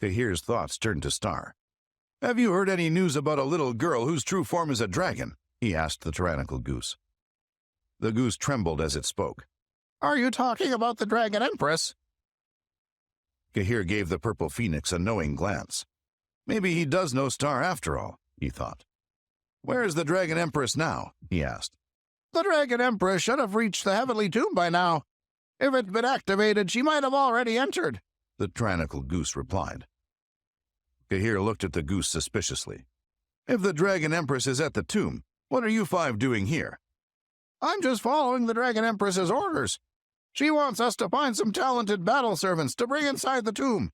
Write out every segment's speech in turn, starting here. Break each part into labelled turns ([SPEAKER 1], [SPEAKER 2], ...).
[SPEAKER 1] Kahir's thoughts turned to Star. "Have you heard any news about a little girl whose true form is a dragon?" he asked the tyrannical goose. The goose trembled as it spoke. "Are you talking about the Dragon Empress?" Kahir gave the purple phoenix a knowing glance. Maybe he does know Star after all, he thought. "Where is the Dragon Empress now?" he asked. "The Dragon Empress should have reached the heavenly tomb by now. If it's been activated, she might have already entered," the tyrannical goose replied. Kahir looked at the goose suspiciously. "If the Dragon Empress is at the tomb, what are you five doing here?" "I'm just following the Dragon Empress's orders. She wants us to find some talented battle servants to bring inside the tomb.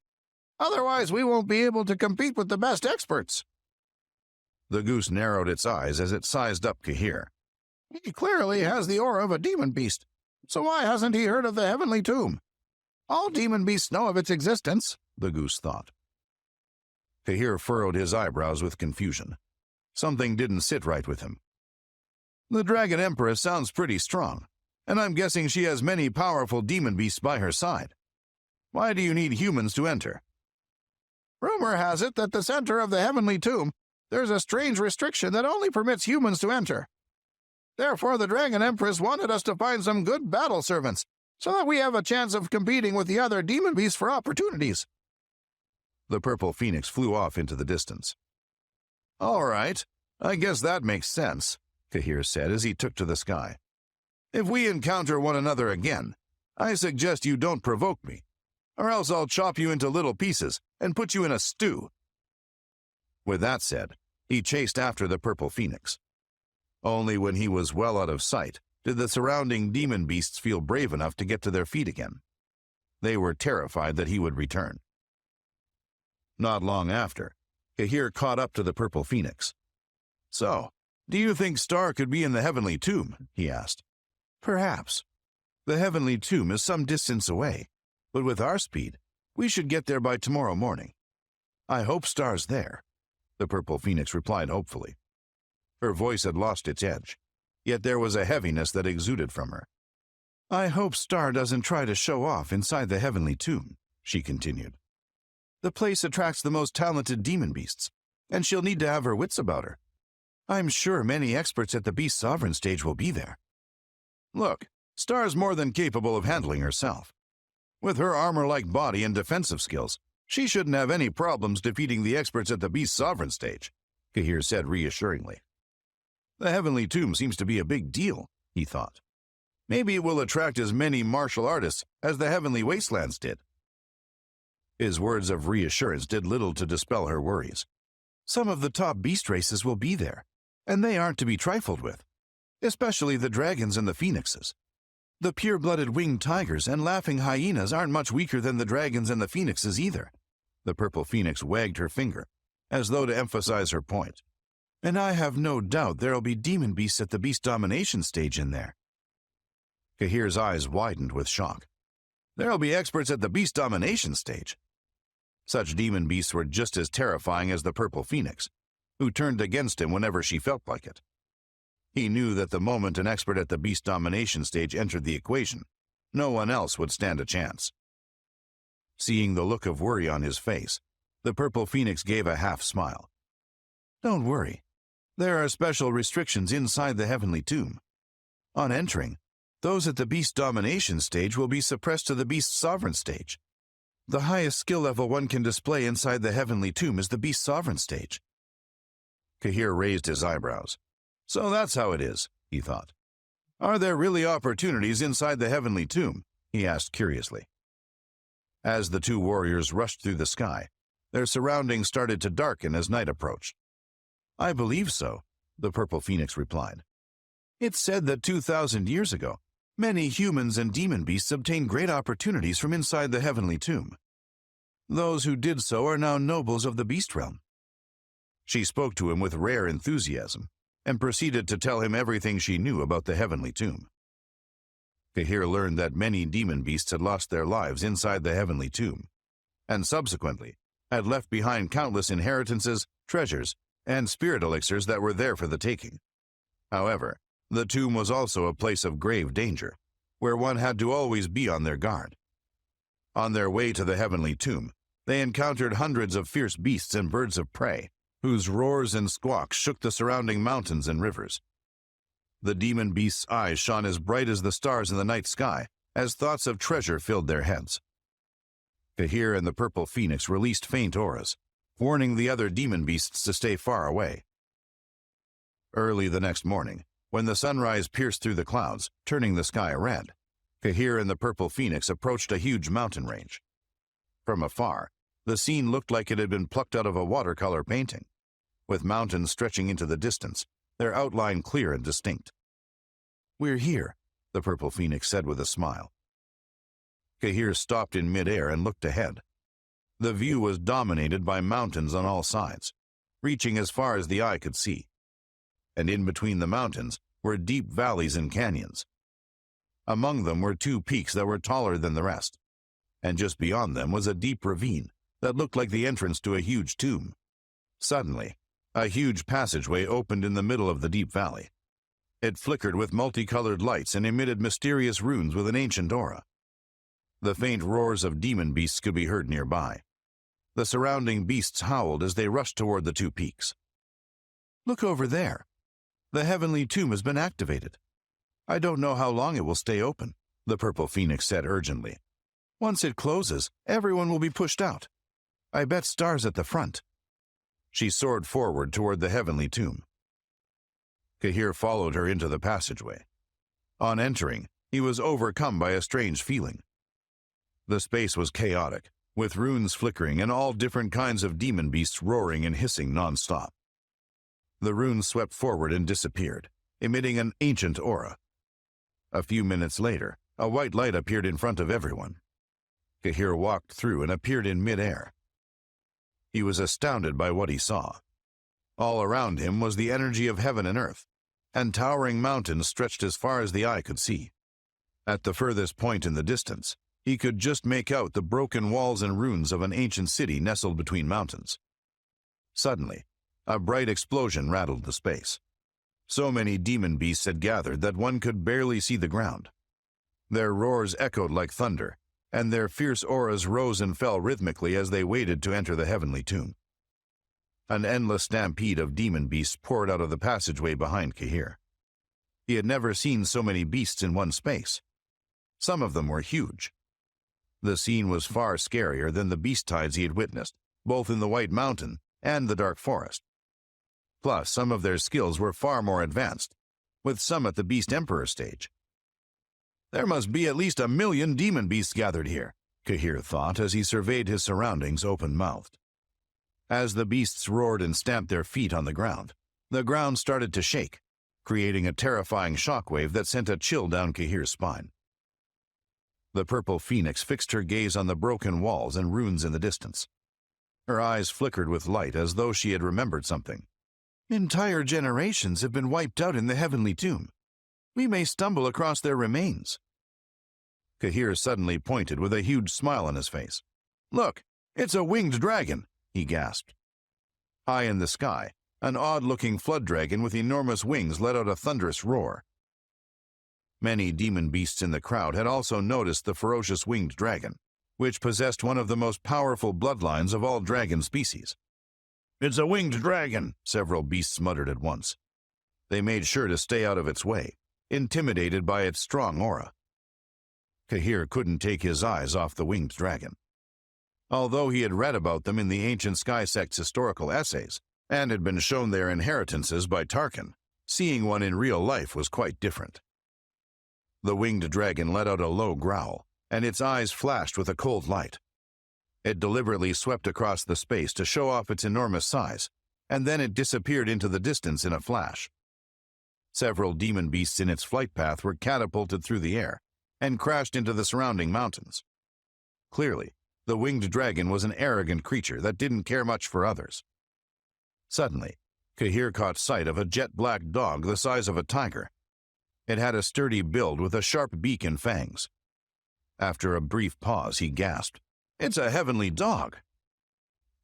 [SPEAKER 1] Otherwise, we won't be able to compete with the best experts." The goose narrowed its eyes as it sized up Kahir. "He clearly has the aura of a demon beast, so why hasn't he heard of the heavenly tomb? All demon beasts know of its existence," the goose thought. Kahir furrowed his eyebrows with confusion. Something didn't sit right with him. "The Dragon Empress sounds pretty strong, and I'm guessing she has many powerful demon beasts by her side. Why do you need humans to enter?" "Rumor has it that at the center of the heavenly tomb there's a strange restriction that only permits humans to enter. Therefore, the Dragon Empress wanted us to find some good battle servants, so that we have a chance of competing with the other demon beasts for opportunities." The purple phoenix flew off into the distance. "All right, I guess that makes sense," Kahir said as he took to the sky. "If we encounter one another again, I suggest you don't provoke me, or else I'll chop you into little pieces and put you in a stew." With that said, he chased after the purple phoenix. Only when he was well out of sight did the surrounding demon beasts feel brave enough to get to their feet again. They were terrified that he would return. Not long after, Kahir caught up to the purple phoenix. "So, do you think Star could be in the heavenly tomb?" he asked. "Perhaps. The heavenly tomb is some distance away, but with our speed, we should get there by tomorrow morning. I hope Star's there," the purple phoenix replied hopefully. Her voice had lost its edge, yet there was a heaviness that exuded from her. "I hope Star doesn't try to show off inside the heavenly tomb," she continued. "The place attracts the most talented demon beasts, and she'll need to have her wits about her. I'm sure many experts at the Beast Sovereign stage will be there." "Look, Star's more than capable of handling herself. With her armor-like body and defensive skills, she shouldn't have any problems defeating the experts at the Beast Sovereign stage," Kahir said reassuringly. "The heavenly tomb seems to be a big deal," he thought. "Maybe it will attract as many martial artists as the heavenly wastelands did." His words of reassurance did little to dispel her worries. "Some of the top beast races will be there, and they aren't to be trifled with, especially the dragons and the phoenixes. The pure-blooded winged tigers and laughing hyenas aren't much weaker than the dragons and the phoenixes either." The purple phoenix wagged her finger, as though to emphasize her point. "And I have no doubt there'll be demon beasts at the beast domination stage in there." Kahir's eyes widened with shock. "There'll be experts at the beast domination stage?" Such demon beasts were just as terrifying as the purple phoenix, who turned against him whenever she felt like it. He knew that the moment an expert at the beast domination stage entered the equation, no one else would stand a chance. Seeing the look of worry on his face, the purple phoenix gave a half smile. "Don't worry. There are special restrictions inside the heavenly tomb. On entering, those at the beast domination stage will be suppressed to the beast sovereign stage. The highest skill level one can display inside the heavenly tomb is the beast sovereign stage." Kahir raised his eyebrows. "So that's how it is," he thought. "Are there really opportunities inside the heavenly tomb?" he asked curiously. As the two warriors rushed through the sky, their surroundings started to darken as night approached. "I believe so," the purple phoenix replied. "It's said that 2,000 years ago, many humans and demon beasts obtained great opportunities from inside the heavenly tomb. Those who did so are now nobles of the beast realm." She spoke to him with rare enthusiasm, and proceeded to tell him everything she knew about the heavenly tomb. Kahir learned that many demon beasts had lost their lives inside the heavenly tomb, and subsequently had left behind countless inheritances, treasures, and spirit elixirs that were there for the taking. However, the tomb was also a place of grave danger, where one had to always be on their guard. On their way to the heavenly tomb, They encountered hundreds of fierce beasts and birds of prey, whose roars and squawks shook the surrounding mountains and rivers. The demon beasts' eyes shone as bright as the stars in the night sky, as thoughts of treasure filled their heads. Kahir and the purple phoenix released faint auras, warning the other demon beasts to stay far away. Early the next morning, when the sunrise pierced through the clouds, turning the sky red, Kahir and the purple phoenix approached a huge mountain range. From afar, the scene looked like it had been plucked out of a watercolor painting, with mountains stretching into the distance, their outline clear and distinct. "We're here," the purple phoenix said with a smile. Kahir stopped in midair and looked ahead. The view was dominated by mountains on all sides, reaching as far as the eye could see. And in between the mountains were deep valleys and canyons. Among them were two peaks that were taller than the rest, and just beyond them was a deep ravine that looked like the entrance to a huge tomb. Suddenly, a huge passageway opened in the middle of the deep valley. It flickered with multicolored lights and emitted mysterious runes with an ancient aura. The faint roars of demon beasts could be heard nearby. The surrounding beasts howled as they rushed toward the two peaks. "Look over there. The heavenly tomb has been activated. I don't know how long it will stay open," the purple phoenix said urgently. "Once it closes, everyone will be pushed out. I bet Star's at the front." She soared forward toward the heavenly tomb. Kahir followed her into the passageway. On entering, he was overcome by a strange feeling. The space was chaotic, with runes flickering and all different kinds of demon beasts roaring and hissing non-stop. The runes swept forward and disappeared, emitting an ancient aura. A few minutes later, a white light appeared in front of everyone. Kahir walked through and appeared in midair. He was astounded by what he saw. All around him was the energy of heaven and earth, and towering mountains stretched as far as the eye could see. At the furthest point in the distance, he could just make out the broken walls and ruins of an ancient city nestled between mountains. Suddenly, a bright explosion rattled the space. So many demon beasts had gathered that one could barely see the ground. Their roars echoed like thunder, and their fierce auras rose and fell rhythmically as they waited to enter the heavenly tomb. An endless stampede of demon beasts poured out of the passageway behind Kahir. He had never seen so many beasts in one space. Some of them were huge. The scene was far scarier than the beast tides he had witnessed, both in the White Mountain and the Dark Forest. Plus, some of their skills were far more advanced, with some at the Beast Emperor stage. "There must be at least 1,000,000 demon beasts gathered here," Kahir thought as he surveyed his surroundings open-mouthed. As the beasts roared and stamped their feet on the ground started to shake, creating a terrifying shockwave that sent a chill down Kahir's spine. The purple phoenix fixed her gaze on the broken walls and ruins in the distance. Her eyes flickered with light as though she had remembered something. "Entire generations have been wiped out in the heavenly tomb. We may stumble across their remains." Kahir suddenly pointed with a huge smile on his face. "Look, it's a winged dragon," he gasped. High in the sky, an odd-looking flood dragon with enormous wings let out a thunderous roar. Many demon beasts in the crowd had also noticed the ferocious winged dragon, which possessed one of the most powerful bloodlines of all dragon species. "It's a winged dragon," several beasts muttered at once. They made sure to stay out of its way, intimidated by its strong aura. Kahir couldn't take his eyes off the winged dragon. Although he had read about them in the ancient Sky Sect's historical essays, and had been shown their inheritances by Tarkin, seeing one in real life was quite different. The winged dragon let out a low growl, and its eyes flashed with a cold light. It deliberately swept across the space to show off its enormous size, and then it disappeared into the distance in a flash. Several demon beasts in its flight path were catapulted through the air and crashed into the surrounding mountains. Clearly, the winged dragon was an arrogant creature that didn't care much for others. Suddenly, Kahir caught sight of a jet-black dog the size of a tiger. It had a sturdy build with a sharp beak and fangs. After a brief pause, he gasped, "It's a heavenly dog!"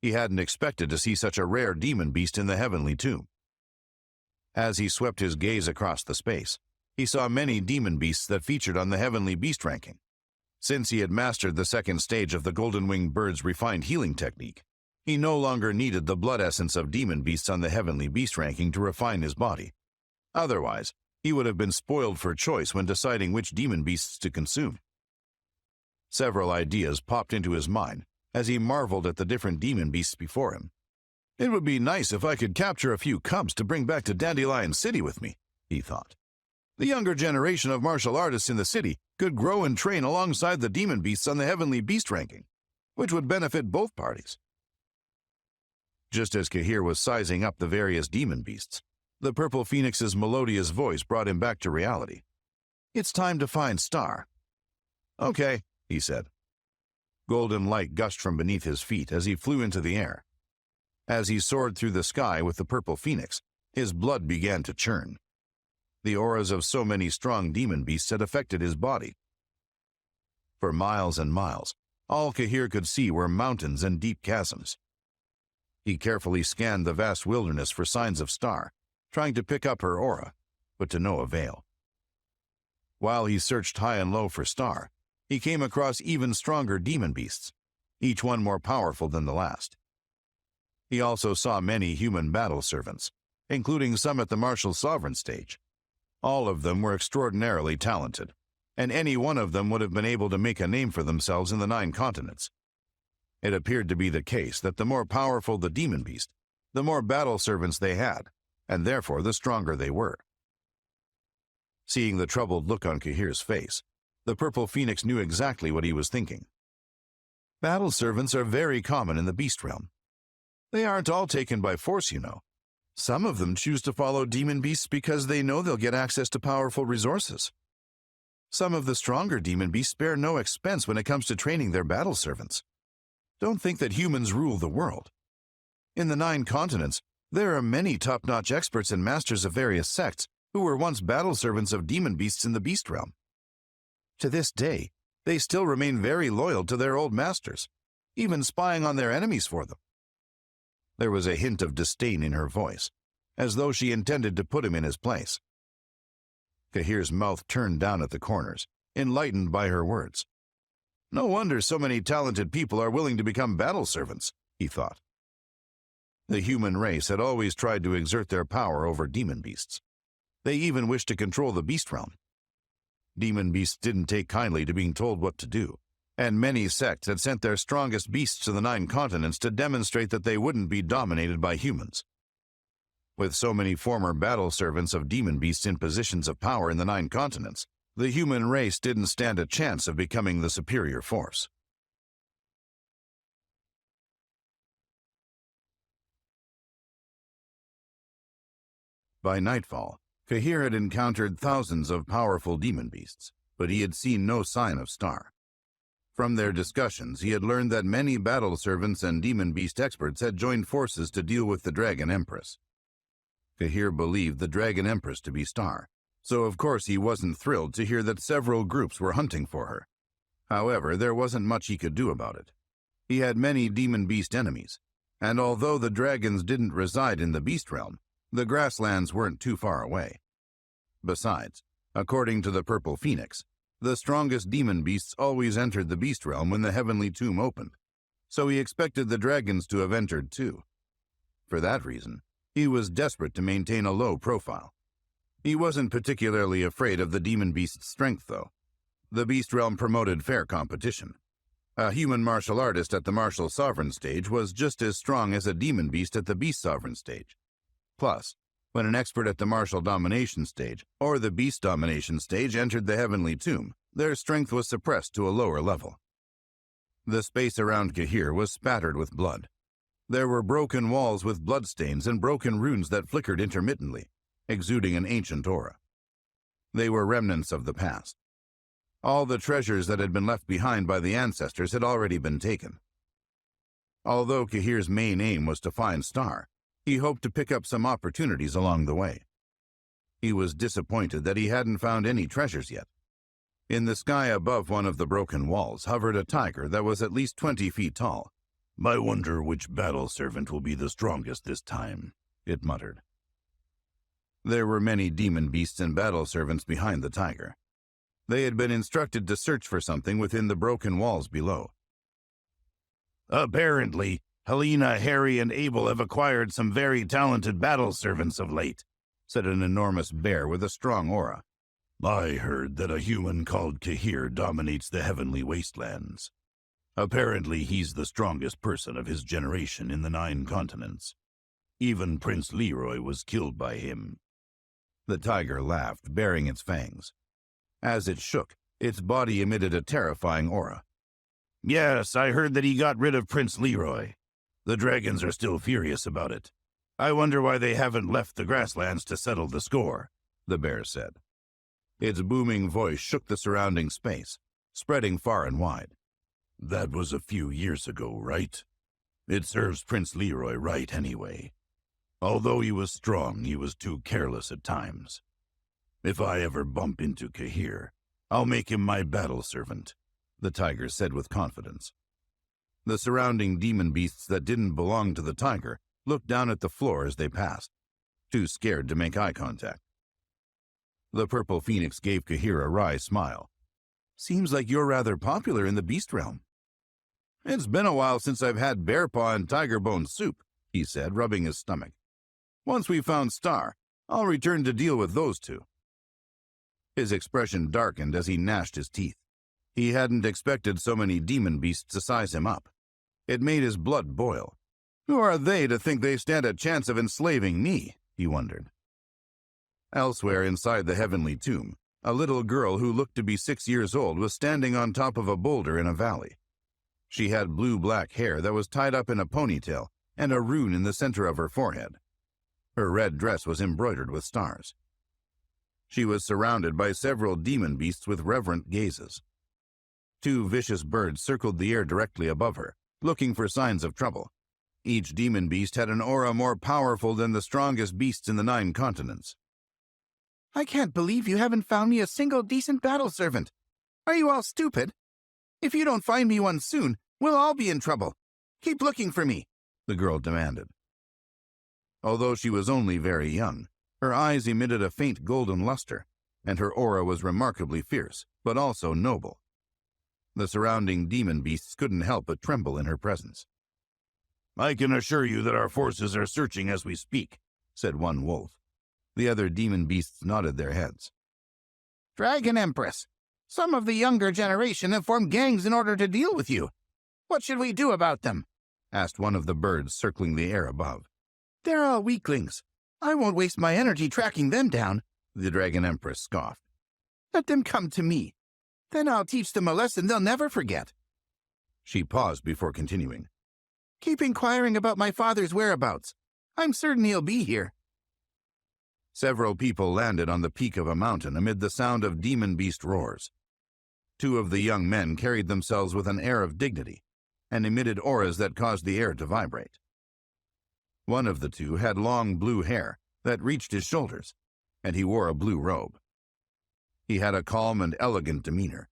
[SPEAKER 1] He hadn't expected to see such a rare demon beast in the heavenly tomb. As he swept his gaze across the space, he saw many demon beasts that featured on the heavenly beast ranking. Since he had mastered the second stage of the golden winged bird's refined healing technique, he no longer needed the blood essence of demon beasts on the heavenly beast ranking to refine his body. Otherwise, he would have been spoiled for choice when deciding which demon beasts to consume. Several ideas popped into his mind as he marveled at the different demon beasts before him. It would be nice if I could capture a few cubs to bring back to Dandelion City with me, he thought. The younger generation of martial artists in the city could grow and train alongside the demon beasts on the heavenly beast ranking, which would benefit both parties. Just as Kahir was sizing up the various demon beasts, the Purple Phoenix's melodious voice brought him back to reality. It's time to find Star. Okay, he said. Golden light gushed from beneath his feet as he flew into the air. As he soared through the sky with the Purple Phoenix, his blood began to churn. The auras of so many strong demon beasts had affected his body. For miles and miles, all Kahir could see were mountains and deep chasms. He carefully scanned the vast wilderness for signs of Star, trying to pick up her aura, but to no avail. While he searched high and low for Star, he came across even stronger demon beasts, each one more powerful than the last. He also saw many human battle servants, including some at the martial sovereign stage. All of them were extraordinarily talented, and any one of them would have been able to make a name for themselves in the 9 continents. It appeared to be the case that the more powerful the demon beast, the more battle servants they had, and therefore the stronger they were. Seeing the troubled look on Kahir's face, the Purple Phoenix knew exactly what he was thinking. Battle servants are very common in the beast realm. They aren't all taken by force, you know. Some of them choose to follow demon beasts because they know they'll get access to powerful resources. Some of the stronger demon beasts spare no expense when it comes to training their battle servants. Don't think that humans rule the world. In the 9 continents, there are many top-notch experts and masters of various sects who were once battle servants of demon beasts in the beast realm. To this day, they still remain very loyal to their old masters, even spying on their enemies for them. There was a hint of disdain in her voice, as though she intended to put him in his place. Kahir's mouth turned down at the corners, enlightened by her words. No wonder so many talented people are willing to become battle servants, he thought. The human race had always tried to exert their power over demon beasts. They even wished to control the beast realm. Demon beasts didn't take kindly to being told what to do, and many sects had sent their strongest beasts to the 9 continents to demonstrate that they wouldn't be dominated by humans. With so many former battle servants of demon beasts in positions of power in the 9 continents, the human race didn't stand a chance of becoming the superior force. By nightfall, Kahir had encountered thousands of powerful demon beasts, but he had seen no sign of Star. From their discussions, he had learned that many battle servants and demon beast experts had joined forces to deal with the Dragon Empress. Kahir believed the Dragon Empress to be Star, so of course he wasn't thrilled to hear that several groups were hunting for her. However, there wasn't much he could do about it. He had many demon beast enemies, and although the dragons didn't reside in the beast realm, the grasslands weren't too far away. Besides, according to the Purple Phoenix, the strongest demon beasts always entered the beast realm when the heavenly tomb opened, so he expected the dragons to have entered too. For that reason, he was desperate to maintain a low profile. He wasn't particularly afraid of the demon beast's strength, though. The beast realm promoted fair competition. A human martial artist at the martial sovereign stage was just as strong as a demon beast at the beast sovereign stage. Plus, when an expert at the martial domination stage or the beast domination stage entered the heavenly tomb, their strength was suppressed to a lower level. The space around Kahir was spattered with blood. There were broken walls with bloodstains and broken runes that flickered intermittently, exuding an ancient aura. They were remnants of the past. All the treasures that had been left behind by the ancestors had already been taken. Although Kahir's main aim was to find Star, he hoped to pick up some opportunities along the way. He was disappointed that he hadn't found any treasures yet. In the sky above one of the broken walls hovered a tiger that was at least 20 feet tall. "I wonder which battle servant will be the strongest this time," it muttered. There were many demon beasts and battle servants behind the tiger. They had been instructed to search for something within the broken walls below. "Apparently, Helena, Harry, and Abel have acquired some very talented battle servants of late," said an enormous bear with a strong aura. "I heard that a human called Kahir dominates the heavenly wastelands. Apparently, he's the strongest person of his generation in the 9 continents. Even Prince Leroy was killed by him." The tiger laughed, baring its fangs. As it shook, its body emitted a terrifying aura. "Yes, I heard that he got rid of Prince Leroy. The dragons are still furious about it. I wonder why they haven't left the grasslands to settle the score," the bear said. Its booming voice shook the surrounding space, spreading far and wide. "That was a few years ago, right? It serves Prince Leroy right anyway. Although he was strong, he was too careless at times. If I ever bump into Kahir, I'll make him my battle servant," the tiger said with confidence. The surrounding demon beasts that didn't belong to the tiger looked down at the floor as they passed, too scared to make eye contact. The purple phoenix gave Kahir a wry smile. "Seems like you're rather popular in the beast realm." "It's been a while since I've had bear paw and tiger bone soup," he said, rubbing his stomach. "Once we found Star, I'll return to deal with those two." His expression darkened as he gnashed his teeth. He hadn't expected so many demon beasts to size him up. It made his blood boil. Who are they to think they stand a chance of enslaving me? He wondered. Elsewhere inside the heavenly tomb, a little girl who looked to be 6 years old was standing on top of a boulder in a valley. She had blue-black hair that was tied up in a ponytail and a rune in the center of her forehead. Her red dress was embroidered with stars. She was surrounded by several demon beasts with reverent gazes. 2 vicious birds circled the air directly above her, looking for signs of trouble. Each demon beast had an aura more powerful than the strongest beasts in the 9 continents. "I can't believe you haven't found me a single decent battle servant. Are you all stupid? If you don't find me one soon, we'll all be in trouble. Keep looking for me," the girl demanded. Although she was only very young, her eyes emitted a faint golden luster, and her aura was remarkably fierce, but also noble. The surrounding demon beasts couldn't help but tremble in her presence. "I can assure you that our forces are searching as we speak," said one wolf. The other demon beasts nodded their heads. "Dragon Empress, some of the younger generation have formed gangs in order to deal with you. What should we do about them?" asked one of the birds circling the air above. "They're all weaklings. I won't waste my energy tracking them down," the Dragon Empress scoffed. "Let them come to me. Then I'll teach them a lesson they'll never forget." She paused before continuing. "Keep inquiring about my father's whereabouts. I'm certain he'll be here." Several people landed on the peak of a mountain amid the sound of demon beast roars. 2 of the young men carried themselves with an air of dignity and emitted auras that caused the air to vibrate. One of the 2 had long blue hair that reached his shoulders, and he wore a blue robe. He had a calm and elegant demeanor,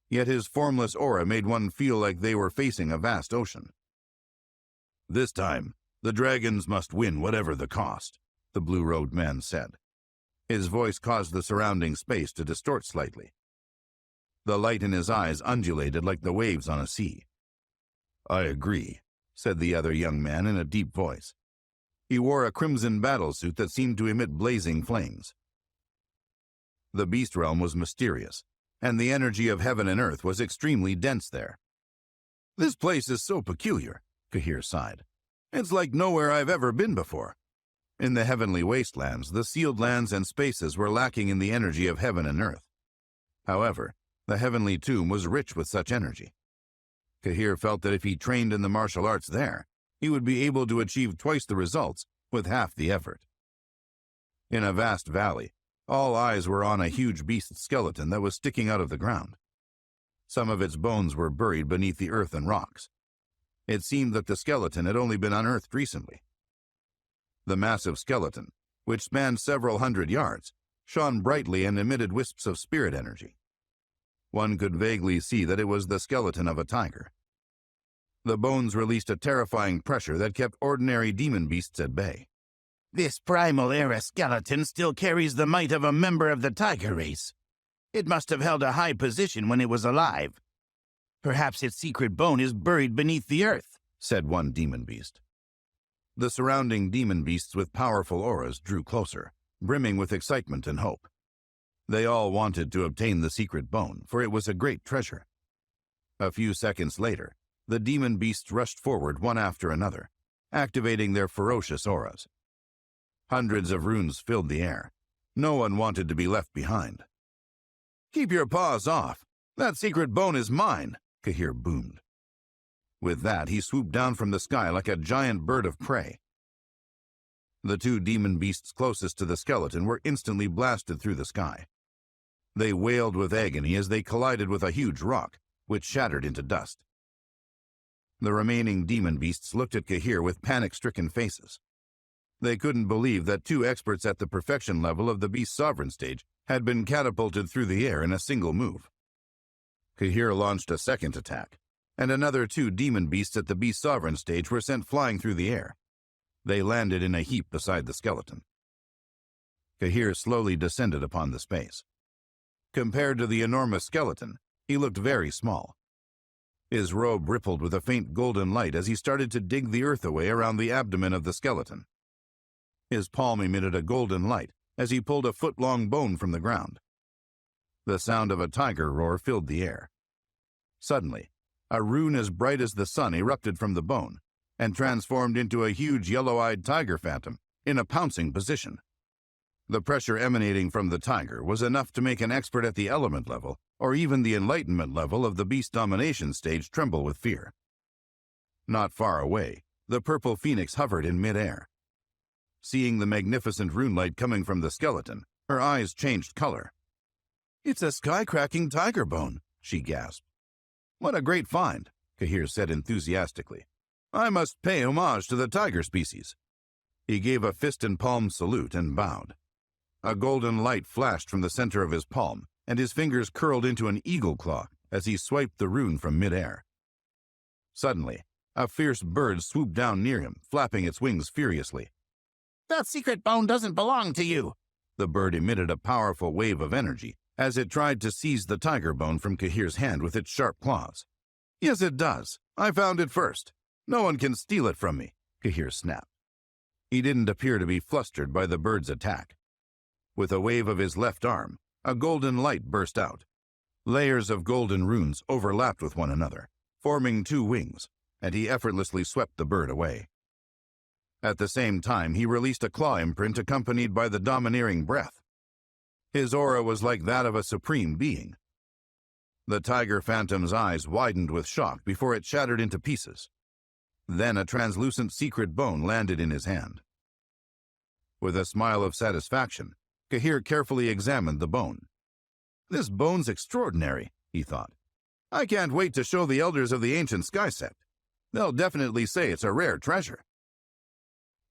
[SPEAKER 1] yet his formless aura made one feel like they were facing a vast ocean. "This time, the dragons must win whatever the cost," the blue-robed man said. His voice caused the surrounding space to distort slightly. The light in his eyes undulated like the waves on a sea. "I agree," said the other young man in a deep voice. He wore a crimson battlesuit that seemed to emit blazing flames. The beast realm was mysterious, and the energy of heaven and earth was extremely dense there. "This place is so peculiar," Kahir sighed. "It's like nowhere I've ever been before." In the heavenly wastelands, the sealed lands and spaces were lacking in the energy of heaven and earth. However, the heavenly tomb was rich with such energy. Kahir felt that if he trained in the martial arts there, he would be able to achieve twice the results with half the effort. In a vast valley, all eyes were on a huge beast skeleton that was sticking out of the ground. Some of its bones were buried beneath the earth and rocks. It seemed that the skeleton had only been unearthed recently. The massive skeleton, which spanned several hundred yards, shone brightly and emitted wisps of spirit energy. One could vaguely see that it was the skeleton of a tiger. The bones released a terrifying pressure that kept ordinary demon beasts at bay. "This primal era skeleton still carries the might of a member of the tiger race.
[SPEAKER 2] It must have held a high position when it was alive. Perhaps its secret bone is buried beneath the earth, said one demon beast.
[SPEAKER 1] The surrounding demon beasts with powerful auras drew closer, brimming with excitement and hope. They all wanted to obtain the secret bone, for it was a great treasure. A few seconds later, the demon beasts rushed forward one after another, activating their ferocious auras. Hundreds of runes filled the air. No one wanted to be left behind. "Keep your paws off! That secret bone is mine!" Kahir boomed. With that, he swooped down from the sky like a giant bird of prey. The two demon beasts closest to the skeleton were instantly blasted through the sky. They wailed with agony as they collided with a huge rock, which shattered into dust. The remaining demon beasts looked at Kahir with panic-stricken faces. They couldn't believe that two experts at the perfection level of the Beast Sovereign stage had been catapulted through the air in a single move. Kahir launched a second attack, and another two demon beasts at the Beast Sovereign stage were sent flying through the air. They landed in a heap beside the skeleton. Kahir slowly descended upon the space. Compared to the enormous skeleton, he looked very small. His robe rippled with a faint golden light as he started to dig the earth away around the abdomen of the skeleton. His palm emitted a golden light as he pulled a foot-long bone from the ground. The sound of a tiger roar filled the air. Suddenly, a rune as bright as the sun erupted from the bone and transformed into a huge yellow-eyed tiger phantom in a pouncing position. The pressure emanating from the tiger was enough to make an expert at the element level, or even the enlightenment level of the beast domination stage, tremble with fear. Not far away, the purple phoenix hovered in mid-air. Seeing the magnificent rune light coming from the skeleton, her eyes changed color. "It's a sky-cracking tiger bone," she gasped. "What a great find," Kahir said enthusiastically. "I must pay homage to the tiger species." He gave a fist and palm salute and bowed. A golden light flashed from the center of his palm, and his fingers curled into an eagle claw as he swiped the rune from mid-air. Suddenly, a fierce bird swooped down near him, flapping its wings furiously.
[SPEAKER 2] "That secret bone doesn't belong to you."
[SPEAKER 1] The bird emitted a powerful wave of energy as it tried to seize the tiger bone from Kahir's hand with its sharp claws. "Yes, it does. I found it first. No one can steal it from me," Kahir snapped. He didn't appear to be flustered by the bird's attack. With a wave of his left arm, a golden light burst out. Layers of golden runes overlapped with one another, forming two wings, and he effortlessly swept the bird away. At the same time, he released a claw imprint accompanied by the domineering breath. His aura was like that of a supreme being. The tiger phantom's eyes widened with shock before it shattered into pieces. Then a translucent secret bone landed in his hand. With a smile of satisfaction, Kahir carefully examined the bone. "This bone's extraordinary," he thought. "I can't wait to show the elders of the ancient sky sect. They'll definitely say it's a rare treasure."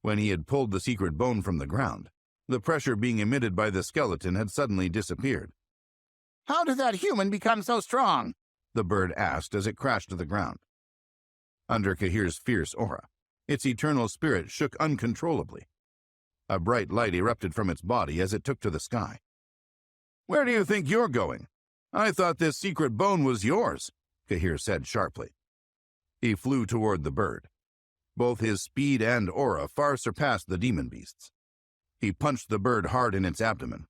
[SPEAKER 1] When he had pulled the secret bone from the ground, the pressure being emitted by the skeleton had suddenly disappeared.
[SPEAKER 2] "How did that human become so strong?"
[SPEAKER 1] the bird asked as it crashed to the ground. Under Kahir's fierce aura, its eternal spirit shook uncontrollably. A bright light erupted from its body as it took to the sky. "Where do you think you're going? I thought this secret bone was yours," Kahir said sharply. He flew toward the bird. Both his speed and aura far surpassed the demon beasts. He punched the bird hard in its abdomen.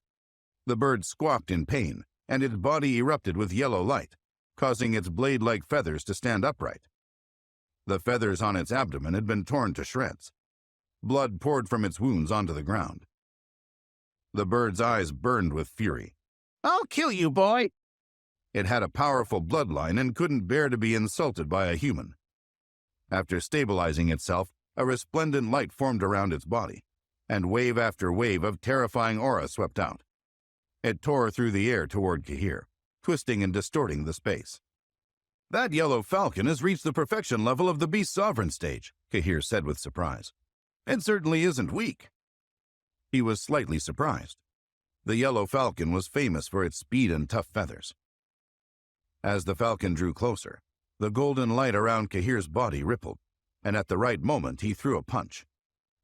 [SPEAKER 1] The bird squawked in pain, and its body erupted with yellow light, causing its blade-like feathers to stand upright. The feathers on its abdomen had been torn to shreds. Blood poured from its wounds onto the ground. The bird's eyes burned with fury.
[SPEAKER 2] "I'll kill you, boy."
[SPEAKER 1] It had a powerful bloodline and couldn't bear to be insulted by a human. After stabilizing itself, a resplendent light formed around its body, and wave after wave of terrifying aura swept out. It tore through the air toward Kahir, twisting and distorting the space. "That yellow falcon has reached the perfection level of the Beast Sovereign stage," Kahir said with surprise. "It certainly isn't weak." He was slightly surprised. The yellow falcon was famous for its speed and tough feathers. As the falcon drew closer, the golden light around Kahir's body rippled, and at the right moment he threw a punch.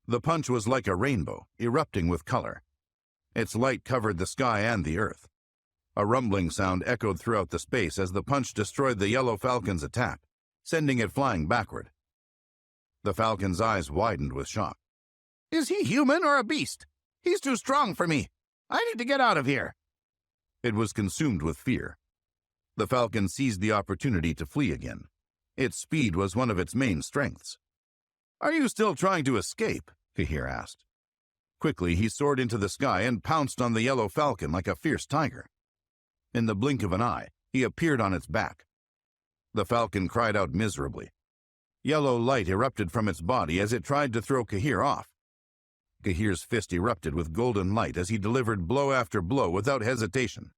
[SPEAKER 1] The punch was like a rainbow, erupting with color. Its light covered the sky and the earth. A rumbling sound echoed throughout the space as the punch destroyed the yellow falcon's attack, sending it flying backward. The falcon's eyes widened with shock.
[SPEAKER 2] Is he human or a beast? He's too strong for me. I need to get out of here.
[SPEAKER 1] It was consumed with fear. The falcon seized the opportunity to flee again. Its speed was one of its main strengths. Are you still trying to escape? Cahir asked. Quickly, he soared into the sky and pounced on the yellow falcon like a fierce tiger. In the blink of an eye, he appeared on its back. The falcon cried out miserably. Yellow light erupted from its body as it tried to throw Cahir off. Cahir's fist erupted with golden light as he delivered blow after blow without hesitation.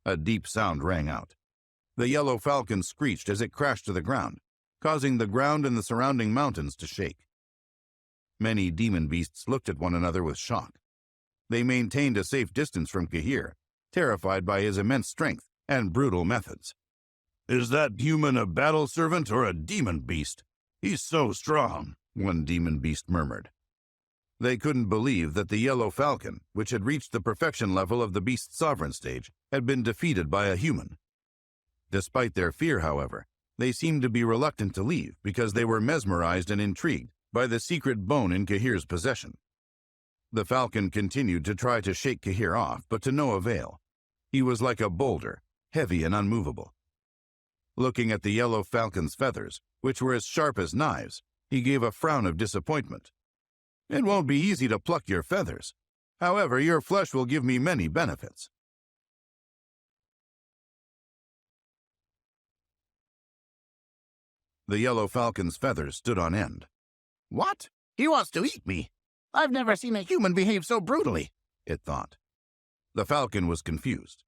[SPEAKER 1] A deep sound rang out. The yellow falcon screeched as it crashed to the ground, causing the ground and the surrounding mountains to shake. Many demon beasts looked at one another with shock. They maintained a safe distance from Cahir, terrified by his immense strength and brutal methods. Is that human a battle servant or a demon beast? He's so strong, one demon beast murmured. They couldn't believe that the yellow falcon, which had reached the perfection level of the beast's sovereign stage, had been defeated by a human. Despite their fear, however, they seemed to be reluctant to leave because they were mesmerized and intrigued by the secret bone in Cahir's possession. The falcon continued to try to shake Cahir off, but to no avail. He was like a boulder, heavy and unmovable. Looking at the yellow falcon's feathers, which were as sharp as knives, he gave a frown of disappointment. It won't be easy to pluck your feathers. However, your flesh will give me many benefits. The yellow falcon's feathers stood on end.
[SPEAKER 2] What? He wants to eat me. I've never seen a human behave so brutally, it thought.
[SPEAKER 1] The falcon was confused.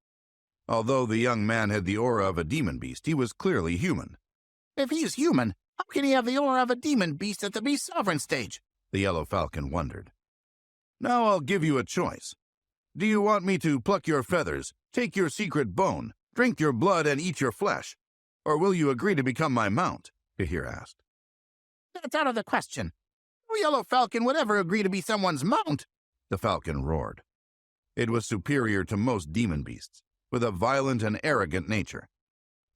[SPEAKER 1] Although the young man had the aura of a demon beast, he was clearly human.
[SPEAKER 2] If he's human, how can he have the aura of a demon beast at the beast sovereign stage?
[SPEAKER 1] The yellow falcon wondered. Now I'll give you a choice. Do you want me to pluck your feathers, take your secret bone, drink your blood, and eat your flesh? Or will you agree to become my mount? Cahir asked.
[SPEAKER 2] That's out of the question. No yellow falcon would ever agree to be someone's mount,
[SPEAKER 1] the falcon roared. It was superior to most demon beasts, with a violent and arrogant nature.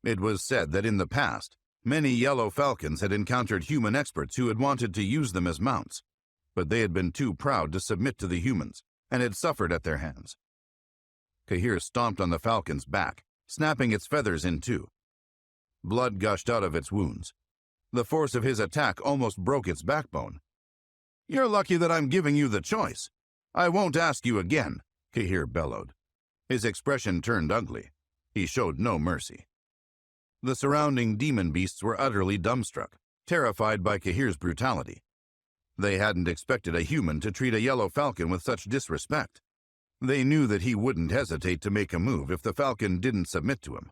[SPEAKER 1] It was said that in the past, many yellow falcons had encountered human experts who had wanted to use them as mounts, but they had been too proud to submit to the humans and had suffered at their hands. Cahir stomped on the falcon's back, snapping its feathers in two. Blood gushed out of its wounds. The force of his attack almost broke its backbone. You're lucky that I'm giving you the choice. I won't ask you again, Cahir bellowed. His expression turned ugly. He showed no mercy. The surrounding demon beasts were utterly dumbstruck, terrified by Cahir's brutality. They hadn't expected a human to treat a yellow falcon with such disrespect. They knew that he wouldn't hesitate to make a move if the falcon didn't submit to him.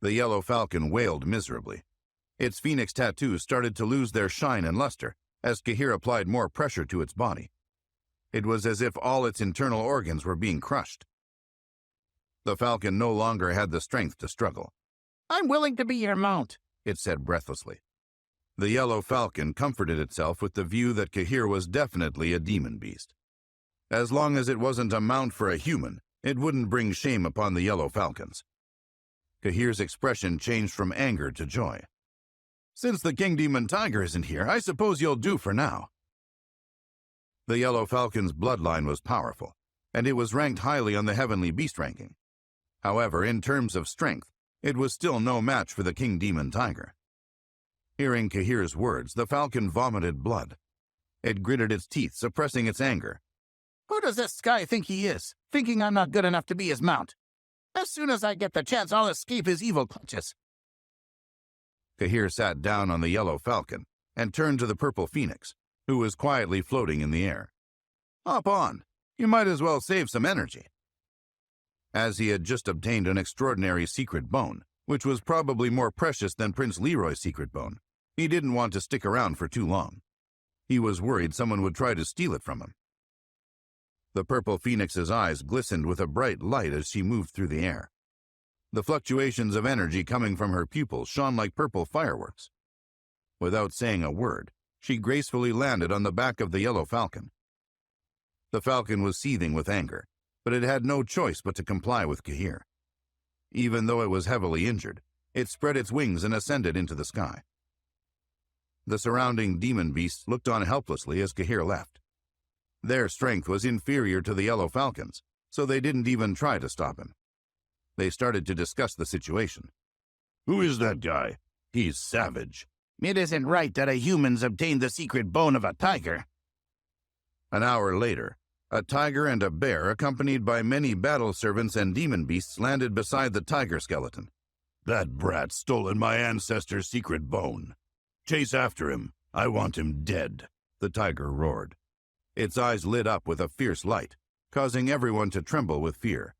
[SPEAKER 1] The yellow falcon wailed miserably. Its phoenix tattoos started to lose their shine and luster as Cahir applied more pressure to its body. It was as if all its internal organs were being crushed. The falcon no longer had the strength to struggle.
[SPEAKER 2] I'm willing to be your mount,
[SPEAKER 1] it said breathlessly. The yellow falcon comforted itself with the view that Cahir was definitely a demon beast. As long as it wasn't a mount for a human, it wouldn't bring shame upon the yellow falcons. Cahir's expression changed from anger to joy. Since the king demon tiger isn't here, I suppose you'll do for now. The yellow falcon's bloodline was powerful, and it was ranked highly on the heavenly beast ranking. However, in terms of strength, it was still no match for the king demon tiger. Hearing Cahir's words, the falcon vomited blood. It gritted its teeth, suppressing its anger.
[SPEAKER 2] Who does this guy think he is, thinking I'm not good enough to be his mount? As soon as I get the chance, I'll escape his evil clutches.
[SPEAKER 1] Cahir sat down on the yellow falcon and turned to the purple phoenix, who was quietly floating in the air. Hop on. You might as well save some energy. As he had just obtained an extraordinary secret bone, which was probably more precious than Prince Leroy's secret bone, he didn't want to stick around for too long. He was worried someone would try to steal it from him. The purple phoenix's eyes glistened with a bright light as she moved through the air. The fluctuations of energy coming from her pupils shone like purple fireworks. Without saying a word, she gracefully landed on the back of the yellow falcon. The falcon was seething with anger, but it had no choice but to comply with Kahir. Even though it was heavily injured, it spread its wings and ascended into the sky. The surrounding demon beasts looked on helplessly as Kahir left. Their strength was inferior to the yellow falcon's, so they didn't even try to stop him. They started to discuss the situation.
[SPEAKER 2] Who is that guy? He's savage. It isn't right that a human's obtained the secret bone of a tiger.
[SPEAKER 1] An hour later, a tiger and a bear, accompanied by many battle servants and demon beasts, landed beside the tiger skeleton.
[SPEAKER 2] That brat's stolen my ancestor's secret bone. Chase after him. I want him dead,
[SPEAKER 1] the tiger roared. Its eyes lit up with a fierce light, causing everyone to tremble with fear.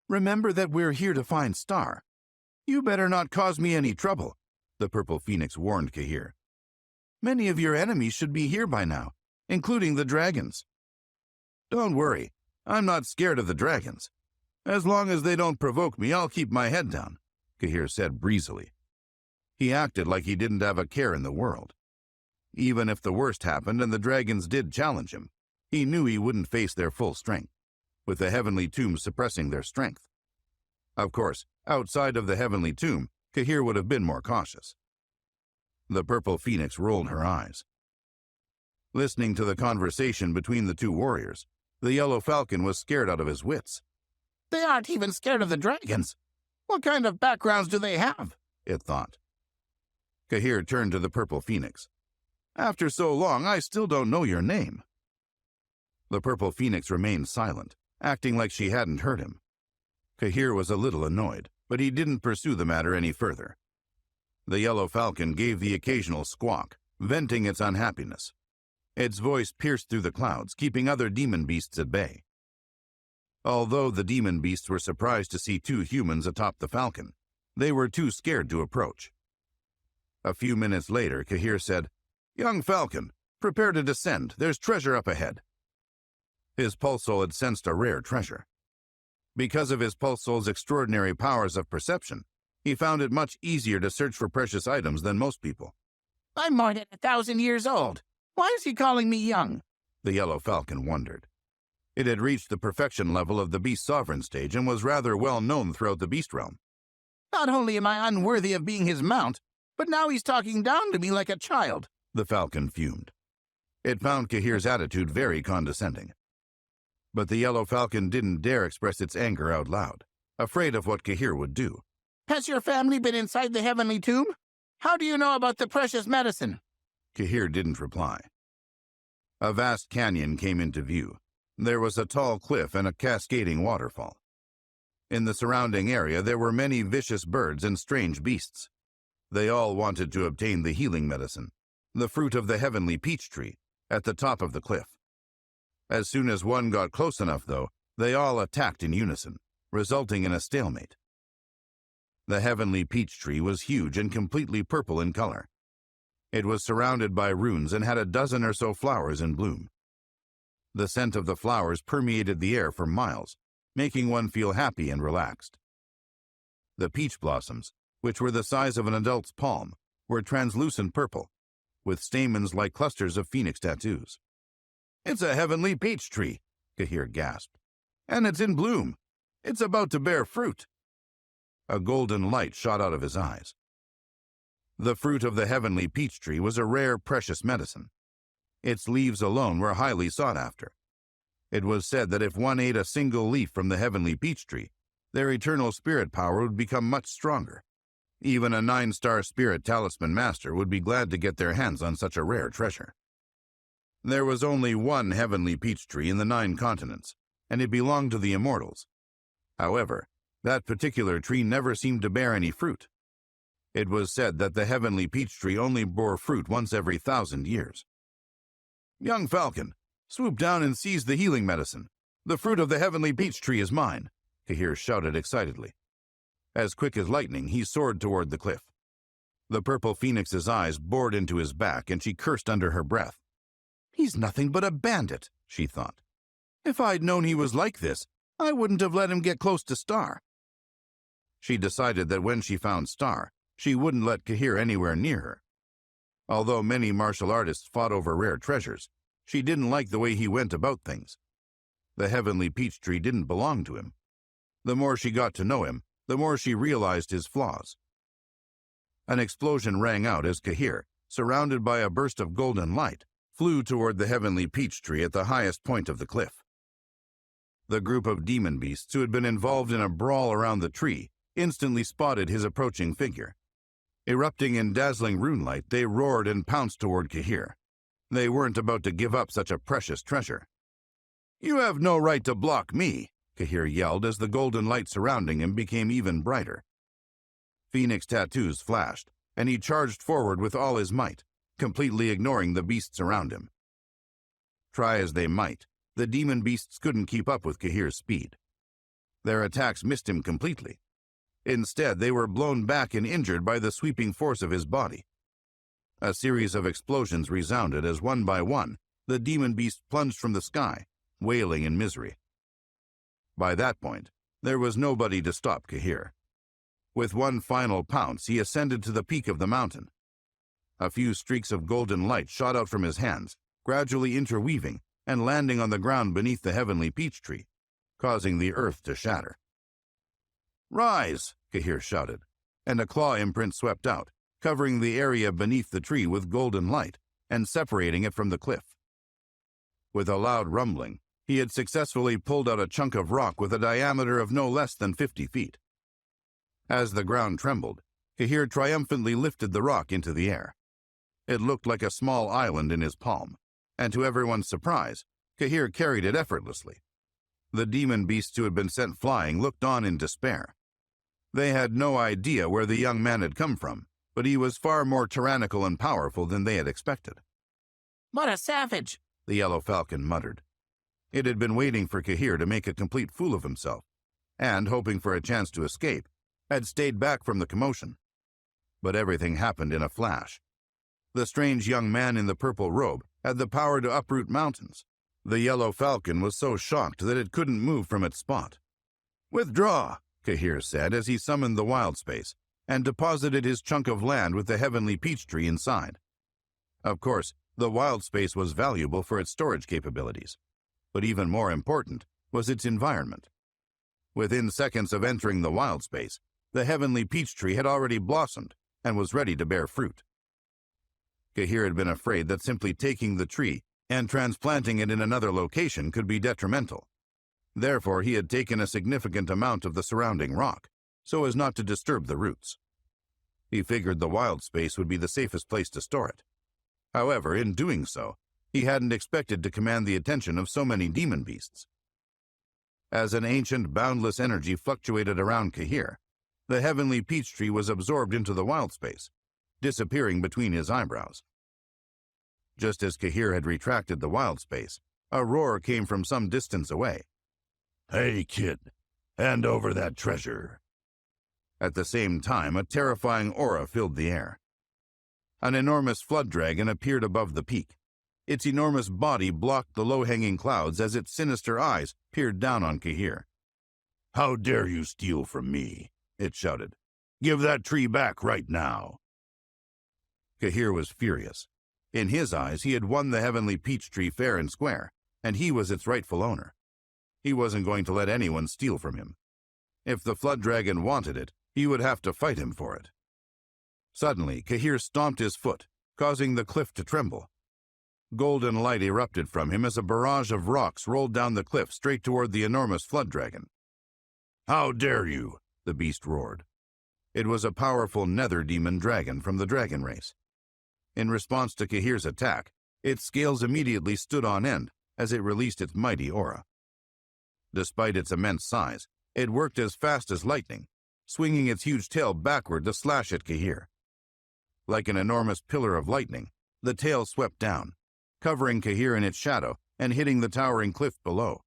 [SPEAKER 1] Remember that we're here to find Star. You better not cause me any trouble, the purple phoenix warned Kahir. Many of your enemies should be here by now, including the dragons. Don't worry, I'm not scared of the dragons. As long as they don't provoke me, I'll keep my head down, Kahir said breezily. He acted like he didn't have a care in the world. Even if the worst happened and the dragons did challenge him, he knew he wouldn't face their full strength, with the heavenly tomb suppressing their strength. Of course, outside of the heavenly tomb, Kahir would have been more cautious. The purple phoenix rolled her eyes. Listening to the conversation between the two warriors, the yellow falcon was scared out of his wits.
[SPEAKER 2] They aren't even scared of the dragons. What kind of backgrounds do they have?
[SPEAKER 1] It thought. Kahir turned to the purple phoenix. After so long, I still don't know your name. The purple phoenix remained silent, acting like she hadn't heard him. Kahir was a little annoyed, but he didn't pursue the matter any further. The yellow falcon gave the occasional squawk, venting its unhappiness. Its voice pierced through the clouds, keeping other demon beasts at bay. Although the demon beasts were surprised to see two humans atop the falcon, they were too scared to approach. A few minutes later, Kahir said, "Young falcon, prepare to descend. There's treasure up ahead." His pulse soul had sensed a rare treasure. Because of his pulse soul's extraordinary powers of perception, he found it much easier to search for precious items than most people.
[SPEAKER 2] I'm more than 1,000 years old. Why is he calling me young?
[SPEAKER 1] The yellow falcon wondered. It had reached the perfection level of the beast sovereign stage and was rather well known throughout the beast realm.
[SPEAKER 2] Not only am I unworthy of being his mount, but now he's talking down to me like a child,
[SPEAKER 1] the falcon fumed. It found Kahir's attitude very condescending. But the yellow falcon didn't dare express its anger out loud, afraid of what Kahir would do.
[SPEAKER 2] Has your family been inside the heavenly tomb? How do you know about the precious medicine?
[SPEAKER 1] Kahir didn't reply. A vast canyon came into view. There was a tall cliff and a cascading waterfall. In the surrounding area, there were many vicious birds and strange beasts. They all wanted to obtain the healing medicine, the fruit of the heavenly peach tree, at the top of the cliff. As soon as one got close enough, though, they all attacked in unison, resulting in a stalemate. The heavenly peach tree was huge and completely purple in color. It was surrounded by runes and had a dozen or so flowers in bloom. The scent of the flowers permeated the air for miles, making one feel happy and relaxed. The peach blossoms, which were the size of an adult's palm, were translucent purple, with stamens like clusters of phoenix tattoos. "It's a heavenly peach tree," Kahir gasped. "And it's in bloom. It's about to bear fruit." A golden light shot out of his eyes. The fruit of the heavenly peach tree was a rare, precious medicine. Its leaves alone were highly sought after. It was said that if one ate a single leaf from the heavenly peach tree, their eternal spirit power would become much stronger. Even a 9-star spirit talisman master would be glad to get their hands on such a rare treasure. There was only one heavenly peach tree in the 9 continents, and it belonged to the immortals. However, that particular tree never seemed to bear any fruit. It was said that the heavenly peach tree only bore fruit once every 1,000 years. "Young falcon, swoop down and seize the healing medicine. The fruit of the heavenly peach tree is mine," Kahir shouted excitedly. As quick as lightning, he soared toward the cliff. The purple phoenix's eyes bored into his back, and she cursed under her breath. "He's nothing but a bandit," she thought. "If I'd known he was like this, I wouldn't have let him get close to Star." She decided that when she found Star, she wouldn't let Kahir anywhere near her. Although many martial artists fought over rare treasures, she didn't like the way he went about things. The heavenly peach tree didn't belong to him. The more she got to know him, the more she realized his flaws. An explosion rang out as Kahir, surrounded by a burst of golden light, flew toward the heavenly peach tree at the highest point of the cliff. The group of demon beasts who had been involved in a brawl around the tree instantly spotted his approaching figure. Erupting in dazzling runelight, they roared and pounced toward Kahir. They weren't about to give up such a precious treasure. "You have no right to block me," Kahir yelled as the golden light surrounding him became even brighter. Phoenix tattoos flashed, and he charged forward with all his might, completely ignoring the beasts around him. Try as they might, the demon beasts couldn't keep up with Kahir's speed. Their attacks missed him completely. Instead, they were blown back and injured by the sweeping force of his body. A series of explosions resounded as one by one, the demon beasts plunged from the sky, wailing in misery. By that point, there was nobody to stop Kahir. With one final pounce, he ascended to the peak of the mountain. A few streaks of golden light shot out from his hands, gradually interweaving and landing on the ground beneath the heavenly peach tree, causing the earth to shatter. "Rise!" Kahir shouted, and a claw imprint swept out, covering the area beneath the tree with golden light and separating it from the cliff. With a loud rumbling, he had successfully pulled out a chunk of rock with a diameter of no less than 50 feet. As the ground trembled, Kahir triumphantly lifted the rock into the air. It looked like a small island in his palm, and to everyone's surprise, Kahir carried it effortlessly. The demon beasts who had been sent flying looked on in despair. They had no idea where the young man had come from, but he was far more tyrannical and powerful than they had expected.
[SPEAKER 2] "What a savage!"
[SPEAKER 1] the yellow falcon muttered. It had been waiting for Kahir to make a complete fool of himself, and, hoping for a chance to escape, had stayed back from the commotion. But everything happened in a flash. The strange young man in the purple robe had the power to uproot mountains. The yellow falcon was so shocked that it couldn't move from its spot. "Withdraw," Kahir said as he summoned the wild space and deposited his chunk of land with the heavenly peach tree inside. Of course, the wild space was valuable for its storage capabilities, but even more important was its environment. Within seconds of entering the wild space, the heavenly peach tree had already blossomed and was ready to bear fruit. Kahir had been afraid that simply taking the tree and transplanting it in another location could be detrimental. Therefore, he had taken a significant amount of the surrounding rock, so as not to disturb the roots. He figured the wild space would be the safest place to store it. However, in doing so, he hadn't expected to command the attention of so many demon beasts. As an ancient, boundless energy fluctuated around Kahir, the heavenly peach tree was absorbed into the wild space, disappearing between his eyebrows. Just as Kahir had retracted the wild space, a roar came from some distance away. "Hey, kid, hand over that treasure." At the same time, a terrifying aura filled the air. An enormous flood dragon appeared above the peak. Its enormous body blocked the low-hanging clouds as its sinister eyes peered down on Kahir. "How dare you steal from me?" it shouted. "Give that tree back right now." Kahir was furious. In his eyes, he had won the heavenly peach tree fair and square, and he was its rightful owner. He wasn't going to let anyone steal from him. If the flood dragon wanted it, he would have to fight him for it. Suddenly, Kahir stomped his foot, causing the cliff to tremble. Golden light erupted from him as a barrage of rocks rolled down the cliff straight toward the enormous flood dragon. "How dare you!" the beast roared. It was a powerful nether demon dragon from the dragon race. In response to Kahir's attack, its scales immediately stood on end as it released its mighty aura. Despite its immense size, it worked as fast as lightning, swinging its huge tail backward to slash at Kahir. Like an enormous pillar of lightning, the tail swept down, covering Kahir in its shadow and hitting the towering cliff below.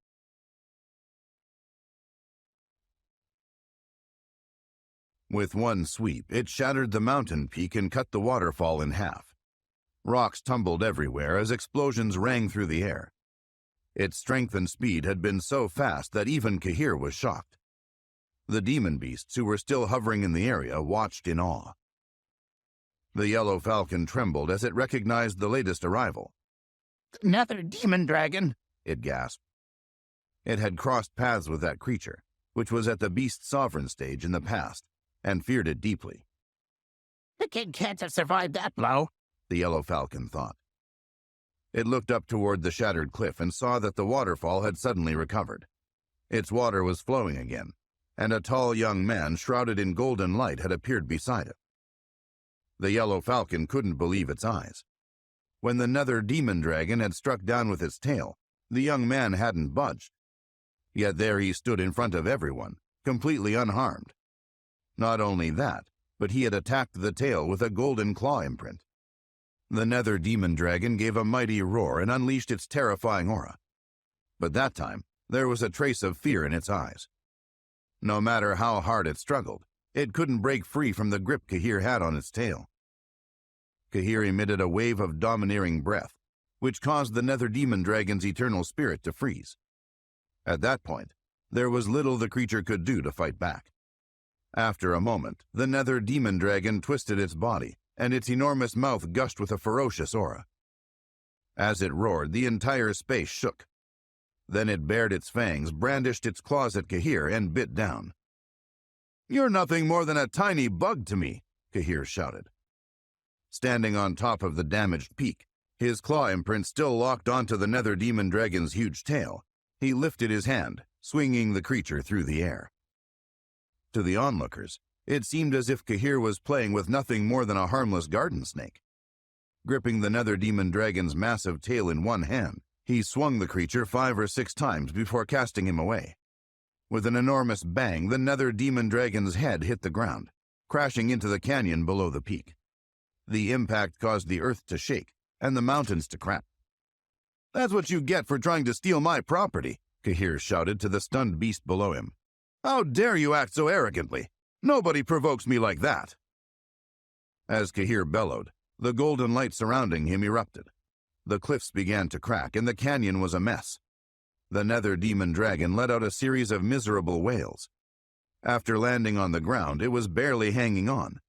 [SPEAKER 1] With one sweep, it shattered the mountain peak and cut the waterfall in half. Rocks tumbled everywhere as explosions rang through the air. Its strength and speed had been so fast that even Kahir was shocked. The demon beasts who were still hovering in the area watched in awe. The yellow falcon trembled as it recognized the latest arrival.
[SPEAKER 2] "Another demon dragon,"
[SPEAKER 1] it gasped. It had crossed paths with that creature, which was at the beast's sovereign stage in the past, and feared it deeply.
[SPEAKER 2] The kid can't have survived that blow,
[SPEAKER 1] the yellow falcon thought. It looked up toward the shattered cliff and saw that the waterfall had suddenly recovered. Its water was flowing again, and a tall young man shrouded in golden light had appeared beside it. The yellow falcon couldn't believe its eyes. When the nether demon dragon had struck down with its tail, the young man hadn't budged. Yet there he stood in front of everyone, completely unharmed. Not only that, but he had attacked the tail with a golden claw imprint. The nether demon dragon gave a mighty roar and unleashed its terrifying aura. But that time, there was a trace of fear in its eyes. No matter how hard it struggled, it couldn't break free from the grip Cahir had on its tail. Cahir emitted a wave of domineering breath, which caused the nether demon dragon's eternal spirit to freeze. At that point, there was little the creature could do to fight back. After a moment, the nether demon dragon twisted its body, and its enormous mouth gushed with a ferocious aura. As it roared, the entire space shook. Then it bared its fangs, brandished its claws at Cahir, and bit down. "You're nothing more than a tiny bug to me," Cahir shouted. Standing on top of the damaged peak, his claw imprint still locked onto the nether demon dragon's huge tail, he lifted his hand, swinging the creature through the air. To the onlookers, it seemed as if Cahir was playing with nothing more than a harmless garden snake. Gripping the nether demon dragon's massive tail in one hand, he swung the creature 5 or 6 times before casting him away. With an enormous bang, the nether demon dragon's head hit the ground, crashing into the canyon below the peak. The impact caused the earth to shake and the mountains to crack. "That's what you get for trying to steal my property," Cahir shouted to the stunned beast below him. "How dare you act so arrogantly? Nobody provokes me like that." As Cahir bellowed, the golden light surrounding him erupted. The cliffs began to crack, and the canyon was a mess. The nether demon dragon let out a series of miserable wails. After landing on the ground, it was barely hanging on.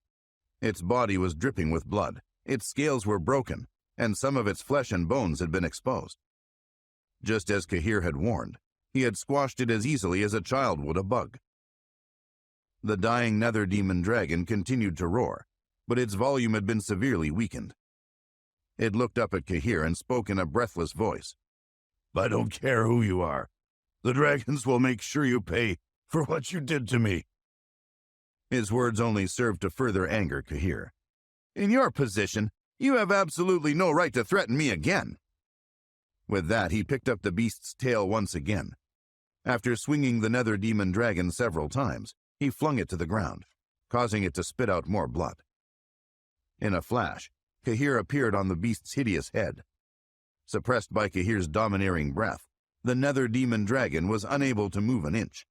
[SPEAKER 1] Its body was dripping with blood, its scales were broken, and some of its flesh and bones had been exposed. Just as Cahir had warned, he had squashed it as easily as a child would a bug. The dying nether demon dragon continued to roar, but its volume had been severely weakened. It looked up at Cahir and spoke in a breathless voice. "I don't care who you are. The dragons will make sure you pay for what you did to me." His words only served to further anger Cahir. "In your position, you have absolutely no right to threaten me again." With that, he picked up the beast's tail once again. After swinging the nether demon dragon several times, he flung it to the ground, causing it to spit out more blood. In a flash, Cahir appeared on the beast's hideous head. Suppressed by Cahir's domineering breath, the nether demon dragon was unable to move an inch.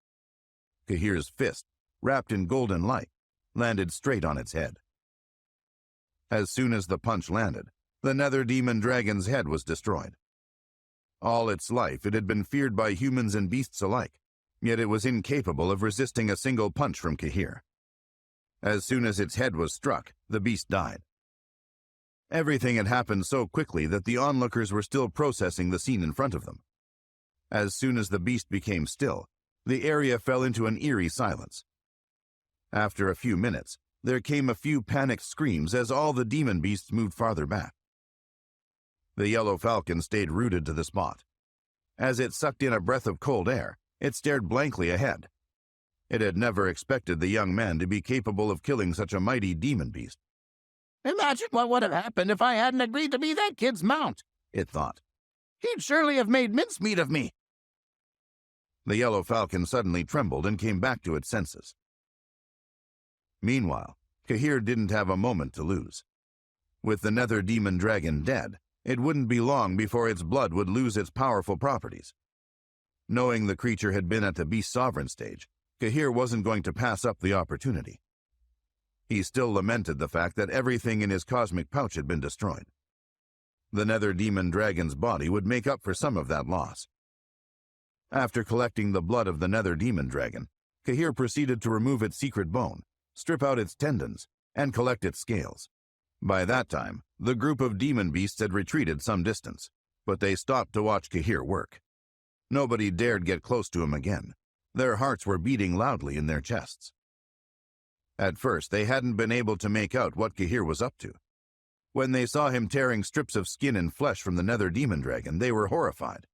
[SPEAKER 1] Cahir's fist, wrapped in golden light, landed straight on its head. As soon as the punch landed, the nether demon dragon's head was destroyed. All its life it had been feared by humans and beasts alike, yet it was incapable of resisting a single punch from Cahir. As soon as its head was struck, the beast died. Everything had happened so quickly that the onlookers were still processing the scene in front of them. As soon as the beast became still, the area fell into an eerie silence. After a few minutes, there came a few panicked screams as all the demon beasts moved farther back. The yellow falcon stayed rooted to the spot. As it sucked in a breath of cold air, it stared blankly ahead. It had never expected the young man to be capable of killing such a mighty demon beast.
[SPEAKER 2] "Imagine what would have happened if I hadn't agreed to be that kid's mount,"
[SPEAKER 1] it thought.
[SPEAKER 2] "He'd surely have made mincemeat of me."
[SPEAKER 1] The yellow falcon suddenly trembled and came back to its senses. Meanwhile, Cahir didn't have a moment to lose. With the nether demon dragon dead, it wouldn't be long before its blood would lose its powerful properties. Knowing the creature had been at the beast sovereign stage, Cahir wasn't going to pass up the opportunity. He still lamented the fact that everything in his cosmic pouch had been destroyed. The nether demon dragon's body would make up for some of that loss. After collecting the blood of the nether demon dragon, Cahir proceeded to remove its secret bone, strip out its tendons, and collect its scales. By that time, the group of demon beasts had retreated some distance, but they stopped to watch Cahir work. Nobody dared get close to him again. Their hearts were beating loudly in their chests. At first, they hadn't been able to make out what Cahir was up to. When they saw him tearing strips of skin and flesh from the nether demon dragon, they were horrified.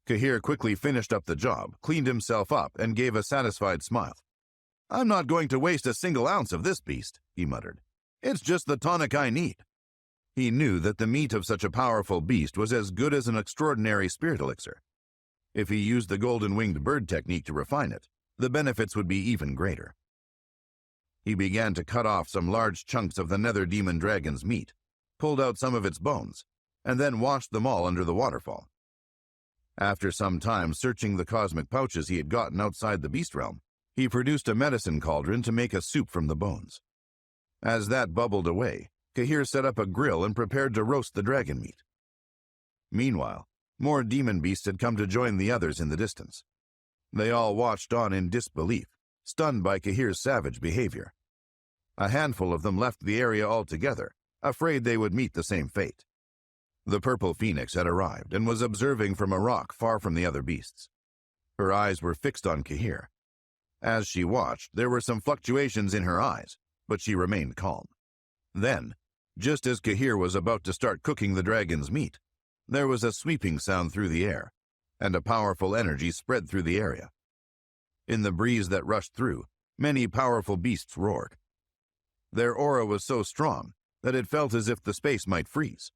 [SPEAKER 1] Cahir quickly finished up the job, cleaned himself up, and gave a satisfied smile. "I'm not going to waste a single ounce of this beast," he muttered. "It's just the tonic I need." He knew that the meat of such a powerful beast was as good as an extraordinary spirit elixir. If he used the golden-winged bird technique to refine it, the benefits would be even greater. He began to cut off some large chunks of the nether demon dragon's meat, pulled out some of its bones, and then washed them all under the waterfall. After some time searching the cosmic pouches he had gotten outside the beast realm, he produced a medicine cauldron to make a soup from the bones. As that bubbled away, Cahir set up a grill and prepared to roast the dragon meat. Meanwhile, more demon beasts had come to join the others in the distance. They all watched on in disbelief, stunned by Cahir's savage behavior. A handful of them left the area altogether, afraid they would meet the same fate. The purple phoenix had arrived and was observing from a rock far from the other beasts. Her eyes were fixed on Cahir. As she watched, there were some fluctuations in her eyes, but she remained calm. Then, just as Cahir was about to start cooking the dragon's meat, there was a sweeping sound through the air, and a powerful energy spread through the area. In the breeze that rushed through, many powerful beasts roared. Their aura was so strong that it felt as if the space might freeze.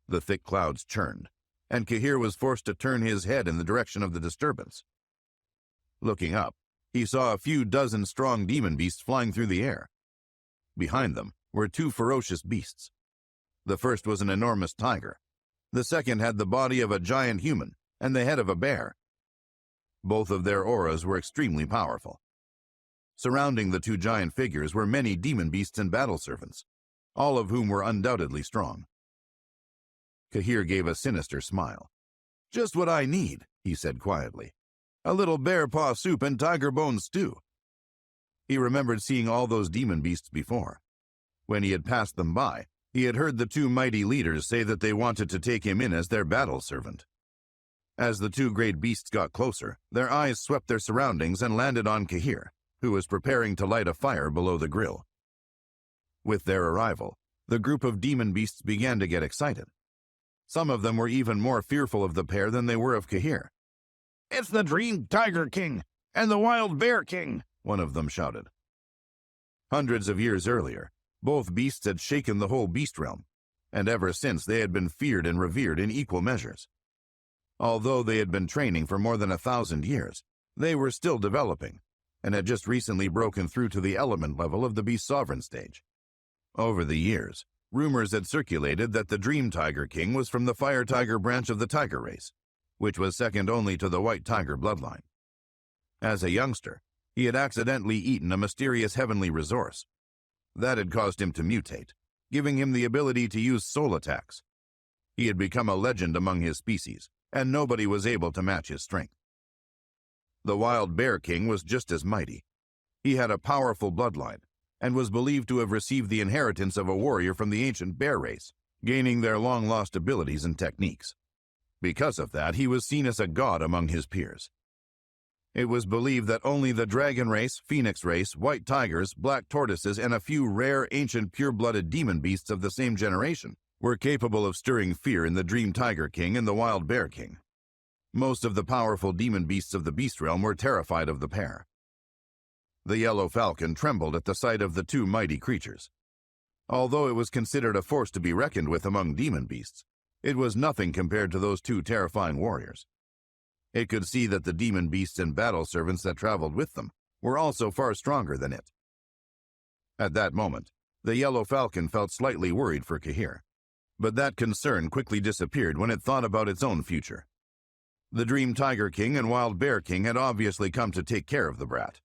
[SPEAKER 1] The thick clouds churned, and Cahir was forced to turn his head in the direction of the disturbance. Looking up, he saw a few dozen strong demon beasts flying through the air. Behind them were two ferocious beasts. The first was an enormous tiger. The second had the body of a giant human and the head of a bear. Both of their auras were extremely powerful. Surrounding the two giant figures were many demon beasts and battle servants, all of whom were undoubtedly strong. Cahir gave a sinister smile. "Just what I need," he said quietly. "A little bear paw soup and tiger bone stew." He remembered seeing all those demon beasts before. When he had passed them by, he had heard the two mighty leaders say that they wanted to take him in as their battle servant. As the two great beasts got closer, their eyes swept their surroundings and landed on Cahir, who was preparing to light a fire below the grill. With their arrival, the group of demon beasts began to get excited. Some of them were even more fearful of the pair than they were of Cahir. "It's the Dream Tiger King and the Wild Bear King," one of them shouted. Hundreds of years earlier, both beasts had shaken the whole beast realm, and ever since they had been feared and revered in equal measures. Although they had been training for more than 1,000 years, they were still developing, and had just recently broken through to the element level of the beast sovereign stage. Over the years, rumors had circulated that the Dream Tiger King was from the Fire Tiger branch of the tiger race, which was second only to the White Tiger bloodline. As a youngster, he had accidentally eaten a mysterious heavenly resource. That had caused him to mutate, giving him the ability to use soul attacks. He had become a legend among his species, and nobody was able to match his strength. The Wild Bear King was just as mighty. He had a powerful bloodline, and was believed to have received the inheritance of a warrior from the ancient bear race, gaining their long-lost abilities and techniques. Because of that, he was seen as a god among his peers. It was believed that only the dragon race, phoenix race, white tigers, black tortoises, and a few rare, ancient, pure-blooded demon beasts of the same generation were capable of stirring fear in the Dream Tiger King and the Wild Bear King. Most of the powerful demon beasts of the beast realm were terrified of the pair. The yellow falcon trembled at the sight of the two mighty creatures. Although it was considered a force to be reckoned with among demon beasts, it was nothing compared to those two terrifying warriors. It could see that the demon beasts and battle servants that traveled with them were also far stronger than it. At that moment, the yellow falcon felt slightly worried for Cahir, but that concern quickly disappeared when it thought about its own future. The Dream Tiger King and Wild Bear King had obviously come to take care of the brat.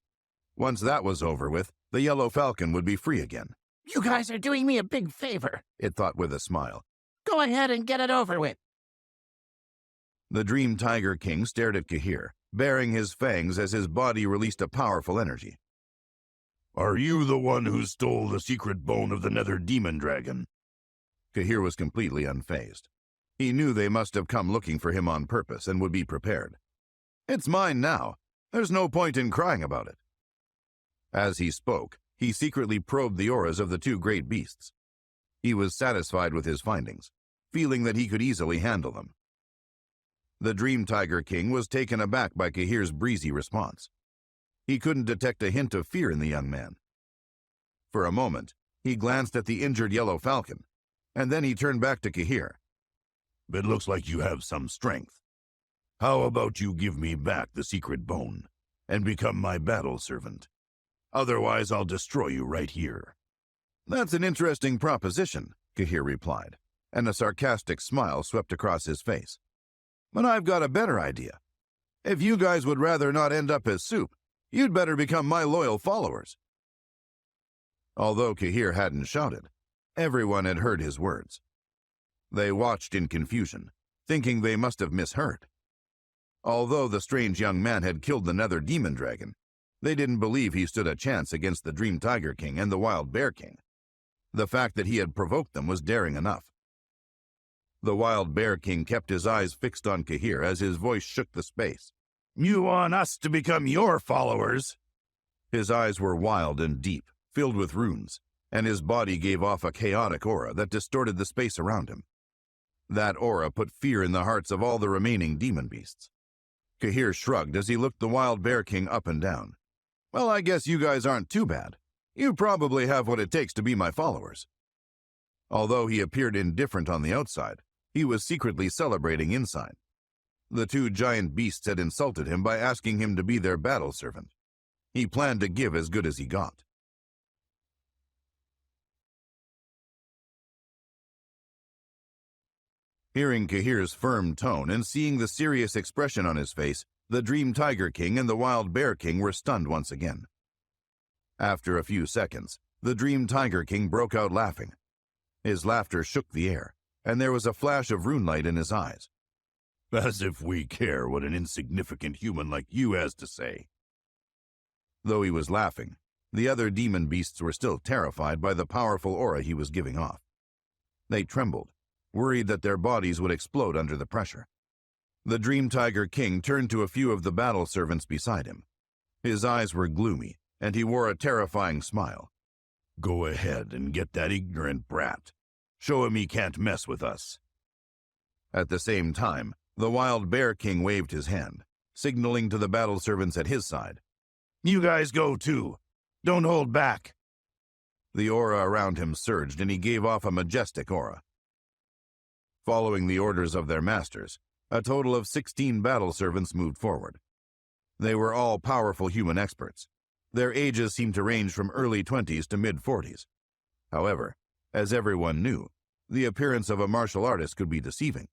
[SPEAKER 1] Once that was over with, the yellow falcon would be free again.
[SPEAKER 3] "You guys are doing me a big favor,"
[SPEAKER 1] it thought with a smile.
[SPEAKER 3] "Go ahead and get it over with."
[SPEAKER 1] The Dream Tiger King stared at Cahir, baring his fangs as his body released a powerful energy. "Are you the one who stole the secret bone of the nether demon dragon?" Cahir was completely unfazed. He knew they must have come looking for him on purpose and would be prepared. "It's mine now. There's no point in crying about it." As he spoke, he secretly probed the auras of the two great beasts. He was satisfied with his findings, feeling that he could easily handle them. The Dream Tiger King was taken aback by Kahir's breezy response. He couldn't detect a hint of fear in the young man. For a moment, he glanced at the injured yellow falcon, and then he turned back to Kahir. "It looks like you have some strength. How about you give me back the secret bone and become my battle servant? Otherwise, I'll destroy you right here." "That's an interesting proposition," Kahir replied, and a sarcastic smile swept across his face. "But I've got a better idea. If you guys would rather not end up as soup, you'd better become my loyal followers." Although Kahir hadn't shouted, everyone had heard his words. They watched in confusion, thinking they must have misheard. Although the strange young man had killed the Nether Demon Dragon, they didn't believe he stood a chance against the Dream Tiger King and the Wild Bear King. The fact that he had provoked them was daring enough. The Wild Bear King kept his eyes fixed on Kahir as his voice shook the space. "You want us to become your followers?" His eyes were wild and deep, filled with runes, and his body gave off a chaotic aura that distorted the space around him. That aura put fear in the hearts of all the remaining demon beasts. Kahir shrugged as he looked the Wild Bear King up and down. "Well, I guess you guys aren't too bad. You probably have what it takes to be my followers." Although he appeared indifferent on the outside, he was secretly celebrating inside. The two giant beasts had insulted him by asking him to be their battle servant. He planned to give as good as he got. Hearing Kahir's firm tone and seeing the serious expression on his face, the Dream Tiger King and the Wild Bear King were stunned once again. After a few seconds, the Dream Tiger King broke out laughing. His laughter shook the air, and there was a flash of runelight in his eyes. "As if we care what an insignificant human like you has to say." Though he was laughing, the other demon beasts were still terrified by the powerful aura he was giving off. They trembled, worried that their bodies would explode under the pressure. The Dream Tiger King turned to a few of the battle servants beside him. His eyes were gloomy, and he wore a terrifying smile. "Go ahead and get that ignorant brat. Show him he can't mess with us." At the same time, the Wild Bear King waved his hand, signaling to the battle servants at his side. "You guys go too. Don't hold back." The aura around him surged, and he gave off a majestic aura. Following the orders of their masters, a total of 16 battle servants moved forward. They were all powerful human experts. Their ages seemed to range from early 20s to mid-40s. However, as everyone knew, the appearance of a martial artist could be deceiving.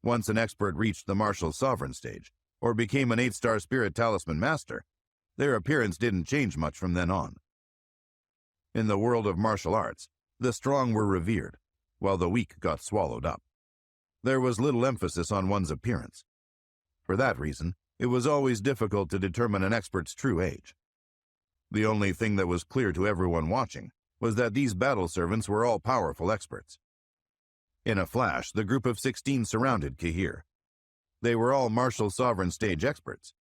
[SPEAKER 1] Once an expert reached the martial sovereign stage, or became an 8-star spirit talisman master, their appearance didn't change much from then on. In the world of martial arts, the strong were revered, while the weak got swallowed up. There was little emphasis on one's appearance. For that reason, it was always difficult to determine an expert's true age. The only thing that was clear to everyone watching was that these battle servants were all powerful experts. In a flash, the group of 16 surrounded Kahir. They were all martial sovereign stage experts.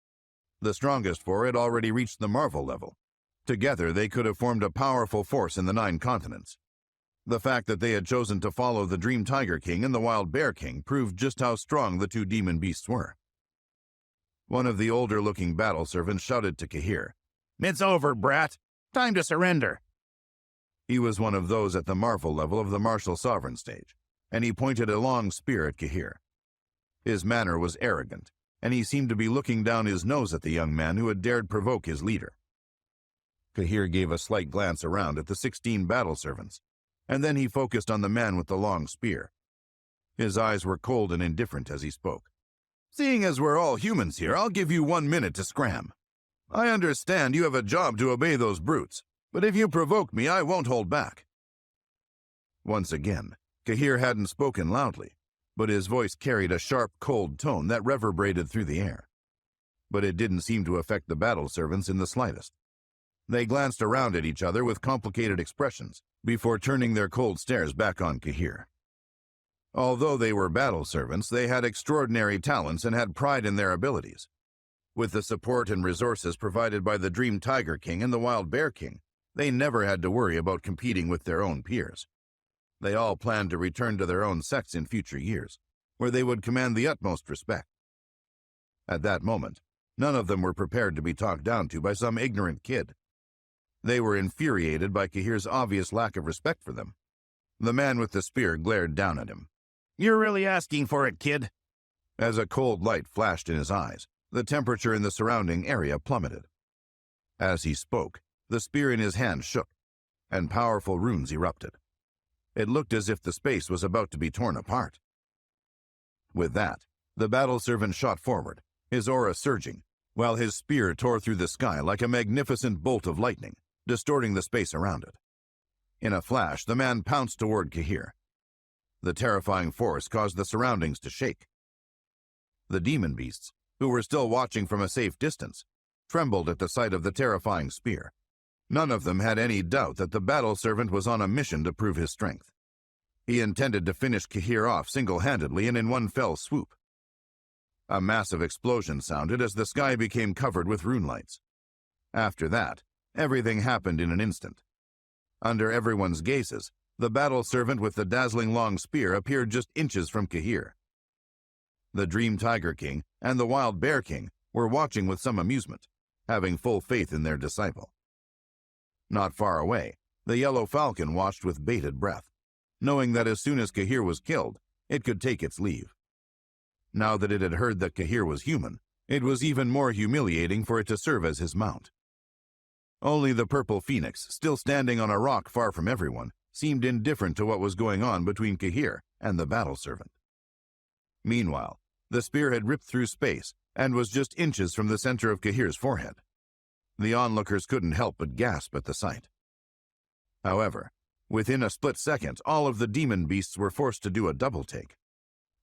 [SPEAKER 1] The strongest 4 had already reached the Marvel level. Together, they could have formed a powerful force in the 9 continents. The fact that they had chosen to follow the Dream Tiger King and the Wild Bear King proved just how strong the two demon beasts were. One of the older-looking battle servants shouted to Kahir, "It's over, brat. Time to surrender." He was one of those at the Marvel level of the martial sovereign stage, and he pointed a long spear at Kahir. His manner was arrogant, and he seemed to be looking down his nose at the young man who had dared provoke his leader. Kahir gave a slight glance around at the 16 battle servants, and then he focused on the man with the long spear. His eyes were cold and indifferent as he spoke. "Seeing as we're all humans here, I'll give you 1 minute to scram. I understand you have a job to obey those brutes, but if you provoke me, I won't hold back." Once again, Kahir hadn't spoken loudly, but his voice carried a sharp, cold tone that reverberated through the air. But it didn't seem to affect the battle servants in the slightest. They glanced around at each other with complicated expressions before turning their cold stares back on Kahir. Although they were battle servants, they had extraordinary talents and had pride in their abilities. With the support and resources provided by the Dream Tiger King and the Wild Bear King, they never had to worry about competing with their own peers. They all planned to return to their own sects in future years, where they would command the utmost respect. At that moment, none of them were prepared to be talked down to by some ignorant kid. They were infuriated by Cahir's obvious lack of respect for them. The man with the spear glared down at him.
[SPEAKER 2] "You're really asking for it, kid."
[SPEAKER 1] As a cold light flashed in his eyes, the temperature in the surrounding area plummeted. As he spoke, the spear in his hand shook, and powerful runes erupted. It looked as if the space was about to be torn apart. With that, the battle servant shot forward, his aura surging, while his spear tore through the sky like a magnificent bolt of lightning, distorting the space around it. In a flash, the man pounced toward Cahir. The terrifying force caused the surroundings to shake. The demon beasts, who were still watching from a safe distance, trembled at the sight of the terrifying spear. None of them had any doubt that the battle servant was on a mission to prove his strength. He intended to finish Cahir off single-handedly and in one fell swoop. A massive explosion sounded as the sky became covered with rune lights. After that, everything happened in an instant. Under everyone's gazes, the battle servant with the dazzling long spear appeared just inches from Cahir. The Dream Tiger King and the Wild Bear King were watching with some amusement, having full faith in their disciple. Not far away, the Yellow Falcon watched with bated breath, knowing that as soon as Cahir was killed, it could take its leave. Now that it had heard that Cahir was human, it was even more humiliating for it to serve as his mount. Only the Purple Phoenix, still standing on a rock far from everyone, seemed indifferent to what was going on between Cahir and the battle servant. Meanwhile, the spear had ripped through space and was just inches from the center of Cahir's forehead. The onlookers couldn't help but gasp at the sight. However, within a split second, all of the demon beasts were forced to do a double take.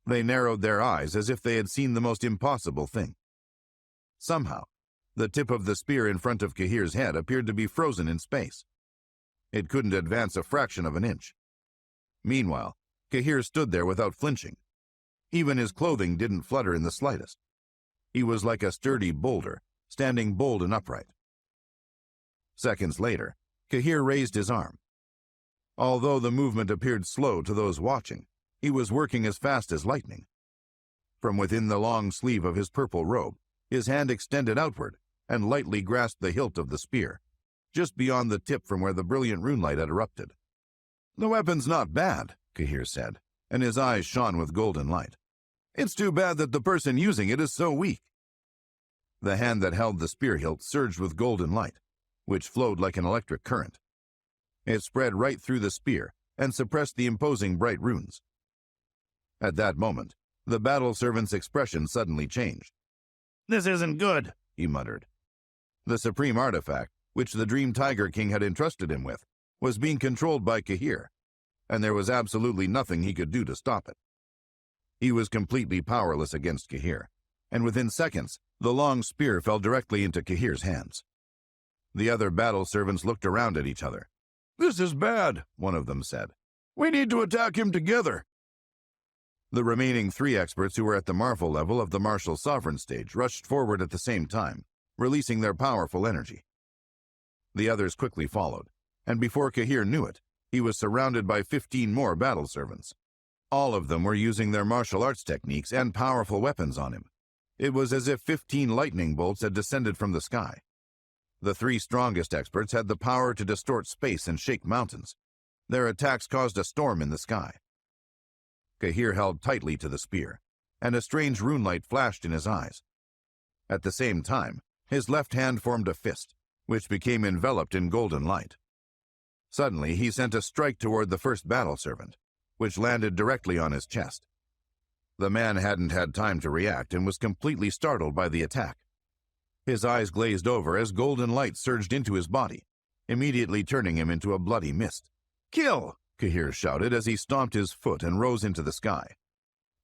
[SPEAKER 1] They narrowed their eyes as if they had seen the most impossible thing. Somehow, the tip of the spear in front of Cahir's head appeared to be frozen in space. It couldn't advance a fraction of an inch. Meanwhile, Cahir stood there without flinching. Even his clothing didn't flutter in the slightest. He was like a sturdy boulder, standing bold and upright. Seconds later, Cahir raised his arm. Although the movement appeared slow to those watching, he was working as fast as lightning. From within the long sleeve of his purple robe, his hand extended outward and lightly grasped the hilt of the spear, just beyond the tip from where the brilliant runelight had erupted. "The weapon's not bad," Cahir said, and his eyes shone with golden light. "It's too bad that the person using it is so weak." The hand that held the spear hilt surged with golden light, which flowed like an electric current. It spread right through the spear and suppressed the imposing bright runes. At that moment, the battle servant's expression suddenly changed.
[SPEAKER 2] "This isn't good,"
[SPEAKER 1] he muttered. The supreme artifact, which the Dream Tiger King had entrusted him with, was being controlled by Cahir, and there was absolutely nothing he could do to stop it. He was completely powerless against Cahir, and within seconds, the long spear fell directly into Cahir's hands. The other battle servants looked around at each other. "This is bad," one of them said. "We need to attack him together." The remaining 3 experts who were at the Marvel level of the Martial Sovereign stage rushed forward at the same time, releasing their powerful energy. The others quickly followed, and before Cahir knew it, he was surrounded by 15 more battle servants. All of them were using their martial arts techniques and powerful weapons on him. It was as if 15 lightning bolts had descended from the sky. The 3 strongest experts had the power to distort space and shake mountains. Their attacks caused a storm in the sky. Cahir held tightly to the spear, and a strange runelight flashed in his eyes. At the same time, his left hand formed a fist, which became enveloped in golden light. Suddenly, he sent a strike toward the first battle servant, which landed directly on his chest. The man hadn't had time to react and was completely startled by the attack. His eyes glazed over as golden light surged into his body, immediately turning him into a bloody mist. "Kill!" Cahir shouted as he stomped his foot and rose into the sky.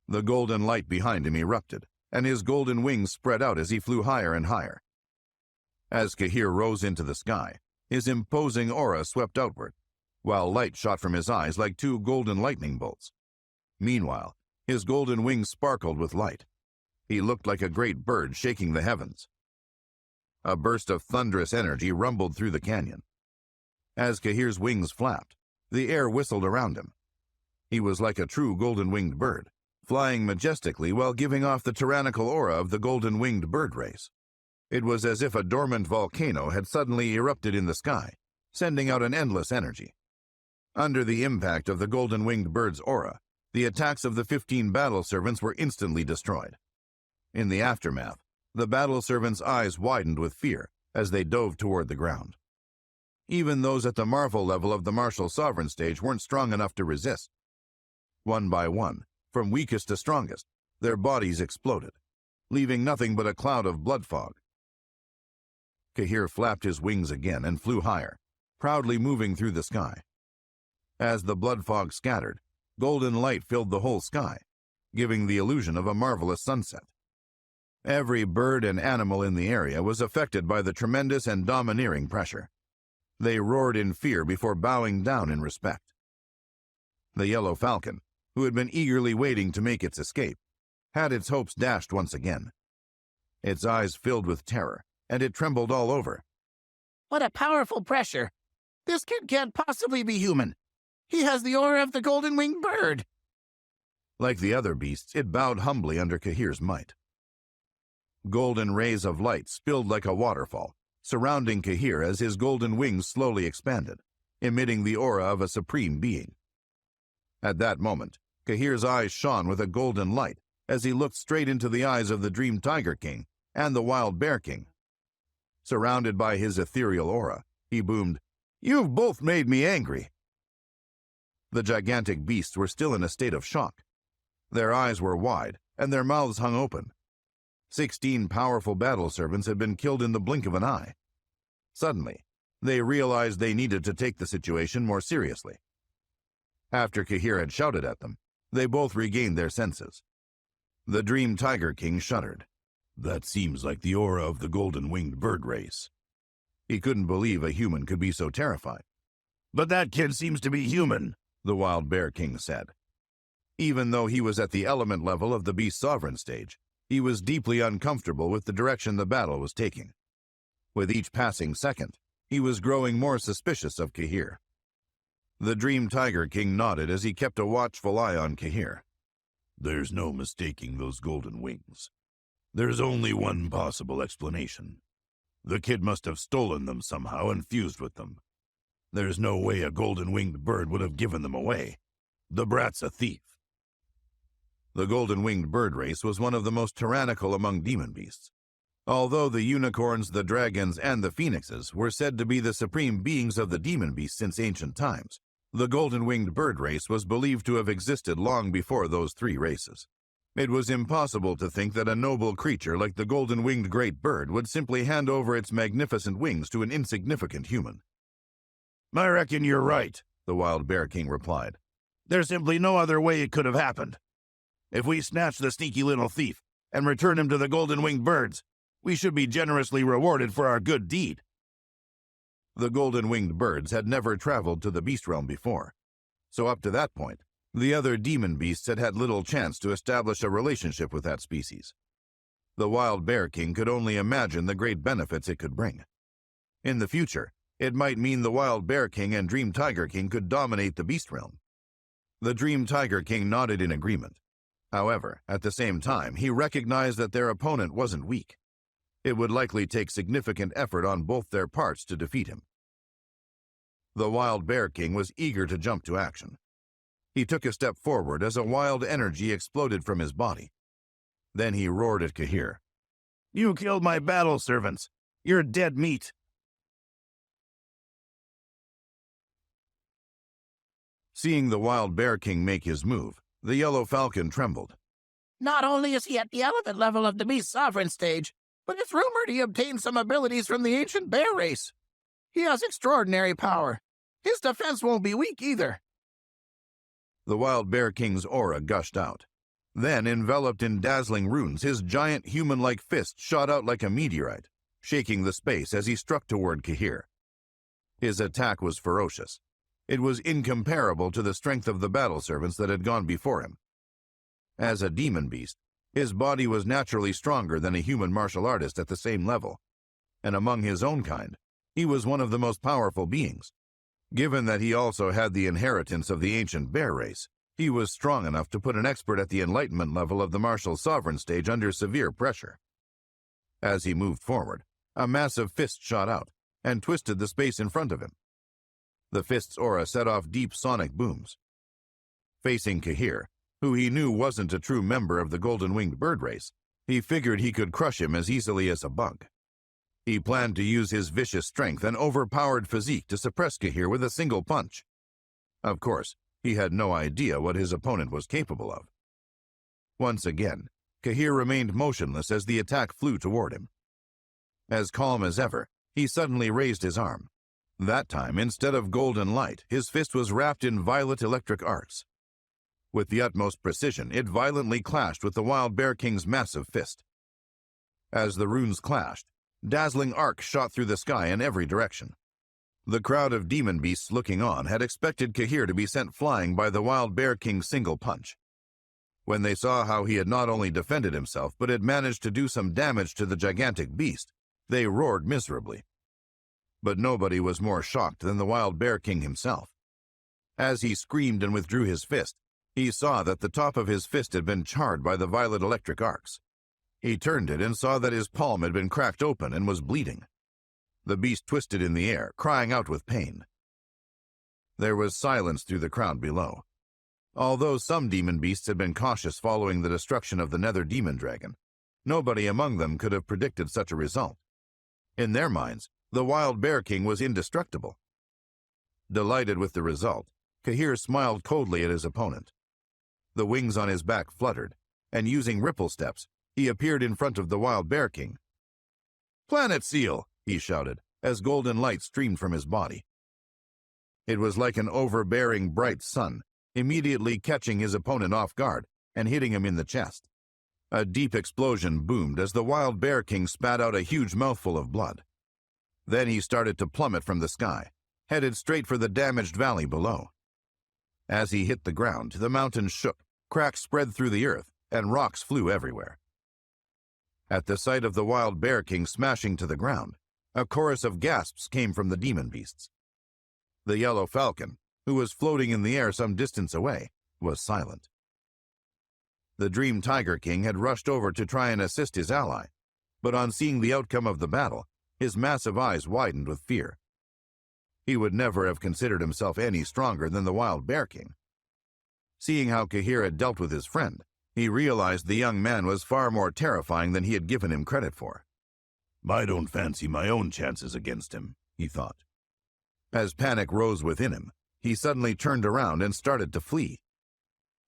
[SPEAKER 1] The golden light behind him erupted, and his golden wings spread out as he flew higher and higher. As Cahir rose into the sky, his imposing aura swept outward, while light shot from his eyes like 2 golden lightning bolts. Meanwhile, his golden wings sparkled with light. He looked like a great bird shaking the heavens. A burst of thunderous energy rumbled through the canyon. As Kahir's wings flapped, the air whistled around him. He was like a true golden-winged bird, flying majestically while giving off the tyrannical aura of the golden-winged bird race. It was as if a dormant volcano had suddenly erupted in the sky, sending out an endless energy. Under the impact of the golden-winged bird's aura, the attacks of the 15 battle servants were instantly destroyed. In the aftermath, the battle servants' eyes widened with fear as they dove toward the ground. Even those at the marvel level of the martial sovereign stage weren't strong enough to resist. One by one, from weakest to strongest, their bodies exploded, leaving nothing but a cloud of blood fog. Kahir flapped his wings again and flew higher, proudly moving through the sky. As the blood fog scattered, golden light filled the whole sky, giving the illusion of a marvelous sunset. Every bird and animal in the area was affected by the tremendous and domineering pressure. They roared in fear before bowing down in respect. The yellow falcon, who had been eagerly waiting to make its escape, had its hopes dashed once again. Its eyes filled with terror, and it trembled all over.
[SPEAKER 3] What a powerful pressure! This kid can't possibly be human. He has the aura of the golden-winged bird.
[SPEAKER 1] Like the other beasts, it bowed humbly under Kahir's might. Golden rays of light spilled like a waterfall, surrounding Kahir as his golden wings slowly expanded, emitting the aura of a supreme being. At that moment, Kahir's eyes shone with a golden light as he looked straight into the eyes of the Dream Tiger King and the Wild Bear King. Surrounded by his ethereal aura, he boomed, "You've both made me angry." The gigantic beasts were still in a state of shock. Their eyes were wide, and their mouths hung open. 16 powerful battle servants had been killed in the blink of an eye. Suddenly, they realized they needed to take the situation more seriously. After Kahir had shouted at them, they both regained their senses. The Dream Tiger King shuddered. "That seems like the aura of the golden-winged bird race." He couldn't believe a human could be so terrified.
[SPEAKER 2] "But that kid seems to be human,"
[SPEAKER 1] the Wild Bear King said. Even though he was at the element level of the Beast Sovereign stage, he was deeply uncomfortable with the direction the battle was taking. With each passing second, he was growing more suspicious of Kahir. The Dream Tiger King nodded as he kept a watchful eye on Kahir. "There's no mistaking those golden wings. There's only one possible explanation. The kid must have stolen them somehow and fused with them. There's no way a golden-winged bird would have given them away. The brat's a thief." The golden-winged bird race was one of the most tyrannical among demon beasts. Although the unicorns, the dragons, and the phoenixes were said to be the supreme beings of the demon beasts since ancient times, the golden-winged bird race was believed to have existed long before those three races. It was impossible to think that a noble creature like the golden-winged great bird would simply hand over its magnificent wings to an insignificant human.
[SPEAKER 2] "I reckon you're right,"
[SPEAKER 1] the Wild Bear King replied.
[SPEAKER 2] "There's simply no other way it could have happened. If we snatch the sneaky little thief and return him to the golden-winged birds, we should be generously rewarded for our good deed."
[SPEAKER 1] The golden-winged birds had never traveled to the beast realm before, so up to that point, the other demon beasts had had little chance to establish a relationship with that species. The Wild Bear King could only imagine the great benefits it could bring. In the future, it might mean the Wild Bear King and Dream Tiger King could dominate the beast realm. The Dream Tiger King nodded in agreement. However, at the same time, he recognized that their opponent wasn't weak. It would likely take significant effort on both their parts to defeat him. The Wild Bear King was eager to jump to action. He took a step forward as a wild energy exploded from his body. Then he roared at Kahir.
[SPEAKER 2] "You killed my battle servants. You're dead meat."
[SPEAKER 1] Seeing the Wild Bear King make his move, the yellow falcon trembled.
[SPEAKER 3] Not only is he at the element level of the Beast Sovereign stage, but it's rumored he obtained some abilities from the ancient bear race. He has extraordinary power. His defense won't be weak either.
[SPEAKER 1] The Wild Bear King's aura gushed out. Then, enveloped in dazzling runes, his giant human-like fist shot out like a meteorite, shaking the space as he struck toward Kahir. His attack was ferocious. It was incomparable to the strength of the battle servants that had gone before him, As a demon beast, his body was naturally stronger than a human martial artist at the same level, and among his own kind, he was one of the most powerful beings. Given that he also had the inheritance of the ancient bear race, he was strong enough to put an expert at the enlightenment level of the martial sovereign stage under severe pressure. As he moved forward, a massive fist shot out and twisted the space in front of him. The fist's aura set off deep sonic booms. Facing Kahir, who he knew wasn't a true member of the golden-winged bird race, he figured he could crush him as easily as a bug. He planned to use his vicious strength and overpowered physique to suppress Kahir with a single punch. Of course, he had no idea what his opponent was capable of. Once again, Kahir remained motionless as the attack flew toward him. As calm as ever, he suddenly raised his arm. That time, instead of golden light, his fist was wrapped in violet electric arcs. With the utmost precision, it violently clashed with the Wild Bear King's massive fist. As the runes clashed, dazzling arcs shot through the sky in every direction. The crowd of demon beasts looking on had expected Kahir to be sent flying by the Wild Bear King's single punch. When they saw how he had not only defended himself but had managed to do some damage to the gigantic beast, they roared miserably. But nobody was more shocked than the Wild Bear King himself. As he screamed and withdrew his fist, he saw that the top of his fist had been charred by the violet electric arcs. He turned it and saw that his palm had been cracked open and was bleeding. The beast twisted in the air, crying out with pain. There was silence through the crowd below. Although some demon beasts had been cautious following the destruction of the Nether Demon Dragon, nobody among them could have predicted such a result. In their minds, the Wild Bear King was indestructible. Delighted with the result, Kahir smiled coldly at his opponent. The wings on his back fluttered, and using ripple steps, he appeared in front of the Wild Bear King. "Planet Seal!" he shouted, as golden light streamed from his body. It was like an overbearing bright sun, immediately catching his opponent off guard and hitting him in the chest. A deep explosion boomed as the Wild Bear King spat out a huge mouthful of blood. Then he started to plummet from the sky, headed straight for the damaged valley below. As he hit the ground, the mountains shook, cracks spread through the earth, and rocks flew everywhere. At the sight of the Wild Bear King smashing to the ground, a chorus of gasps came from the demon beasts. The yellow falcon, who was floating in the air some distance away, was silent. The Dream Tiger King had rushed over to try and assist his ally, but on seeing the outcome of the battle, his massive eyes widened with fear. He would never have considered himself any stronger than the Wild Bear King. Seeing how Kahir had dealt with his friend, he realized the young man was far more terrifying than he had given him credit for. "I don't fancy my own chances against him," he thought. As panic rose within him, he suddenly turned around and started to flee.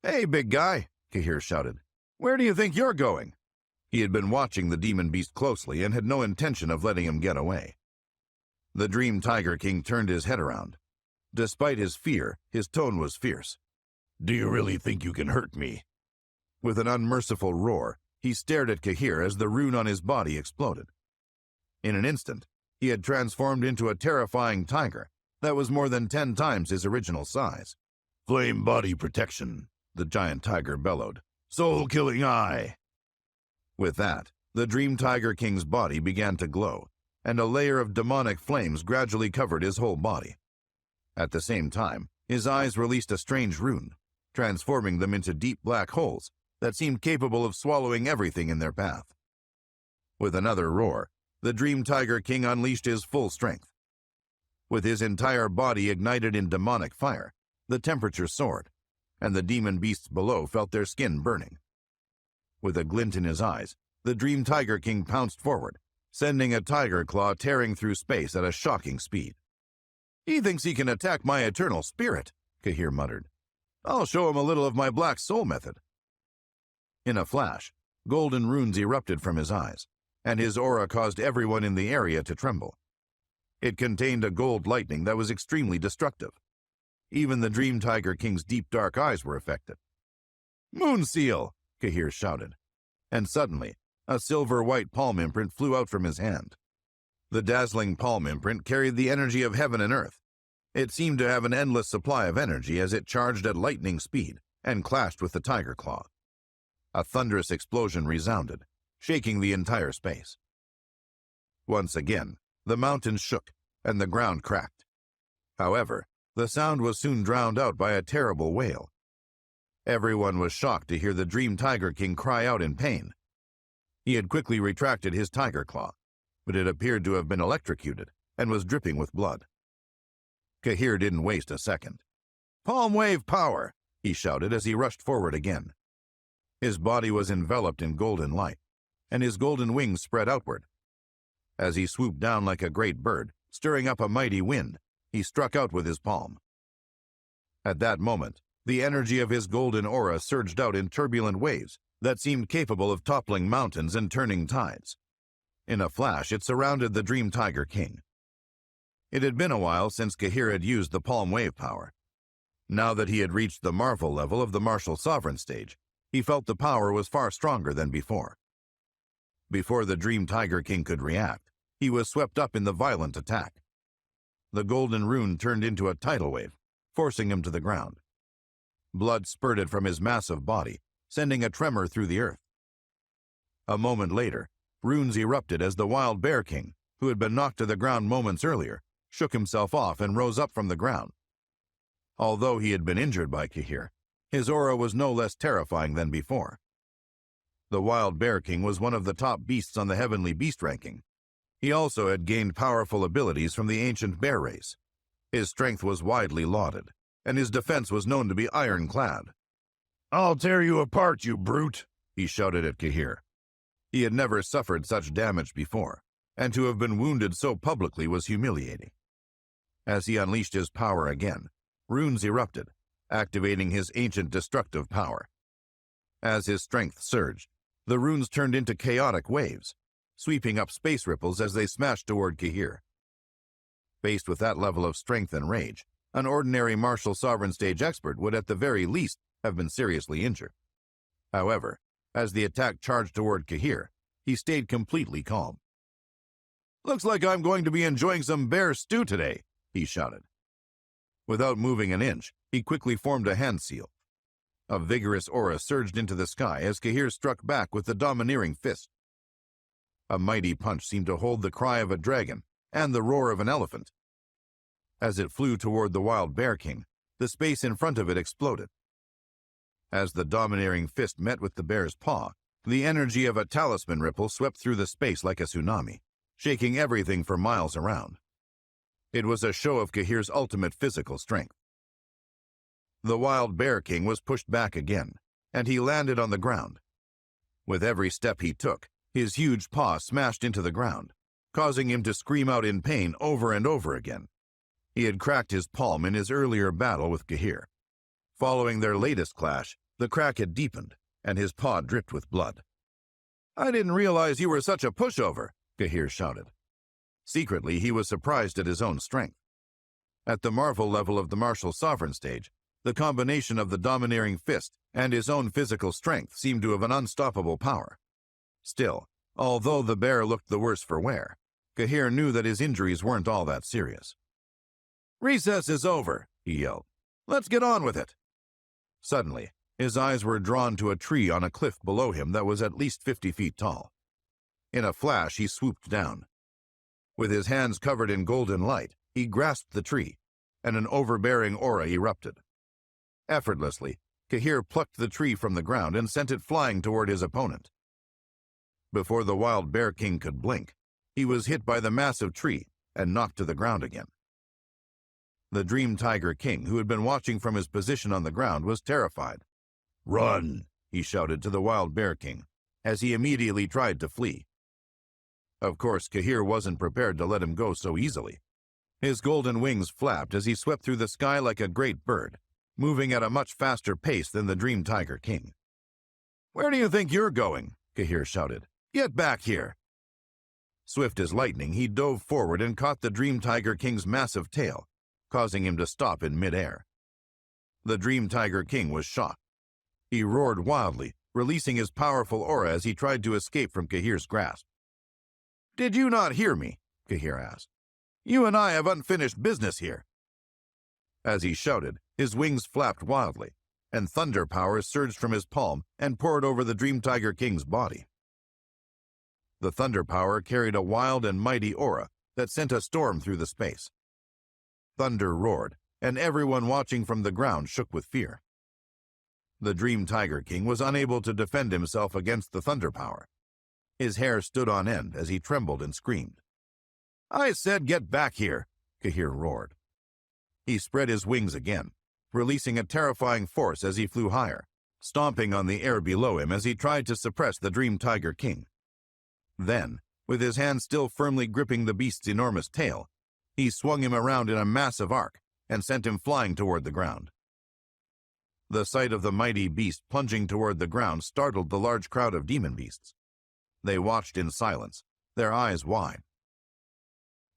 [SPEAKER 1] "Hey, big guy," Kahir shouted. "Where do you think you're going?" He had been watching the demon beast closely and had no intention of letting him get away. The Dream Tiger King turned his head around. Despite his fear, his tone was fierce. "Do you really think you can hurt me?" With an unmerciful roar, he stared at Kahir as the rune on his body exploded. In an instant, he had transformed into a terrifying tiger that was more than 10 times his original size. "Flame body protection," the giant tiger bellowed. "Soul-killing eye." With that, the Dream Tiger King's body began to glow, and a layer of demonic flames gradually covered his whole body. At the same time, his eyes released a strange rune, transforming them into deep black holes that seemed capable of swallowing everything in their path. With another roar, the Dream Tiger King unleashed his full strength. With his entire body ignited in demonic fire, the temperature soared, and the demon beasts below felt their skin burning. With a glint in his eyes, the Dream Tiger King pounced forward, sending a tiger claw tearing through space at a shocking speed. "He thinks he can attack my eternal spirit," Kahir muttered. "I'll show him a little of my black soul method." In a flash, golden runes erupted from his eyes, and his aura caused everyone in the area to tremble. It contained a gold lightning that was extremely destructive. Even the Dream Tiger King's deep dark eyes were affected. "Moon Seal!" Kahir shouted, and suddenly, a silver-white palm imprint flew out from his hand. The dazzling palm imprint carried the energy of heaven and earth. It seemed to have an endless supply of energy as it charged at lightning speed and clashed with the tiger claw. A thunderous explosion resounded, shaking the entire space. Once again, the mountains shook and the ground cracked. However, the sound was soon drowned out by a terrible wail. Everyone was shocked to hear the Dream Tiger King cry out in pain. He had quickly retracted his tiger claw, but it appeared to have been electrocuted and was dripping with blood. Cahir didn't waste a second. "Palm wave power!" he shouted as he rushed forward again. His body was enveloped in golden light, and his golden wings spread outward. As he swooped down like a great bird, stirring up a mighty wind, he struck out with his palm. At that moment, the energy of his golden aura surged out in turbulent waves that seemed capable of toppling mountains and turning tides. In a flash, it surrounded the Dream Tiger King. It had been a while since Cahir had used the palm wave power. Now that he had reached the marvel level of the martial sovereign stage, he felt the power was far stronger than before. Before the Dream Tiger King could react, he was swept up in the violent attack. The golden rune turned into a tidal wave, forcing him to the ground. Blood spurted from his massive body, sending a tremor through the earth. A moment later, runes erupted as the Wild Bear King, who had been knocked to the ground moments earlier, shook himself off and rose up from the ground. Although he had been injured by Cahir, his aura was no less terrifying than before. The Wild Bear King was one of the top beasts on the heavenly beast ranking. He also had gained powerful abilities from the ancient bear race. His strength was widely lauded, and his defense was known to be ironclad.
[SPEAKER 2] "I'll tear you apart, you brute,"
[SPEAKER 1] he shouted at Cahir. He had never suffered such damage before, and to have been wounded so publicly was humiliating. As he unleashed his power again, runes erupted, activating his ancient destructive power. As his strength surged, the runes turned into chaotic waves, sweeping up space ripples as they smashed toward Cahir. Faced with that level of strength and rage, an ordinary martial sovereign stage expert would at the very least have been seriously injured. However, as the attack charged toward Cahir, he stayed completely calm. "Looks like I'm going to be enjoying some bear stew today," he shouted. Without moving an inch, he quickly formed a hand seal. A vigorous aura surged into the sky as Cahir struck back with the domineering fist. A mighty punch seemed to hold the cry of a dragon and the roar of an elephant. As it flew toward the Wild Bear King, the space in front of it exploded. As the domineering fist met with the bear's paw, the energy of a talisman ripple swept through the space like a tsunami, shaking everything for miles around. It was a show of Cahir's ultimate physical strength. The Wild Bear King was pushed back again, and he landed on the ground. With every step he took, his huge paw smashed into the ground, causing him to scream out in pain over and over again. He had cracked his palm in his earlier battle with Cahir. Following their latest clash, the crack had deepened, and his paw dripped with blood. "I didn't realize you were such a pushover," Cahir shouted. Secretly, he was surprised at his own strength. At the marvel level of the martial sovereign stage, the combination of the domineering fist and his own physical strength seemed to have an unstoppable power. Still, although the bear looked the worse for wear, Cahir knew that his injuries weren't all that serious. "Recess is over," he yelled. "Let's get on with it." Suddenly, his eyes were drawn to a tree on a cliff below him that was at least 50 feet tall. In a flash, he swooped down. With his hands covered in golden light, he grasped the tree, and an overbearing aura erupted. Effortlessly, Cahir plucked the tree from the ground and sent it flying toward his opponent. Before the Wild Bear King could blink, he was hit by the massive tree and knocked to the ground again. The Dream Tiger King, who had been watching from his position on the ground, was terrified. "Run!" he shouted to the Wild Bear King, as he immediately tried to flee. Of course, Cahir wasn't prepared to let him go so easily. His golden wings flapped as he swept through the sky like a great bird, moving at a much faster pace than the Dream Tiger King. "Where do you think you're going?" Cahir shouted. "Get back here!" Swift as lightning, he dove forward and caught the Dream Tiger King's massive tail, causing him to stop in midair. The Dream Tiger King was shocked. He roared wildly, releasing his powerful aura as he tried to escape from Cahir's grasp. "Did you not hear me?" Cahir asked. "You and I have unfinished business here." As he shouted, his wings flapped wildly, and thunder power surged from his palm and poured over the Dream Tiger King's body. The thunder power carried a wild and mighty aura that sent a storm through the space. Thunder roared, and everyone watching from the ground shook with fear. The Dream Tiger King was unable to defend himself against the thunder power. His hair stood on end as he trembled and screamed. "I said get back here," Kahir roared. He spread his wings again, releasing a terrifying force as he flew higher, stomping on the air below him as he tried to suppress the Dream Tiger King. Then, with his hand still firmly gripping the beast's enormous tail, he swung him around in a massive arc and sent him flying toward the ground. The sight of the mighty beast plunging toward the ground startled the large crowd of demon beasts. They watched in silence, their eyes wide.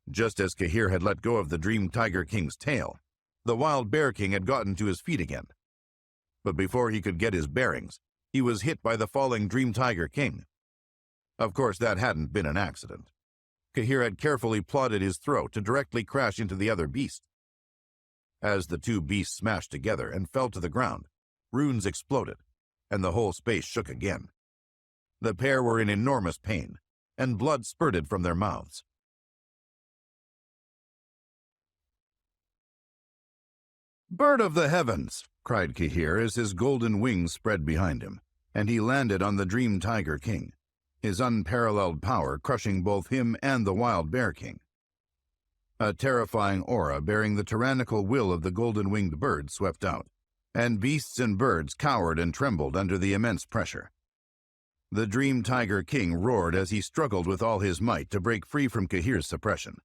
[SPEAKER 1] Just as Kahir had let go of the Dream Tiger King's tail, the Wild Bear King had gotten to his feet again. But before he could get his bearings, he was hit by the falling Dream Tiger King. Of course, that hadn't been an accident. Kahir had carefully plotted his throw to directly crash into the other beast. As the two beasts smashed together and fell to the ground, runes exploded, and the whole space shook again. The pair were in enormous pain, and blood spurted from their mouths. "Bird of the heavens!" cried Kahir as his golden wings spread behind him, and he landed on the Dream Tiger King, his unparalleled power crushing both him and the Wild Bear King. A terrifying aura bearing the tyrannical will of the golden-winged bird swept out, and beasts and birds cowered and trembled under the immense pressure. The Dream Tiger King roared as he struggled with all his might to break free from Kahir's suppression.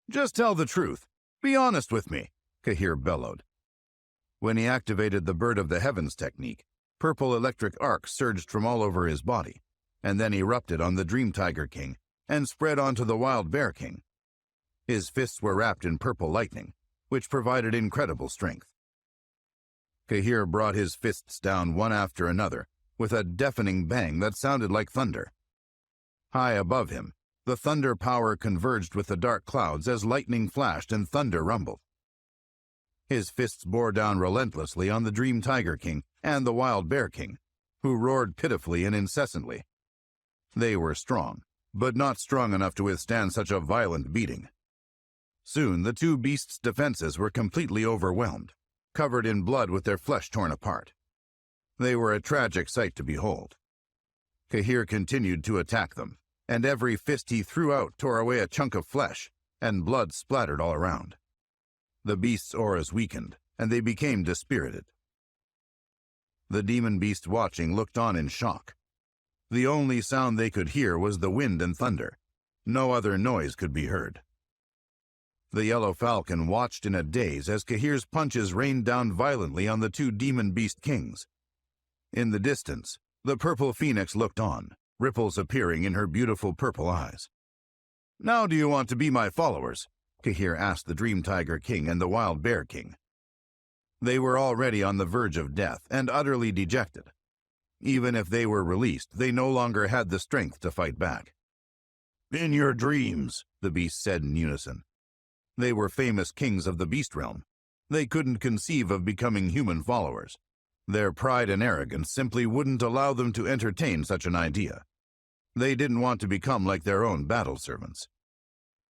[SPEAKER 1] "Just tell the truth. Be honest with me," Kahir bellowed. When he activated the Bird of the Heavens technique, purple electric arcs surged from all over his body, and then erupted on the Dream Tiger King and spread onto the Wild Bear King. His fists were wrapped in purple lightning, which provided incredible strength. Kahir brought his fists down one after another, with a deafening bang that sounded like thunder. High above him, the thunder power converged with the dark clouds as lightning flashed and thunder rumbled. His fists bore down relentlessly on the Dream Tiger King and the Wild Bear King, who roared pitifully and incessantly. They were strong, but not strong enough to withstand such a violent beating. Soon the two beasts' defenses were completely overwhelmed, covered in blood with their flesh torn apart. They were a tragic sight to behold. Kahir continued to attack them, and every fist he threw out tore away a chunk of flesh, and blood splattered all around. The beasts' auras weakened, and they became dispirited. The demon beast watching looked on in shock. The only sound they could hear was the wind and thunder. No other noise could be heard. The Yellow Falcon watched in a daze as Kahir's punches rained down violently on the two demon beast kings. In the distance, the Purple Phoenix looked on, ripples appearing in her beautiful purple eyes. "Now do you want to be my followers?" Kahir asked the Dream Tiger King and the Wild Bear King. They were already on the verge of death and utterly dejected. Even if they were released, they no longer had the strength to fight back. "In your dreams," the beasts said in unison. They were famous kings of the beast realm. They couldn't conceive of becoming human followers. Their pride and arrogance simply wouldn't allow them to entertain such an idea. They didn't want to become like their own battle servants.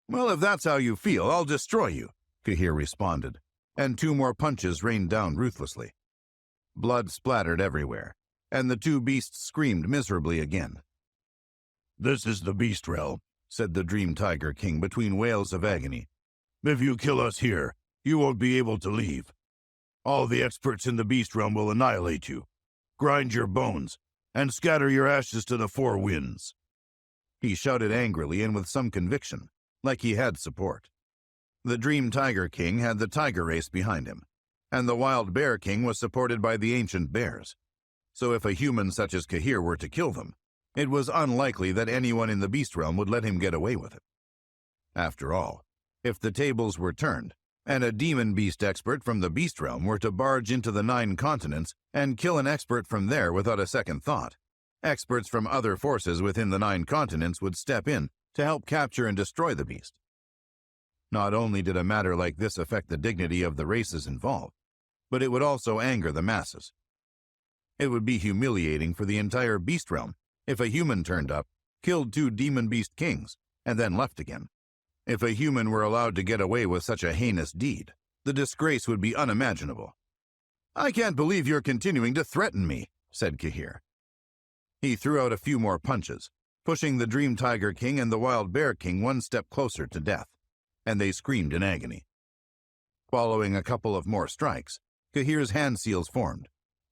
[SPEAKER 1] "Well, if that's how you feel, I'll destroy you," Kahir responded, and two more punches rained down ruthlessly. Blood splattered everywhere, and the two beasts screamed miserably again. "This is the beast realm," said the Dream Tiger King between wails of agony. "If you kill us here, you won't be able to leave. All the experts in the beast realm will annihilate you, grind your bones, and scatter your ashes to the four winds." He shouted angrily and with some conviction, like he had support. The Dream Tiger King had the tiger race behind him, and the Wild Bear King was supported by the ancient bears. So if a human such as Kahir were to kill them, it was unlikely that anyone in the beast realm would let him get away with it. After all, if the tables were turned, and a demon beast expert from the beast realm were to barge into the 9 continents and kill an expert from there without a second thought, experts from other forces within the 9 continents would step in to help capture and destroy the beast. Not only did a matter like this affect the dignity of the races involved, but it would also anger the masses. It would be humiliating for the entire beast realm if a human turned up, killed 2 demon beast kings, and then left again. If a human were allowed to get away with such a heinous deed, the disgrace would be unimaginable. "I can't believe you're continuing to threaten me," said Cahir. He threw out a few more punches, pushing the Dream Tiger King and the Wild Bear King one step closer to death, and they screamed in agony. Following a couple of more strikes, Cahir's hand seals formed,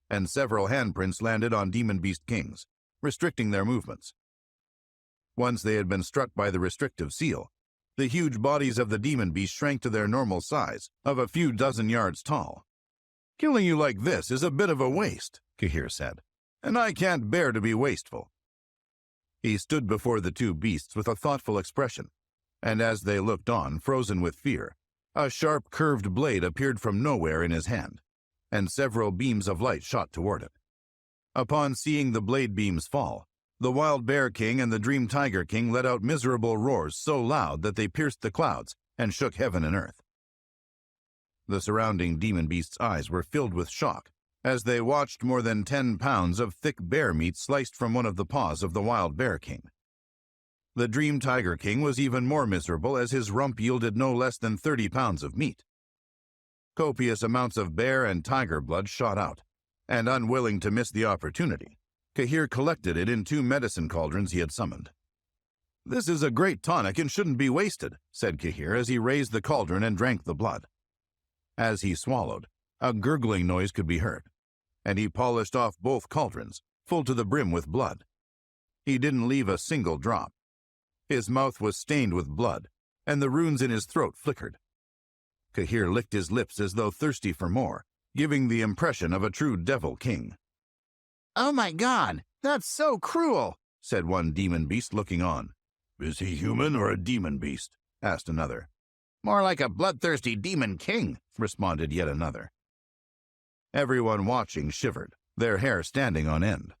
[SPEAKER 1] and several handprints landed on Demon Beast Kings, restricting their movements. Once they had been struck by the restrictive seal, the huge bodies of the demon beast shrank to their normal size of a few dozen yards tall. "Killing you like this is a bit of a waste," Cahir said, "and I can't bear to be wasteful." He stood before the 2 beasts with a thoughtful expression, and as they looked on, frozen with fear, a sharp curved blade appeared from nowhere in his hand, and several beams of light shot toward it. Upon seeing the blade beams fall, the Wild Bear King and the Dream Tiger King let out miserable roars so loud that they pierced the clouds and shook heaven and earth. The surrounding demon beasts' eyes were filled with shock as they watched more than 10 pounds of thick bear meat sliced from one of the paws of the Wild Bear King. The Dream Tiger King was even more miserable as his rump yielded no less than 30 pounds of meat. Copious amounts of bear and tiger blood shot out, and unwilling to miss the opportunity, Cahir collected it in 2 medicine cauldrons he had summoned. "This is a great tonic and shouldn't be wasted," said Cahir as he raised the cauldron and drank the blood. As he swallowed, a gurgling noise could be heard, and he polished off both cauldrons, full to the brim with blood. He didn't leave a single drop. His mouth was stained with blood, and the runes in his throat flickered. Cahir licked his lips as though thirsty for more, giving the impression of a true devil king.
[SPEAKER 3] "Oh my God, that's so cruel,"
[SPEAKER 1] said one demon beast looking on.
[SPEAKER 2] "Is he human or a demon beast?"
[SPEAKER 1] asked another.
[SPEAKER 3] "More like a bloodthirsty demon king,"
[SPEAKER 1] responded yet another. Everyone watching shivered, their hair standing on end.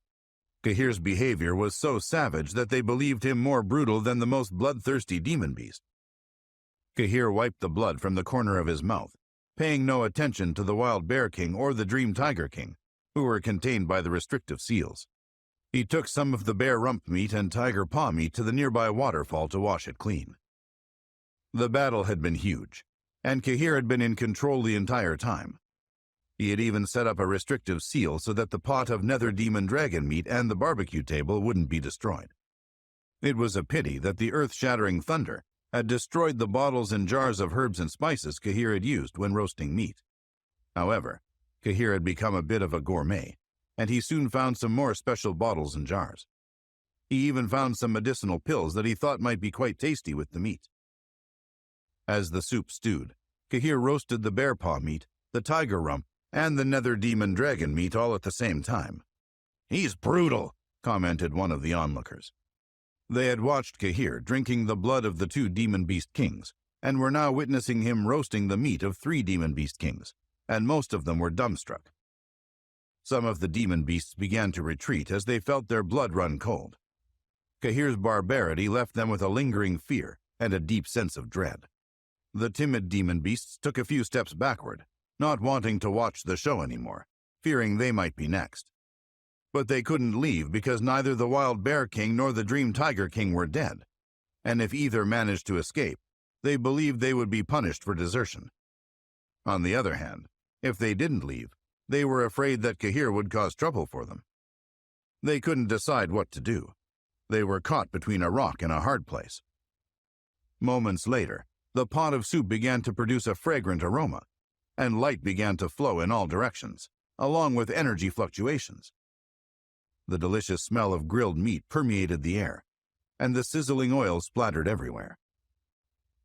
[SPEAKER 1] Cahir's behavior was so savage that they believed him more brutal than the most bloodthirsty demon beast. Cahir wiped the blood from the corner of his mouth, paying no attention to the Wild Bear King or the Dream Tiger King, who were contained by the restrictive seals. He took some of the bear rump meat and tiger paw meat to the nearby waterfall to wash it clean. The battle had been huge, and Cahir had been in control the entire time. He had even set up a restrictive seal so that the pot of nether demon dragon meat and the barbecue table wouldn't be destroyed. It was a pity that the earth-shattering thunder had destroyed the bottles and jars of herbs and spices Cahir had used when roasting meat. However, Cahir had become a bit of a gourmet, and he soon found some more special bottles and jars. He even found some medicinal pills that he thought might be quite tasty with the meat. As the soup stewed, Cahir roasted the bear paw meat, the tiger rump, and the nether demon dragon meat all at the same time.
[SPEAKER 2] "He's brutal,"
[SPEAKER 1] commented one of the onlookers. They had watched Cahir drinking the blood of the 2 demon beast kings, and were now witnessing him roasting the meat of 3 demon beast kings, and most of them were dumbstruck. Some of the demon beasts began to retreat as they felt their blood run cold. Cahir's barbarity left them with a lingering fear and a deep sense of dread. The timid demon beasts took a few steps backward, not wanting to watch the show anymore, fearing they might be next. But they couldn't leave because neither the Wild Bear King nor the Dream Tiger King were dead, and if either managed to escape, they believed they would be punished for desertion. On the other hand, if they didn't leave, they were afraid that Cahir would cause trouble for them. They couldn't decide what to do. They were caught between a rock and a hard place. Moments later, the pot of soup began to produce a fragrant aroma, and light began to flow in all directions, along with energy fluctuations. The delicious smell of grilled meat permeated the air, and the sizzling oil splattered everywhere.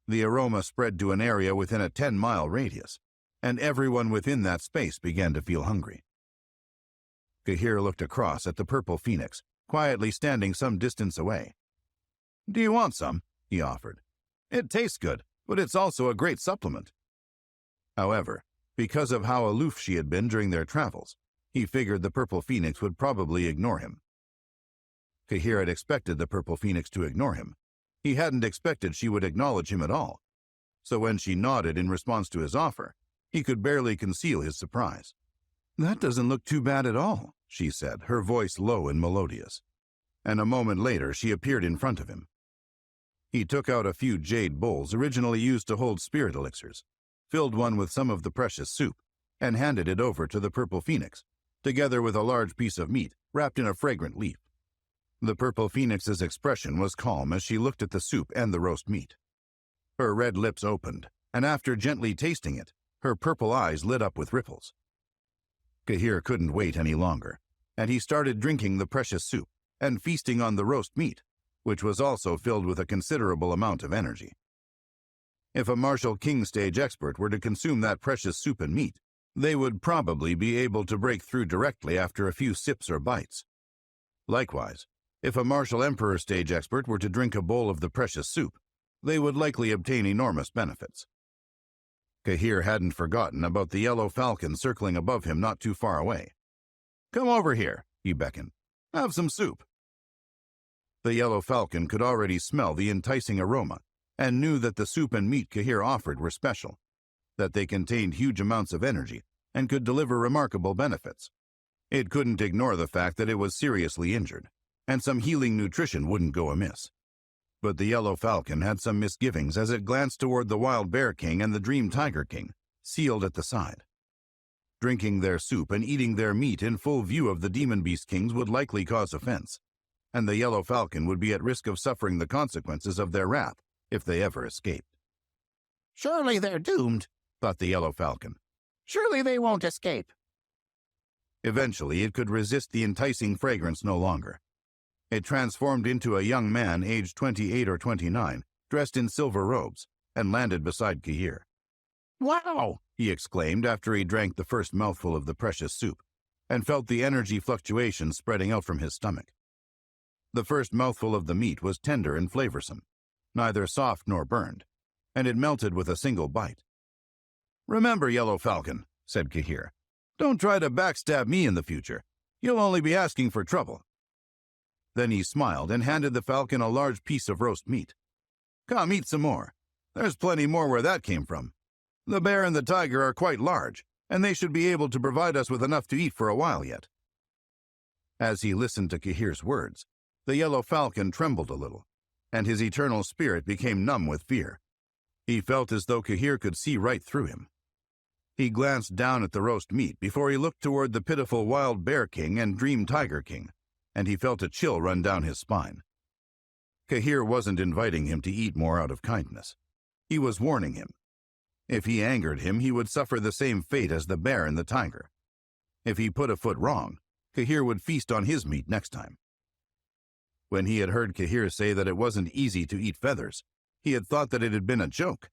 [SPEAKER 1] The aroma spread to an area within a 10-mile radius, and everyone within that space began to feel hungry. Cahir looked across at the purple phoenix, quietly standing some distance away. "Do you want some?" he offered. "It tastes good, but it's also a great supplement." However, because of how aloof she had been during their travels, he figured the purple phoenix would probably ignore him. Cahir had expected the purple phoenix to ignore him. He hadn't expected she would acknowledge him at all. So when she nodded in response to his offer, He could barely conceal his surprise. "That doesn't look too bad at all," she said, her voice low and melodious. And a moment later she appeared in front of him. He took out a few jade bowls originally used to hold spirit elixirs, filled one with some of the precious soup, and handed it over to the purple phoenix, together with a large piece of meat wrapped in a fragrant leaf. The purple phoenix's expression was calm as she looked at the soup and the roast meat. Her red lips opened, and after gently tasting it, her purple eyes lit up with ripples. Cahir couldn't wait any longer, and he started drinking the precious soup and feasting on the roast meat, which was also filled with a considerable amount of energy. If a martial king stage expert were to consume that precious soup and meat, they would probably be able to break through directly after a few sips or bites. Likewise, if a martial emperor stage expert were to drink a bowl of the precious soup, they would likely obtain enormous benefits. Cahir hadn't forgotten about the yellow falcon circling above him not too far away. "Come over here," he beckoned. "Have some soup." The yellow falcon could already smell the enticing aroma and knew that the soup and meat Cahir offered were special, that they contained huge amounts of energy and could deliver remarkable benefits. It couldn't ignore the fact that it was seriously injured, and some healing nutrition wouldn't go amiss. But the yellow falcon had some misgivings as it glanced toward the wild bear king and the dream tiger king, sealed at the side. Drinking their soup and eating their meat in full view of the demon beast kings would likely cause offense, and the yellow falcon would be at risk of suffering the consequences of their wrath if they ever escaped.
[SPEAKER 3] "Surely they're doomed,"
[SPEAKER 1] thought the yellow falcon.
[SPEAKER 3] "Surely they won't escape."
[SPEAKER 1] Eventually, it could resist the enticing fragrance no longer. It transformed into a young man aged 28 or 29, dressed in silver robes, and landed beside Cahir.
[SPEAKER 3] "Wow!"
[SPEAKER 1] he exclaimed after he drank the first mouthful of the precious soup, and felt the energy fluctuations spreading out from his stomach. The first mouthful of the meat was tender and flavorsome, neither soft nor burned, and it melted with a single bite. "Remember, Yellow Falcon," said Cahir, "don't try to backstab me in the future. You'll only be asking for trouble." Then he smiled and handed the falcon a large piece of roast meat. "Come, eat some more. There's plenty more where that came from. The bear and the tiger are quite large, and they should be able to provide us with enough to eat for a while yet." As he listened to Cahir's words, the yellow falcon trembled a little, and his eternal spirit became numb with fear. He felt as though Cahir could see right through him. He glanced down at the roast meat before he looked toward the pitiful wild bear king and dream tiger king, and he felt a chill run down his spine. Cahir wasn't inviting him to eat more out of kindness. He was warning him. If he angered him, he would suffer the same fate as the bear and the tiger. If he put a foot wrong, Cahir would feast on his meat next time. When he had heard Cahir say that it wasn't easy to eat feathers, he had thought that it had been a joke.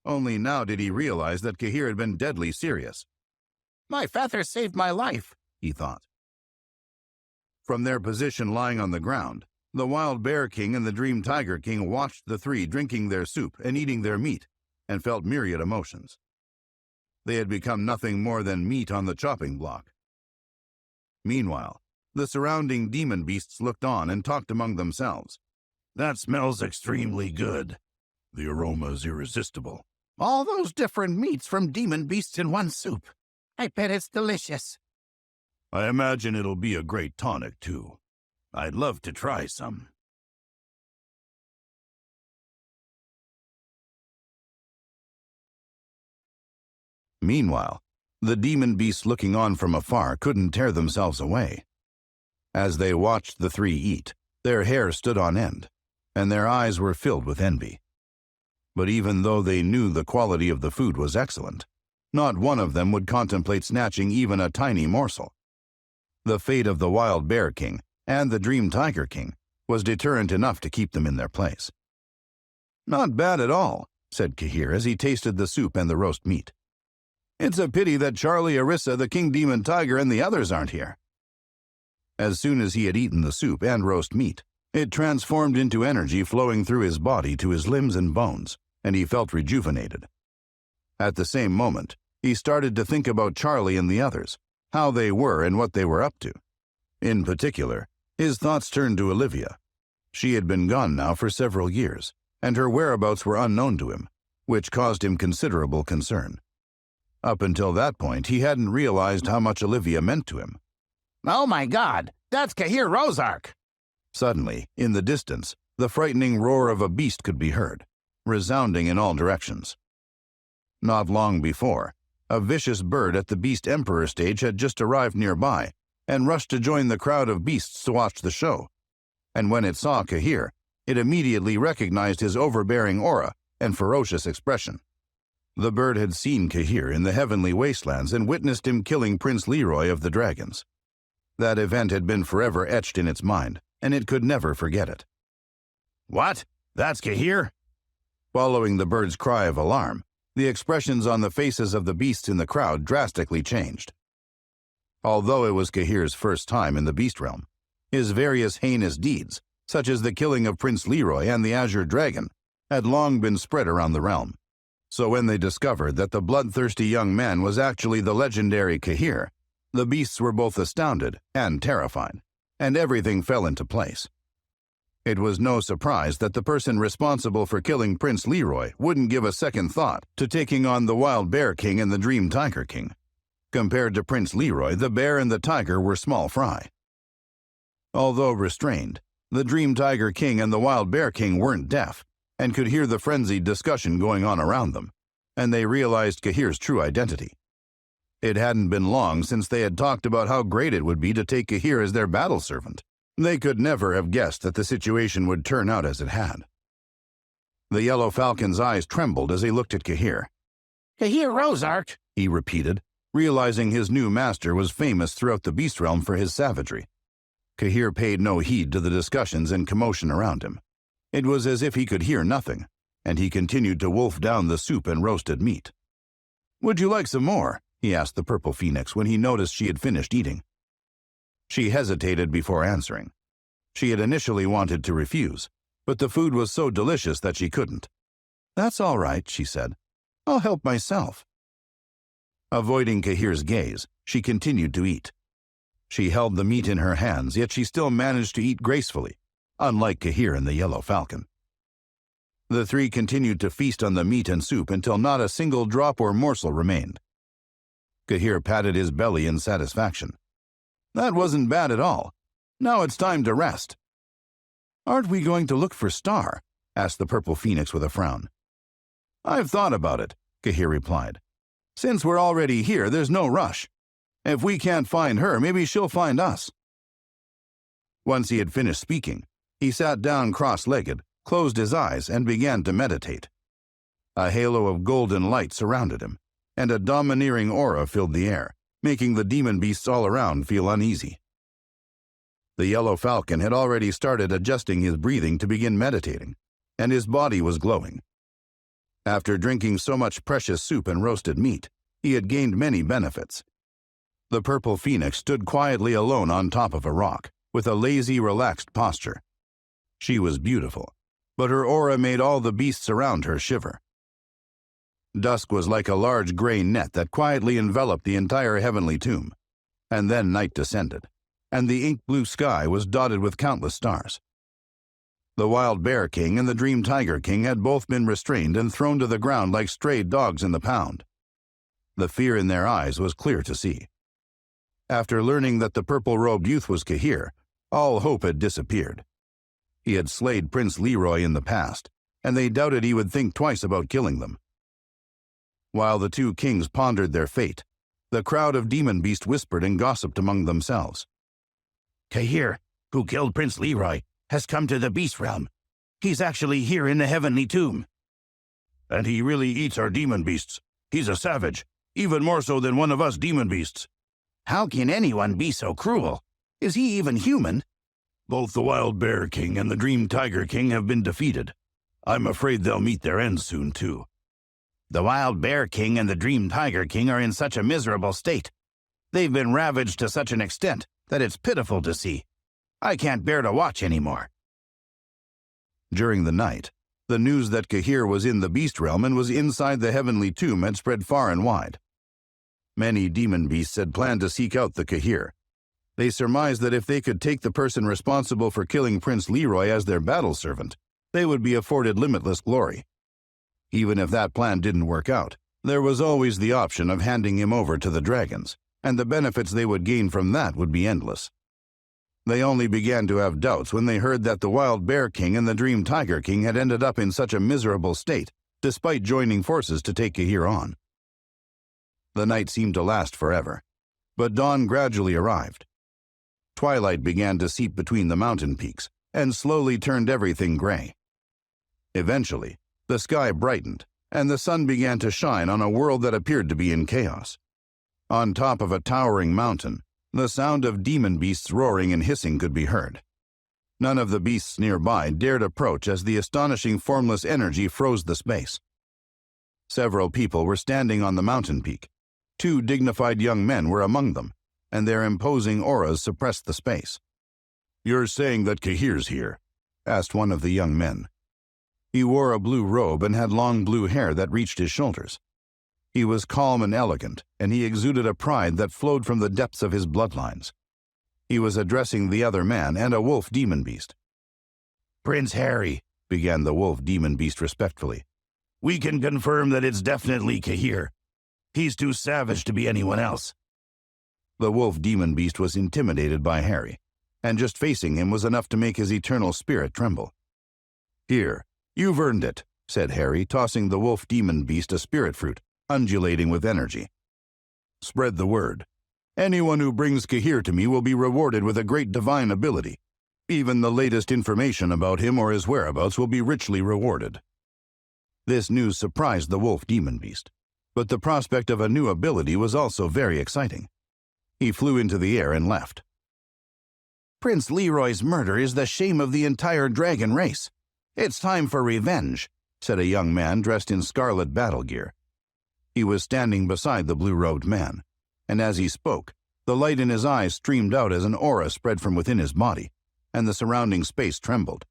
[SPEAKER 1] Only now did he realize that Cahir had been deadly serious.
[SPEAKER 3] "My feathers saved my life,"
[SPEAKER 1] he thought. From their position lying on the ground, the wild bear king and the dream tiger king watched the three drinking their soup and eating their meat, and felt myriad emotions. They had become nothing more than meat on the chopping block. Meanwhile, the surrounding demon beasts looked on and talked among themselves.
[SPEAKER 2] "That smells extremely good. The aroma is irresistible."
[SPEAKER 3] "All those different meats from demon beasts in one soup. I bet it's delicious."
[SPEAKER 2] "I imagine it'll be a great tonic, too. I'd love to try some."
[SPEAKER 1] Meanwhile, the demon beasts looking on from afar couldn't tear themselves away. As they watched the three eat, their hair stood on end, and their eyes were filled with envy. But even though they knew the quality of the food was excellent, not one of them would contemplate snatching even a tiny morsel. The fate of the wild bear king and the dream tiger king was deterrent enough to keep them in their place. "Not bad at all," said Cahir as he tasted the soup and the roast meat. "It's a pity that Charlie, Arissa, the king demon tiger, and the others aren't here." As soon as he had eaten the soup and roast meat, it transformed into energy flowing through his body to his limbs and bones, and he felt rejuvenated. At the same moment, he started to think about Charlie and the others, how they were and what they were up to. In particular, his thoughts turned to Olivia. She had been gone now for several years, and her whereabouts were unknown to him, which caused him considerable concern. Up until that point, he hadn't realized how much Olivia meant to him.
[SPEAKER 3] Oh my God, that's Kahir Rozark!
[SPEAKER 1] Suddenly, in the distance, the frightening roar of a beast could be heard, resounding in all directions. Not long before, a vicious bird at the Beast Emperor stage had just arrived nearby and rushed to join the crowd of beasts to watch the show. And when it saw Kahir, it immediately recognized his overbearing aura and ferocious expression. The bird had seen Kahir in the heavenly wastelands and witnessed him killing Prince Leroy of the Dragons. That event had been forever etched in its mind, and it could never forget it.
[SPEAKER 2] What? That's Kahir?
[SPEAKER 1] Following the bird's cry of alarm, the expressions on the faces of the beasts in the crowd drastically changed. Although it was Kahir's first time in the beast realm, his various heinous deeds, such as the killing of Prince Leroy and the Azure Dragon, had long been spread around the realm. So when they discovered that the bloodthirsty young man was actually the legendary Kahir, the beasts were both astounded and terrified, and everything fell into place. It was no surprise that the person responsible for killing Prince Leroy wouldn't give a second thought to taking on the Wild Bear King and the Dream Tiger King. Compared to Prince Leroy, the bear and the tiger were small fry. Although restrained, the Dream Tiger King and the Wild Bear King weren't deaf and could hear the frenzied discussion going on around them, and they realized Kahir's true identity. It hadn't been long since they had talked about how great it would be to take Kahir as their battle servant. They could never have guessed that the situation would turn out as it had. The Yellow Falcon's eyes trembled as he looked at Kahir.
[SPEAKER 3] Kahir Rozark,
[SPEAKER 1] he repeated, realizing his new master was famous throughout the beast realm for his savagery. Kahir paid no heed to the discussions and commotion around him. It was as if he could hear nothing, and he continued to wolf down the soup and roasted meat. "Would you like some more?" he asked the Purple Phoenix when he noticed she had finished eating. She hesitated before answering. She had initially wanted to refuse, but the food was so delicious that she couldn't. "That's all right," she said. "I'll help myself." Avoiding Kahir's gaze, she continued to eat. She held the meat in her hands, yet she still managed to eat gracefully, unlike Kahir and the Yellow Falcon. The three continued to feast on the meat and soup until not a single drop or morsel remained. Kahir patted his belly in satisfaction. "That wasn't bad at all. Now it's time to rest." "Aren't we going to look for Star?" asked the Purple Phoenix with a frown. "I've thought about it," Kahir replied. "Since we're already here, there's no rush. If we can't find her, maybe she'll find us." Once he had finished speaking, he sat down cross-legged, closed his eyes, and began to meditate. A halo of golden light surrounded him, and a domineering aura filled the air, making the demon beasts all around feel uneasy. The Yellow Falcon had already started adjusting his breathing to begin meditating, and his body was glowing. After drinking so much precious soup and roasted meat, he had gained many benefits. The Purple Phoenix stood quietly alone on top of a rock, with a lazy, relaxed posture. She was beautiful, but her aura made all the beasts around her shiver. Dusk was like a large gray net that quietly enveloped the entire heavenly tomb, and then night descended, and the ink-blue sky was dotted with countless stars. The Wild Bear King and the Dream Tiger King had both been restrained and thrown to the ground like stray dogs in the pound. The fear in their eyes was clear to see. After learning that the purple-robed youth was Kahir, all hope had disappeared. He had slayed Prince Leroy in the past, and they doubted he would think twice about killing them. While the two kings pondered their fate, the crowd of demon beasts whispered and gossiped among themselves.
[SPEAKER 2] Kahir, who killed Prince Leroy, has come to the beast realm. He's actually here in the heavenly tomb. And he really eats our demon beasts. He's a savage, even more so than one of us demon beasts.
[SPEAKER 3] How can anyone be so cruel? Is he even human?
[SPEAKER 2] Both the Wild Bear King and the Dream Tiger King have been defeated. I'm afraid they'll meet their end soon, too.
[SPEAKER 3] The Wild Bear King and the Dream Tiger King are in such a miserable state. They've been ravaged to such an extent that it's pitiful to see. I can't bear to watch anymore."
[SPEAKER 1] During the night, the news that Kahir was in the beast realm and was inside the heavenly tomb had spread far and wide. Many demon beasts had planned to seek out the Kahir. They surmised that if they could take the person responsible for killing Prince Leroy as their battle servant, they would be afforded limitless glory. Even if that plan didn't work out, There was always the option of handing him over to the dragons, and the benefits they would gain from that would be endless. They only began to have doubts when they heard that the Wild Bear King and the Dream Tiger King had ended up in such a miserable state, despite joining forces to take Cahir on. The night seemed to last forever, but dawn gradually arrived. Twilight began to seep between the mountain peaks, and slowly turned everything gray. Eventually, the sky brightened, and the sun began to shine on a world that appeared to be in chaos. On top of a towering mountain, the sound of demon beasts roaring and hissing could be heard. None of the beasts nearby dared approach as the astonishing formless energy froze the space. Several people were standing on the mountain peak. 2 dignified young men were among them, and their imposing auras suppressed the space. "You're saying that Cahir's here?" asked one of the young men. He wore a blue robe and had long blue hair that reached his shoulders. He was calm and elegant, and he exuded a pride that flowed from the depths of his bloodlines. He was addressing the other man and a wolf demon beast.
[SPEAKER 2] "Prince Harry," began the wolf demon beast respectfully, "we can confirm that it's definitely Cahir. He's too savage to be anyone else."
[SPEAKER 1] The wolf demon beast was intimidated by Harry, and just facing him was enough to make his eternal spirit tremble. "Here, you've earned it," said Harry, tossing the wolf demon beast a spirit fruit, undulating with energy. "Spread the word. Anyone who brings Cahir to me will be rewarded with a great divine ability. Even the latest information about him or his whereabouts will be richly rewarded." This news surprised the wolf demon beast, but the prospect of a new ability was also very exciting. He flew into the air and left.
[SPEAKER 2] "Prince Leroy's murder is the shame of the entire dragon race. It's time for revenge," said a young man dressed in scarlet battle gear. He was standing beside the blue-robed man, and as he spoke, the light in his eyes streamed out as an aura spread from within his body, and the surrounding space trembled.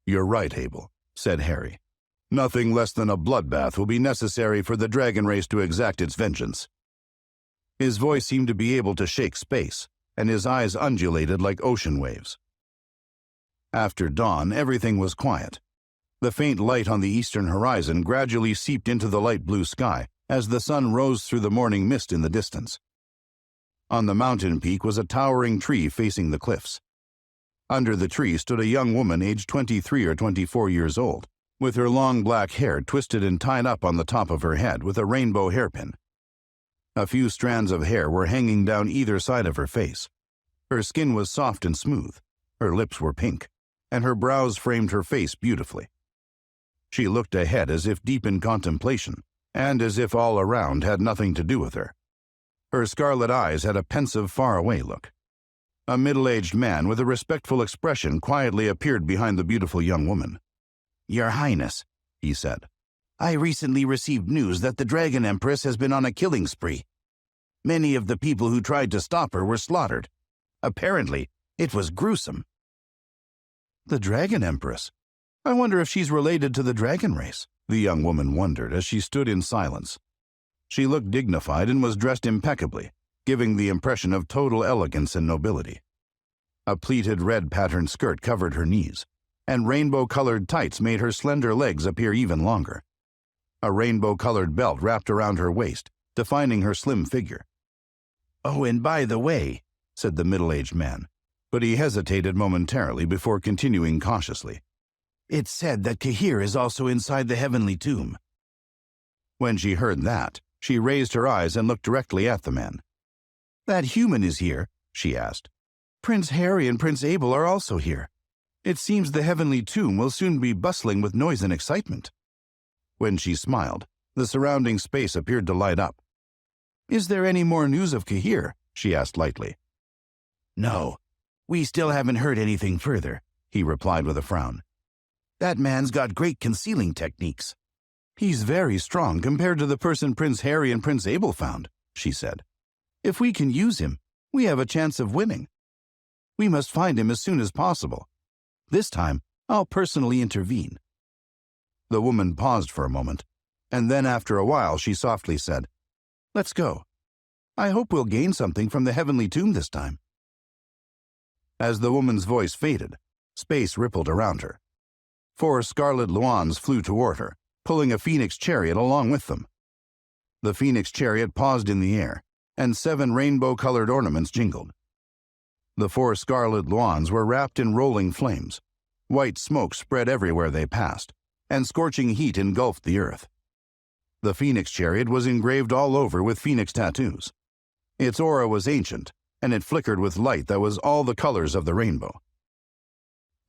[SPEAKER 2] "You're right, Abel," said Harry. "Nothing less than a bloodbath will be necessary for the dragon race to exact its vengeance." His voice seemed to be able to shake space, and his eyes undulated like ocean waves. After dawn, everything was quiet. The faint light on the eastern horizon gradually seeped into the light blue sky as the sun rose through the morning mist in the distance. On the mountain peak was a towering tree facing the cliffs. Under the tree stood a young woman aged 23 or 24 years old, with her long black hair twisted and tied up on the top of her head with a rainbow hairpin. A few strands of hair were hanging down either side of her face. Her skin was soft and smooth, her lips were pink, and her brows framed her face beautifully. She looked ahead as if deep in contemplation, and as if all around had nothing to do with her. Her scarlet eyes had a pensive, far-away look. A middle-aged man with a respectful expression quietly appeared behind the beautiful young woman. "Your Highness," he said, "I recently received news that the Dragon Empress has been on a killing spree. Many of the people who tried to stop her were slaughtered. Apparently, it was gruesome." "The Dragon Empress? I wonder if she's related to the dragon race," the young woman wondered as she stood in silence. She looked dignified and was dressed impeccably, giving the impression of total elegance and nobility. A pleated red patterned skirt covered her knees, and rainbow-colored tights made her slender legs appear even longer. A rainbow-colored belt wrapped around her waist, defining her slim figure. "Oh, and by the way," said the middle-aged man, but he hesitated momentarily before continuing cautiously. "It's said that Cahir is also inside the heavenly tomb." When she heard that, she raised her eyes and looked directly at the man. "That human is here?" she asked. "Prince Harry and Prince Abel are also here. It seems the heavenly tomb will soon be bustling with noise and excitement." When she smiled, the surrounding space appeared to light up. "Is there any more news of Cahir?" she asked lightly. "No, we still haven't heard anything further," he replied with a frown. "That man's got great concealing techniques." "He's very strong compared to the person Prince Harry and Prince Abel found," she said. "If we can use him, we have a chance of winning. We must find him as soon as possible. This time, I'll personally intervene." The woman paused for a moment, and then after a while she softly said, "Let's go. I hope we'll gain something from the heavenly tomb this time." As the woman's voice faded, space rippled around her. 4 scarlet luans flew toward her, pulling a phoenix chariot along with them.
[SPEAKER 1] The phoenix chariot paused in the air, and 7 rainbow-colored ornaments jingled. The 4 scarlet lawns were wrapped in rolling flames. White smoke spread everywhere they passed, and scorching heat engulfed the earth. The phoenix chariot was engraved all over with phoenix tattoos. Its aura was ancient, and it flickered with light that was all the colors of the rainbow.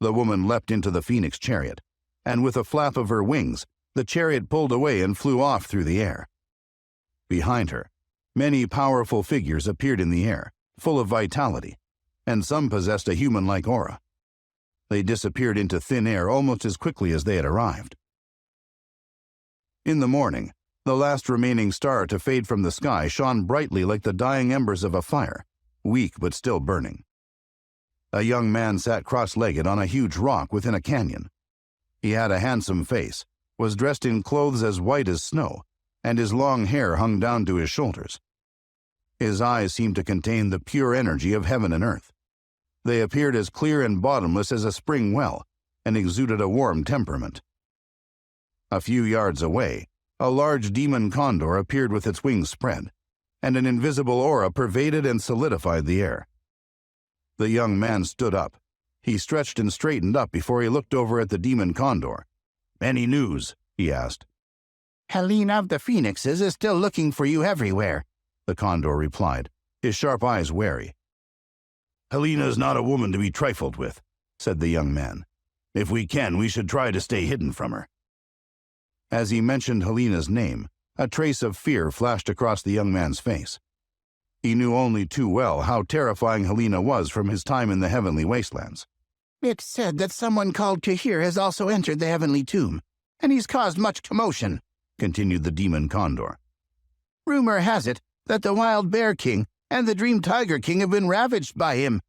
[SPEAKER 1] The woman leapt into the phoenix chariot, and with a flap of her wings, the chariot pulled away and flew off through the air. Behind her, many powerful figures appeared in the air, full of vitality, and some possessed a human-like aura. They disappeared into thin air almost as quickly as they had arrived. In the morning, the last remaining star to fade from the sky shone brightly like the dying embers of a fire, weak but still burning. A young man sat cross-legged on a huge rock within a canyon. He had a handsome face, was dressed in clothes as white as snow, and his long hair hung down to his shoulders. His eyes seemed to contain the pure energy of heaven and earth. They appeared as clear and bottomless as a spring well, and exuded a warm temperament. A few yards away, a large demon condor appeared with its wings spread, and an invisible aura pervaded and solidified the air. The young man stood up. He stretched and straightened up before he looked over at the demon condor. "Any news?" he asked.
[SPEAKER 3] Helena of the Phoenixes is still looking for you everywhere,"
[SPEAKER 1] the condor replied, his sharp eyes wary.
[SPEAKER 2] "Helena is not a woman to be trifled with," said the young man. "If we can, we should try to stay hidden from her."
[SPEAKER 1] As he mentioned Helena's name, a trace of fear flashed across the young man's face. He knew only too well how terrifying Helena was from his time in the heavenly wastelands.
[SPEAKER 3] "It's said that someone called Kahir has also entered the heavenly tomb, and he's caused much commotion," continued the demon condor. "Rumor has it that the Wild Bear King and the Dream Tiger King have been ravaged by him."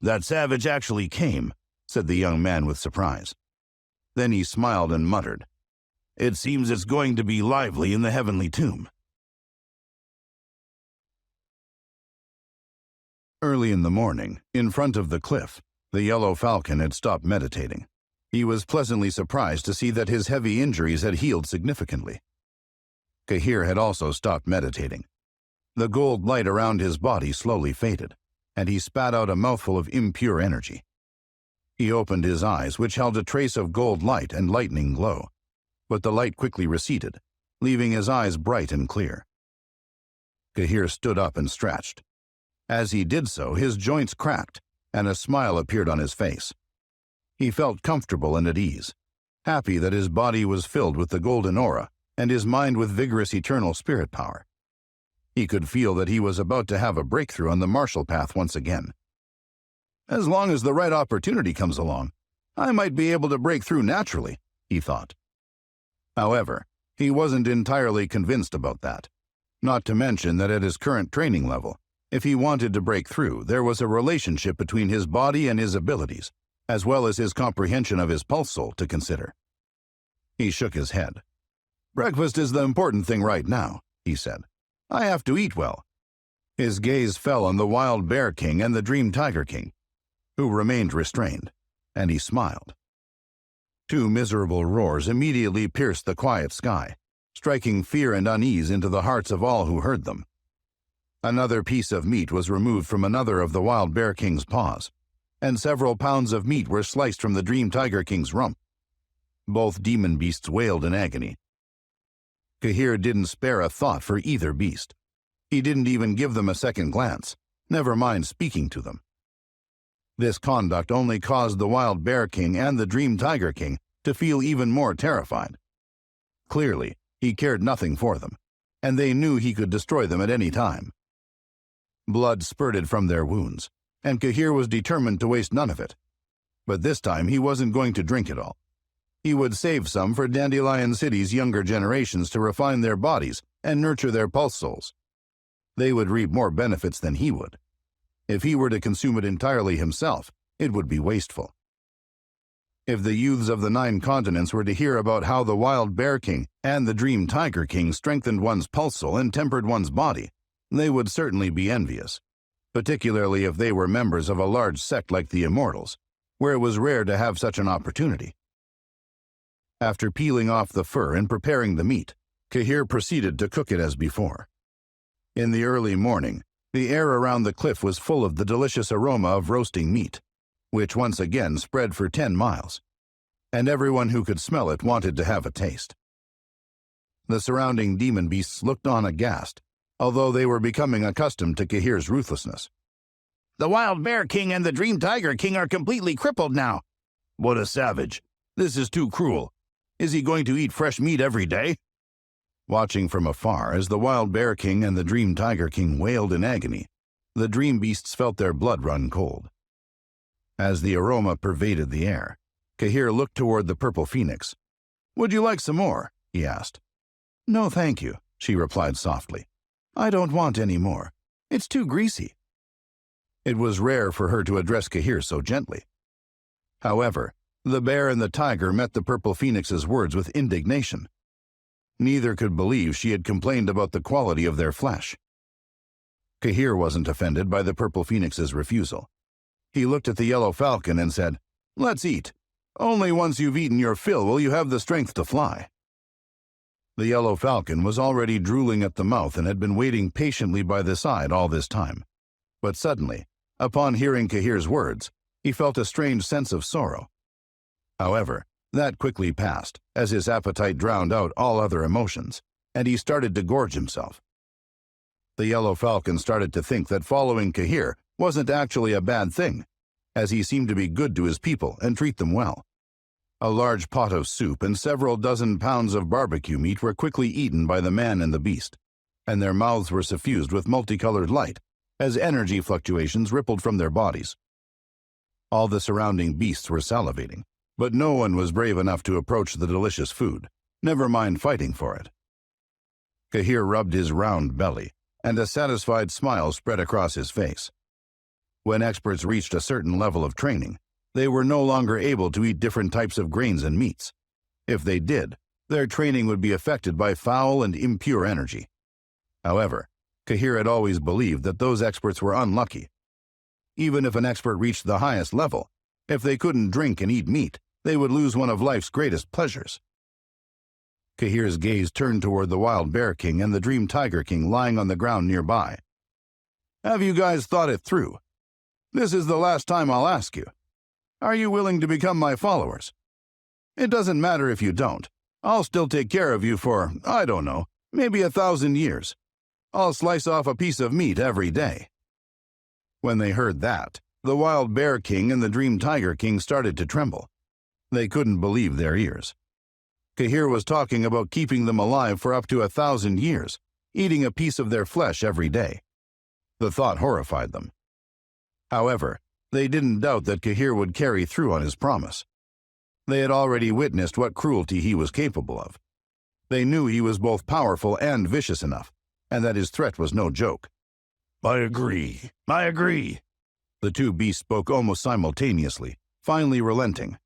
[SPEAKER 2] "That savage actually came," said the young man with surprise.
[SPEAKER 1] Then he smiled and muttered,
[SPEAKER 2] "It seems it's going to be lively in the heavenly tomb."
[SPEAKER 1] Early in the morning, in front of the cliff, the yellow falcon had stopped meditating. He was pleasantly surprised to see that his heavy injuries had healed significantly. Kahir had also stopped meditating. The gold light around his body slowly faded, and he spat out a mouthful of impure energy. He opened his eyes, which held a trace of gold light and lightning glow, but the light quickly receded, leaving his eyes bright and clear. Kahir stood up and stretched. As he did so, his joints cracked, and a smile appeared on his face. He felt comfortable and at ease, happy that his body was filled with the golden aura and his mind with vigorous eternal spirit power. He could feel that he was about to have a breakthrough on the martial path once again. As long as the right opportunity comes along, I might be able to break through naturally, he thought. However, he wasn't entirely convinced about that. Not to mention that at his current training level, if he wanted to break through, there was a relationship between his body and his abilities, as well as his comprehension of his pulse soul to consider. He shook his head. "Breakfast is the important thing right now," he said. "I have to eat well." His gaze fell on the Wild Bear King and the Dream Tiger King, who remained restrained, and he smiled. 2 miserable roars immediately pierced the quiet sky, striking fear and unease into the hearts of all who heard them. Another piece of meat was removed from another of the Wild Bear King's paws, and several pounds of meat were sliced from the Dream Tiger King's rump. Both demon beasts wailed in agony. Kahir didn't spare a thought for either beast. He didn't even give them a second glance, never mind speaking to them. This conduct only caused the Wild Bear King and the Dream Tiger King to feel even more terrified. Clearly, he cared nothing for them, and they knew he could destroy them at any time. Blood spurted from their wounds, and Kahir was determined to waste none of it. But this time he wasn't going to drink it all. He would save some for Dandelion City's younger generations to refine their bodies and nurture their pulse souls. They would reap more benefits than he would. If he were to consume it entirely himself, it would be wasteful. If the youths of the 9 continents were to hear about how the Wild Bear King and the Dream Tiger King strengthened one's pulse soul and tempered one's body, they would certainly be envious, particularly if they were members of a large sect like the Immortals, where it was rare to have such an opportunity. After peeling off the fur and preparing the meat, Kahir proceeded to cook it as before. In the early morning, the air around the cliff was full of the delicious aroma of roasting meat, which once again spread for 10 miles, and everyone who could smell it wanted to have a taste. The surrounding demon beasts looked on aghast, although they were becoming accustomed to Kahir's ruthlessness.
[SPEAKER 2] The Wild Bear King and the Dream Tiger King are completely crippled now. What a savage. This is too cruel. Is he going to eat fresh meat every day?
[SPEAKER 1] Watching from afar as the Wild Bear King and the Dream Tiger King wailed in agony, the dream beasts felt their blood run cold. As the aroma pervaded the air, Kahir looked toward the purple phoenix. "Would you like some more?" he asked. "No, thank you," she replied softly. "I don't want any more. It's too greasy." It was rare for her to address Kahir so gently. However, the bear and the tiger met the purple phoenix's words with indignation. Neither could believe she had complained about the quality of their flesh. Kahir wasn't offended by the purple phoenix's refusal. He looked at the yellow falcon and said, "Let's eat. Only once you've eaten your fill will you have the strength to fly." The yellow falcon was already drooling at the mouth and had been waiting patiently by the side all this time. But suddenly, upon hearing Kahir's words, he felt a strange sense of sorrow. However, that quickly passed, as his appetite drowned out all other emotions, and he started to gorge himself. The yellow falcon started to think that following Kahir wasn't actually a bad thing, as he seemed to be good to his people and treat them well. A large pot of soup and several dozen pounds of barbecue meat were quickly eaten by the man and the beast, and their mouths were suffused with multicolored light as energy fluctuations rippled from their bodies. All the surrounding beasts were salivating, but no one was brave enough to approach the delicious food, never mind fighting for it. Kahir rubbed his round belly, and a satisfied smile spread across his face. When experts reached a certain level of training, they were no longer able to eat different types of grains and meats. If they did, their training would be affected by foul and impure energy. However, Kahir had always believed that those experts were unlucky. Even if an expert reached the highest level, if they couldn't drink and eat meat, they would lose one of life's greatest pleasures. Kahir's gaze turned toward the Wild Bear King and the Dream Tiger King lying on the ground nearby. "Have you guys thought it through? This is the last time I'll ask you. Are you willing to become my followers? It doesn't matter if you don't. I'll still take care of you for, I don't know, maybe 1,000 years. I'll slice off a piece of meat every day." When they heard that, the Wild Bear King and the Dream Tiger King started to tremble. They couldn't believe their ears. Kahir was talking about keeping them alive for up to 1,000 years, eating a piece of their flesh every day. The thought horrified them. However, they didn't doubt that Kahir would carry through on his promise. They had already witnessed what cruelty he was capable of. They knew he was both powerful and vicious enough, and that his threat was no joke.
[SPEAKER 2] I agree.
[SPEAKER 1] The two beasts spoke almost simultaneously, finally relenting.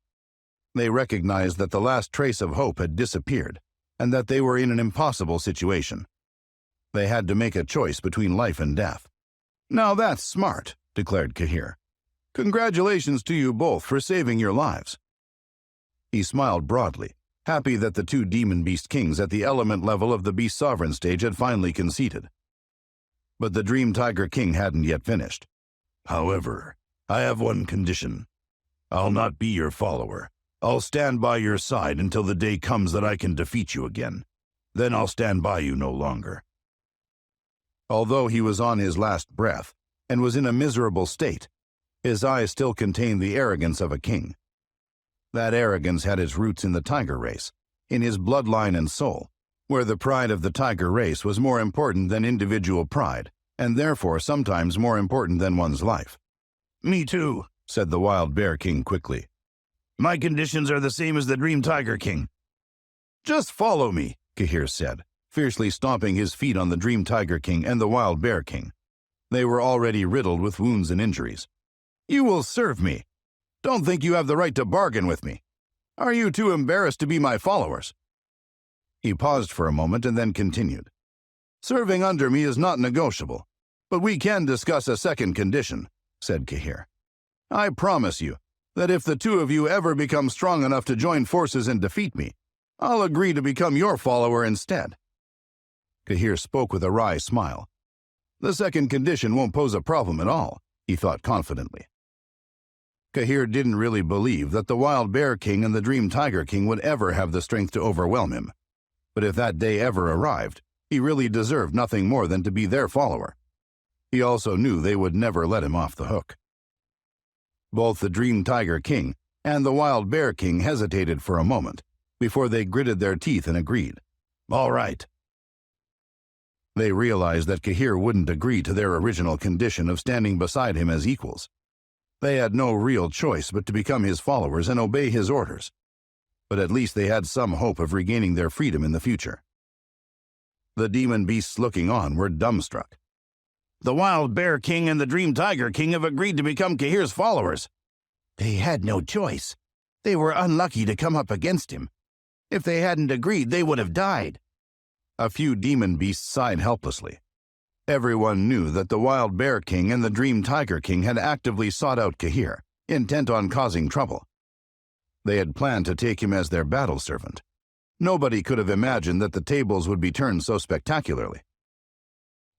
[SPEAKER 1] They recognized that the last trace of hope had disappeared, and that they were in an impossible situation. They had to make a choice between life and death. "Now that's smart," declared Kahir. "Congratulations to you both for saving your lives." He smiled broadly, happy that the two demon beast kings at the element level of the beast sovereign stage had finally conceded. But the Dream Tiger King hadn't yet finished.
[SPEAKER 2] "However, I have one condition. I'll not be your follower. I'll stand by your side until the day comes that I can defeat you again. Then I'll stand by you no longer."
[SPEAKER 1] Although he was on his last breath and was in a miserable state, his eyes still contained the arrogance of a king. That arrogance had its roots in the tiger race, in his bloodline and soul, where the pride of the tiger race was more important than individual pride, and therefore sometimes more important than one's life.
[SPEAKER 2] "Me too,"
[SPEAKER 1] said the Wild Bear King quickly.
[SPEAKER 2] "My conditions are the same as the Dream Tiger King."
[SPEAKER 1] "Just follow me," Kahir said, fiercely stomping his feet on the Dream Tiger King and the Wild Bear King. They were already riddled with wounds and injuries. "You will serve me. Don't think you have the right to bargain with me. Are you too embarrassed to be my followers?" He paused for a moment and then continued. "Serving under me is not negotiable, but we can discuss a second condition," said Kahir. "I promise you that if the two of you ever become strong enough to join forces and defeat me, I'll agree to become your follower instead. Kahir spoke with a wry smile. The second condition won't pose a problem at all, he thought confidently. Kahir didn't really believe that the Wild Bear King and the Dream Tiger King would ever have the strength to overwhelm him. But if that day ever arrived, he really deserved nothing more than to be their follower. He also knew they would never let him off the hook. Both the Dream Tiger King and the Wild Bear King hesitated for a moment before they gritted their teeth and agreed. All right. They realized that Kahir wouldn't agree to their original condition of standing beside him as equals. They had no real choice but to become his followers and obey his orders. But at least they had some hope of regaining their freedom in the future. The demon beasts looking on were dumbstruck. The Wild Bear King and the Dream Tiger King have agreed to become Kahir's followers. They had no choice. They were unlucky to come up against him. If they hadn't agreed, they would have died. A few demon beasts sighed helplessly. Everyone knew that the Wild Bear King and the Dream Tiger King had actively sought out Kahir, intent on causing trouble. They had planned to take him as their battle servant. Nobody could have imagined that the tables would be turned so spectacularly.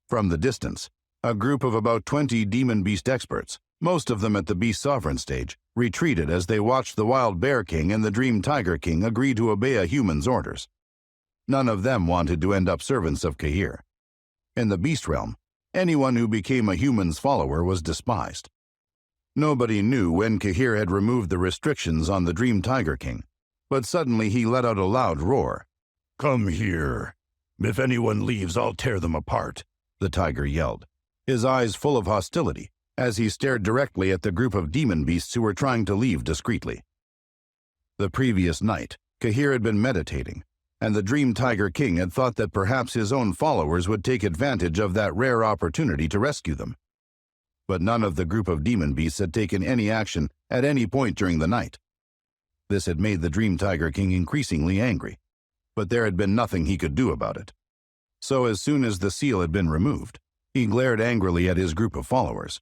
[SPEAKER 1] From the distance, a group of about 20 demon beast experts, most of them at the Beast Sovereign stage, retreated as they watched the Wild Bear King and the Dream Tiger King agree to obey a human's orders. None of them wanted to end up servants of Kahir. In the beast realm, anyone who became a human's follower was despised. Nobody knew when Kahir had removed the restrictions on the Dream Tiger King, but suddenly he let out a loud roar. Come here. If anyone leaves, I'll tear them apart, the tiger yelled, his eyes full of hostility as he stared directly at the group of demon beasts who were trying to leave discreetly. The previous night, Kahir had been meditating, and the Dream Tiger King had thought that perhaps his own followers would take advantage of that rare opportunity to rescue them. But none of the group of demon beasts had taken any action at any point during the night. This had made the Dream Tiger King increasingly angry, but there had been nothing he could do about it. So as soon as the seal had been removed, he glared angrily at his group of followers.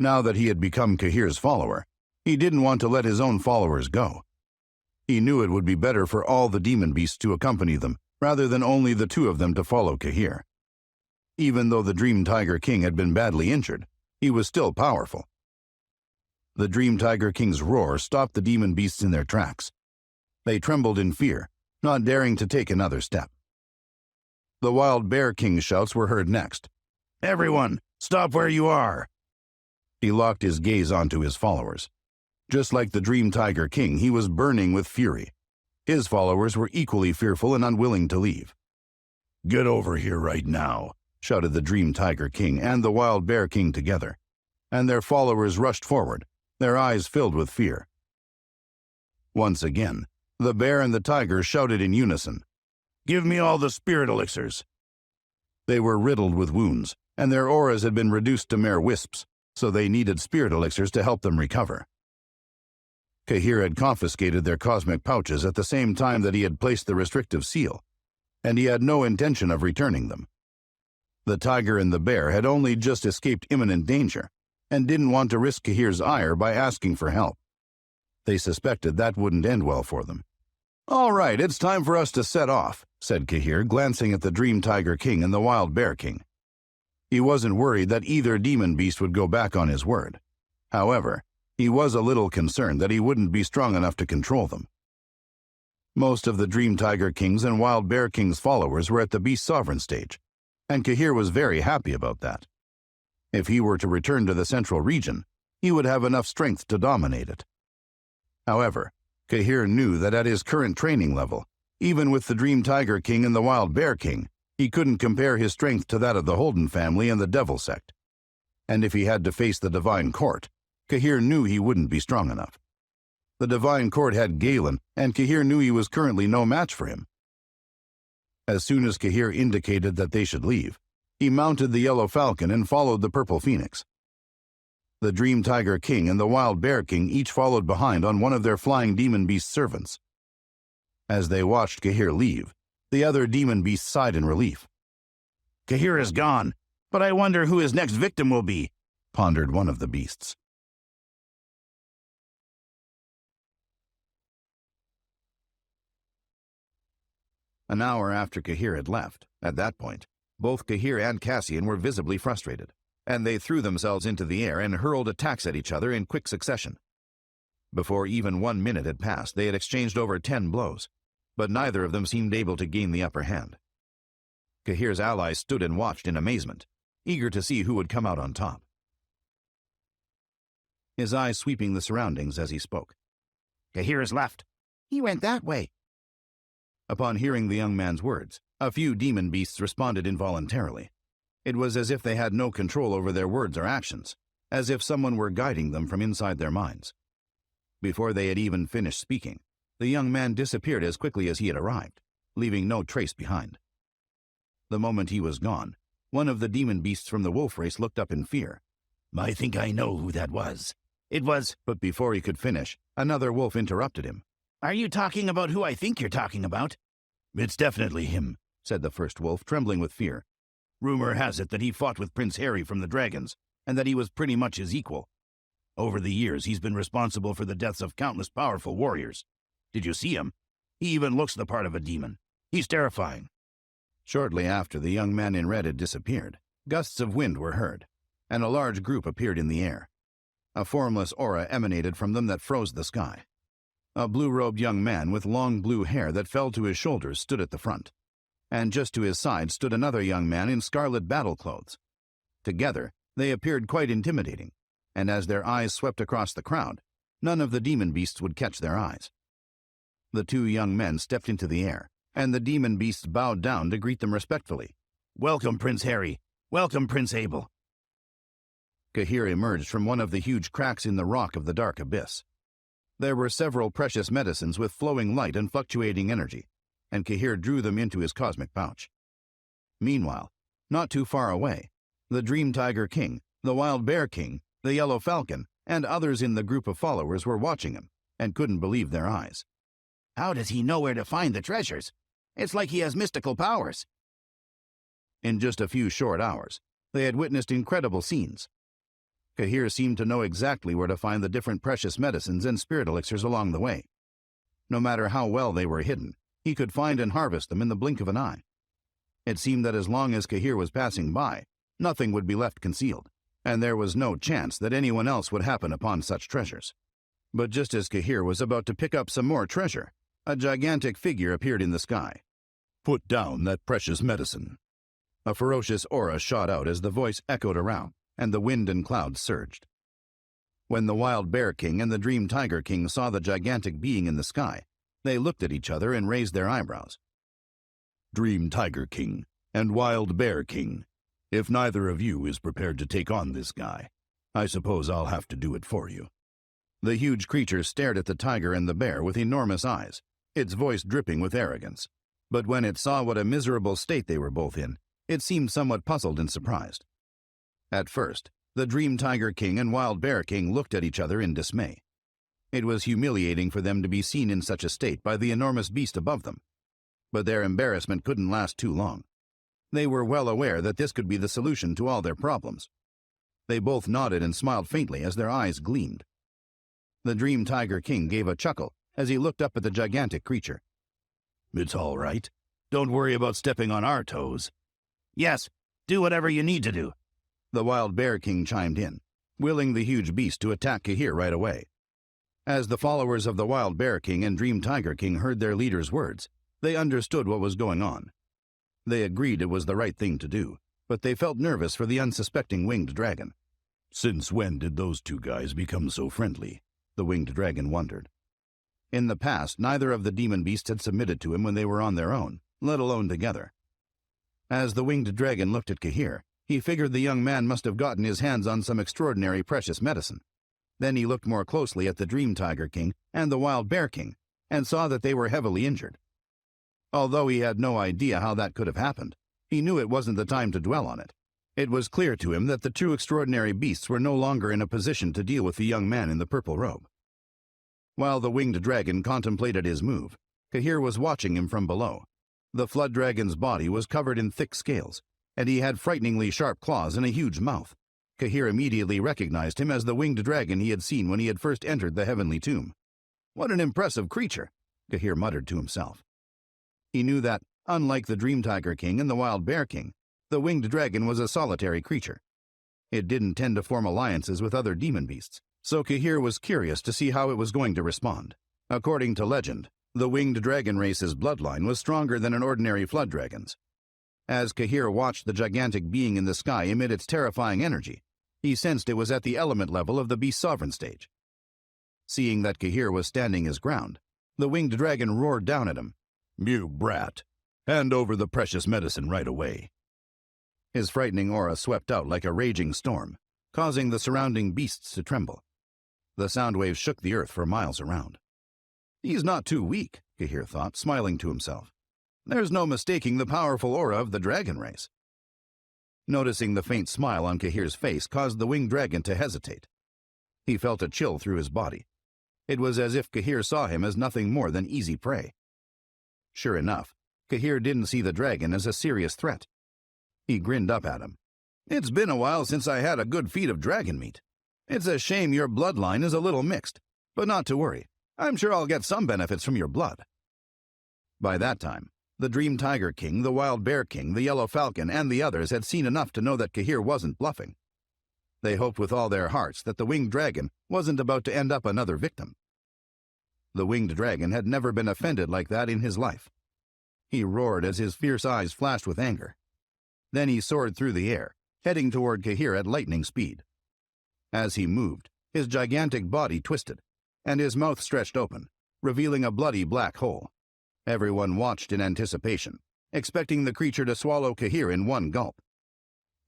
[SPEAKER 1] Now that he had become Kahir's follower, he didn't want to let his own followers go. He knew it would be better for all the demon beasts to accompany them, rather than only the two of them to follow Kahir. Even though the Dream Tiger King had been badly injured, he was still powerful. The Dream Tiger King's roar stopped the demon beasts in their tracks. They trembled in fear, not daring to take another step. The Wild Bear King's shouts were heard next. Everyone, stop where you are! He locked his gaze onto his followers. Just like the Dream Tiger King, he was burning with fury. His followers were equally fearful and unwilling to leave. Get over here right now, shouted the Dream Tiger King and the Wild Bear King together, and their followers rushed forward, their eyes filled with fear. Once again, the bear and the tiger shouted in unison, Give me all the spirit elixirs! They were riddled with wounds, and their auras had been reduced to mere wisps, so they needed spirit elixirs to help them recover. Kahir had confiscated their cosmic pouches at the same time that he had placed the restrictive seal, and he had no intention of returning them. The tiger and the bear had only just escaped imminent danger, and didn't want to risk Kahir's ire by asking for help. They suspected that wouldn't end well for them. All right, it's time for us to set off, said Kahir, glancing at the Dream Tiger King and the Wild Bear King. He wasn't worried that either demon beast would go back on his word. However, he was a little concerned that he wouldn't be strong enough to control them. Most of the Dream Tiger King's and Wild Bear King's followers were at the Beast Sovereign stage, and Kahir was very happy about that. If he were to return to the central region, he would have enough strength to dominate it. However, Kahir knew that at his current training level, even with the Dream Tiger King and the Wild Bear King, he couldn't compare his strength to that of the Holden family and the Devil Sect. And if he had to face the Divine Court, Kahir knew he wouldn't be strong enough. The Divine Court had Galen, and Kahir knew he was currently no match for him. As soon as Kahir indicated that they should leave, he mounted the Yellow Falcon and followed the Purple Phoenix. The Dream Tiger King and the Wild Bear King each followed behind on one of their flying demon beast servants. As they watched Kahir leave, the other demon beasts sighed in relief. Kahir is gone, but I wonder who his next victim will be, pondered one of the beasts. An hour after Kahir had left, at that point, both Kahir and Cassian were visibly frustrated, and they threw themselves into the air and hurled attacks at each other in quick succession. Before even 1 minute had passed, they had exchanged over 10 blows, but neither of them seemed able to gain the upper hand. Kahir's allies stood and watched in amazement, eager to see who would come out on top. His eyes sweeping the surroundings as he spoke.
[SPEAKER 2] Kahir is left.
[SPEAKER 3] He went that way.
[SPEAKER 1] Upon hearing the young man's words, a few demon beasts responded involuntarily. It was as if they had no control over their words or actions, as if someone were guiding them from inside their minds. Before they had even finished speaking, the young man disappeared as quickly as he had arrived, leaving no trace behind. The moment he was gone, one of the demon beasts from the wolf race looked up in fear.
[SPEAKER 2] I think I know who that was. It was...
[SPEAKER 1] But before he could finish, another wolf interrupted him.
[SPEAKER 2] Are you talking about who I think you're talking about? It's definitely him,
[SPEAKER 1] said the first wolf, trembling with fear.
[SPEAKER 2] Rumor has it that he fought with Prince Harry from the dragons, and that he was pretty much his equal. Over the years, he's been responsible for the deaths of countless powerful warriors. Did you see him? He even looks the part of a demon. He's terrifying.
[SPEAKER 1] Shortly after the young man in red had disappeared, gusts of wind were heard, and a large group appeared in the air. A formless aura emanated from them that froze the sky. A blue-robed young man with long blue hair that fell to his shoulders stood at the front, and just to his side stood another young man in scarlet battle clothes. Together, they appeared quite intimidating, and as their eyes swept across the crowd, none of the demon beasts would catch their eyes. The two young men stepped into the air, and the demon beasts bowed down to greet them respectfully.
[SPEAKER 2] Welcome, Prince Harry. Welcome, Prince Abel.
[SPEAKER 1] Kahir emerged from one of the huge cracks in the rock of the dark abyss. There were several precious medicines with flowing light and fluctuating energy, and Kahir drew them into his cosmic pouch. Meanwhile, not too far away, the Dream Tiger King, the Wild Bear King, the Yellow Falcon, and others in the group of followers were watching him, and couldn't believe their eyes.
[SPEAKER 2] How does he know where to find the treasures? It's like he has mystical powers.
[SPEAKER 1] In just a few short hours, they had witnessed incredible scenes. Kahir seemed to know exactly where to find the different precious medicines and spirit elixirs along the way. No matter how well they were hidden, he could find and harvest them in the blink of an eye. It seemed that as long as Kahir was passing by, nothing would be left concealed, and there was no chance that anyone else would happen upon such treasures. But just as Kahir was about to pick up some more treasure, a gigantic figure appeared in the sky.
[SPEAKER 2] Put down that precious medicine.
[SPEAKER 1] A ferocious aura shot out as the voice echoed around, and the wind and clouds surged. When the Wild Bear King and the Dream Tiger King saw the gigantic being in the sky, they looked at each other and raised their eyebrows.
[SPEAKER 2] Dream Tiger King and Wild Bear King, if neither of you is prepared to take on this guy, I suppose I'll have to do it for you.
[SPEAKER 1] The huge creature stared at the tiger and the bear with enormous eyes, its voice dripping with arrogance. But when it saw what a miserable state they were both in, it seemed somewhat puzzled and surprised. At first, the Dream Tiger King and Wild Bear King looked at each other in dismay. It was humiliating for them to be seen in such a state by the enormous beast above them. But their embarrassment couldn't last too long. They were well aware that this could be the solution to all their problems. They both nodded and smiled faintly as their eyes gleamed. The Dream Tiger King gave a chuckle as he looked up at the gigantic creature.
[SPEAKER 2] It's all right. Don't worry about stepping on our toes. Yes, do whatever you need to do.
[SPEAKER 1] The Wild Bear King chimed in, willing the huge beast to attack Kahir right away. As the followers of the Wild Bear King and Dream Tiger King heard their leader's words, they understood what was going on. They agreed it was the right thing to do, but they felt nervous for the unsuspecting winged dragon.
[SPEAKER 2] Since when did those two guys become so friendly?
[SPEAKER 1] The winged dragon wondered. In the past, neither of the demon beasts had submitted to him when they were on their own, let alone together. As the winged dragon looked at Kahir, he figured the young man must have gotten his hands on some extraordinary precious medicine. Then he looked more closely at the Dream Tiger King and the Wild Bear King, and saw that they were heavily injured. Although he had no idea how that could have happened, he knew it wasn't the time to dwell on it. It was clear to him that the two extraordinary beasts were no longer in a position to deal with the young man in the purple robe. While the winged dragon contemplated his move, Kahir was watching him from below. The flood dragon's body was covered in thick scales, and he had frighteningly sharp claws and a huge mouth. Kahir immediately recognized him as the winged dragon he had seen when he had first entered the heavenly tomb. What an impressive creature, Kahir muttered to himself. He knew that, Unlike the Dream Tiger King and the Wild Bear King, the winged dragon was a solitary creature. It didn't tend to form alliances with other demon beasts, so Kahir was curious to see how it was going to respond. According to legend, the winged dragon race's bloodline was stronger than an ordinary flood dragon's. As Kahir watched the gigantic being in the sky emit its terrifying energy, he sensed it was at the element level of the beast sovereign stage. Seeing that Kahir was standing his ground, the winged dragon roared down at him. "You brat! Hand over the precious medicine right away." His frightening aura swept out like a raging storm, causing the surrounding beasts to tremble. The sound waves shook the earth for miles around. He's not too weak, Kahir thought, smiling to himself. There's no mistaking the powerful aura of the dragon race. Noticing the faint smile on Kahir's face caused the winged dragon to hesitate. He felt a chill through his body. It was as if Kahir saw him as nothing more than easy prey. Sure enough, Kahir didn't see the dragon as a serious threat. He grinned up at him. "It's been a while since I had a good feed of dragon meat. It's a shame your bloodline is a little mixed, but not to worry. I'm sure I'll get some benefits from your blood." By that time, the Dream Tiger King, the Wild Bear King, the Yellow Falcon, and the others had seen enough to know that Kahir wasn't bluffing. They hoped with all their hearts that the winged dragon wasn't about to end up another victim. The winged dragon had never been offended like that in his life. He roared as his fierce eyes flashed with anger. Then he soared through the air, heading toward Kahir at lightning speed. As he moved, his gigantic body twisted, and his mouth stretched open, revealing a bloody black hole. Everyone watched in anticipation, expecting the creature to swallow Kahir in one gulp.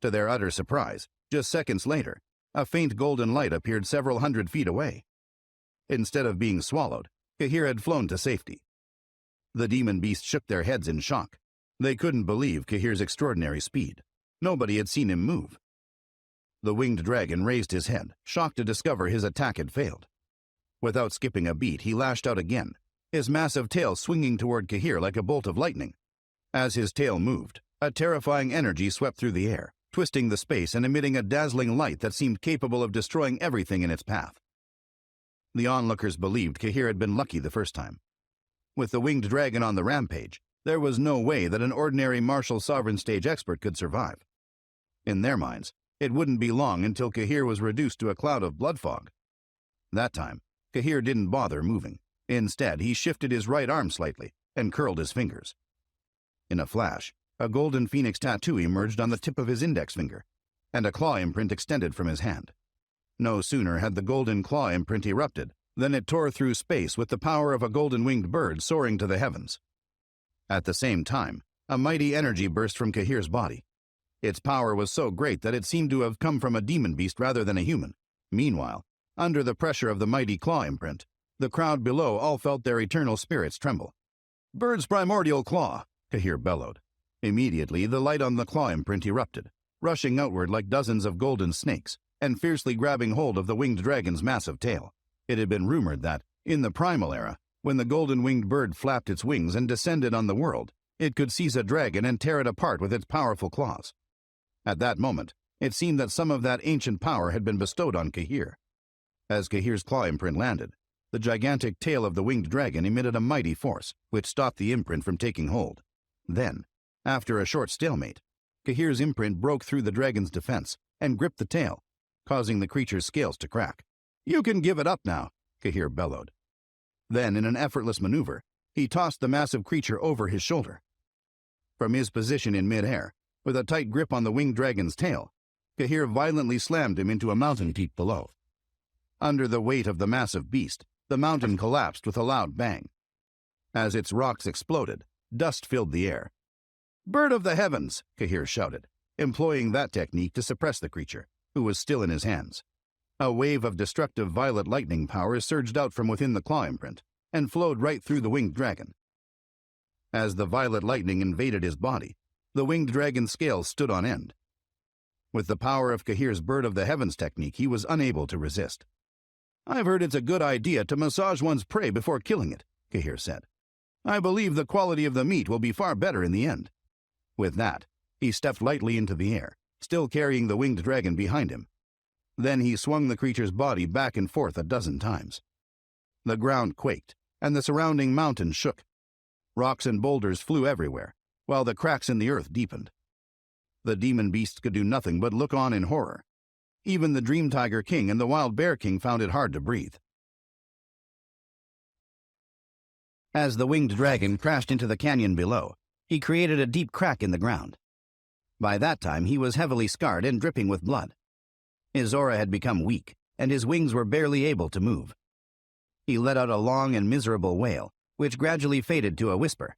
[SPEAKER 1] To their utter surprise, just seconds later, a faint golden light appeared several hundred feet away. Instead of being swallowed, Kahir had flown to safety. The demon beasts shook their heads in shock. They couldn't believe Kahir's extraordinary speed. Nobody had seen him move. The winged dragon raised his head, shocked to discover his attack had failed. Without skipping a beat, he lashed out again, his massive tail swinging toward Kahir like a bolt of lightning. As his tail moved, a terrifying energy swept through the air, twisting the space and emitting a dazzling light that seemed capable of destroying everything in its path. The onlookers believed Kahir had been lucky the first time. With the winged dragon on the rampage, there was no way that an ordinary martial sovereign stage expert could survive. In their minds, it wouldn't be long until Kahir was reduced to a cloud of blood fog. That time, Kahir didn't bother moving. Instead, he shifted his right arm slightly and curled his fingers. In a flash, a golden phoenix tattoo emerged on the tip of his index finger, and a claw imprint extended from his hand. No sooner had the golden claw imprint erupted than it tore through space with the power of a golden-winged bird soaring to the heavens. At the same time, a mighty energy burst from Kahir's body. Its power was so great that it seemed to have come from a demon beast rather than a human. Meanwhile, under the pressure of the mighty claw imprint, the crowd below all felt their eternal spirits tremble. "Bird's primordial claw," Kahir bellowed. Immediately, the light on the claw imprint erupted, rushing outward like dozens of golden snakes, and fiercely grabbing hold of the winged dragon's massive tail. It had been rumored that, in the primal era, when the golden-winged bird flapped its wings and descended on the world, it could seize a dragon and tear it apart with its powerful claws. At that moment, it seemed that some of that ancient power had been bestowed on Kahir. As Kahir's claw imprint landed, the gigantic tail of the winged dragon emitted a mighty force, which stopped the imprint from taking hold. Then, after a short stalemate, Kahir's imprint broke through the dragon's defense and gripped the tail, causing the creature's scales to crack. "You can give it up now," Kahir bellowed. Then, in an effortless maneuver, he tossed the massive creature over his shoulder. From his position in midair, with a tight grip on the winged dragon's tail, Kahir violently slammed him into a mountain peak below. Under the weight of the massive beast, the mountain collapsed with a loud bang. As its rocks exploded, dust filled the air. "Bird of the heavens!" Kahir shouted, employing that technique to suppress the creature, who was still in his hands. A wave of destructive violet lightning power surged out from within the claw imprint and flowed right through the winged dragon. As the violet lightning invaded his body, the winged dragon's scales stood on end. With the power of Kahir's Bird of the Heavens technique, he was unable to resist. "I've heard it's a good idea to massage one's prey before killing it," Kahir said. "I believe the quality of the meat will be far better in the end." With that, he stepped lightly into the air, still carrying the winged dragon behind him. Then he swung the creature's body back and forth a dozen times. The ground quaked, and the surrounding mountains shook. Rocks and boulders flew everywhere, while the cracks in the earth deepened. The demon beasts could do nothing but look on in horror. Even the Dream Tiger King and the Wild Bear King found it hard to breathe. As the winged dragon crashed into the canyon below, he created a deep crack in the ground. By that time, he was heavily scarred and dripping with blood. His aura had become weak, and his wings were barely able to move. He let out a long and miserable wail, which gradually faded to a whisper.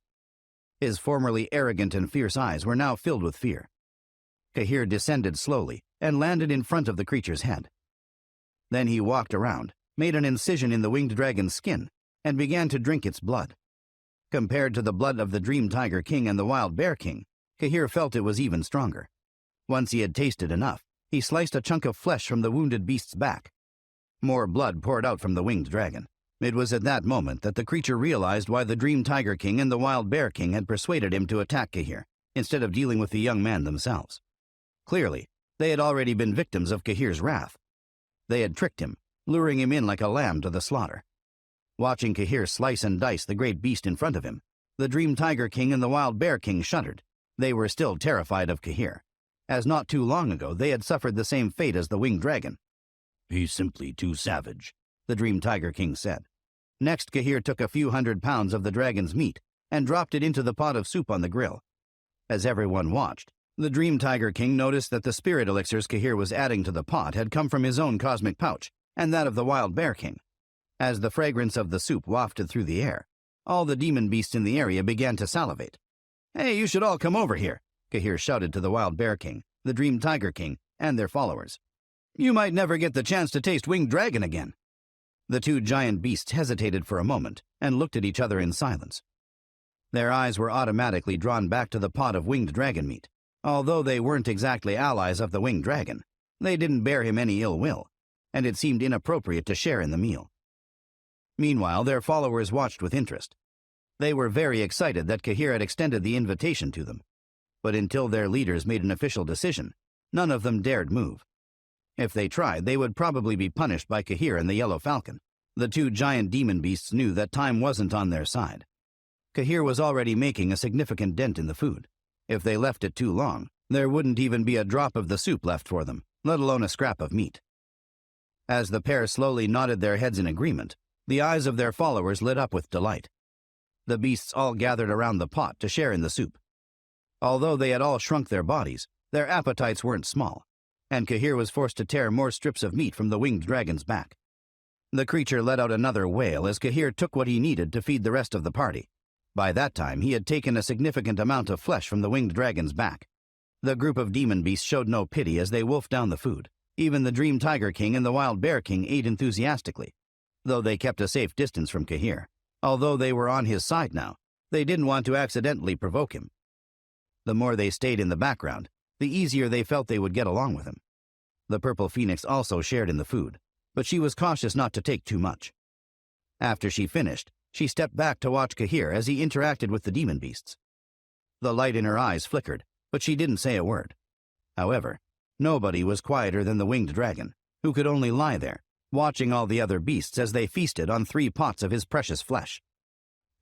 [SPEAKER 1] His formerly arrogant and fierce eyes were now filled with fear. Cahir descended slowly and landed in front of the creature's head. Then he walked around, made an incision in the winged dragon's skin, and began to drink its blood. Compared to the blood of the Dream Tiger King and the Wild Bear King, Cahir felt it was even stronger. Once he had tasted enough, he sliced a chunk of flesh from the wounded beast's back. More blood poured out from the winged dragon. It was at that moment that the creature realized why the Dream Tiger King and the Wild Bear King had persuaded him to attack Cahir, instead of dealing with the young man themselves. Clearly, they had already been victims of Cahir's wrath. They had tricked him, luring him in like a lamb to the slaughter. Watching Cahir slice and dice the great beast in front of him, the Dream Tiger King and the Wild Bear King shuddered. They were still terrified of Cahir, as not too long ago they had suffered the same fate as the winged dragon.
[SPEAKER 2] He's simply too savage,
[SPEAKER 1] the Dream Tiger King said. Next, Cahir took a few 100 pounds of the dragon's meat and dropped it into the pot of soup on the grill. As everyone watched, the Dream Tiger King noticed that the spirit elixirs Cahir was adding to the pot had come from his own cosmic pouch and that of the Wild Bear King. As the fragrance of the soup wafted through the air, all the demon beasts in the area began to salivate. "Hey, you should all come over here," Cahir shouted to the Wild Bear King, the Dream Tiger King, and their followers. "You might never get the chance to taste winged dragon again." The two giant beasts hesitated for a moment and looked at each other in silence. Their eyes were automatically drawn back to the pot of winged dragon meat. Although they weren't exactly allies of the winged dragon, they didn't bear him any ill will, and it seemed inappropriate to share in the meal. Meanwhile, their followers watched with interest. They were very excited that Cahir had extended the invitation to them, but until their leaders made an official decision, none of them dared move. If they tried, they would probably be punished by Cahir and the Yellow Falcon. The two giant demon beasts knew that time wasn't on their side. Cahir was already making a significant dent in the food. If they left it too long, there wouldn't even be a drop of the soup left for them, let alone a scrap of meat. As the pair slowly nodded their heads in agreement, the eyes of their followers lit up with delight. The beasts all gathered around the pot to share in the soup. Although they had all shrunk their bodies, their appetites weren't small, and Cahir was forced to tear more strips of meat from the winged dragon's back. The creature let out another wail as Cahir took what he needed to feed the rest of the party. By that time, he had taken a significant amount of flesh from the winged dragon's back. The group of demon beasts showed no pity as they wolfed down the food. Even the Dream Tiger King and the Wild Bear King ate enthusiastically, though they kept a safe distance from Cahir. Although they were on his side now, they didn't want to accidentally provoke him. The more they stayed in the background, the easier they felt they would get along with him. The Purple Phoenix also shared in the food, but she was cautious not to take too much. After she finished, she stepped back to watch Cahir as he interacted with the demon beasts. The light in her eyes flickered, but she didn't say a word. However, nobody was quieter than the winged dragon, who could only lie there, watching all the other beasts as they feasted on 3 pots of his precious flesh.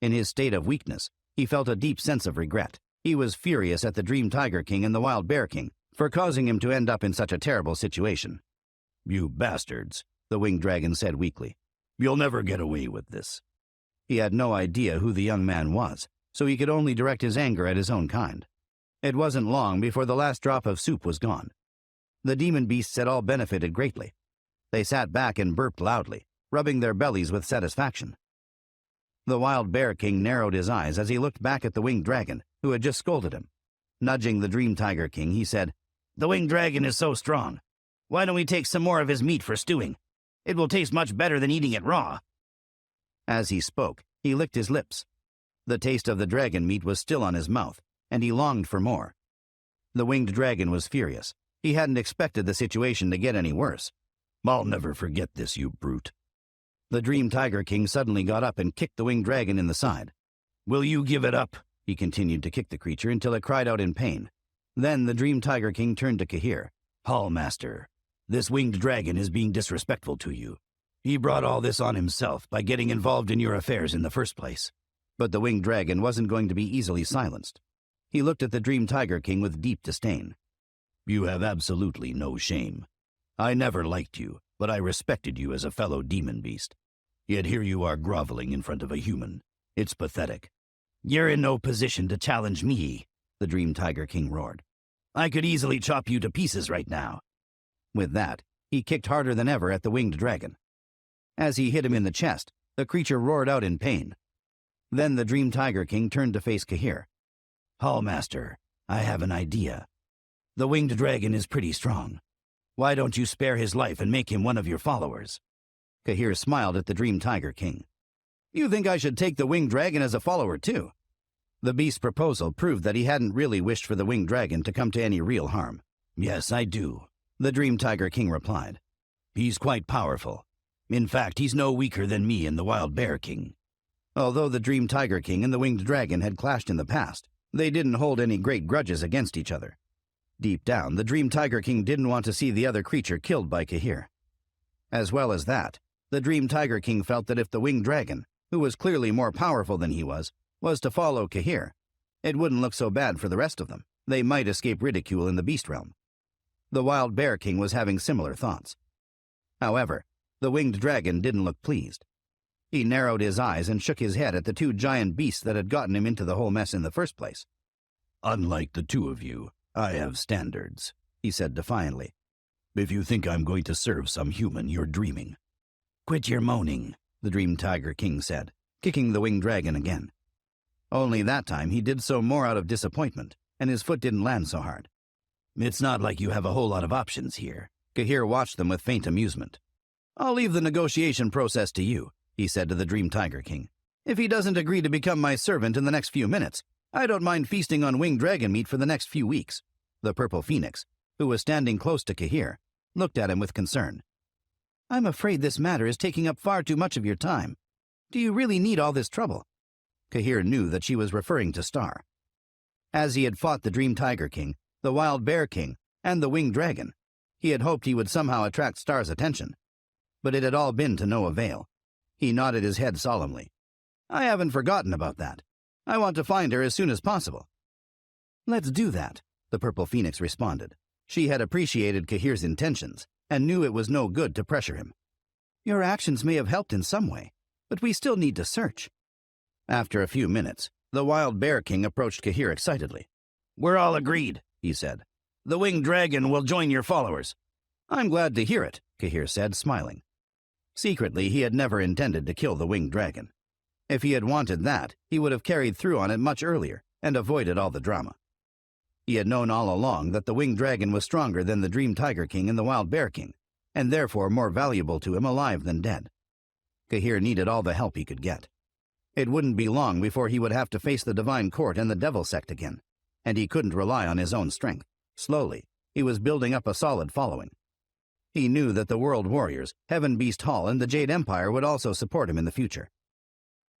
[SPEAKER 1] In his state of weakness, he felt a deep sense of regret. He was furious at the Dream Tiger King and the Wild Bear King for causing him to end up in such a terrible situation.
[SPEAKER 2] "You bastards,"
[SPEAKER 1] the winged dragon said weakly.
[SPEAKER 2] "You'll never get away with this."
[SPEAKER 1] He had no idea who the young man was, so he could only direct his anger at his own kind. It wasn't long before the last drop of soup was gone. The demon beasts had all benefited greatly. They sat back and burped loudly, rubbing their bellies with satisfaction. The Wild Bear King narrowed his eyes as he looked back at the winged dragon, who had just scolded him. Nudging the Dream Tiger King, he said, "The winged dragon is so strong. Why don't we take some more of his meat for stewing? It will taste much better than eating it raw." As he spoke, he licked his lips. The taste of the dragon meat was still on his mouth, and he longed for more. The winged dragon was furious. He hadn't expected the situation to get any worse.
[SPEAKER 2] "I'll never forget this, you brute."
[SPEAKER 1] The Dream Tiger King suddenly got up and kicked the winged dragon in the side.
[SPEAKER 2] "Will you give it up?"
[SPEAKER 1] He continued to kick the creature until it cried out in pain. Then the Dream Tiger King turned to Cahir.
[SPEAKER 2] "Hall Master, this winged dragon is being disrespectful to you. He brought all this on himself by getting involved in your affairs in the first place."
[SPEAKER 1] But the winged dragon wasn't going to be easily silenced.
[SPEAKER 2] He looked at the Dream Tiger King with deep disdain. "You have absolutely no shame. I never liked you, but I respected you as a fellow demon beast. Yet here you are groveling in front of a human. It's pathetic." "You're in no position to challenge me," the Dream Tiger King roared. "I could easily chop you to pieces right now." With that, he kicked harder than ever at the winged dragon. As he hit him in the chest, the creature roared out in pain. Then the Dream Tiger King turned to face Kahir. "Hallmaster, I have an idea. The winged dragon is pretty strong. Why don't you spare his life and make him one of your followers?" Kahir smiled at the Dream Tiger King. "You think I should take the winged dragon as a follower too?" The beast's proposal proved that he hadn't really wished for the winged dragon to come to any real harm. "Yes, I do," the Dream Tiger King replied. "He's quite powerful. In fact, he's no weaker than me and the Wild Bear King." Although the Dream Tiger King and the winged dragon had clashed in the past, they didn't hold any great grudges against each other. Deep down, the Dream Tiger King didn't want to see the other creature killed by Kahir. As well as that, the Dream Tiger King felt that if the winged dragon, who was clearly more powerful than he was to follow Kahir, it wouldn't look so bad for the rest of them. They might escape ridicule in the beast realm. The Wild Bear King was having similar thoughts. However, the winged dragon didn't look pleased. He narrowed his eyes and shook his head at the two giant beasts that had gotten him into the whole mess in the first place. "Unlike the two of you, I have standards," he said defiantly. "If you think I'm going to serve some human, you're dreaming." "Quit your moaning," the Dream Tiger King said, kicking the winged dragon again. Only that time he did so more out of disappointment, and his foot didn't land so hard. "It's not like you have a whole lot of options here." Kahir watched them with faint amusement. "I'll leave the negotiation process to you," he said to the Dream Tiger King. "If he doesn't agree to become my servant in the next few minutes, I don't mind feasting on winged dragon meat for the next few weeks." The Purple Phoenix, who was standing close to Kahir, looked at him with concern. "I'm afraid this matter is taking up far too much of your time. Do you really need all this trouble?" Kahir knew that she was referring to Star. As he had fought the Dream Tiger King, the Wild Bear King, and the winged dragon, he had hoped he would somehow attract Star's attention. But it had all been to no avail. He nodded his head solemnly. "I haven't forgotten about that. I want to find her as soon as possible." "Let's do that," the Purple Phoenix responded. She had appreciated Kahir's intentions and knew it was no good to pressure him. "Your actions may have helped in some way, but we still need to search." After a few minutes, the Wild Bear King approached Kahir excitedly. "We're all agreed," he said. "The winged dragon will join your followers." "I'm glad to hear it," Kahir said, smiling. Secretly, he had never intended to kill the winged dragon. If he had wanted that, he would have carried through on it much earlier and avoided all the drama. He had known all along that the winged dragon was stronger than the Dream Tiger King and the Wild Bear King, and therefore more valuable to him alive than dead. Kahir needed all the help he could get. It wouldn't be long before he would have to face the Divine Court and the Devil Sect again, and he couldn't rely on his own strength. Slowly, he was building up a solid following. He knew that the World Warriors, Heaven Beast Hall, and the Jade Empire would also support him in the future.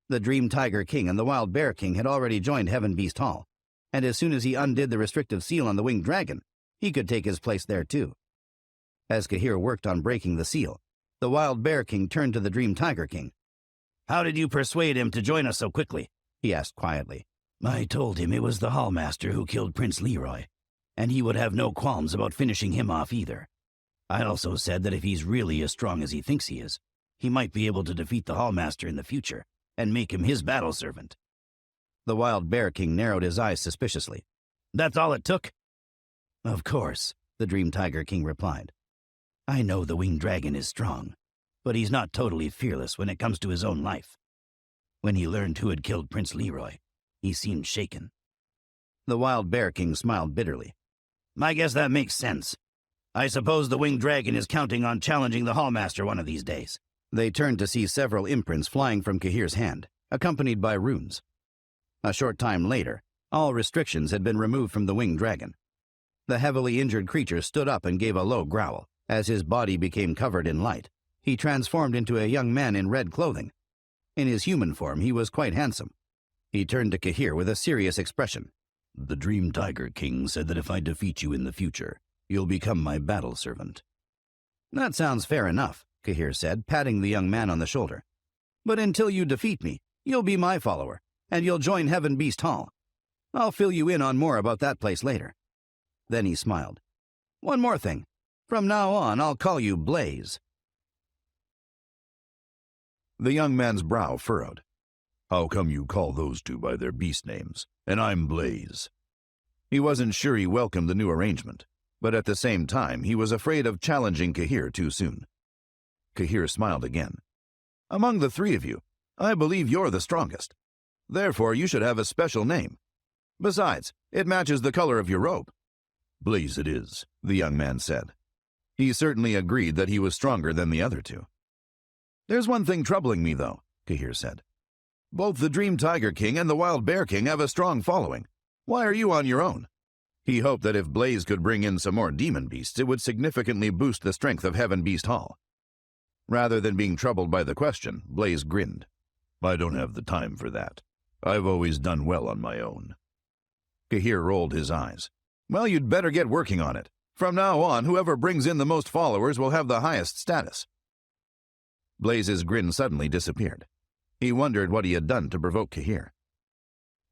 [SPEAKER 2] The Dream Tiger King and the Wild Bear King had already joined Heaven Beast Hall, and as soon as he undid the restrictive seal on the winged dragon, he could take his place there too. As Kahir worked on breaking the seal, the Wild Bear King turned to the Dream Tiger King. "How did you persuade him to join us so quickly?" he asked quietly. "I told him it was the Hallmaster who killed Prince Leroy, and he would have no qualms about finishing him off either. I also said that if he's really as strong as he thinks he is, he might be able to defeat the Hallmaster in the future and make him his battle servant." The Wild Bear King narrowed his eyes suspiciously. "That's all it took?" "Of course," the Dream Tiger King replied. "I know the winged dragon is strong, but he's not totally fearless when it comes to his own life. When he learned who had killed Prince Leroy, he seemed shaken." The Wild Bear King smiled bitterly. "I guess that makes sense. I suppose the winged dragon is counting on challenging the Hallmaster one of these days." They turned to see several imprints flying from Kahir's hand, accompanied by runes. A short time later, all restrictions had been removed from the winged dragon. The heavily injured creature stood up and gave a low growl. As his body became covered in light, he transformed into a young man in red clothing. In his human form, he was quite handsome. He turned to Kahir with a serious expression. "The Dream Tiger King said that if I defeat you in the future, you'll become my battle servant." "That sounds fair enough," Kahir said, patting the young man on the shoulder. "But until you defeat me, you'll be my follower, and you'll join Heaven Beast Hall. I'll fill you in on more about that place later." Then he smiled. "One more thing. From now on, I'll call you Blaze."
[SPEAKER 1] The young man's brow furrowed. "How come you call those two by their beast names, and I'm Blaze?" He wasn't sure he welcomed the new arrangement, but at the same time he was afraid of challenging Kahir too soon. Kahir smiled again. "Among the three of you, I believe you're the strongest. Therefore, you should have a special name. Besides, it matches the color of your robe." "Blaze it is," the young man said. He certainly agreed that he was stronger than the other two. "There's one thing troubling me, though," Kahir said. "Both the Dream Tiger King and the Wild Bear King have a strong following. Why are you on your own?" He hoped that if Blaze could bring in some more demon beasts, it would significantly boost the strength of Heaven Beast Hall. Rather than being troubled by the question, Blaze grinned. "I don't have the time for that. I've always done well on my own." Kahir rolled his eyes. "Well, you'd better get working on it. From now on, whoever brings in the most followers will have the highest status." Blaze's grin suddenly disappeared. He wondered what he had done to provoke Kahir.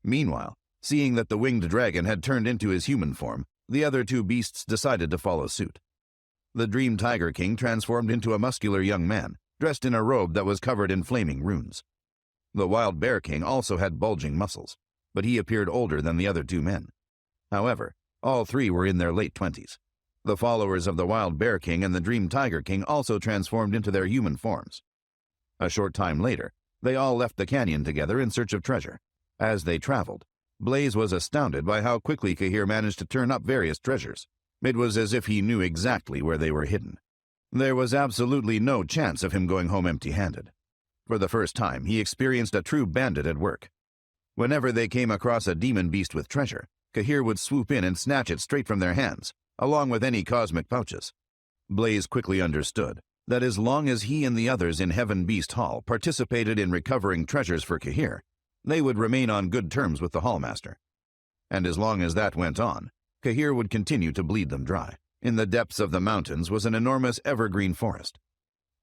[SPEAKER 1] Meanwhile, seeing that the winged dragon had turned into his human form, the other two beasts decided to follow suit. The Dream Tiger King transformed into a muscular young man, dressed in a robe that was covered in flaming runes. The Wild Bear King also had bulging muscles, but he appeared older than the other two men. However, all three were in their late 20s. The followers of the Wild Bear King and the Dream Tiger King also transformed into their human forms. A short time later, they all left the canyon together in search of treasure. As they traveled, Blaze was astounded by how quickly Kahir managed to turn up various treasures. It was as if he knew exactly where they were hidden. There was absolutely no chance of him going home empty-handed. For the first time, he experienced a true bandit at work. Whenever they came across a demon beast with treasure, Kahir would swoop in and snatch it straight from their hands, along with any cosmic pouches. Blaze quickly understood that as long as he and the others in Heaven Beast Hall participated in recovering treasures for Kahir, they would remain on good terms with the Hallmaster. And as long as that went on, Kahir would continue to bleed them dry. In the depths of the mountains was an enormous evergreen forest.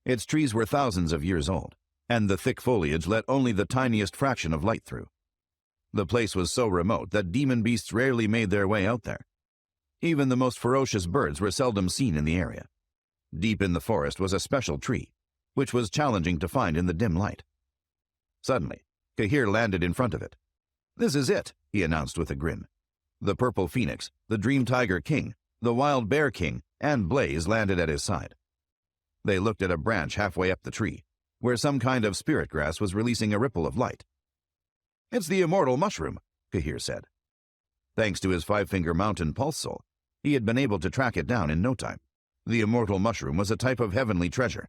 [SPEAKER 1] Its trees were thousands of years old, and the thick foliage let only the tiniest fraction of light through. The place was so remote that demon beasts rarely made their way out there. Even the most ferocious birds were seldom seen in the area. Deep in the forest was a special tree, which was challenging to find in the dim light. Suddenly, Kahir landed in front of it. "This is it," he announced with a grin. The Purple Phoenix, the Dream Tiger King, the Wild Bear King, and Blaze landed at his side. They looked at a branch halfway up the tree, where some kind of spirit grass was releasing a ripple of light. "It's the immortal mushroom," Kahir said. Thanks to his five-finger mountain pulse soul, he had been able to track it down in no time. The immortal mushroom was a type of heavenly treasure.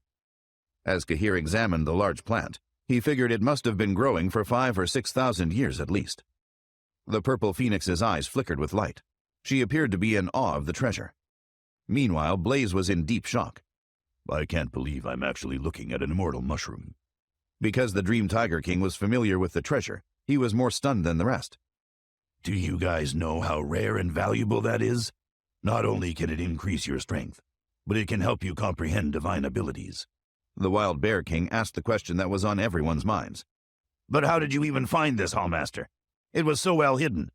[SPEAKER 1] As Kahir examined the large plant, he figured it must have been growing for 5,000 or 6,000 years at least. The Purple Phoenix's eyes flickered with light. She appeared to be in awe of the treasure. Meanwhile, Blaze was in deep shock. "I can't believe I'm actually looking at an immortal mushroom." Because the Dream Tiger King was familiar with the treasure, he was more stunned than the rest. "Do you guys know how rare and valuable that is? Not only can it increase your strength, but it can help you comprehend divine abilities." The Wild Bear King asked the question that was on everyone's minds. "But how did you even find this, Hallmaster? It was so well hidden.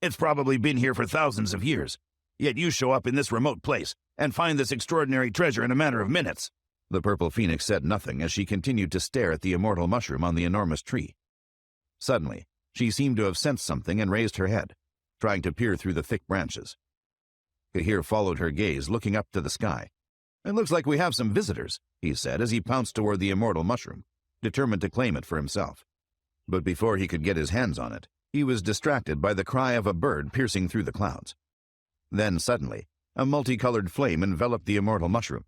[SPEAKER 1] It's probably been here for thousands of years. Yet you show up in this remote place and find this extraordinary treasure in a matter of minutes." The Purple Phoenix said nothing as she continued to stare at the immortal mushroom on the enormous tree. Suddenly, she seemed to have sensed something and raised her head, trying to peer through the thick branches. Kahir followed her gaze, looking up to the sky. "It looks like we have some visitors," he said as he pounced toward the immortal mushroom, determined to claim it for himself. But before he could get his hands on it, he was distracted by the cry of a bird piercing through the clouds. Then suddenly, a multicolored flame enveloped the immortal mushroom.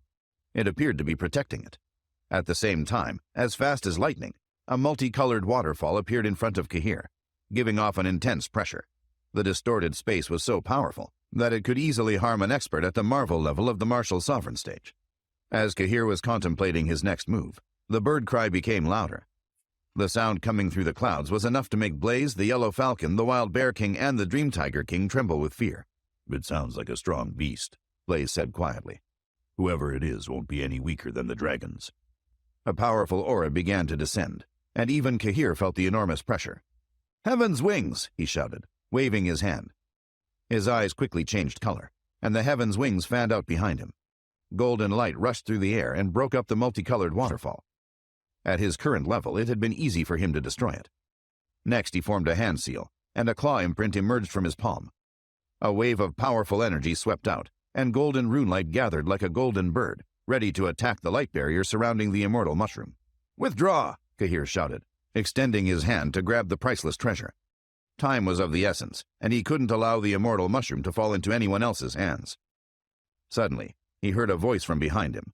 [SPEAKER 1] It appeared to be protecting it. At the same time, as fast as lightning, a multicolored waterfall appeared in front of Kahir, giving off an intense pressure. The distorted space was so powerful that it could easily harm an expert at the marvel level of the martial sovereign stage. As Kahir was contemplating his next move, the bird cry became louder. The sound coming through the clouds was enough to make Blaze, the Yellow Falcon, the Wild Bear King, and the Dream Tiger King tremble with fear. "It sounds like a strong beast," Blaze said quietly. "Whoever it is won't be any weaker than the dragons." A powerful aura began to descend, and even Kahir felt the enormous pressure. "Heaven's wings!" he shouted. waving his hand. His eyes quickly changed color, and the heaven's wings fanned out behind him. Golden light rushed through the air and broke up the multicolored waterfall. At his current level, it had been easy for him to destroy it. Next, he formed a hand seal, and a claw imprint emerged from his palm. A wave of powerful energy swept out, and golden runelight gathered like a golden bird, ready to attack the light barrier surrounding the immortal mushroom. "Withdraw!" Kahir shouted, extending his hand to grab the priceless treasure. Time was of the essence, and he couldn't allow the immortal mushroom to fall into anyone else's hands. Suddenly, he heard a voice from behind him.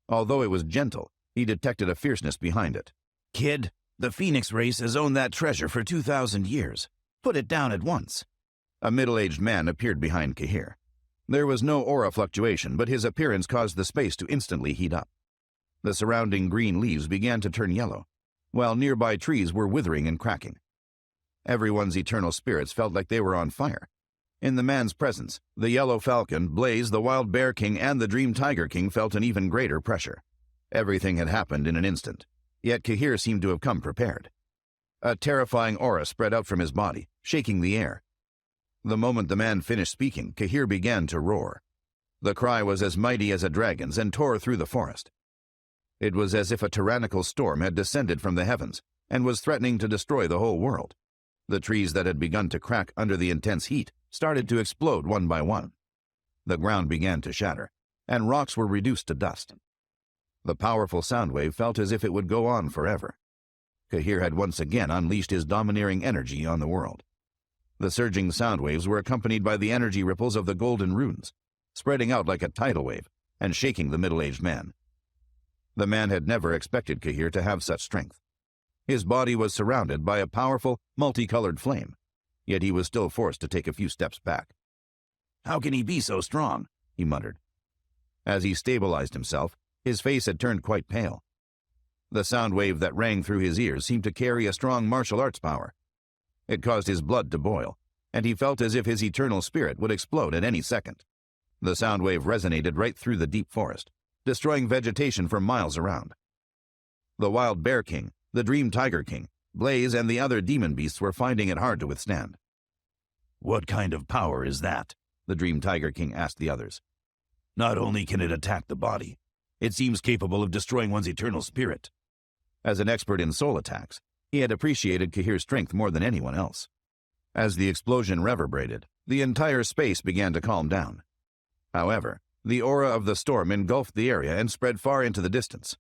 [SPEAKER 1] Although it was gentle, he detected a fierceness behind it.
[SPEAKER 2] "Kid, the Phoenix race has owned that treasure for 2,000 years. Put it down at once."
[SPEAKER 1] A middle-aged man appeared behind Kahir. There was no aura fluctuation, but his appearance caused the space to instantly heat up. The surrounding green leaves began to turn yellow, while nearby trees were withering and cracking. Everyone's eternal spirits felt like they were on fire. In the man's presence, the Yellow Falcon, Blaze, the Wild Bear King, and the Dream Tiger King felt an even greater pressure. Everything had happened in an instant, yet Kahir seemed to have come prepared. A terrifying aura spread out from his body, shaking the air. The moment the man finished speaking, Kahir began to roar. The cry was as mighty as a dragon's and tore through the forest. It was as if a tyrannical storm had descended from the heavens and was threatening to destroy the whole world. The trees that had begun to crack under the intense heat started to explode one by one. The ground began to shatter, and rocks were reduced to dust. The powerful sound wave felt as if it would go on forever. Kahir had once again unleashed his domineering energy on the world. The surging sound waves were accompanied by the energy ripples of the golden runes, spreading out like a tidal wave and shaking the middle-aged man. The man had never expected Kahir to have such strength. His body was surrounded by a powerful, multicolored flame, yet he was still forced to take a few steps back.
[SPEAKER 2] "How can he be so strong?"
[SPEAKER 1] he muttered. As he stabilized himself, his face had turned quite pale. The sound wave that rang through his ears seemed to carry a strong martial arts power. It caused his blood to boil, and he felt as if his eternal spirit would explode at any second. The sound wave resonated right through the deep forest, destroying vegetation for miles around. The Wild Bear King, the Dream Tiger King, Blaze, and the other demon beasts were finding it hard to withstand.
[SPEAKER 2] "What kind of power is that?"
[SPEAKER 1] the Dream Tiger King asked the others.
[SPEAKER 2] "Not only can it attack the body, it seems capable of destroying one's eternal spirit."
[SPEAKER 1] As an expert in soul attacks, he had appreciated Kahir's strength more than anyone else. As the explosion reverberated, the entire space began to calm down. However, the aura of the storm engulfed the area and spread far into the distance.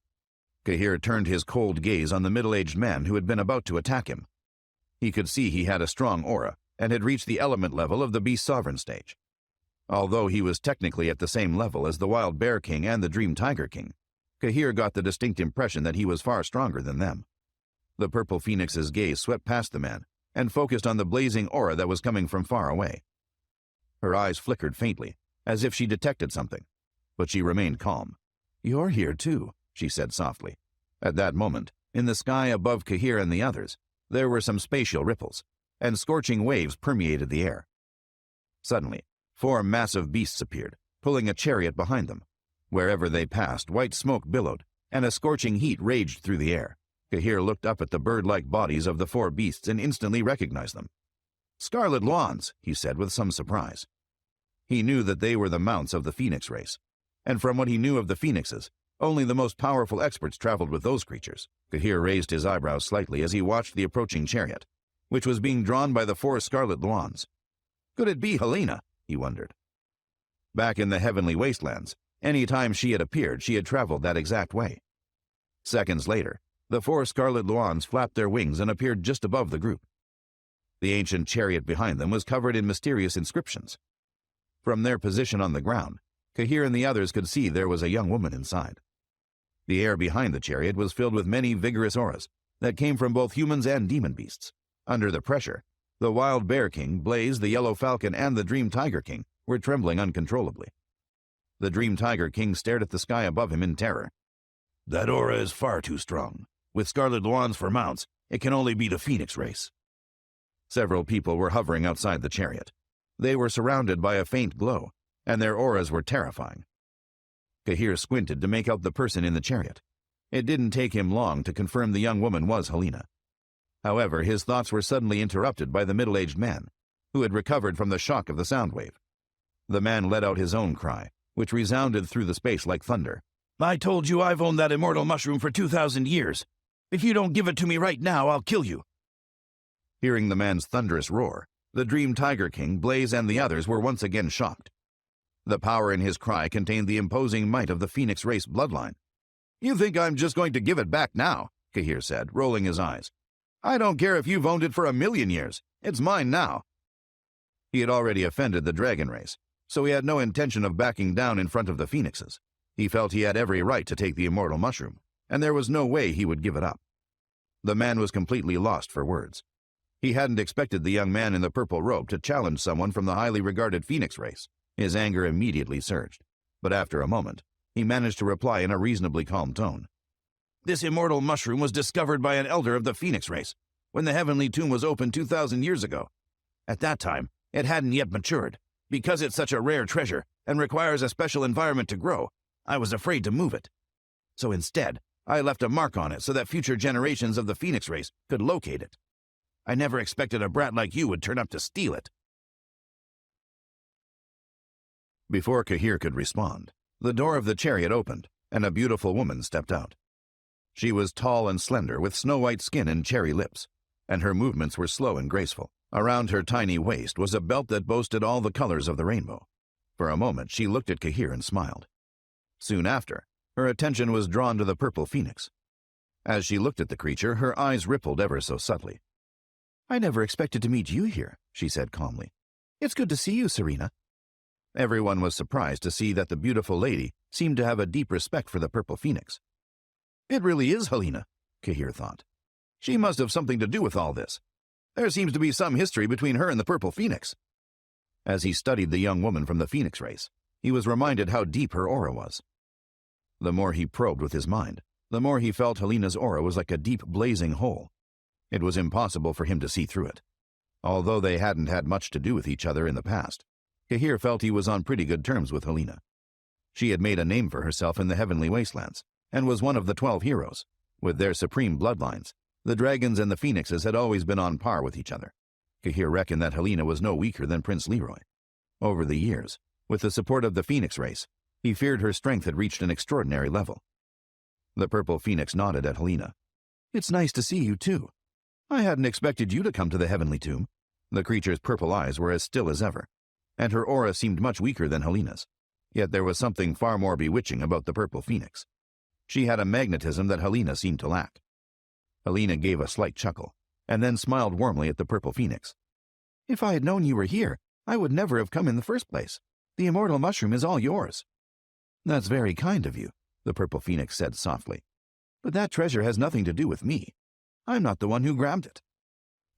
[SPEAKER 1] Kahir turned his cold gaze on the middle-aged man who had been about to attack him. He could see he had a strong aura and had reached the element level of the Beast Sovereign stage. Although he was technically at the same level as the Wild Bear King and the Dream Tiger King, Kahir got the distinct impression that he was far stronger than them. The Purple Phoenix's gaze swept past the man and focused on the blazing aura that was coming from far away. Her eyes flickered faintly, as if she detected something, but she remained calm. "You're here too," she said softly. At that moment, in the sky above Kahir and the others, there were some spatial ripples, and scorching waves permeated the air. Suddenly, 4 massive beasts appeared, pulling a chariot behind them. Wherever they passed, white smoke billowed, and a scorching heat raged through the air. Kahir looked up at the bird-like bodies of the 4 beasts and instantly recognized them. "Scarlet Lawns," he said with some surprise. He knew that they were the mounts of the Phoenix race, and from what he knew of the Phoenixes, only the most powerful experts traveled with those creatures. Kahir raised his eyebrows slightly as he watched the approaching chariot, which was being drawn by the 4 Scarlet Lawns. Could it be Helena? He wondered. Back in the heavenly wastelands, any time she had appeared, she had traveled that exact way. Seconds later, the 4 Scarlet Lawns flapped their wings and appeared just above the group. The ancient chariot behind them was covered in mysterious inscriptions. From their position on the ground, Kahir and the others could see there was a young woman inside. The air behind the chariot was filled with many vigorous auras that came from both humans and demon beasts. Under the pressure, the Wild Bear King, Blaze, the Yellow Falcon, and the Dream Tiger King were trembling uncontrollably. The Dream Tiger King stared at the sky above him in terror.
[SPEAKER 2] "That aura is far too strong. With Scarlet Lawns for mounts, it can only be the Phoenix race."
[SPEAKER 1] Several people were hovering outside the chariot. They were surrounded by a faint glow, and their auras were terrifying. Kahir squinted to make out the person in the chariot. It didn't take him long to confirm the young woman was Helena. However, his thoughts were suddenly interrupted by the middle-aged man. who had recovered from the shock of the sound wave. The man let out his own cry, which resounded through the space like thunder.
[SPEAKER 2] I told you I've owned that immortal mushroom for 2,000 years. If you don't give it to me right now, I'll kill you.
[SPEAKER 1] Hearing the man's thunderous roar, the Dream Tiger King, Blaze, and the others were once again shocked. The power in his cry contained the imposing might of the Phoenix race bloodline. "You think I'm just going to give it back now?" Kahir said, rolling his eyes. "I don't care if you've owned it for 1,000,000 years. It's mine now." He had already offended the dragon race, so he had no intention of backing down in front of the Phoenixes. He felt he had every right to take the immortal mushroom, and there was no way he would give it up. The man was completely lost for words. He hadn't expected the young man in the purple robe to challenge someone from the highly regarded Phoenix race. His anger immediately surged, but after a moment, he managed to reply in a reasonably calm tone.
[SPEAKER 2] This immortal mushroom was discovered by an elder of the Phoenix race when the heavenly tomb was opened 2,000 years ago. At that time, it hadn't yet matured. Because it's such a rare treasure and requires a special environment to grow, I was afraid to move it. So instead, I left a mark on it so that future generations of the Phoenix race could locate it. I never expected a brat like you would turn up to steal it.
[SPEAKER 1] Before Kahir could respond, the door of the chariot opened, and a beautiful woman stepped out. She was tall and slender, with snow-white skin and cherry lips, and her movements were slow and graceful. Around her tiny waist was a belt that boasted all the colors of the rainbow. For a moment, she looked at Kahir and smiled. Soon after, her attention was drawn to the purple phoenix. As she looked at the creature, her eyes rippled ever so subtly. "I never expected to meet you here," she said calmly. "It's good to see you, Serena." Everyone was surprised to see that the beautiful lady seemed to have a deep respect for the purple phoenix. "It really is Helena," Kahir thought. "She must have something to do with all this. There seems to be some history between her and the purple phoenix." As he studied the young woman from the Phoenix race, he was reminded how deep her aura was. The more he probed with his mind, the more he felt Helena's aura was like a deep, blazing hole. It was impossible for him to see through it. Although they hadn't had much to do with each other in the past, Kahir felt he was on pretty good terms with Helena. She had made a name for herself in the heavenly wastelands, and was one of the 12 heroes. With their supreme bloodlines, the dragons and the phoenixes had always been on par with each other. Kahir reckoned that Helena was no weaker than Prince Leroy. Over the years, with the support of the Phoenix race, he feared her strength had reached an extraordinary level. The purple phoenix nodded at Helena. "It's nice to see you, too. I hadn't expected you to come to the heavenly tomb." The creature's purple eyes were as still as ever, and her aura seemed much weaker than Helena's. Yet there was something far more bewitching about the purple phoenix. She had a magnetism that Helena seemed to lack. Helena gave a slight chuckle, and then smiled warmly at the purple phoenix. "If I had known you were here, I would never have come in the first place. The immortal mushroom is all yours." "That's very kind of you," the purple phoenix said softly. "But that treasure has nothing to do with me. I'm not the one who grabbed it.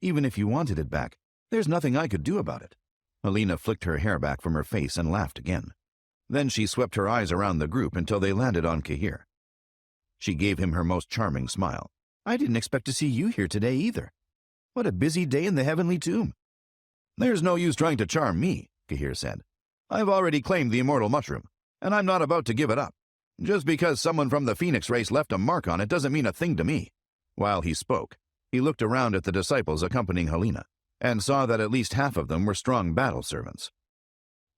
[SPEAKER 1] Even if you wanted it back, there's nothing I could do about it." Helena flicked her hair back from her face and laughed again. Then she swept her eyes around the group until they landed on Kahir. She gave him her most charming smile. "I didn't expect to see you here today either. What a busy day in the heavenly tomb." "There's no use trying to charm me," Kahir said. "I've already claimed the immortal mushroom, and I'm not about to give it up. Just because someone from the Phoenix race left a mark on it doesn't mean a thing to me." While he spoke, he looked around at the disciples accompanying Helena, and saw that at least half of them were strong battle servants.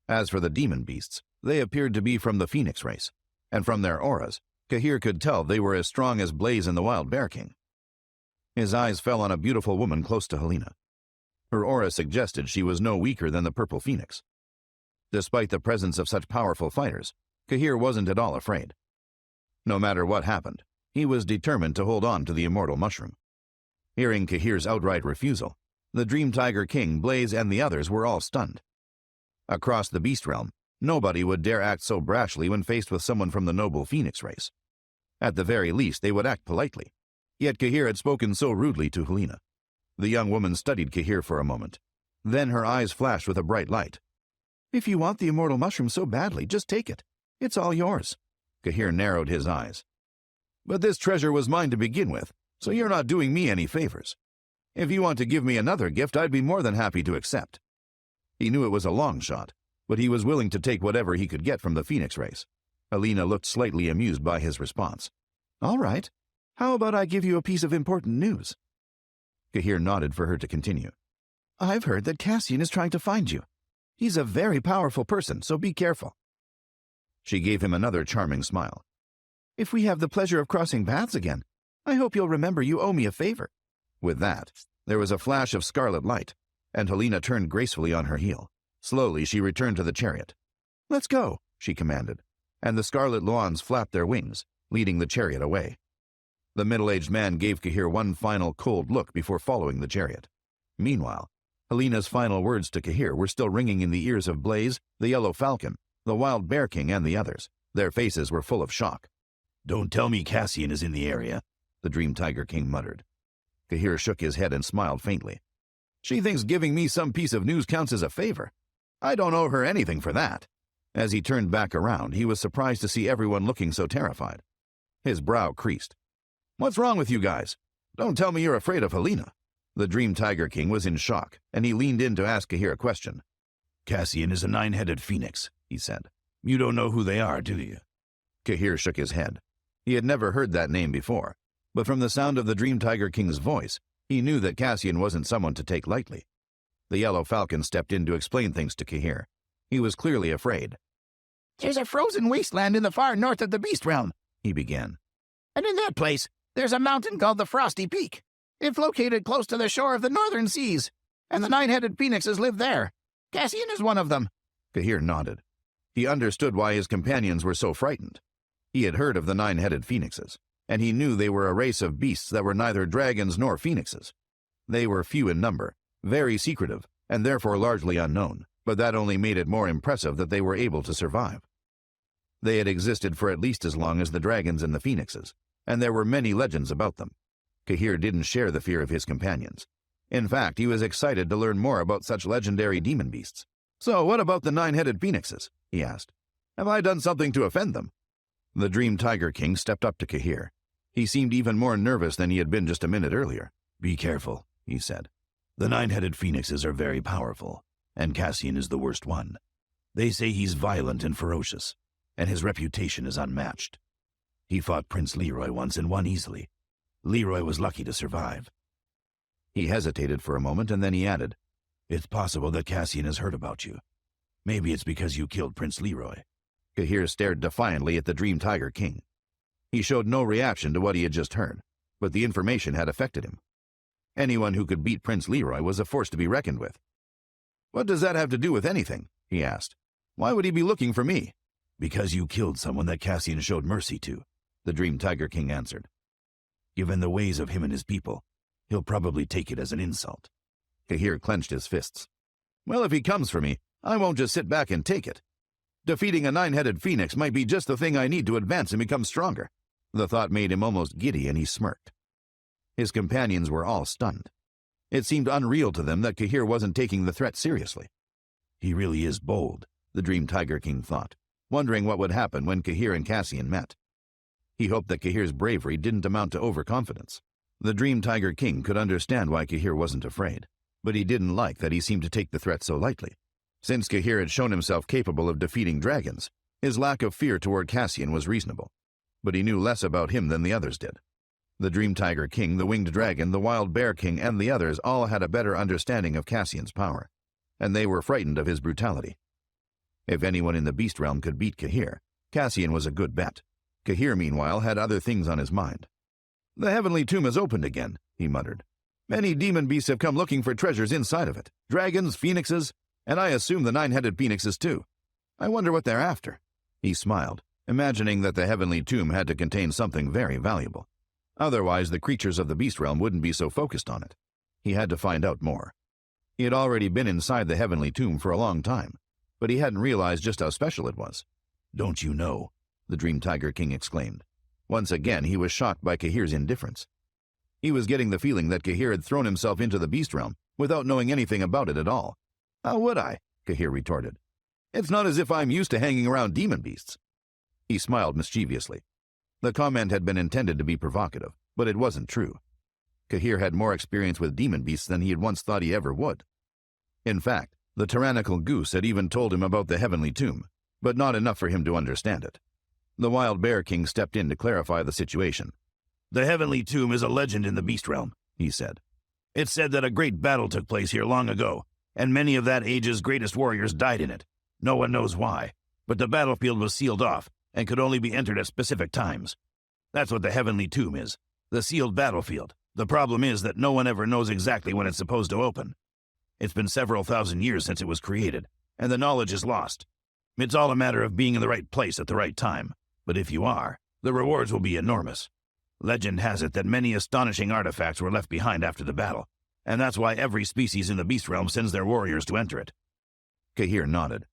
[SPEAKER 1] As for the demon beasts, they appeared to be from the Phoenix race, and from their auras, Kahir could tell they were as strong as Blaze and the Wild Bear King. His eyes fell on a beautiful woman close to Helena. Her aura suggested she was no weaker than the purple phoenix. Despite the presence of such powerful fighters, Kahir wasn't at all afraid. No matter what happened, he was determined to hold on to the immortal mushroom. Hearing Kahir's outright refusal, the Dream Tiger King, Blaze, and the others were all stunned. Across the beast realm, nobody would dare act so brashly when faced with someone from the noble Phoenix race. At the very least, they would act politely. Yet Kahir had spoken so rudely to Helena. The young woman studied Kahir for a moment. Then her eyes flashed with a bright light. "If you want the immortal mushroom so badly, just take it. It's all yours." Kahir narrowed his eyes. "But this treasure was mine to begin with, so you're not doing me any favors. If you want to give me another gift, I'd be more than happy to accept." He knew it was a long shot, but he was willing to take whatever he could get from the Phoenix race. Helena looked slightly amused by his response. "All right. How about I give you a piece of important news?" Kahir nodded for her to continue. I've heard that Cassian is trying to find you. He's a very powerful person, so be careful. She gave him another charming smile. If we have the pleasure of crossing paths again, I hope you'll remember you owe me a favor. With that, there was a flash of scarlet light, and Helena turned gracefully on her heel. Slowly, she returned to the chariot. Let's go, she commanded, and the scarlet lawns flapped their wings, leading the chariot away. The middle-aged man gave Cahir one final cold look before following the chariot. Meanwhile, Helena's final words to Cahir were still ringing in the ears of Blaze, the Yellow Falcon, the Wild Bear King, and the others. Their faces were full of shock.
[SPEAKER 2] Don't tell me Cassian is in the area,
[SPEAKER 1] the Dream Tiger King muttered. Cahir shook his head and smiled faintly. She thinks giving me some piece of news counts as a favor. I don't owe her anything for that. As he turned back around, he was surprised to see everyone looking so terrified. His brow creased. What's wrong with you guys? Don't tell me you're afraid of Helena. The Dream Tiger King was in shock, and he leaned in to ask Cahir a question.
[SPEAKER 2] Cassian is a nine-headed phoenix, he said. You don't know who they are, do you?
[SPEAKER 1] Cahir shook his head. He had never heard that name before, but from the sound of the Dream Tiger King's voice, he knew that Cassian wasn't someone to take lightly. The Yellow Falcon stepped in to explain things to Cahir. He was clearly afraid.
[SPEAKER 3] There's a frozen wasteland in the far north of the Beast Realm,
[SPEAKER 1] he began.
[SPEAKER 3] And in that place, there's a mountain called the Frosty Peak. It's located close to the shore of the northern seas, and the nine-headed phoenixes live there. Cassian is one of them.
[SPEAKER 1] Cahir nodded. He understood why his companions were so frightened. He had heard of the nine-headed phoenixes, and he knew they were a race of beasts that were neither dragons nor phoenixes. They were few in number, very secretive, and therefore largely unknown, but that only made it more impressive that they were able to survive. They had existed for at least as long as the dragons and the phoenixes, and there were many legends about them. Cahir didn't share the fear of his companions. In fact, he was excited to learn more about such legendary demon beasts. So what about the nine-headed phoenixes? He asked. Have I done something to offend them? The Dream Tiger King stepped up to Cahir. He seemed even more nervous than he had been just a minute earlier.
[SPEAKER 2] Be careful, he said. The nine-headed phoenixes are very powerful, and Cassian is the worst one. They say he's violent and ferocious, and his reputation is unmatched. He fought Prince Leroy once and won easily. Leroy was lucky to survive.
[SPEAKER 1] He hesitated for a moment, and then he added,
[SPEAKER 2] It's possible that Cassian has heard about you. Maybe it's because you killed Prince Leroy.
[SPEAKER 1] Cahir stared defiantly at the Dream Tiger King. He showed no reaction to what he had just heard, but the information had affected him. Anyone who could beat Prince Leroy was a force to be reckoned with. What does that have to do with anything? He asked. Why would he be looking for me?
[SPEAKER 2] Because you killed someone that Cassian showed mercy to,
[SPEAKER 1] the Dream Tiger King answered.
[SPEAKER 2] Given the ways of him and his people, he'll probably take it as an insult.
[SPEAKER 1] Cahir clenched his fists. Well, if he comes for me, I won't just sit back and take it. Defeating a nine-headed phoenix might be just the thing I need to advance and become stronger. The thought made him almost giddy, and he smirked. His companions were all stunned. It seemed unreal to them that Cahir wasn't taking the threat seriously.
[SPEAKER 2] He really is bold,
[SPEAKER 1] the Dream Tiger King thought, wondering what would happen when Cahir and Cassian met. He hoped that Cahir's bravery didn't amount to overconfidence. The Dream Tiger King could understand why Cahir wasn't afraid, but he didn't like that he seemed to take the threat so lightly. Since Cahir had shown himself capable of defeating dragons, his lack of fear toward Cassian was reasonable, but he knew less about him than the others did. The Dream Tiger King, the Winged Dragon, the Wild Bear King, and the others all had a better understanding of Cassian's power, and they were frightened of his brutality. If anyone in the Beast Realm could beat Cahir, Cassian was a good bet. Cahir, meanwhile, had other things on his mind. The Heavenly Tomb is opened again, he muttered. Many demon beasts have come looking for treasures inside of it. Dragons, phoenixes, and I assume the nine-headed phoenixes too. I wonder what they're after. He smiled, imagining that the Heavenly Tomb had to contain something very valuable. Otherwise, the creatures of the Beast Realm wouldn't be so focused on it. He had to find out more. He had already been inside the Heavenly Tomb for a long time, but he hadn't realized just how special it was.
[SPEAKER 2] Don't you know?
[SPEAKER 1] The Dream Tiger King exclaimed. Once again, he was shocked by Cahir's indifference. He was getting the feeling that Cahir had thrown himself into the Beast Realm without knowing anything about it at all. How would I? Cahir retorted. It's not as if I'm used to hanging around demon beasts. He smiled mischievously. The comment had been intended to be provocative, but it wasn't true. Cahir had more experience with demon beasts than he had once thought he ever would. In fact, the tyrannical goose had even told him about the Heavenly Tomb, but not enough for him to understand it. The Wild Bear King stepped in to clarify the situation.
[SPEAKER 2] The Heavenly Tomb is a legend in the Beast Realm, he said. It's said that a great battle took place here long ago, and many of that age's greatest warriors died in it. No one knows why, but the battlefield was sealed off and could only be entered at specific times. That's what the Heavenly Tomb is, the sealed battlefield. The problem is that no one ever knows exactly when it's supposed to open. It's been several thousand years since it was created, and the knowledge is lost. It's all a matter of being in the right place at the right time, but if you are, the rewards will be enormous. Legend has it that many astonishing artifacts were left behind after the battle, and that's why every species in the Beast Realm sends their warriors to enter it.
[SPEAKER 1] Cahir nodded.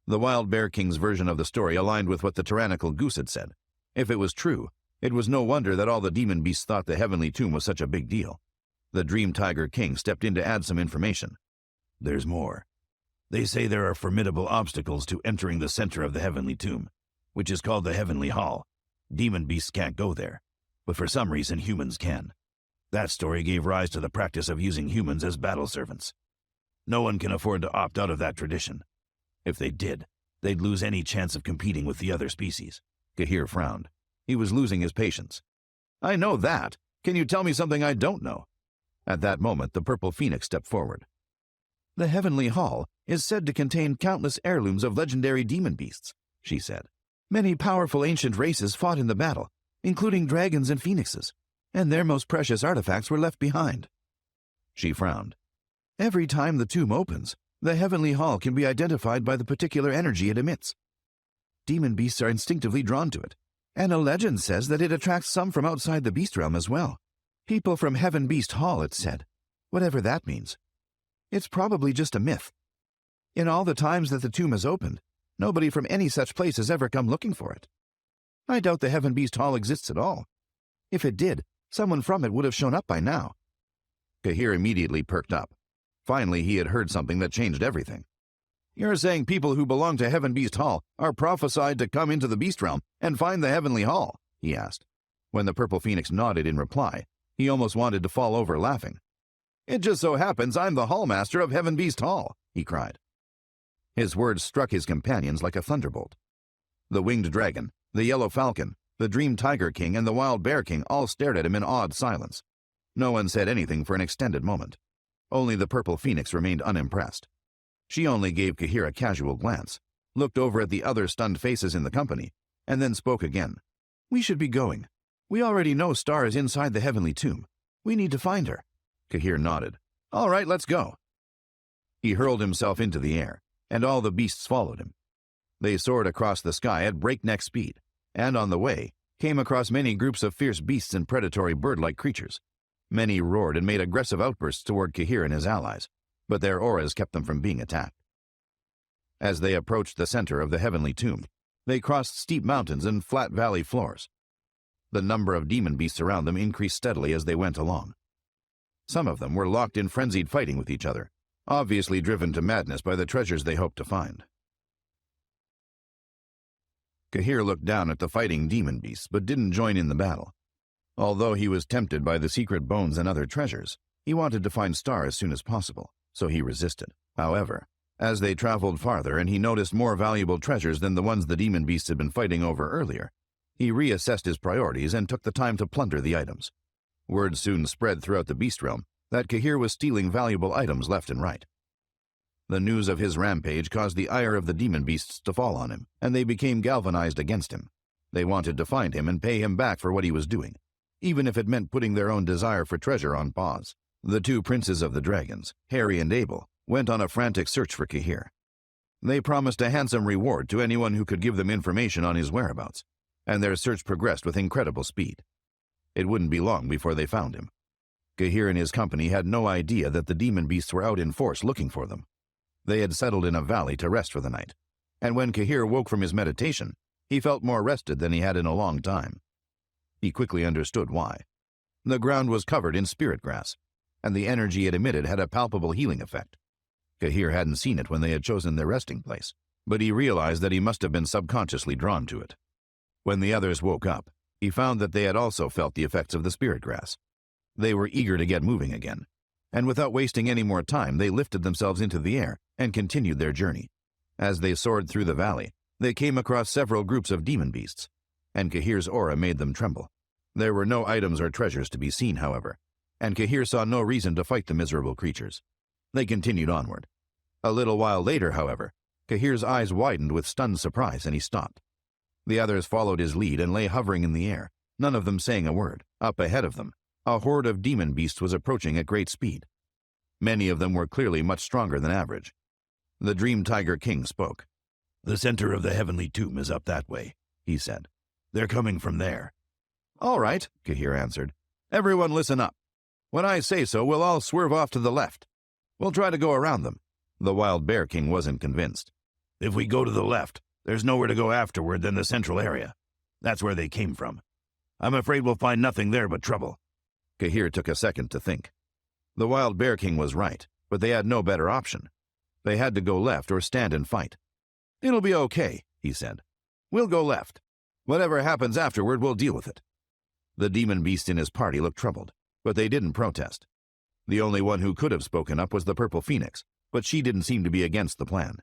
[SPEAKER 1] The Wild Bear King's version of the story aligned with what the tyrannical goose had said. If it was true, it was no wonder that all the demon beasts thought the Heavenly Tomb was such a big deal. The Dream Tiger King stepped in to add some information.
[SPEAKER 2] There's more. They say there are formidable obstacles to entering the center of the Heavenly Tomb, which is called the Heavenly Hall. Demon beasts can't go there, but for some reason humans can. That story gave rise to the practice of using humans as battle servants. No one can afford to opt out of that tradition. If they did, they'd lose any chance of competing with the other species.
[SPEAKER 1] Cahir frowned. He was losing his patience. I know that. Can you tell me something I don't know? At that moment, the Purple Phoenix stepped forward. The Heavenly Hall is said to contain countless heirlooms of legendary demon beasts, she said. Many powerful ancient races fought in the battle, including dragons and phoenixes, and their most precious artifacts were left behind. She frowned. Every time the tomb opens, the Heavenly Hall can be identified by the particular energy it emits. Demon beasts are instinctively drawn to it, and a legend says that it attracts some from outside the beast realm as well. People from Heaven Beast Hall, it's said. Whatever that means. It's probably just a myth. In all the times that the tomb has opened, nobody from any such place has ever come looking for it. I doubt the Heaven Beast Hall exists at all. If it did, someone from it would have shown up by now. Cahir immediately perked up. Finally, he had heard something that changed everything. You're saying people who belong to Heaven Beast Hall are prophesied to come into the Beast Realm and find the Heavenly Hall? He asked. When the Purple Phoenix nodded in reply, he almost wanted to fall over laughing. It just so happens I'm the Hallmaster of Heaven Beast Hall, he cried. His words struck his companions like a thunderbolt. The Winged Dragon, the Yellow Falcon, the Dream Tiger King, and the Wild Bear King all stared at him in awed silence. No one said anything for an extended moment. Only the Purple Phoenix remained unimpressed. She only gave Cahir a casual glance, looked over at the other stunned faces in the company, and then spoke again. We should be going. We already know Star is inside the Heavenly Tomb. We need to find her. Cahir nodded. All right, let's go. He hurled himself into the air, and all the beasts followed him. They soared across the sky at breakneck speed, and on the way, came across many groups of fierce beasts and predatory bird-like creatures. Many roared and made aggressive outbursts toward Cahir and his allies, but their auras kept them from being attacked. As they approached the center of the Heavenly Tomb, they crossed steep mountains and flat valley floors. The number of demon beasts around them increased steadily as they went along. Some of them were locked in frenzied fighting with each other, obviously driven to madness by the treasures they hoped to find. Cahir looked down at the fighting demon beasts but didn't join in the battle. Although he was tempted by the secret bones and other treasures, he wanted to find Star as soon as possible, so he resisted. However, as they traveled farther and he noticed more valuable treasures than the ones the demon beasts had been fighting over earlier, he reassessed his priorities and took the time to plunder the items. Word soon spread throughout the beast realm that Cahir was stealing valuable items left and right. The news of his rampage caused the ire of the demon beasts to fall on him, and they became galvanized against him. They wanted to find him and pay him back for what he was doing, even if it meant putting their own desire for treasure on pause. The two princes of the dragons, Harry and Abel, went on a frantic search for Cahir. They promised a handsome reward to anyone who could give them information on his whereabouts, and their search progressed with incredible speed. It wouldn't be long before they found him. Cahir and his company had no idea that the demon beasts were out in force looking for them. They had settled in a valley to rest for the night, and when Cahir woke from his meditation, he felt more rested than he had in a long time. He quickly understood why. The ground was covered in spirit grass, and the energy it emitted had a palpable healing effect. Cahir hadn't seen it when they had chosen their resting place, but he realized that he must have been subconsciously drawn to it. When the others woke up, he found that they had also felt the effects of the spirit grass. They were eager to get moving again, and without wasting any more time, they lifted themselves into the air and continued their journey. As they soared through the valley, they came across several groups of demon beasts, and Cahir's aura made them tremble. There were no items or treasures to be seen, however, and Kahir saw no reason to fight the miserable creatures. They continued onward. A little while later, however, Kahir's eyes widened with stunned surprise, and he stopped. The others followed his lead and lay hovering in the air, none of them saying a word. Up ahead of them, a horde of demon beasts was approaching at great speed. Many of them were clearly much stronger than average. The Dream Tiger King spoke.
[SPEAKER 2] "The center of the heavenly tomb is up that way," he said. "They're coming from there."
[SPEAKER 1] "All right," Kahir answered. "Everyone listen up. When I say so, we'll all swerve off to the left. We'll try to go around them." The Wild Bear King wasn't convinced.
[SPEAKER 2] "If we go to the left, there's nowhere to go afterward than the central area. That's where they came from. I'm afraid we'll find nothing there but trouble."
[SPEAKER 1] Kahir took a second to think. The Wild Bear King was right, but they had no better option. They had to go left or stand and fight. "It'll be okay," he said. "We'll go left. Whatever happens afterward, we'll deal with it." The demon beast in his party looked troubled, but they didn't protest. The only one who could have spoken up was the Purple Phoenix, but she didn't seem to be against the plan.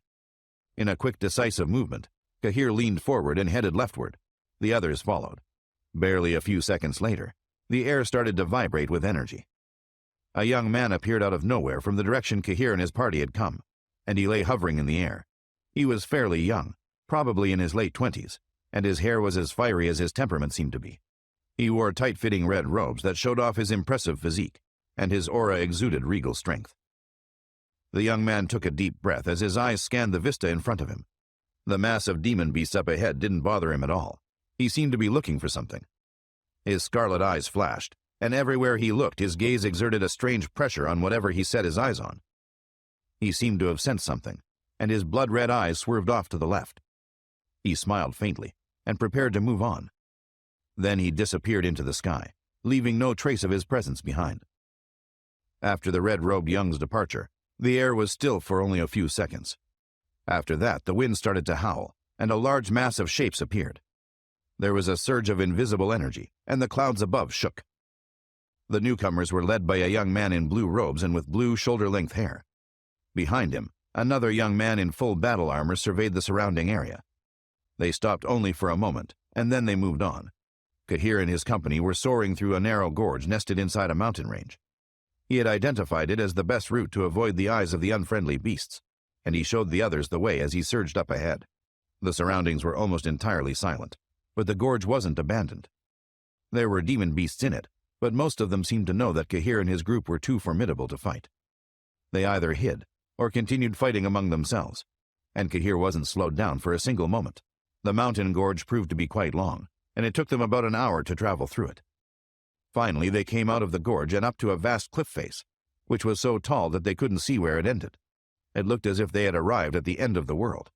[SPEAKER 1] In a quick, decisive movement, Kahir leaned forward and headed leftward. The others followed. Barely a few seconds later, the air started to vibrate with energy. A young man appeared out of nowhere from the direction Kahir and his party had come, and he lay hovering in the air. He was fairly young, probably in his late 20s, and his hair was as fiery as his temperament seemed to be. He wore tight-fitting red robes that showed off his impressive physique, and his aura exuded regal strength. The young man took a deep breath as his eyes scanned the vista in front of him. The mass of demon beasts up ahead didn't bother him at all. He seemed to be looking for something. His scarlet eyes flashed, and everywhere he looked his gaze exerted a strange pressure on whatever he set his eyes on. He seemed to have sensed something, and his blood-red eyes swerved off to the left. He smiled faintly and prepared to move on. Then he disappeared into the sky, leaving no trace of his presence behind. After the red-robed young's departure, the air was still for only a few seconds. After that, the wind started to howl, and a large mass of shapes appeared. There was a surge of invisible energy, and the clouds above shook. The newcomers were led by a young man in blue robes and with blue shoulder-length hair. Behind him, another young man in full battle armor surveyed the surrounding area. They stopped only for a moment, and then they moved on. Kahir and his company were soaring through a narrow gorge nested inside a mountain range. He had identified it as the best route to avoid the eyes of the unfriendly beasts, and he showed the others the way as he surged up ahead. The surroundings were almost entirely silent, but the gorge wasn't abandoned. There were demon beasts in it, but most of them seemed to know that Kahir and his group were too formidable to fight. They either hid or continued fighting among themselves, and Kahir wasn't slowed down for a single moment. The mountain gorge proved to be quite long, and it took them about an hour to travel through it. Finally, they came out of the gorge and up to a vast cliff face, which was so tall that they couldn't see where it ended. It looked as if they had arrived at the end of the world.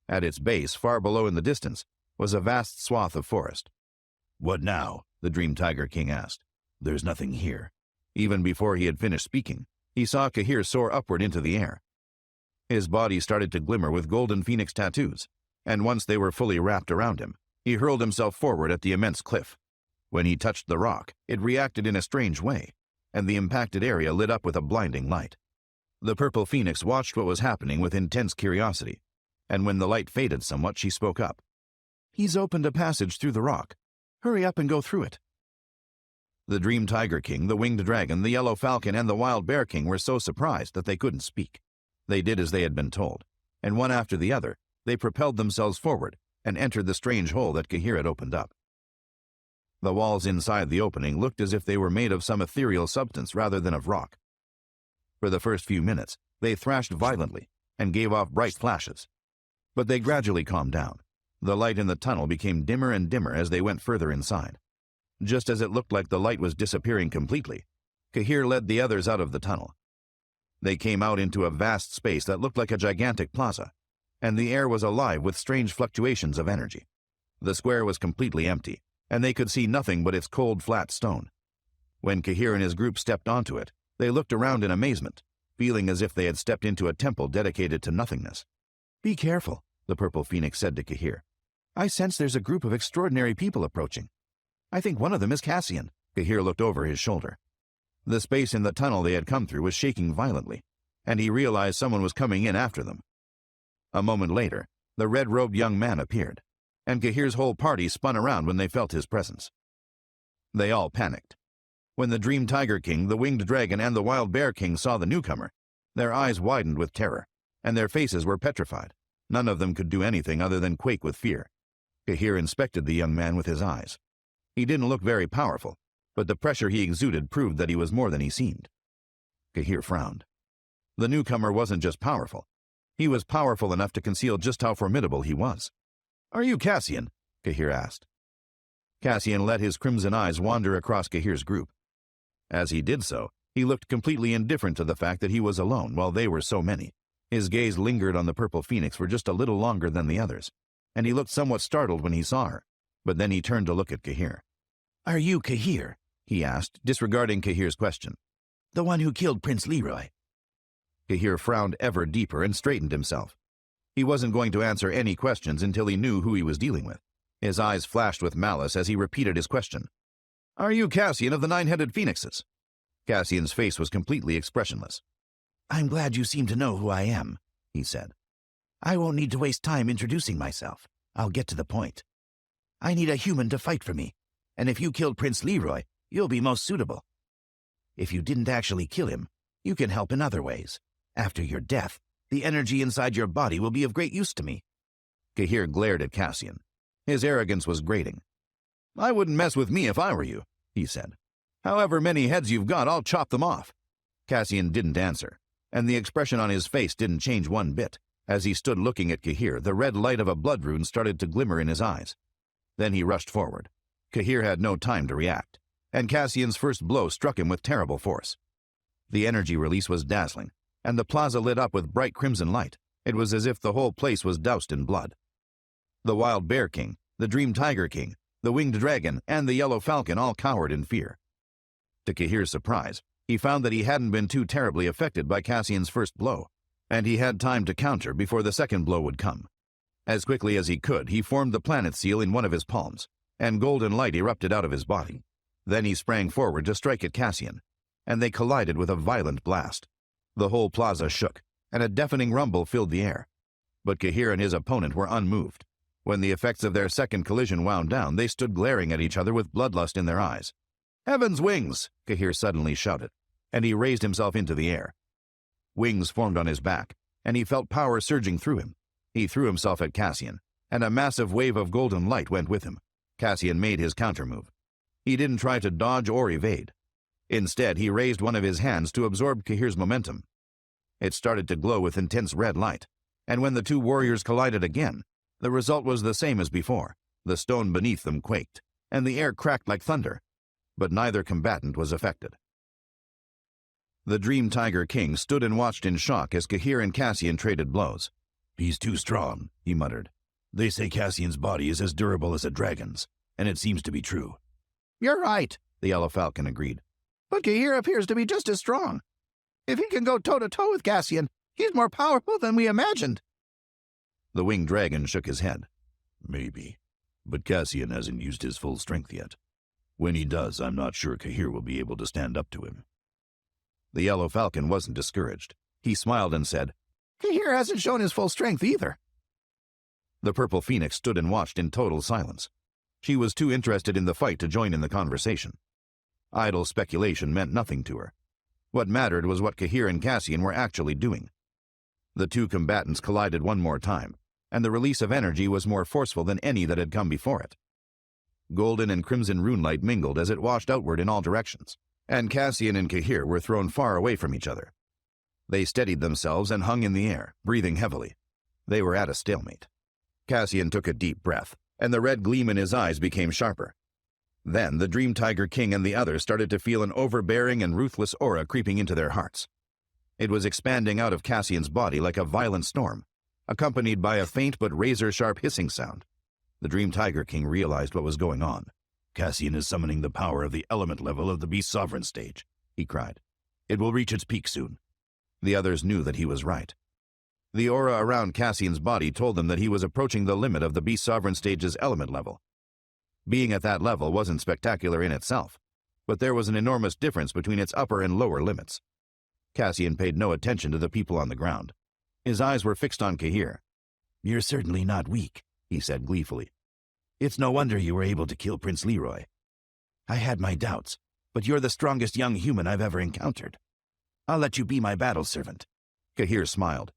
[SPEAKER 1] At its base, far below in the distance, was a vast swath of forest.
[SPEAKER 2] "What now?"
[SPEAKER 1] the Dream Tiger King asked.
[SPEAKER 2] "There's nothing here."
[SPEAKER 1] Even before he had finished speaking, he saw Kahir soar upward into the air. His body started to glimmer with golden phoenix tattoos, and once they were fully wrapped around him, he hurled himself forward at the immense cliff. When he touched the rock, it reacted in a strange way, and the impacted area lit up with a blinding light. The Purple Phoenix watched what was happening with intense curiosity, and when the light faded somewhat, she spoke up. "He's opened a passage through the rock. Hurry up and go through it." The Dream Tiger King, the Winged Dragon, the Yellow Falcon, and the Wild Bear King were so surprised that they couldn't speak. They did as they had been told, and one after the other, they propelled themselves forward and entered the strange hole that Kahir had opened up. The walls inside the opening looked as if they were made of some ethereal substance rather than of rock. For the first few minutes, they thrashed violently and gave off bright flashes. But they gradually calmed down. The light in the tunnel became dimmer and dimmer as they went further inside. Just as it looked like the light was disappearing completely, Kahir led the others out of the tunnel. They came out into a vast space that looked like a gigantic plaza, and the air was alive with strange fluctuations of energy. The square was completely empty, and they could see nothing but its cold, flat stone. When Kahir and his group stepped onto it, they looked around in amazement, feeling as if they had stepped into a temple dedicated to nothingness. "Be careful," the Purple Phoenix said to Kahir. "I sense there's a group of extraordinary people approaching. I think one of them is Cassian." Kahir looked over his shoulder. The space in the tunnel they had come through was shaking violently, and he realized someone was coming in after them. A moment later, the red-robed young man appeared, and Kahir's whole party spun around when they felt his presence. They all panicked. When the Dream Tiger King, the Winged Dragon, and the Wild Bear King saw the newcomer, their eyes widened with terror, and their faces were petrified. None of them could do anything other than quake with fear. Kahir inspected the young man with his eyes. He didn't look very powerful, but the pressure he exuded proved that he was more than he seemed. Kahir frowned. The newcomer wasn't just powerful. He was powerful enough to conceal just how formidable he was. "Are you Cassian?" Kahir asked. Cassian let his crimson eyes wander across Kahir's group. As he did so, he looked completely indifferent to the fact that he was alone while they were so many. His gaze lingered on the purple phoenix for just a little longer than the others, and he looked somewhat startled when he saw her, but then he turned to look at Kahir.
[SPEAKER 2] "Are you Kahir?"
[SPEAKER 1] he asked, disregarding Kahir's question.
[SPEAKER 2] "The one who killed Prince Leroy?"
[SPEAKER 1] Kahir frowned ever deeper and straightened himself. He wasn't going to answer any questions until he knew who he was dealing with. His eyes flashed with malice as he repeated his question. "Are you Cassian of the Nine-Headed Phoenixes?" Cassian's face was completely expressionless.
[SPEAKER 2] "I'm glad you seem to know who I am," he said. "I won't need to waste time introducing myself. I'll get to the point. I need a human to fight for me, and if you killed Prince Leroy, you'll be most suitable. If you didn't actually kill him, you can help in other ways. After your death, the energy inside your body will be of great use to me."
[SPEAKER 1] Kahir glared at Cassian. His arrogance was grating. "I wouldn't mess with me if I were you," he said. "However many heads you've got, I'll chop them off." Cassian didn't answer, and the expression on his face didn't change one bit. As he stood looking at Kahir, the red light of a blood rune started to glimmer in his eyes. Then he rushed forward. Kahir had no time to react, and Cassian's first blow struck him with terrible force. The energy release was dazzling, and the plaza lit up with bright crimson light. It was as if the whole place was doused in blood. The Wild Bear King, the Dream Tiger King, the Winged Dragon, and the Yellow Falcon all cowered in fear. To Kahir's surprise, he found that he hadn't been too terribly affected by Cassian's first blow, and he had time to counter before the second blow would come. As quickly as he could, he formed the planet seal in one of his palms, and golden light erupted out of his body. Then he sprang forward to strike at Cassian, and they collided with a violent blast. The whole plaza shook, and a deafening rumble filled the air. But Kahir and his opponent were unmoved. When the effects of their second collision wound down, they stood glaring at each other with bloodlust in their eyes. "Heaven's wings!" Kahir suddenly shouted, and he raised himself into the air. Wings formed on his back, and he felt power surging through him. He threw himself at Cassian, and a massive wave of golden light went with him. Cassian made his countermove. He didn't try to dodge or evade. Instead, he raised one of his hands to absorb Kahir's momentum. It started to glow with intense red light, and when the two warriors collided again, the result was the same as before. The stone beneath them quaked, and the air cracked like thunder, but neither combatant was affected. The Dream Tiger King stood and watched in shock as Kahir and Cassian traded blows.
[SPEAKER 2] "He's too strong," he muttered. "They say Cassian's body is as durable as a dragon's, and it seems to be true."
[SPEAKER 3] "You're right,"
[SPEAKER 1] the Yellow Falcon agreed.
[SPEAKER 3] "but Kahir appears to be just as strong. If he can go toe-to-toe with Cassian, he's more powerful than we imagined."
[SPEAKER 1] The Winged Dragon shook his head.
[SPEAKER 2] "Maybe, but Cassian hasn't used his full strength yet. When he does, I'm not sure Kahir will be able to stand up to him."
[SPEAKER 1] The Yellow Falcon wasn't discouraged. He smiled and said,
[SPEAKER 3] "Kahir hasn't shown his full strength either."
[SPEAKER 1] The Purple Phoenix stood and watched in total silence. She was too interested in the fight to join in the conversation. Idle speculation meant nothing to her. What mattered was what Kahir and Cassian were actually doing. The two combatants collided one more time, and the release of energy was more forceful than any that had come before it. Golden and crimson runelight mingled as it washed outward in all directions, and Cassian and Kahir were thrown far away from each other. They steadied themselves and hung in the air, breathing heavily. They were at a stalemate. Cassian took a deep breath, and the red gleam in his eyes became sharper. Then the Dream Tiger King and the others started to feel an overbearing and ruthless aura creeping into their hearts. It was expanding out of Cassian's body like a violent storm, accompanied by a faint but razor-sharp hissing sound. The Dream Tiger King realized what was going on.
[SPEAKER 2] "Cassian is summoning the power of the element level of the Beast Sovereign stage," he cried. "It will reach its peak soon."
[SPEAKER 1] The others knew that he was right. The aura around Cassian's body told them that he was approaching the limit of the Beast Sovereign stage's element level. Being at that level wasn't spectacular in itself, but there was an enormous difference between its upper and lower limits. Cassian paid no attention to the people on the ground. His eyes were fixed on Kahir.
[SPEAKER 2] "You're certainly not weak," he said gleefully. "It's no wonder you were able to kill Prince Leroy. I had my doubts, but you're the strongest young human I've ever encountered. I'll let you be my battle servant."
[SPEAKER 1] Cahir smiled.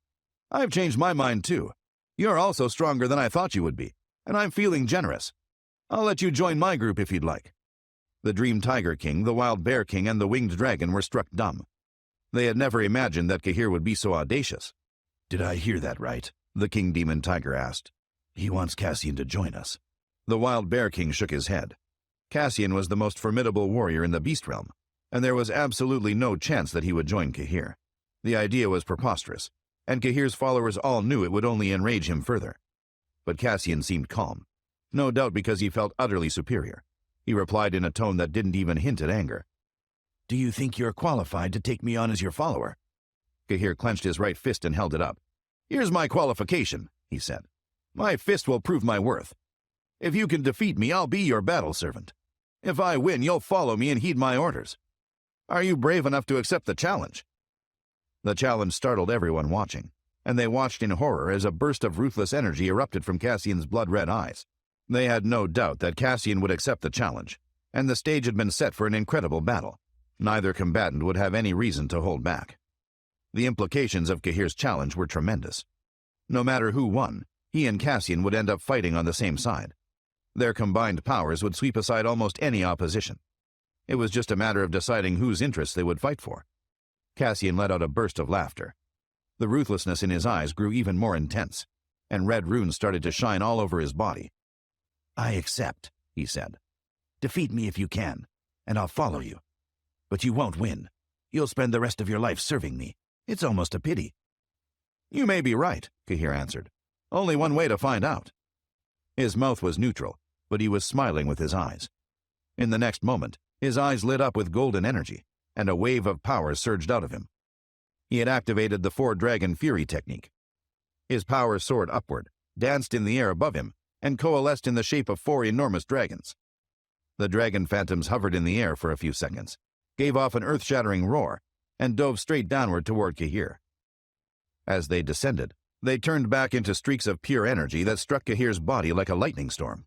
[SPEAKER 1] "I've changed my mind too. You're also stronger than I thought you would be, and I'm feeling generous. I'll let you join my group if you'd like." The Dream Tiger King, the Wild Bear King, and the Winged Dragon were struck dumb. They had never imagined that Cahir would be so audacious.
[SPEAKER 2] "Did I hear that right?"
[SPEAKER 1] The King Demon Tiger asked.
[SPEAKER 2] "He wants Cassian to join us."
[SPEAKER 1] The Wild Bear King shook his head. Cassian was the most formidable warrior in the Beast Realm, and there was absolutely no chance that he would join Cahir. The idea was preposterous, and Cahir's followers all knew it would only enrage him further. But Cassian seemed calm, no doubt because he felt utterly superior. He replied in a tone that didn't even hint at anger.
[SPEAKER 2] "Do you think you're qualified to take me on as your follower?"
[SPEAKER 1] Cahir clenched his right fist and held it up. "Here's my qualification," he said. "My fist will prove my worth. If you can defeat me, I'll be your battle servant. If I win, you'll follow me and heed my orders. Are you brave enough to accept the challenge?" The challenge startled everyone watching, and they watched in horror as a burst of ruthless energy erupted from Cassian's blood-red eyes. They had no doubt that Cassian would accept the challenge, and the stage had been set for an incredible battle. Neither combatant would have any reason to hold back. The implications of Cahir's challenge were tremendous. No matter who won, he and Cassian would end up fighting on the same side. Their combined powers would sweep aside almost any opposition. It was just a matter of deciding whose interests they would fight for. Cassian let out a burst of laughter. The ruthlessness in his eyes grew even more intense, and red runes started to shine all over his body.
[SPEAKER 2] "I accept," he said. "Defeat me if you can, and I'll follow you. But you won't win. You'll spend the rest of your life serving me. It's almost a pity."
[SPEAKER 1] "You may be right," Cahir answered. "Only one way to find out." His mouth was neutral, but he was smiling with his eyes. In the next moment, his eyes lit up with golden energy, and a wave of power surged out of him. He had activated the Four-Dragon Fury technique. His power soared upward, danced in the air above him, and coalesced in the shape of 4 enormous dragons. The dragon phantoms hovered in the air for a few seconds, gave off an earth-shattering roar, and dove straight downward toward Cahir. As they descended, they turned back into streaks of pure energy that struck Cahir's body like a lightning storm.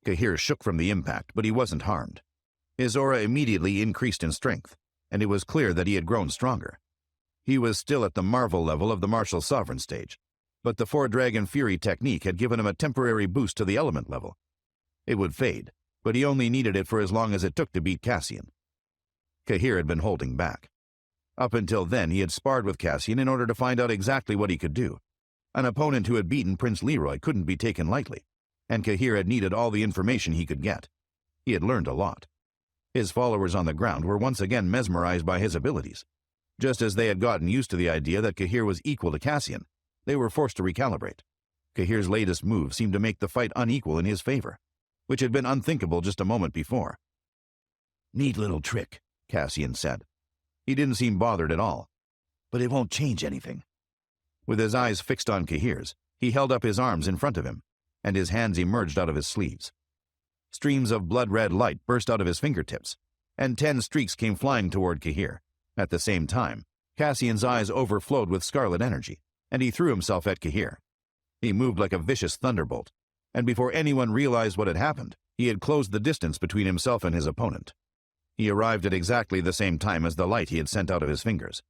[SPEAKER 1] Cahir shook from the impact, but he wasn't harmed. His aura immediately increased in strength, and it was clear that he had grown stronger. He was still at the marvel level of the martial sovereign stage, but the Four-Dragon Fury technique had given him a temporary boost to the element level. It would fade, but he only needed it for as long as it took to beat Cassian. Cahir had been holding back. Up until then, he had sparred with Cassian in order to find out exactly what he could do. An opponent who had beaten Prince Leroy couldn't be taken lightly, and Cahir had needed all the information he could get. He had learned a lot. His followers on the ground were once again mesmerized by his abilities. Just as they had gotten used to the idea that Cahir was equal to Cassian, they were forced to recalibrate. Cahir's latest move seemed to make the fight unequal in his favor, which had been unthinkable just a moment before.
[SPEAKER 2] "Neat little trick," Cassian said.
[SPEAKER 1] He didn't seem bothered at all.
[SPEAKER 2] "But it won't change anything."
[SPEAKER 1] With his eyes fixed on Cahir's, he held up his arms in front of him, and his hands emerged out of his sleeves. Streams of blood-red light burst out of his fingertips, and 10 streaks came flying toward Cahir. At the same time, Cassian's eyes overflowed with scarlet energy, and he threw himself at Cahir. He moved like a vicious thunderbolt, and before anyone realized what had happened, he had closed the distance between himself and his opponent. He arrived at exactly the same time as the light he had sent out of his fingers.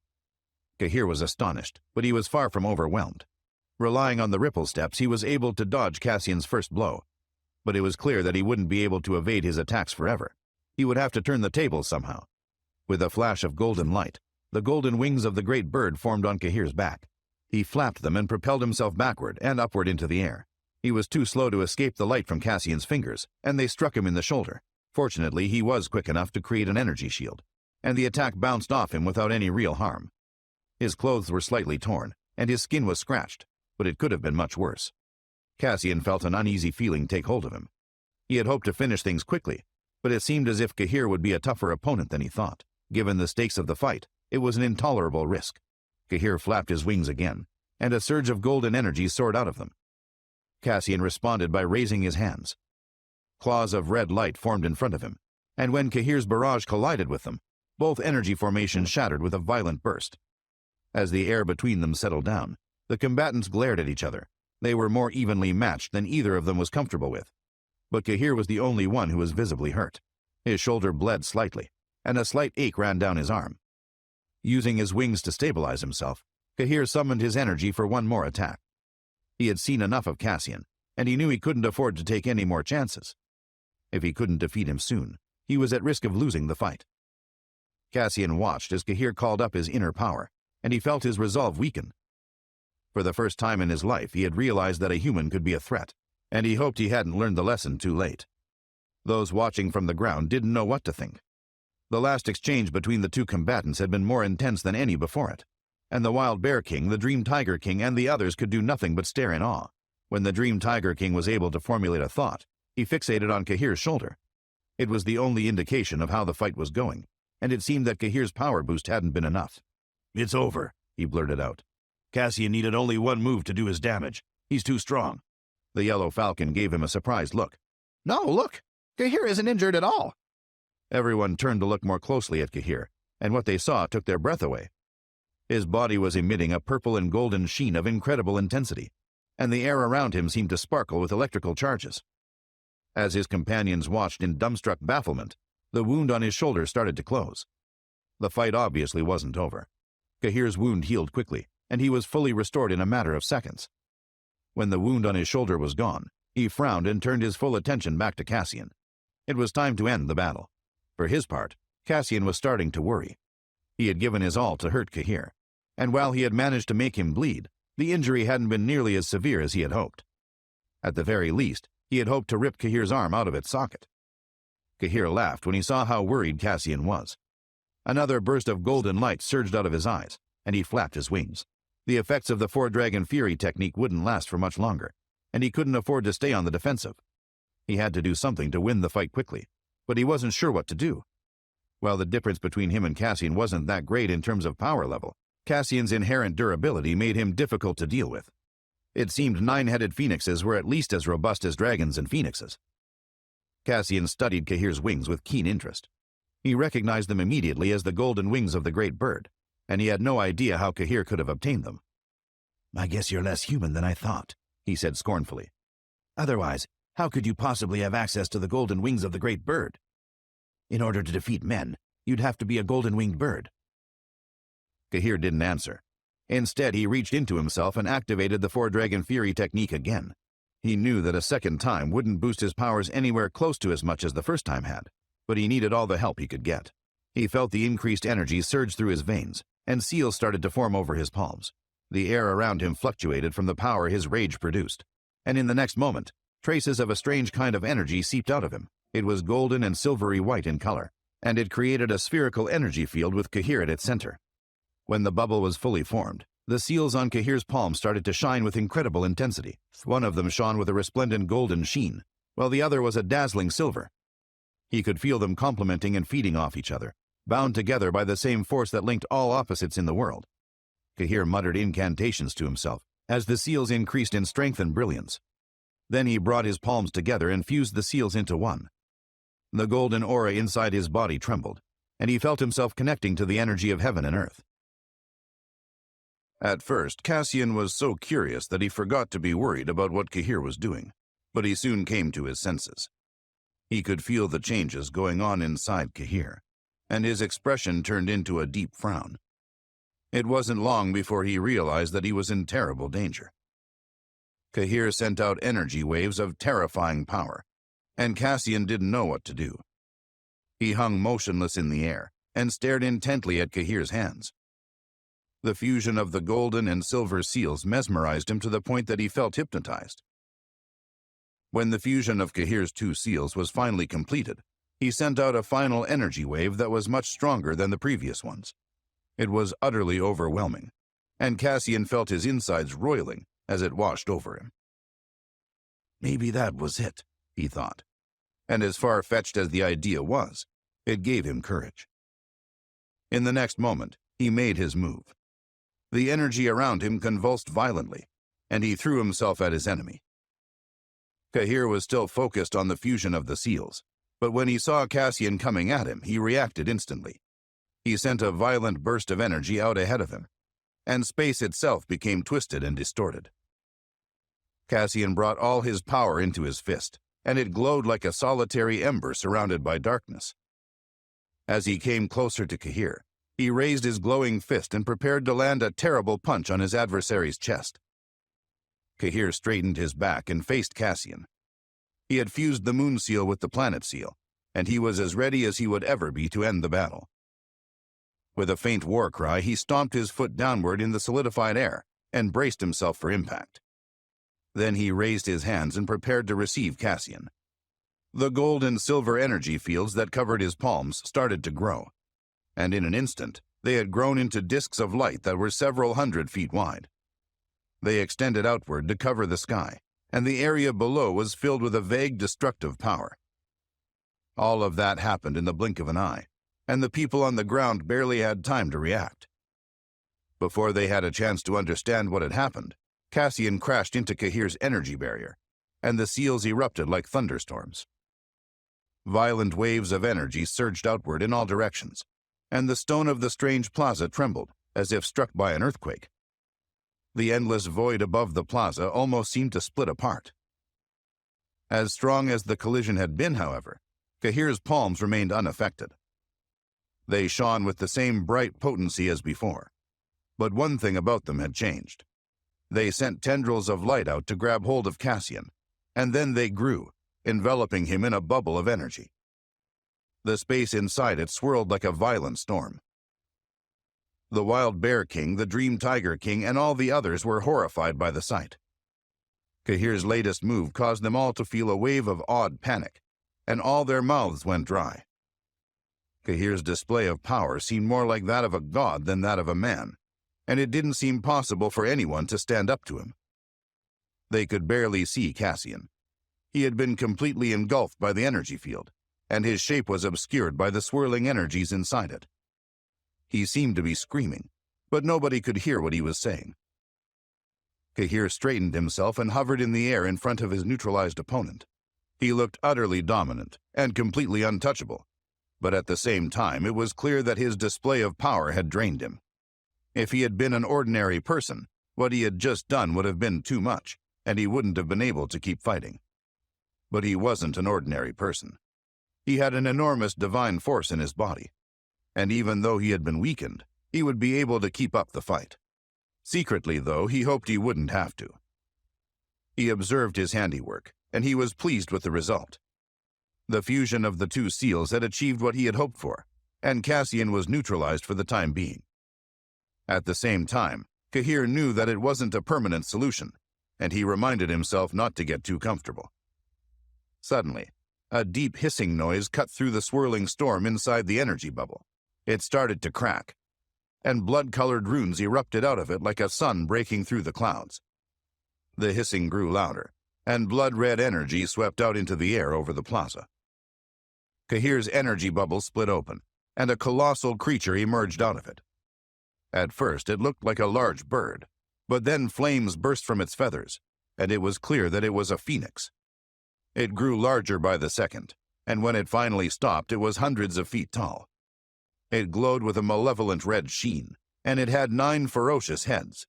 [SPEAKER 1] Cahir was astonished, but he was far from overwhelmed. Relying on the ripple steps, he was able to dodge Cassian's first blow, but it was clear that he wouldn't be able to evade his attacks forever. He would have to turn the tables somehow. With a flash of golden light, the golden wings of the great bird formed on Cahir's back. He flapped them and propelled himself backward and upward into the air. He was too slow to escape the light from Cassian's fingers, and they struck him in the shoulder. Fortunately, he was quick enough to create an energy shield, and the attack bounced off him without any real harm. His clothes were slightly torn, and his skin was scratched, but it could have been much worse. Cassian felt an uneasy feeling take hold of him. He had hoped to finish things quickly, but it seemed as if Cahir would be a tougher opponent than he thought. Given the stakes of the fight, it was an intolerable risk. Cahir flapped his wings again, and a surge of golden energy soared out of them. Cassian responded by raising his hands. Claws of red light formed in front of him, and when Cahir's barrage collided with them, both energy formations shattered with a violent burst. As the air between them settled down, the combatants glared at each other. They were more evenly matched than either of them was comfortable with. But Cahir was the only one who was visibly hurt. His shoulder bled slightly, and a slight ache ran down his arm. Using his wings to stabilize himself, Cahir summoned his energy for one more attack. He had seen enough of Cassian, and he knew he couldn't afford to take any more chances. If he couldn't defeat him soon, he was at risk of losing the fight. Cassian watched as Cahir called up his inner power, and he felt his resolve weaken. For the first time in his life, he had realized that a human could be a threat, and he hoped he hadn't learned the lesson too late. Those watching from the ground didn't know what to think. The last exchange between the two combatants had been more intense than any before it, and the Wild Bear King, the Dream Tiger King, and the others could do nothing but stare in awe. When the Dream Tiger King was able to formulate a thought, he fixated on Cahir's shoulder. It was the only indication of how the fight was going, and it seemed that Cahir's power boost hadn't been enough.
[SPEAKER 2] "It's over," he blurted out. "Cassian needed only one move to do his damage. He's too strong."
[SPEAKER 1] The Yellow Falcon gave him a surprised look.
[SPEAKER 3] No, look! Cahir isn't injured at all.
[SPEAKER 1] Everyone turned to look more closely at Cahir, and what they saw took their breath away. His body was emitting a purple and golden sheen of incredible intensity, and the air around him seemed to sparkle with electrical charges. As his companions watched in dumbstruck bafflement, the wound on his shoulder started to close. The fight obviously wasn't over. Cahir's wound healed quickly, and he was fully restored in a matter of seconds. When the wound on his shoulder was gone, he frowned and turned his full attention back to Cassian. It was time to end the battle. For his part, Cassian was starting to worry. He had given his all to hurt Cahir, and while he had managed to make him bleed, the injury hadn't been nearly as severe as he had hoped. At the very least, he had hoped to rip Cahir's arm out of its socket. Cahir laughed when he saw how worried Cassian was. Another burst of golden light surged out of his eyes, and he flapped his wings. The effects of the Four-Dragon Fury technique wouldn't last for much longer, and he couldn't afford to stay on the defensive. He had to do something to win the fight quickly, but he wasn't sure what to do. While the difference between him and Cassian wasn't that great in terms of power level, Cassian's inherent durability made him difficult to deal with. It seemed nine-headed phoenixes were at least as robust as dragons and phoenixes. Cassian studied Cahir's wings with keen interest. He recognized them immediately as the golden wings of the great bird, and he had no idea how Cahir could have obtained them.
[SPEAKER 2] "I guess you're less human than I thought," he said scornfully. "Otherwise, how could you possibly have access to the golden wings of the great bird? In order to defeat men, you'd have to be a golden-winged bird."
[SPEAKER 1] Cahir didn't answer. Instead, he reached into himself and activated the Four-Dragon Fury technique again. He knew that a second time wouldn't boost his powers anywhere close to as much as the first time had, but he needed all the help he could get. He felt the increased energy surge through his veins, and seals started to form over his palms. The air around him fluctuated from the power his rage produced, and in the next moment, traces of a strange kind of energy seeped out of him. It was golden and silvery white in color, and it created a spherical energy field with Cahir at its center. When the bubble was fully formed, the seals on Cahir's palm started to shine with incredible intensity. One of them shone with a resplendent golden sheen, while the other was a dazzling silver. He could feel them complementing and feeding off each other, bound together by the same force that linked all opposites in the world. Cahir muttered incantations to himself as the seals increased in strength and brilliance. Then he brought his palms together and fused the seals into one. The golden aura inside his body trembled, and he felt himself connecting to the energy of heaven and earth. At first, Cassian was so curious that he forgot to be worried about what Cahir was doing, but he soon came to his senses. He could feel the changes going on inside Cahir, and his expression turned into a deep frown. It wasn't long before he realized that he was in terrible danger. Cahir sent out energy waves of terrifying power, and Cassian didn't know what to do. He hung motionless in the air and stared intently at Cahir's hands. The fusion of the golden and silver seals mesmerized him to the point that he felt hypnotized. When the fusion of Cahir's two seals was finally completed, he sent out a final energy wave that was much stronger than the previous ones. It was utterly overwhelming, and Cassian felt his insides roiling as it washed over him. Maybe that was it, he thought, and as far-fetched as the idea was, it gave him courage. In the next moment, he made his move. The energy around him convulsed violently, and he threw himself at his enemy. Cahir was still focused on the fusion of the seals, but when he saw Cassian coming at him, he reacted instantly. He sent a violent burst of energy out ahead of him, and space itself became twisted and distorted. Cassian brought all his power into his fist, and it glowed like a solitary ember surrounded by darkness. As he came closer to Kahir, he raised his glowing fist and prepared to land a terrible punch on his adversary's chest. Kahir straightened his back and faced Cassian. He had fused the moon seal with the planet seal, and he was as ready as he would ever be to end the battle. With a faint war cry, he stomped his foot downward in the solidified air and braced himself for impact. Then he raised his hands and prepared to receive Cassian. The gold and silver energy fields that covered his palms started to grow, and in an instant, they had grown into disks of light that were several 100 feet wide. They extended outward to cover the sky, and the area below was filled with a vague destructive power. All of that happened in the blink of an eye, and the people on the ground barely had time to react. Before they had a chance to understand what had happened, Cassian crashed into Kahir's energy barrier, and the seals erupted like thunderstorms. Violent waves of energy surged outward in all directions, and the stone of the strange plaza trembled as if struck by an earthquake. The endless void above the plaza almost seemed to split apart. As strong as the collision had been, however, Kahir's palms remained unaffected. They shone with the same bright potency as before, but one thing about them had changed. They sent tendrils of light out to grab hold of Cassian, and then they grew, enveloping him in a bubble of energy. The space inside it swirled like a violent storm. The Wild Bear King, the Dream Tiger King, and all the others were horrified by the sight. Kahir's latest move caused them all to feel a wave of awed panic, and all their mouths went dry. Kahir's display of power seemed more like that of a god than that of a man, and it didn't seem possible for anyone to stand up to him. They could barely see Cassian. He had been completely engulfed by the energy field, and his shape was obscured by the swirling energies inside it. He seemed to be screaming, but nobody could hear what he was saying. Kahir straightened himself and hovered in the air in front of his neutralized opponent. He looked utterly dominant and completely untouchable, but at the same time it was clear that his display of power had drained him. If he had been an ordinary person, what he had just done would have been too much, and he wouldn't have been able to keep fighting. But he wasn't an ordinary person. He had an enormous divine force in his body, and even though he had been weakened, he would be able to keep up the fight. Secretly, though, he hoped he wouldn't have to. He observed his handiwork, and he was pleased with the result. The fusion of the two seals had achieved what he had hoped for, and Cassian was neutralized for the time being. At the same time, Kahir knew that it wasn't a permanent solution, and he reminded himself not to get too comfortable. Suddenly, a deep hissing noise cut through the swirling storm inside the energy bubble. It started to crack, and blood-colored runes erupted out of it like a sun breaking through the clouds. The hissing grew louder, and blood-red energy swept out into the air over the plaza. Kahir's energy bubble split open, and a colossal creature emerged out of it. At first, it looked like a large bird, but then flames burst from its feathers, and it was clear that it was a phoenix. It grew larger by the second, and when it finally stopped, it was hundreds of feet tall. It glowed with a malevolent red sheen, and it had 9 ferocious heads.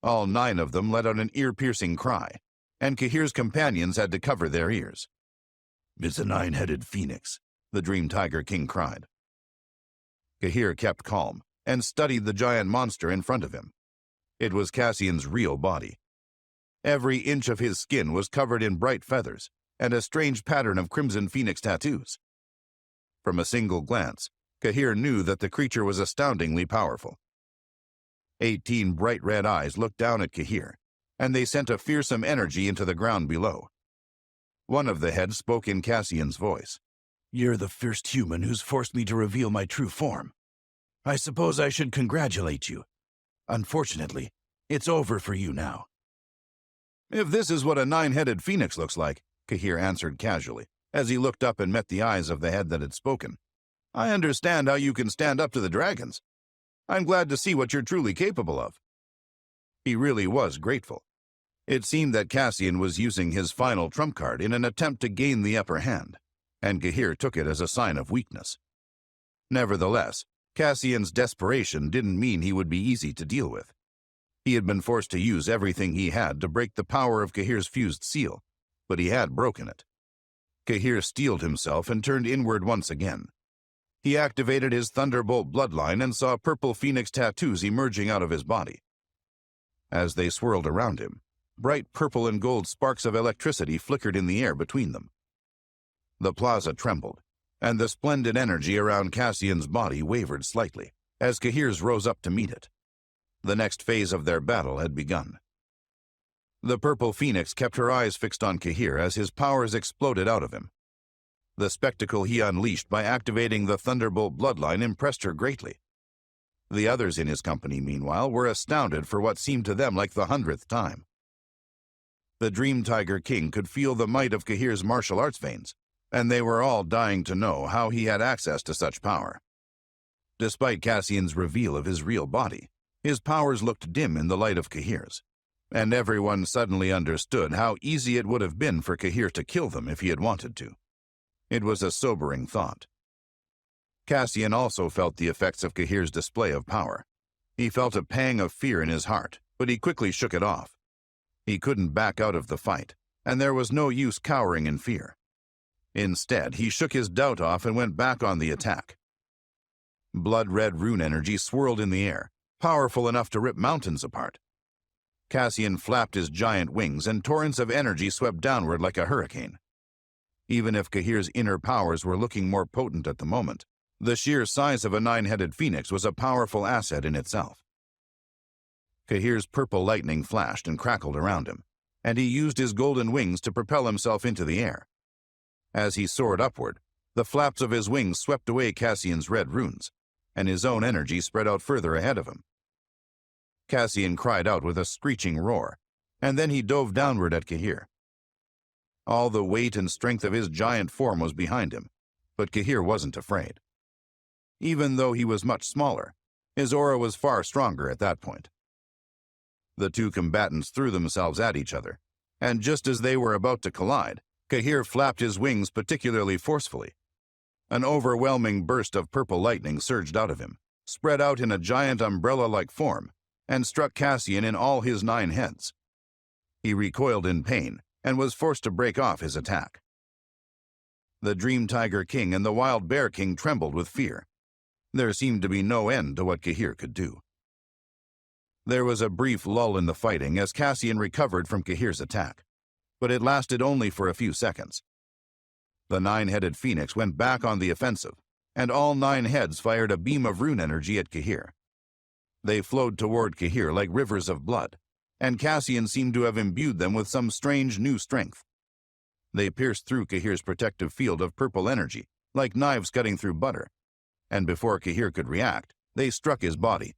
[SPEAKER 1] All 9 of them let out an ear-piercing cry, and Kahir's companions had to cover their ears. "It's a 9-headed phoenix," the Dream Tiger King cried. Kahir kept calm and studied the giant monster in front of him. It was Cassian's real body. Every inch of his skin was covered in bright feathers and a strange pattern of crimson phoenix tattoos. From a single glance, Kahir knew that the creature was astoundingly powerful. 18 bright red eyes looked down at Kahir, and they sent a fearsome energy into the ground below. One of the heads spoke in Cassian's voice. "You're the first human who's forced me to reveal my true form. I suppose I should congratulate you. Unfortunately, it's over for you now." "If this is what a 9-headed phoenix looks like," Kahir answered casually, as he looked up and met the eyes of the head that had spoken, "I understand how you can stand up to the dragons. I'm glad to see what you're truly capable of." He really was grateful. It seemed that Cassian was using his final trump card in an attempt to gain the upper hand, and Kahir took it as a sign of weakness. Nevertheless, Cassian's desperation didn't mean he would be easy to deal with. He had been forced to use everything he had to break the power of Kahir's fused seal, but he had broken it. Kahir steeled himself and turned inward once again. He activated his Thunderbolt bloodline and saw purple phoenix tattoos emerging out of his body. As they swirled around him, bright purple and gold sparks of electricity flickered in the air between them. The plaza trembled, and the splendid energy around Cassian's body wavered slightly as Cahir's rose up to meet it. The next phase of their battle had begun. The purple phoenix kept her eyes fixed on Cahir as his powers exploded out of him. The spectacle he unleashed by activating the Thunderbolt bloodline impressed her greatly. The others in his company, meanwhile, were astounded for what seemed to them like the 100th time. The Dream Tiger King could feel the might of Cahir's martial arts veins, and they were all dying to know how he had access to such power. Despite Cassian's reveal of his real body, his powers looked dim in the light of Cahir's, and everyone suddenly understood how easy it would have been for Cahir to kill them if he had wanted to. It was a sobering thought. Cassian also felt the effects of Cahir's display of power. He felt a pang of fear in his heart, but he quickly shook it off. He couldn't back out of the fight, and there was no use cowering in fear. Instead, he shook his doubt off and went back on the attack. Blood-red rune energy swirled in the air, powerful enough to rip mountains apart. Cassian flapped his giant wings, and torrents of energy swept downward like a hurricane. Even if Cahir's inner powers were looking more potent at the moment, the sheer size of a 9-headed phoenix was a powerful asset in itself. Cahir's purple lightning flashed and crackled around him, and he used his golden wings to propel himself into the air. As he soared upward, the flaps of his wings swept away Cassian's red runes, and his own energy spread out further ahead of him. Cassian cried out with a screeching roar, and then he dove downward at Cahir. All the weight and strength of his giant form was behind him, but Cahir wasn't afraid. Even though he was much smaller, his aura was far stronger at that point. The two combatants threw themselves at each other, and just as they were about to collide, Cahir flapped his wings particularly forcefully. An overwhelming burst of purple lightning surged out of him, spread out in a giant umbrella-like form, and struck Cassian in all his 9 heads. He recoiled in pain and was forced to break off his attack. The Dream Tiger King and the Wild Bear King trembled with fear. There seemed to be no end to what Cahir could do. There was a brief lull in the fighting as Cassian recovered from Cahir's attack, but it lasted only for a few seconds. The 9-headed phoenix went back on the offensive, and all 9 heads fired a beam of rune energy at Cahir. They flowed toward Cahir like rivers of blood, and Cassian seemed to have imbued them with some strange new strength. They pierced through Cahir's protective field of purple energy, like knives cutting through butter, and before Cahir could react, they struck his body.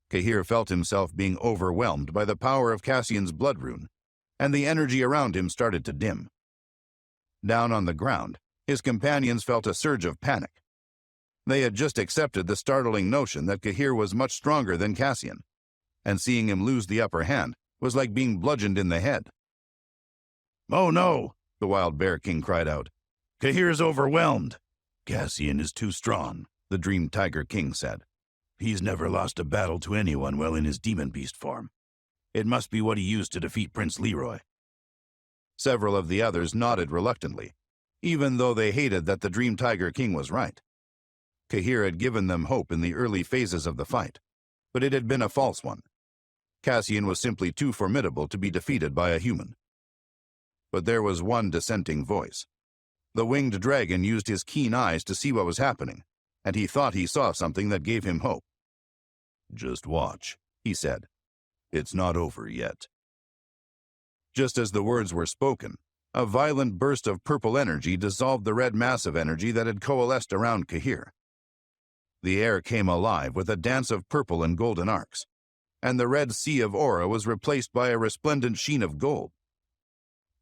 [SPEAKER 1] Cahir felt himself being overwhelmed by the power of Cassian's blood rune, and the energy around him started to dim. Down on the ground, his companions felt a surge of panic. They had just accepted the startling notion that Cahir was much stronger than Cassian, and seeing him lose the upper hand was like being bludgeoned in the head.
[SPEAKER 2] "Oh no!"
[SPEAKER 1] the Wild Bear King cried out.
[SPEAKER 2] "Cahir's overwhelmed." "Cassian is too strong,"
[SPEAKER 1] the Dream Tiger King said.
[SPEAKER 2] "He's never lost a battle to anyone while in his demon beast form. It must be what he used to defeat Prince Leroy."
[SPEAKER 1] Several of the others nodded reluctantly, even though they hated that the Dream Tiger King was right. Cahir had given them hope in the early phases of the fight, but it had been a false one. Cassian was simply too formidable to be defeated by a human. But there was one dissenting voice. The winged dragon used his keen eyes to see what was happening, and he thought he saw something that gave him hope.
[SPEAKER 2] "Just watch,"
[SPEAKER 1] he said.
[SPEAKER 2] "It's not over yet."
[SPEAKER 1] Just as the words were spoken, a violent burst of purple energy dissolved the red mass of energy that had coalesced around Cahir. The air came alive with a dance of purple and golden arcs, and the red sea of aura was replaced by a resplendent sheen of gold.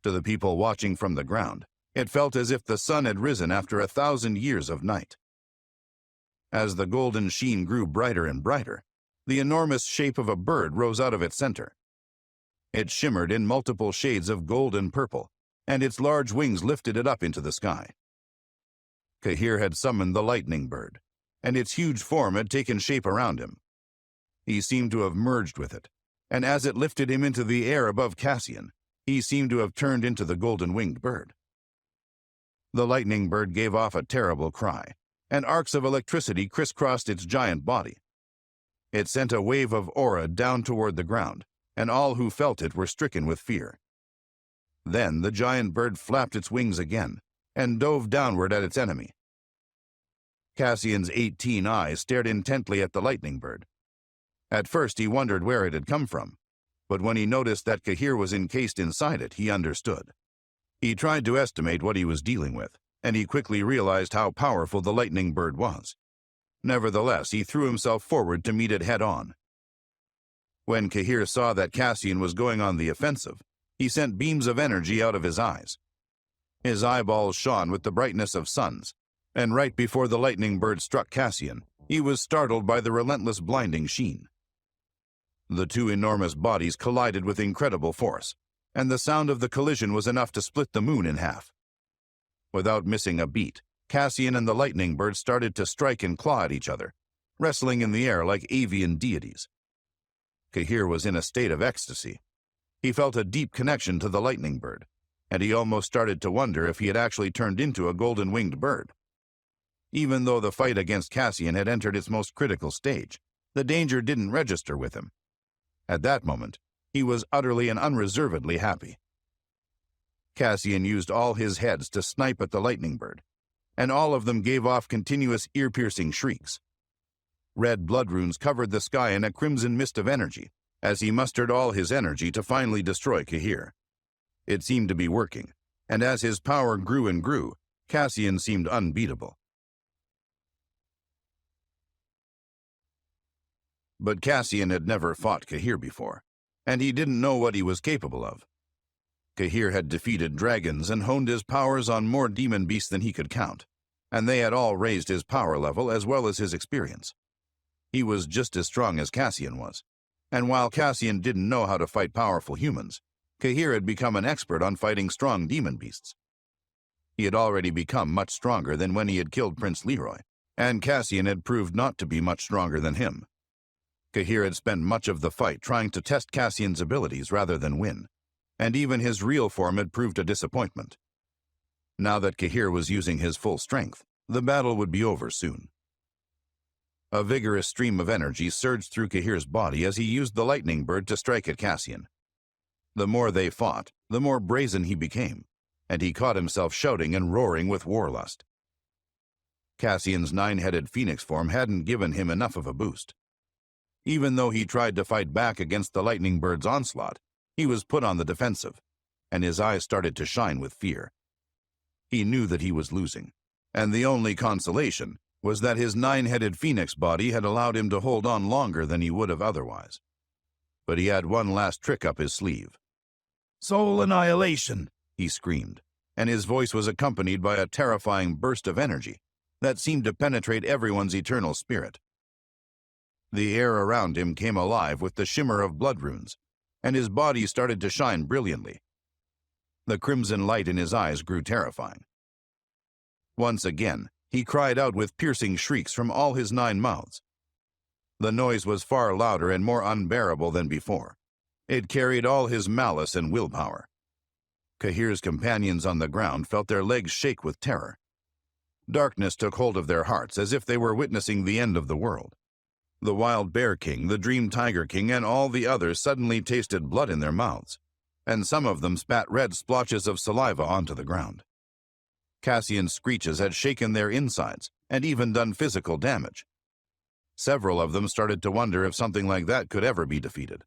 [SPEAKER 1] To the people watching from the ground, it felt as if the sun had risen after 1,000 years of night. As the golden sheen grew brighter and brighter, the enormous shape of a bird rose out of its center. It shimmered in multiple shades of gold and purple, and its large wings lifted it up into the sky. Cahir had summoned the lightning bird, and its huge form had taken shape around him. He seemed to have merged with it, and as it lifted him into the air above Cassian, he seemed to have turned into the golden-winged bird. The lightning bird gave off a terrible cry, and arcs of electricity crisscrossed its giant body. It sent a wave of aura down toward the ground, and all who felt it were stricken with fear. Then the giant bird flapped its wings again and dove downward at its enemy. Cassian's 18 eyes stared intently at the lightning bird. At first he wondered where it had come from, but when he noticed that Cahir was encased inside it, he understood. He tried to estimate what he was dealing with, and he quickly realized how powerful the lightning bird was. Nevertheless, he threw himself forward to meet it head-on. When Cahir saw that Cassian was going on the offensive, he sent beams of energy out of his eyes. His eyeballs shone with the brightness of suns, and right before the lightning bird struck Cassian, he was startled by the relentless blinding sheen. The two enormous bodies collided with incredible force, and the sound of the collision was enough to split the moon in half. Without missing a beat, Cassian and the lightning bird started to strike and claw at each other, wrestling in the air like avian deities. Cahir was in a state of ecstasy. He felt a deep connection to the lightning bird, and he almost started to wonder if he had actually turned into a golden-winged bird. Even though the fight against Cassian had entered its most critical stage, the danger didn't register with him. At that moment, he was utterly and unreservedly happy. Cassian used all his heads to snipe at the lightning bird, and all of them gave off continuous ear-piercing shrieks. Red blood runes covered the sky in a crimson mist of energy as he mustered all his energy to finally destroy Cahir. It seemed to be working, and as his power grew and grew, Cassian seemed unbeatable. But Cassian had never fought Cahir before, and he didn't know what he was capable of. Cahir had defeated dragons and honed his powers on more demon beasts than he could count, and they had all raised his power level as well as his experience. He was just as strong as Cassian was, and while Cassian didn't know how to fight powerful humans, Cahir had become an expert on fighting strong demon beasts. He had already become much stronger than when he had killed Prince Leroy, and Cassian had proved not to be much stronger than him. Cahir had spent much of the fight trying to test Cassian's abilities rather than win, and even his real form had proved a disappointment. Now that Cahir was using his full strength, the battle would be over soon. A vigorous stream of energy surged through Cahir's body as he used the lightning bird to strike at Cassian. The more they fought, the more brazen he became, and he caught himself shouting and roaring with warlust. Cassian's nine-headed phoenix form hadn't given him enough of a boost. Even though he tried to fight back against the lightning bird's onslaught, he was put on the defensive, and his eyes started to shine with fear. He knew that he was losing, and the only consolation was that his nine-headed phoenix body had allowed him to hold on longer than he would have otherwise. But he had one last trick up his sleeve. "Soul annihilation!" he screamed, and his voice was accompanied by a terrifying burst of energy that seemed to penetrate everyone's eternal spirit. The air around him came alive with the shimmer of blood runes, and his body started to shine brilliantly. The crimson light in his eyes grew terrifying. Once again, he cried out with piercing shrieks from all his 9 mouths. The noise was far louder and more unbearable than before. It carried all his malice and willpower. Cahir's companions on the ground felt their legs shake with terror. Darkness took hold of their hearts as if they were witnessing the end of the world. The Wild Bear King, the Dream Tiger King, and all the others suddenly tasted blood in their mouths, and some of them spat red splotches of saliva onto the ground. Cassian's screeches had shaken their insides and even done physical damage. Several of them started to wonder if something like that could ever be defeated.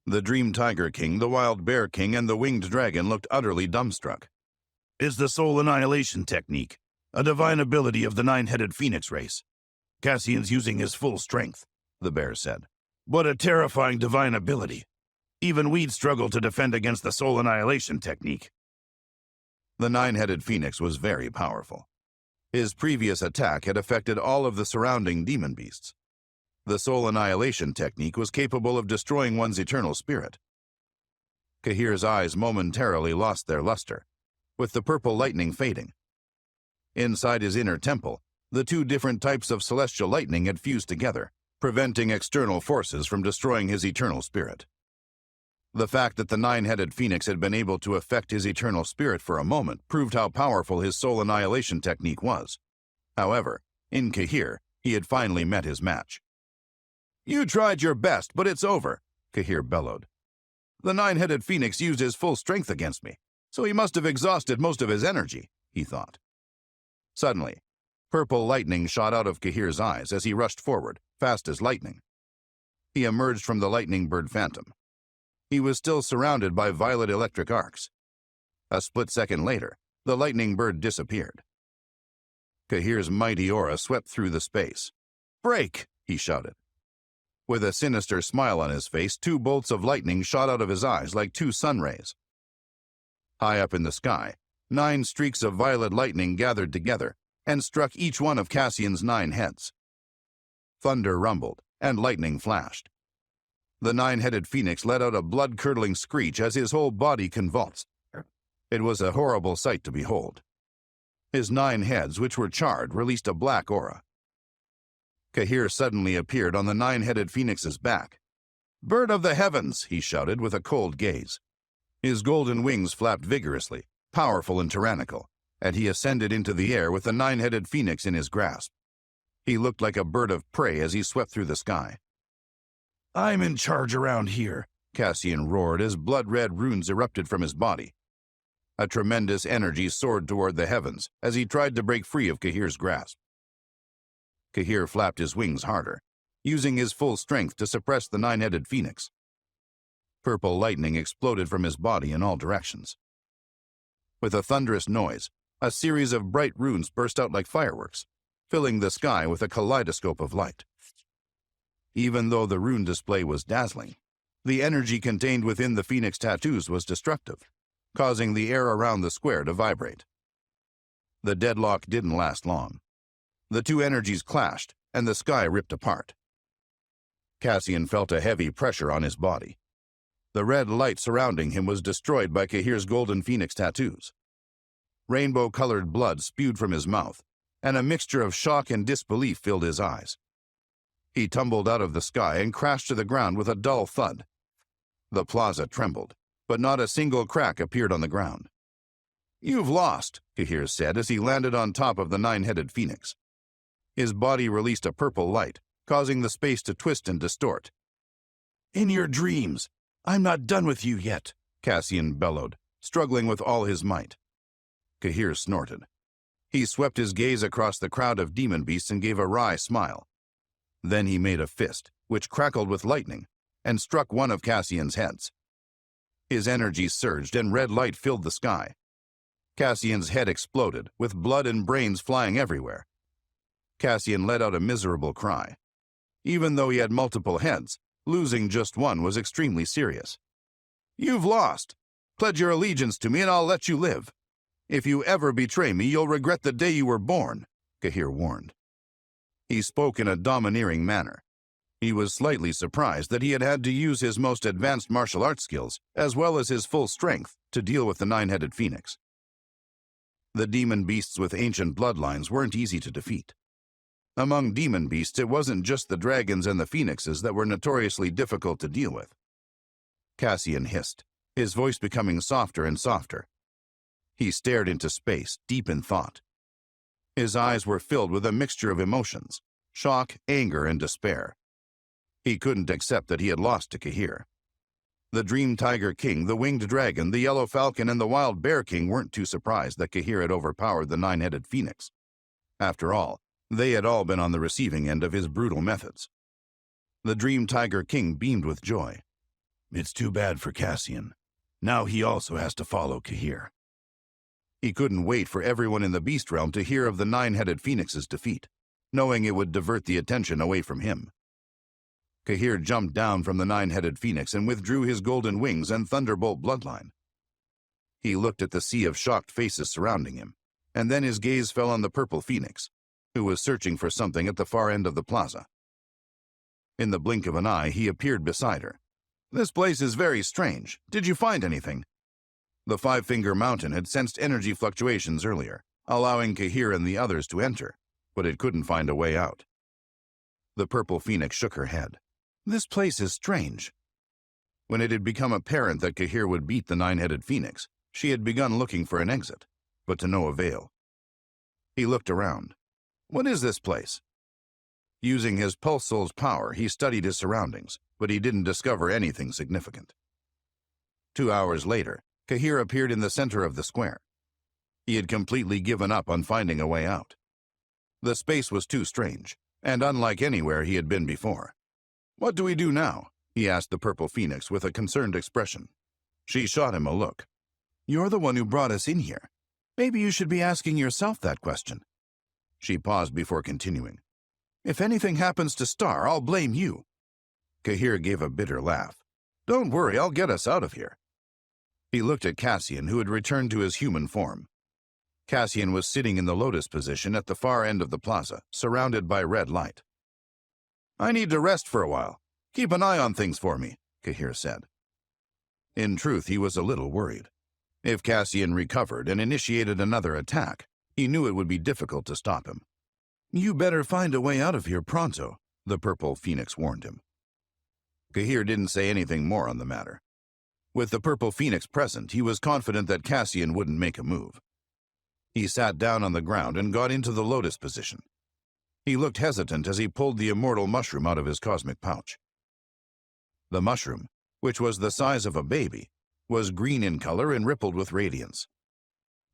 [SPEAKER 1] The Dream Tiger King, the Wild Bear King, and the Winged Dragon looked utterly dumbstruck.
[SPEAKER 2] Is the soul annihilation technique a divine ability of the nine-headed phoenix race? Cassian's using his full strength, the bear said. What a terrifying divine ability. Even we'd struggle to defend against the soul annihilation technique.
[SPEAKER 1] The nine-headed phoenix was very powerful. His previous attack had affected all of the surrounding demon beasts. The soul annihilation technique was capable of destroying one's eternal spirit. Cahir's eyes momentarily lost their luster, with the purple lightning fading. Inside his inner temple, the 2 different types of celestial lightning had fused together, preventing external forces from destroying his eternal spirit. The fact that the nine-headed phoenix had been able to affect his eternal spirit for a moment proved how powerful his soul annihilation technique was. However, In Kahir, he had finally met his match. "You tried your best, but it's over," Kahir bellowed. "The nine-headed phoenix used his full strength against me, so he must have exhausted most of his energy," he thought. Suddenly, purple lightning shot out of Kahir's eyes as he rushed forward, fast as lightning. He emerged from the lightning bird phantom. He was still surrounded by violet electric arcs. A split second later, the lightning bird disappeared. Kahir's mighty aura swept through the space. "Break!" he shouted. With a sinister smile on his face, 2 bolts of lightning shot out of his eyes like 2 sun rays. High up in the sky, 9 streaks of violet lightning gathered together and struck each one of Cassian's 9 heads. Thunder rumbled, and lightning flashed. The nine-headed phoenix let out a blood-curdling screech as his whole body convulsed. It was a horrible sight to behold. His 9 heads, which were charred, released a black aura. Kahir suddenly appeared on the nine-headed phoenix's back. "Bird of the heavens!" he shouted with a cold gaze. His golden wings flapped vigorously, powerful and tyrannical, and he ascended into the air with the nine-headed phoenix in his grasp. He looked like a bird of prey as he swept through the sky.
[SPEAKER 2] I'm in charge around here,
[SPEAKER 1] Cassian roared as blood-red runes erupted from his body. A tremendous energy soared toward the heavens as he tried to break free of Kahir's grasp. Kahir flapped his wings harder, using his full strength to suppress the nine-headed phoenix. Purple lightning exploded from his body in all directions. With a thunderous noise, a series of bright runes burst out like fireworks, filling the sky with a kaleidoscope of light. Even though the rune display was dazzling, the energy contained within the phoenix tattoos was destructive, causing the air around the square to vibrate. The deadlock didn't last long. The 2 energies clashed, and the sky ripped apart. Cassian felt a heavy pressure on his body. The red light surrounding him was destroyed by Kahir's golden phoenix tattoos. Rainbow-colored blood spewed from his mouth, and a mixture of shock and disbelief filled his eyes. He tumbled out of the sky and crashed to the ground with a dull thud. The plaza trembled, but not a single crack appeared on the ground. "You've lost," Kahir said as he landed on top of the nine-headed phoenix. His body released a purple light, causing the space to twist and distort.
[SPEAKER 2] In your dreams. I'm not done with you yet,
[SPEAKER 1] Cassian bellowed, struggling with all his might. Kahir snorted. He swept his gaze across the crowd of demon beasts and gave a wry smile. Then he made a fist, which crackled with lightning, and struck one of Cassian's heads. His energy surged and red light filled the sky. Cassian's head exploded, with blood and brains flying everywhere. Cassian let out a miserable cry. Even though he had multiple heads, losing just one was extremely serious. "You've lost. Pledge your allegiance to me and I'll let you live. If you ever betray me, you'll regret the day you were born," Kahir warned. He spoke in a domineering manner. He was slightly surprised that he had had to use his most advanced martial arts skills, as well as his full strength, to deal with the nine-headed phoenix. The demon beasts with ancient bloodlines weren't easy to defeat. Among demon beasts, it wasn't just the dragons and the phoenixes that were notoriously difficult to deal with. Cassian hissed, his voice becoming softer and softer. He stared into space, deep in thought. His eyes were filled with a mixture of emotions, shock, anger, and despair. He couldn't accept that he had lost to Kahir. The Dream Tiger King, the Winged Dragon, the Yellow Falcon, and the Wild Bear King weren't too surprised that Kahir had overpowered the nine-headed phoenix. After all, they had all been on the receiving end of his brutal methods. The Dream Tiger King beamed with joy.
[SPEAKER 2] It's too bad for Cassian. Now he also has to follow Kahir.
[SPEAKER 1] He couldn't wait for everyone in the Beast Realm to hear of the nine-headed phoenix's defeat, knowing it would divert the attention away from him. Kahir jumped down from the nine-headed phoenix and withdrew his golden wings and thunderbolt bloodline. He looked at the sea of shocked faces surrounding him, and then his gaze fell on the purple phoenix, who was searching for something at the far end of the plaza. In the blink of an eye, he appeared beside her. "This place is very strange. Did you find anything?" The Five-Finger Mountain had sensed energy fluctuations earlier, allowing Kahir and the others to enter, but it couldn't find a way out. The purple phoenix shook her head. "This place is strange." When it had become apparent that Kahir would beat the nine-headed phoenix, she had begun looking for an exit, but to no avail. He looked around. What is this place? Using his pulse soul's power, he studied his surroundings, but he didn't discover anything significant. 2 hours later, Kahir appeared in the center of the square. He had completely given up on finding a way out. The space was too strange, and unlike anywhere he had been before. "What do we do now?" he asked the Purple Phoenix with a concerned expression. She shot him a look. "You're the one who brought us in here. Maybe you should be asking yourself that question." She paused before continuing. "If anything happens to Star, I'll blame you." Kahir gave a bitter laugh. "Don't worry, I'll get us out of here." He looked at Cassian, who had returned to his human form. Cassian was sitting in the lotus position at the far end of the plaza, surrounded by red light. "I need to rest for a while. Keep an eye on things for me," Kahir said. In truth, he was a little worried. If Cassian recovered and initiated another attack, he knew it would be difficult to stop him. "You better find a way out of here pronto," the Purple Phoenix warned him. Kahir didn't say anything more on the matter. With the Purple Phoenix present, he was confident that Cassian wouldn't make a move. He sat down on the ground and got into the lotus position. He looked hesitant as he pulled the immortal mushroom out of his cosmic pouch. The mushroom, which was the size of a baby, was green in color and rippled with radiance.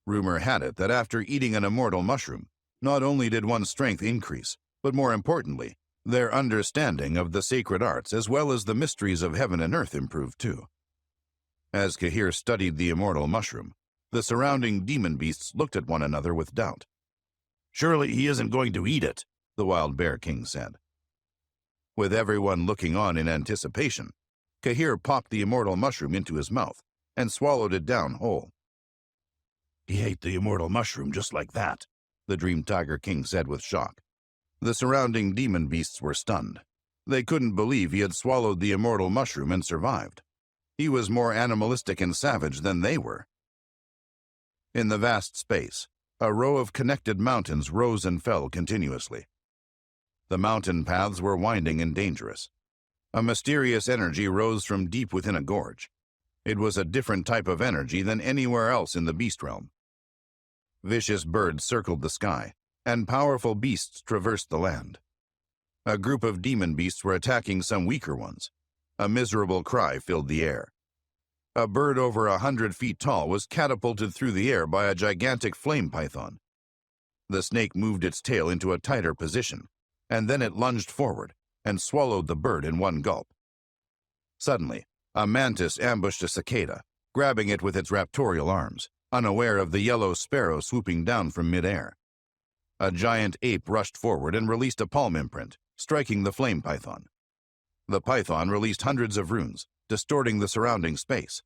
[SPEAKER 1] Rumor had it that after eating an immortal mushroom, not only did one's strength increase, but more importantly, their understanding of the sacred arts as well as the mysteries of heaven and earth improved too. As Kahir studied the immortal mushroom, the surrounding demon beasts looked at one another with doubt.
[SPEAKER 2] "Surely he isn't going to eat it,"
[SPEAKER 1] the Wild Bear King said. With everyone looking on in anticipation, Kahir popped the immortal mushroom into his mouth and swallowed it down whole.
[SPEAKER 2] "He ate the immortal mushroom just like that,"
[SPEAKER 1] the Dream Tiger King said with shock. The surrounding demon beasts were stunned. They couldn't believe he had swallowed the immortal mushroom and survived. He was more animalistic and savage than they were. In the vast space, a row of connected mountains rose and fell continuously. The mountain paths were winding and dangerous. A mysterious energy rose from deep within a gorge. It was a different type of energy than anywhere else in the beast realm. Vicious birds circled the sky, and powerful beasts traversed the land. A group of demon beasts were attacking some weaker ones. A miserable cry filled the air. A bird over 100 feet tall was catapulted through the air by a gigantic flame python. The snake moved its tail into a tighter position, and then it lunged forward and swallowed the bird in one gulp. Suddenly, a mantis ambushed a cicada, grabbing it with its raptorial arms, unaware of the yellow sparrow swooping down from midair. A giant ape rushed forward and released a palm imprint, striking the flame python. The python released hundreds of runes, distorting the surrounding space.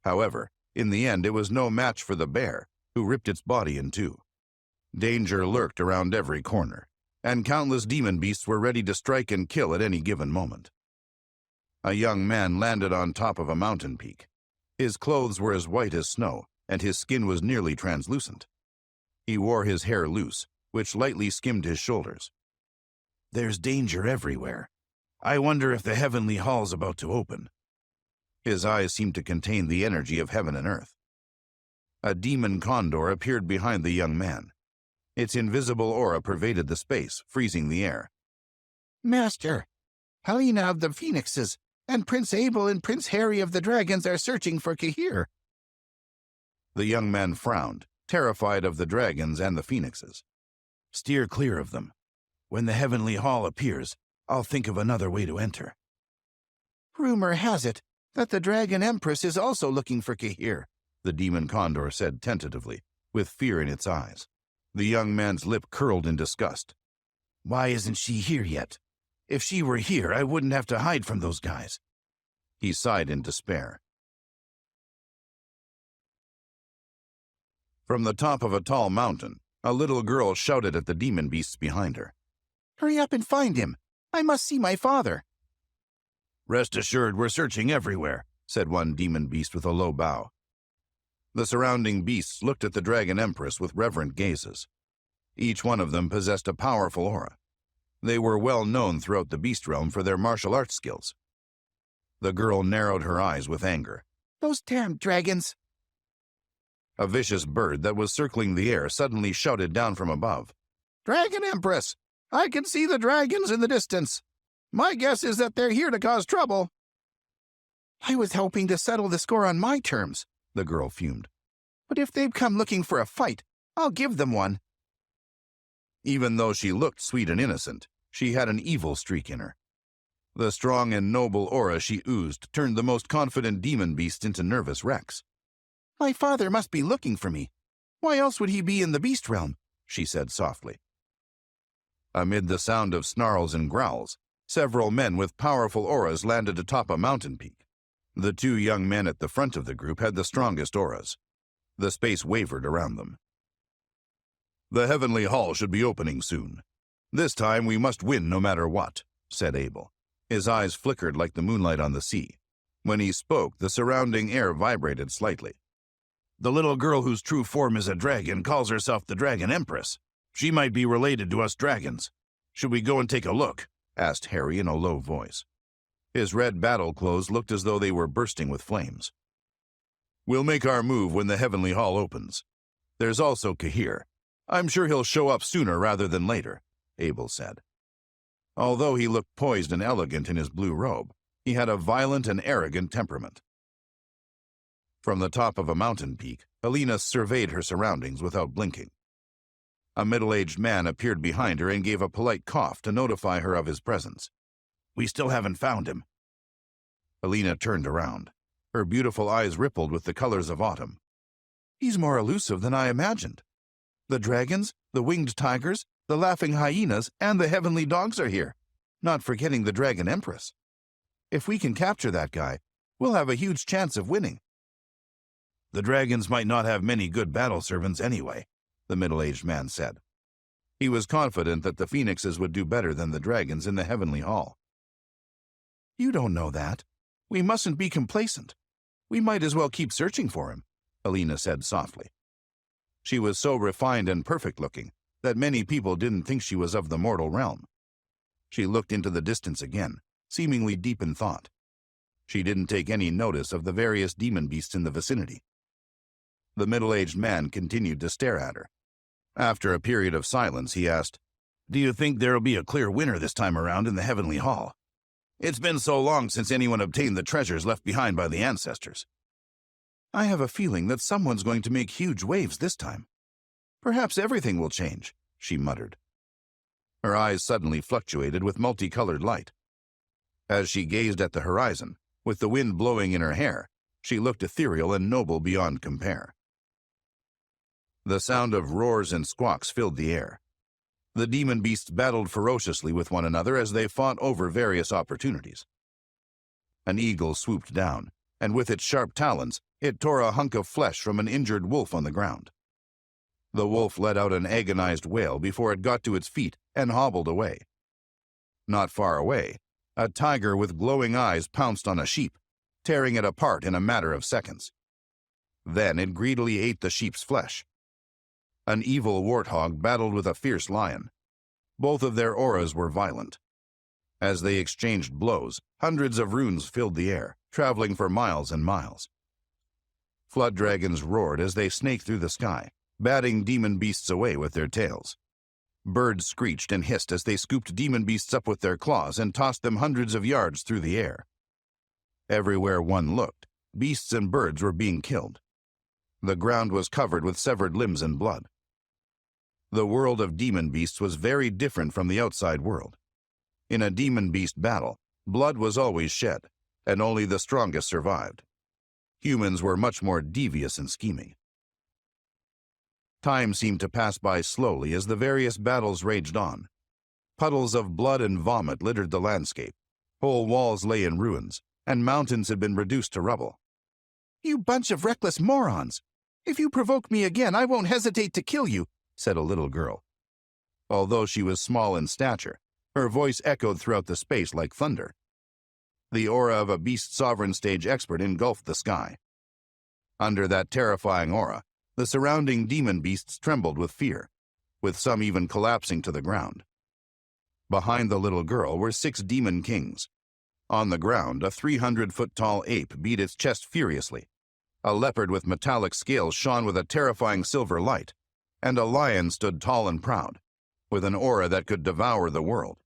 [SPEAKER 1] However, in the end, it was no match for the bear, who ripped its body in two. Danger lurked around every corner, and countless demon beasts were ready to strike and kill at any given moment. A young man landed on top of a mountain peak. His clothes were as white as snow, and his skin was nearly translucent. He wore his hair loose, which lightly skimmed his shoulders.
[SPEAKER 2] "There's danger everywhere. I wonder if the heavenly hall's about to open."
[SPEAKER 1] His eyes seemed to contain the energy of heaven and earth. A demon condor appeared behind the young man. Its invisible aura pervaded the space, freezing the air.
[SPEAKER 3] "Master, Helena of the Phoenixes and Prince Abel and Prince Harry of the Dragons are searching for Kahir."
[SPEAKER 1] The young man frowned, terrified of the dragons and the phoenixes.
[SPEAKER 2] "Steer clear of them. When the heavenly hall appears, I'll think of another way to enter."
[SPEAKER 3] "Rumor has it that the Dragon Empress is also looking for Kahir,"
[SPEAKER 1] the demon condor said tentatively, with fear in its eyes. The young man's lip curled in disgust.
[SPEAKER 2] "Why isn't she here yet? If she were here, I wouldn't have to hide from those guys."
[SPEAKER 1] He sighed in despair. From the top of a tall mountain, a little girl shouted at the demon beasts behind her.
[SPEAKER 3] "Hurry up and find him! I must see my father!"
[SPEAKER 2] "Rest assured, we're searching everywhere,"
[SPEAKER 1] said one demon beast with a low bow. The surrounding beasts looked at the Dragon Empress with reverent gazes. Each one of them possessed a powerful aura. They were well known throughout the beast realm for their martial arts skills. The girl narrowed her eyes with anger.
[SPEAKER 3] "Those damn dragons!"
[SPEAKER 1] A vicious bird that was circling the air suddenly shouted down from above.
[SPEAKER 3] Dragon Empress! I can see the dragons in the distance. My guess is that they're here to cause trouble. I was hoping to settle the score on my terms, the girl fumed. But if they've come looking for a fight, I'll give them one.
[SPEAKER 1] Even though she looked sweet and innocent, she had an evil streak in her. The strong and noble aura she oozed turned the most confident demon beasts into nervous wrecks.
[SPEAKER 3] My father must be looking for me. Why else would he be in the beast realm? She said softly.
[SPEAKER 1] Amid the sound of snarls and growls, several men with powerful auras landed atop a mountain peak. The two young men at the front of the group had the strongest auras. The space wavered around them. The Heavenly Hall should be opening soon. This time we must win no matter what, said Abel. His eyes flickered like the moonlight on the sea. When he spoke, the surrounding air vibrated slightly.
[SPEAKER 2] The little girl whose true form is a dragon calls herself the Dragon Empress. She might be related to us dragons. Should we go and take a look? Asked Harry in a low voice.
[SPEAKER 1] His red battle clothes looked as though they were bursting with flames. We'll make our move when the Heavenly Hall opens. There's also Kahir. I'm sure he'll show up sooner rather than later, Abel said. Although he looked poised and elegant in his blue robe, he had a violent and arrogant temperament. From the top of a mountain peak, Helena surveyed her surroundings without blinking. A middle-aged man appeared behind her and gave a polite cough to notify her of his presence.
[SPEAKER 2] We still haven't found him.
[SPEAKER 1] Helena turned around. Her beautiful eyes rippled with the colors of autumn. He's more elusive than I imagined. The dragons, the winged tigers, the laughing hyenas, and the heavenly dogs are here, not forgetting the Dragon Empress. If we can capture that guy, we'll have a huge chance of winning.
[SPEAKER 2] The dragons might not have many good battle servants anyway, the middle-aged man said.
[SPEAKER 1] He was confident that the phoenixes would do better than the dragons in the Heavenly Hall. You don't know that. We mustn't be complacent. We might as well keep searching for him, Helena said softly. She was so refined and perfect-looking that many people didn't think she was of the mortal realm. She looked into the distance again, seemingly deep in thought. She didn't take any notice of the various demon beasts in the vicinity. The middle-aged man continued to stare at her. After a period of silence, he asked,
[SPEAKER 2] Do you think there'll be a clear winner this time around in the Heavenly Hall? It's been so long since anyone obtained the treasures left behind by the ancestors.
[SPEAKER 1] I have a feeling that someone's going to make huge waves this time. Perhaps everything will change, she muttered. Her eyes suddenly fluctuated with multicolored light. As she gazed at the horizon, with the wind blowing in her hair, she looked ethereal and noble beyond compare. The sound of roars and squawks filled the air. The demon beasts battled ferociously with one another as they fought over various opportunities. An eagle swooped down, and with its sharp talons, it tore a hunk of flesh from an injured wolf on the ground. The wolf let out an agonized wail before it got to its feet and hobbled away. Not far away, a tiger with glowing eyes pounced on a sheep, tearing it apart in a matter of seconds. Then it greedily ate the sheep's flesh. An evil warthog battled with a fierce lion. Both of their auras were violent. As they exchanged blows, hundreds of runes filled the air, traveling for miles and miles. Flood dragons roared as they snaked through the sky, batting demon beasts away with their tails. Birds screeched and hissed as they scooped demon beasts up with their claws and tossed them hundreds of yards through the air. Everywhere one looked, beasts and birds were being killed. The ground was covered with severed limbs and blood. The world of demon beasts was very different from the outside world. In a demon beast battle, blood was always shed, and only the strongest survived. Humans were much more devious and scheming. Time seemed to pass by slowly as the various battles raged on. Puddles of blood and vomit littered the landscape. Whole walls lay in ruins, and mountains had been reduced to rubble. You bunch of reckless morons! If you provoke me again, I won't hesitate to kill you, said a little girl. Although she was small in stature, her voice echoed throughout the space like thunder. The aura of a beast sovereign stage expert engulfed the sky. Under that terrifying aura, the surrounding demon beasts trembled with fear, with some even collapsing to the ground. Behind the little girl were 6 demon kings. On the ground, a 300-foot-tall ape beat its chest furiously. A leopard with metallic scales shone with a terrifying silver light, and a lion stood tall and proud, with an aura that could devour the world.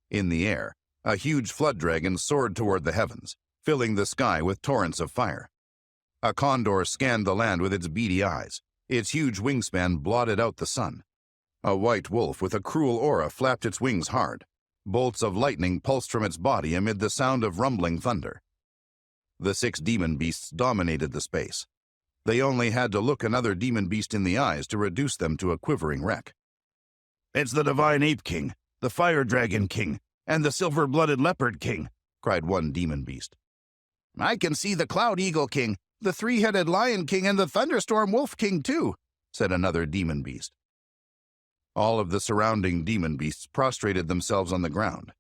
[SPEAKER 1] In the air, a huge flood dragon soared toward the heavens, filling the sky with torrents of fire. A condor scanned the land with its beady eyes. Its huge wingspan blotted out the sun. A white wolf with a cruel aura flapped its wings hard. Bolts of lightning pulsed from its body amid the sound of rumbling thunder. The 6 demon beasts dominated the space. They only had to look another demon beast in the eyes to reduce them to a quivering wreck.
[SPEAKER 2] "It's the Divine Ape King, the Fire Dragon King, and the Silver-Blooded Leopard King," cried one demon beast.
[SPEAKER 3] "I can see the Cloud Eagle King, the 3-headed Lion King, and the Thunderstorm Wolf King, too,"
[SPEAKER 1] said another demon beast. All of the surrounding demon beasts prostrated themselves on the ground.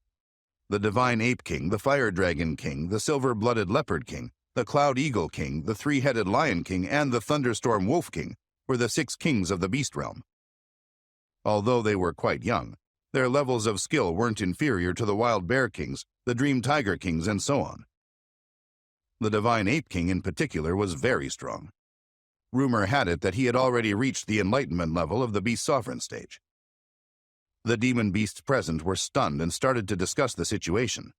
[SPEAKER 1] The Divine Ape King, the Fire Dragon King, the Silver-Blooded Leopard King, the Cloud Eagle King, the 3-headed Lion King, and the Thunderstorm Wolf King were the 6 kings of the beast realm. Although they were quite young, their levels of skill weren't inferior to the Wild Bear Kings, the Dream Tiger Kings, and so on. The Divine Ape King in particular was very strong. Rumor had it that he had already reached the enlightenment level of the Beast Sovereign stage. The demon beasts present were stunned and started to discuss the situation.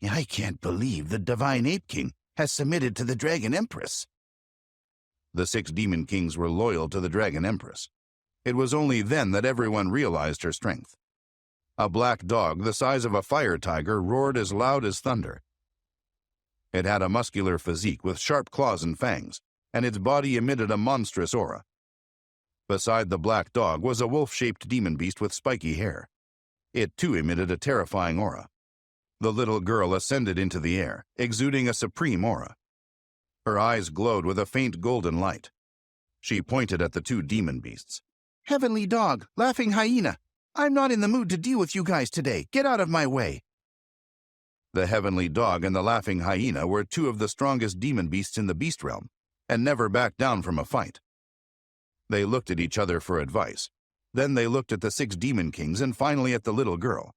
[SPEAKER 2] "I can't believe the Divine Ape King has submitted to the Dragon Empress."
[SPEAKER 1] The 6 demon kings were loyal to the Dragon Empress. It was only then that everyone realized her strength. A black dog the size of a fire tiger roared as loud as thunder. It had a muscular physique with sharp claws and fangs, and its body emitted a monstrous aura. Beside the black dog was a wolf-shaped demon beast with spiky hair. It too emitted a terrifying aura. The little girl ascended into the air, exuding a supreme aura. Her eyes glowed with a faint golden light. She pointed at the 2 demon beasts.
[SPEAKER 3] "Heavenly Dog, Laughing Hyena, I'm not in the mood to deal with you guys today. Get out of my way."
[SPEAKER 1] The Heavenly Dog and the Laughing Hyena were 2 of the strongest demon beasts in the beast realm, and never backed down from a fight. They looked at each other for advice. Then they looked at the 6 demon kings and finally at the little girl.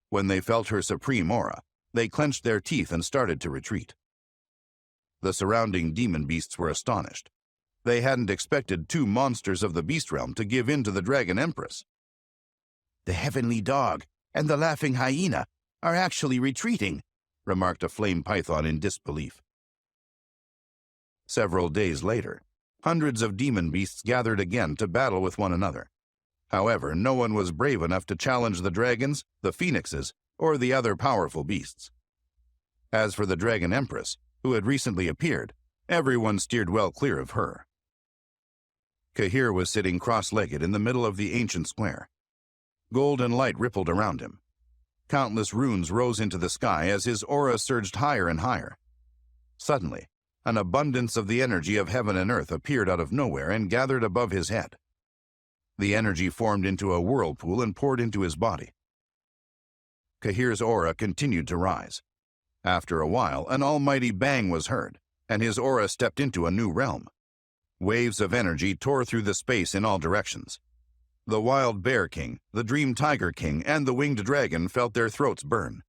[SPEAKER 1] When they felt her supreme aura, they clenched their teeth and started to retreat. The surrounding demon beasts were astonished. They hadn't expected 2 monsters of the beast realm to give in to the Dragon Empress.
[SPEAKER 2] "The Heavenly Dog and the Laughing Hyena are actually retreating,"
[SPEAKER 1] remarked a flame python in disbelief. Several days later, hundreds of demon beasts gathered again to battle with one another. However, no one was brave enough to challenge the dragons, the phoenixes, or the other powerful beasts. As for the Dragon Empress, who had recently appeared, everyone steered well clear of her. Kahir was sitting cross-legged in the middle of the ancient square. Golden light rippled around him. Countless runes rose into the sky as his aura surged higher and higher. Suddenly, an abundance of the energy of heaven and earth appeared out of nowhere and gathered above his head. The energy formed into a whirlpool and poured into his body. Kahir's aura continued to rise. After a while, an almighty bang was heard, and his aura stepped into a new realm. Waves of energy tore through the space in all directions. The Wild Bear King, the Dream Tiger King, and the Winged Dragon felt their throats burn.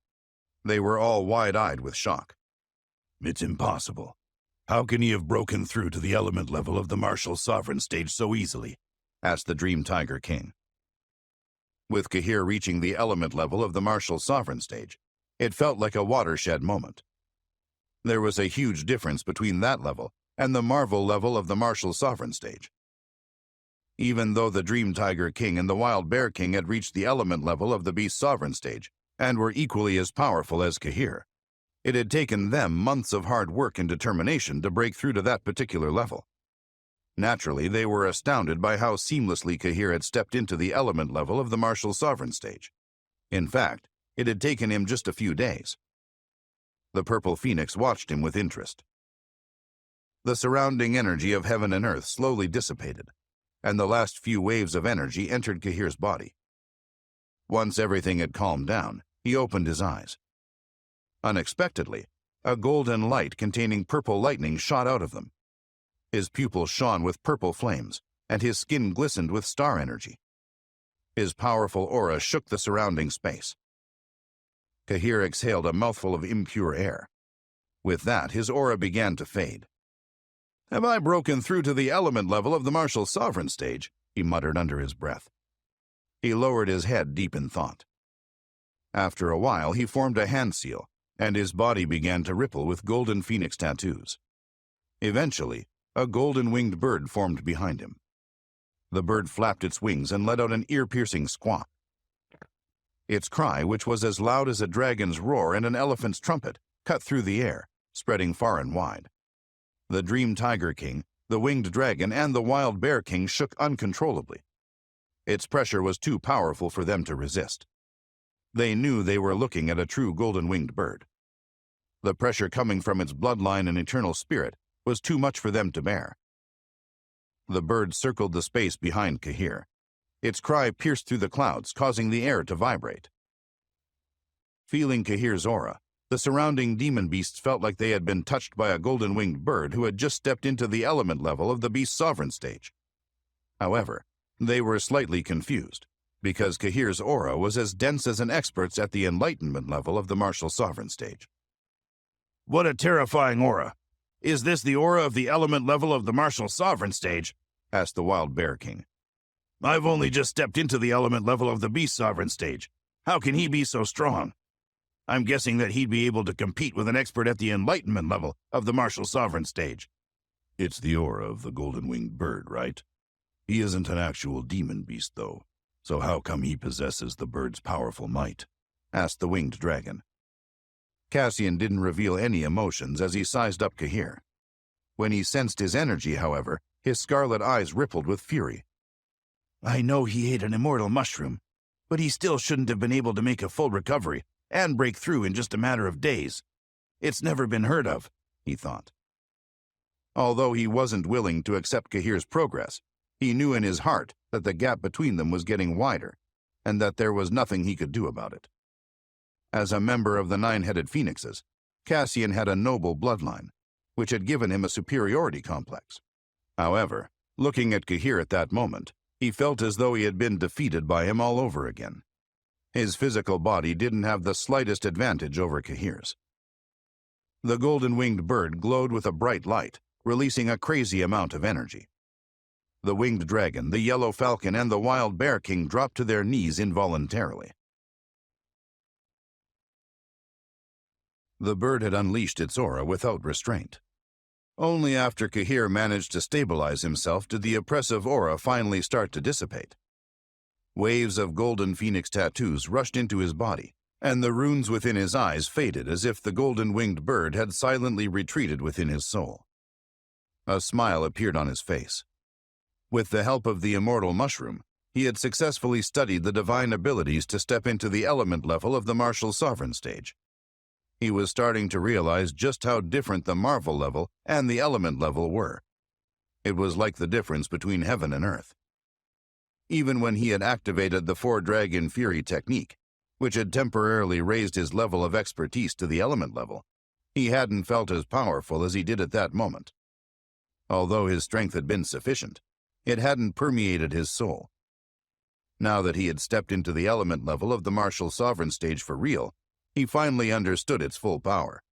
[SPEAKER 1] They were all wide-eyed with shock.
[SPEAKER 2] "It's impossible. How can he have broken through to the element level of the Martial Sovereign stage so easily?"
[SPEAKER 1] asked the Dream Tiger King. With Kahir reaching the element level of the Martial Sovereign stage, it felt like a watershed moment. There was a huge difference between that level and the Marvel level of the Martial Sovereign stage. Even though the Dream Tiger King and the Wild Bear King had reached the element level of the Beast Sovereign stage and were equally as powerful as Kahir, it had taken them months of hard work and determination to break through to that particular level. Naturally, they were astounded by how seamlessly Kahir had stepped into the element level of the Martial Sovereign stage. In fact, it had taken him just a few days. The Purple Phoenix watched him with interest. The surrounding energy of heaven and earth slowly dissipated, and the last few waves of energy entered Kahir's body. Once everything had calmed down, he opened his eyes. Unexpectedly, a golden light containing purple lightning shot out of them. His pupils shone with purple flames, and his skin glistened with star energy. His powerful aura shook the surrounding space. Kahir exhaled a mouthful of impure air. With that, his aura began to fade. "Have I broken through to the element level of the Martial Sovereign stage?" he muttered under his breath. He lowered his head deep in thought. After a while, he formed a hand seal, and his body began to ripple with golden phoenix tattoos. Eventually, a golden-winged bird formed behind him. The bird flapped its wings and let out an ear-piercing squawk. Its cry, which was as loud as a dragon's roar and an elephant's trumpet, cut through the air, spreading far and wide. The Dream Tiger King, the Winged Dragon, and the Wild Bear King shook uncontrollably. Its pressure was too powerful for them to resist. They knew they were looking at a true golden-winged bird. The pressure coming from its bloodline and eternal spirit was too much for them to bear. The bird circled the space behind Kahir. Its cry pierced through the clouds, causing the air to vibrate. Feeling Kahir's aura, the surrounding demon beasts felt like they had been touched by a golden-winged bird who had just stepped into the element level of the Beast Sovereign stage. However, they were slightly confused, because Kahir's aura was as dense as an expert's at the enlightenment level of the Martial Sovereign stage.
[SPEAKER 2] What a terrifying aura! Is this the aura of the element level of the Martial Sovereign stage?
[SPEAKER 1] Asked the Wild Bear King.
[SPEAKER 2] I've only just stepped into the element level of the Beast Sovereign stage. How can he be so strong? I'm guessing that he'd be able to compete with an expert at the enlightenment level of the Martial Sovereign stage.
[SPEAKER 1] It's the aura of the golden-winged bird, right? He isn't an actual demon beast, though, so how come he possesses the bird's powerful might? Asked the Winged Dragon. Cassian didn't reveal any emotions as he sized up Kahir. When he sensed his energy, however, his scarlet eyes rippled with fury.
[SPEAKER 2] I know he ate an immortal mushroom, but he still shouldn't have been able to make a full recovery and break through in just a matter of days. It's never been heard of, he thought. Although he wasn't willing to accept Kahir's progress, he knew in his heart that the gap between them was getting wider, and that there was nothing he could do about it. As a member of the Nine-Headed Phoenixes, Cassian had a noble bloodline, which had given him a superiority complex. However, looking at Kahir at that moment, he felt as though he had been defeated by him all over again. His physical body didn't have the slightest advantage over Kahir's. The golden-winged bird glowed with a bright light, releasing a crazy amount of energy. The Winged Dragon, the Yellow Falcon, and the Wild Bear King dropped to their knees involuntarily. The bird had unleashed its aura without restraint. Only after Kahir managed to stabilize himself did the oppressive aura finally start to dissipate. Waves of golden phoenix tattoos rushed into his body, and the runes within his eyes faded as if the golden-winged bird had silently retreated within his soul. A smile appeared on his face. With the help of the immortal mushroom, he had successfully studied the divine abilities to step into the element level of the Martial Sovereign stage. He was starting to realize just how different the Marvel level and the element level were. It was like the difference between heaven and earth. Even when he had activated the Four-Dragon Fury technique, which had temporarily raised his level of expertise to the element level, he hadn't felt as powerful as he did at that moment. Although his strength had been sufficient, it hadn't permeated his soul. Now that he had stepped into the element level of the Martial Sovereign stage for real, he finally understood its full power.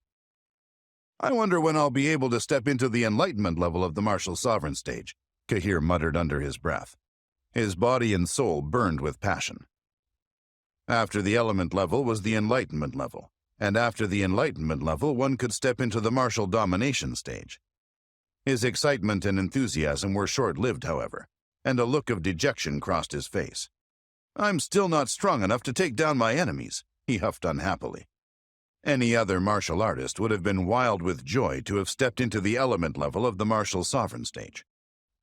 [SPEAKER 2] I wonder when I'll be able to step into the enlightenment level of the Martial Sovereign stage, Kahir muttered under his breath. His body and soul burned with passion. After the element level was the enlightenment level, and after the enlightenment level one could step into the martial domination stage. His excitement and enthusiasm were short-lived, however, and a look of dejection crossed his face. I'm still not strong enough to take down my enemies, he huffed unhappily. Any other martial artist would have been wild with joy to have stepped into the element level of the Martial Sovereign stage.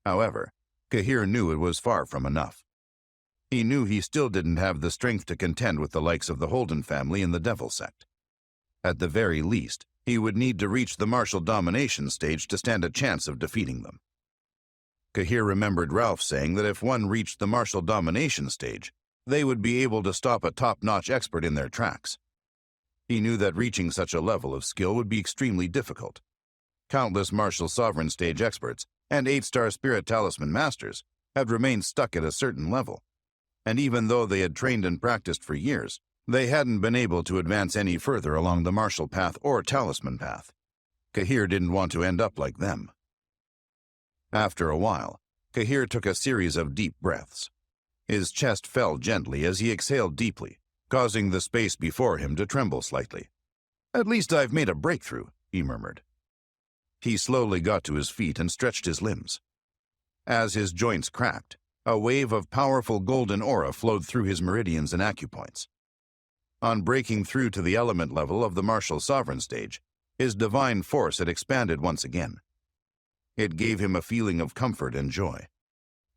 [SPEAKER 2] However, Kahir knew it was far from enough. He knew he still didn't have the strength to contend with the likes of the Holden family and the Devil Sect. At the very least, he would need to reach the martial domination stage to stand a chance of defeating them. Kahir remembered Ralph saying that if one reached the martial domination stage, they would be able to stop a top-notch expert in their tracks. He knew that reaching such a level of skill would be extremely difficult. Countless Martial Sovereign stage experts and 8-star Spirit Talisman masters had remained stuck at a certain level, and even though they had trained and practiced for years, they hadn't been able to advance any further along the martial path or talisman path. Kahir didn't want to end up like them. After a while, Kahir took a series of deep breaths.
[SPEAKER 1] His chest fell gently as he exhaled deeply, causing the space before him to tremble slightly. "At least I've made a breakthrough," he murmured. He slowly got to his feet and stretched his limbs. As his joints cracked, a wave of powerful golden aura flowed through his meridians and acupoints. On breaking through to the element level of the martial sovereign stage, his divine force had expanded once again. It gave him a feeling of comfort and joy.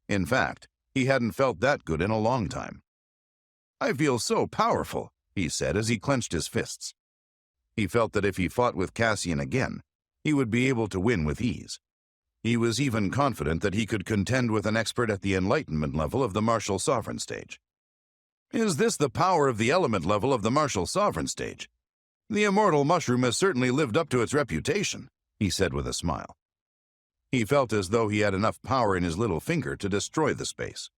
[SPEAKER 1] In fact, he hadn't felt that good in a long time. "I feel so powerful," he said as he clenched his fists. He felt that if he fought with Cassian again, he would be able to win with ease. He was even confident that he could contend with an expert at the enlightenment level of the martial sovereign stage. "Is this the power of the element level of the martial sovereign stage? The immortal mushroom has certainly lived up to its reputation," he said with a smile. He felt as though he had enough power in his little finger to destroy the space.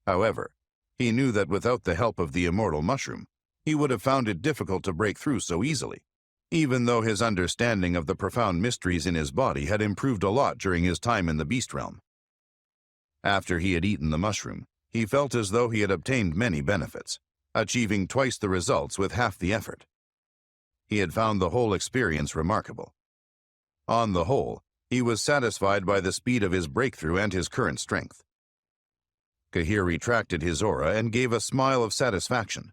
[SPEAKER 1] However, he knew that without the help of the immortal mushroom, he would have found it difficult to break through so easily, even though his understanding of the profound mysteries in his body had improved a lot during his time in the beast realm. After he had eaten the mushroom, he felt as though he had obtained many benefits, achieving twice the results with half the effort. He had found the whole experience remarkable. On the whole, he was satisfied by the speed of his breakthrough and his current strength. Kahir retracted his aura and gave a smile of satisfaction.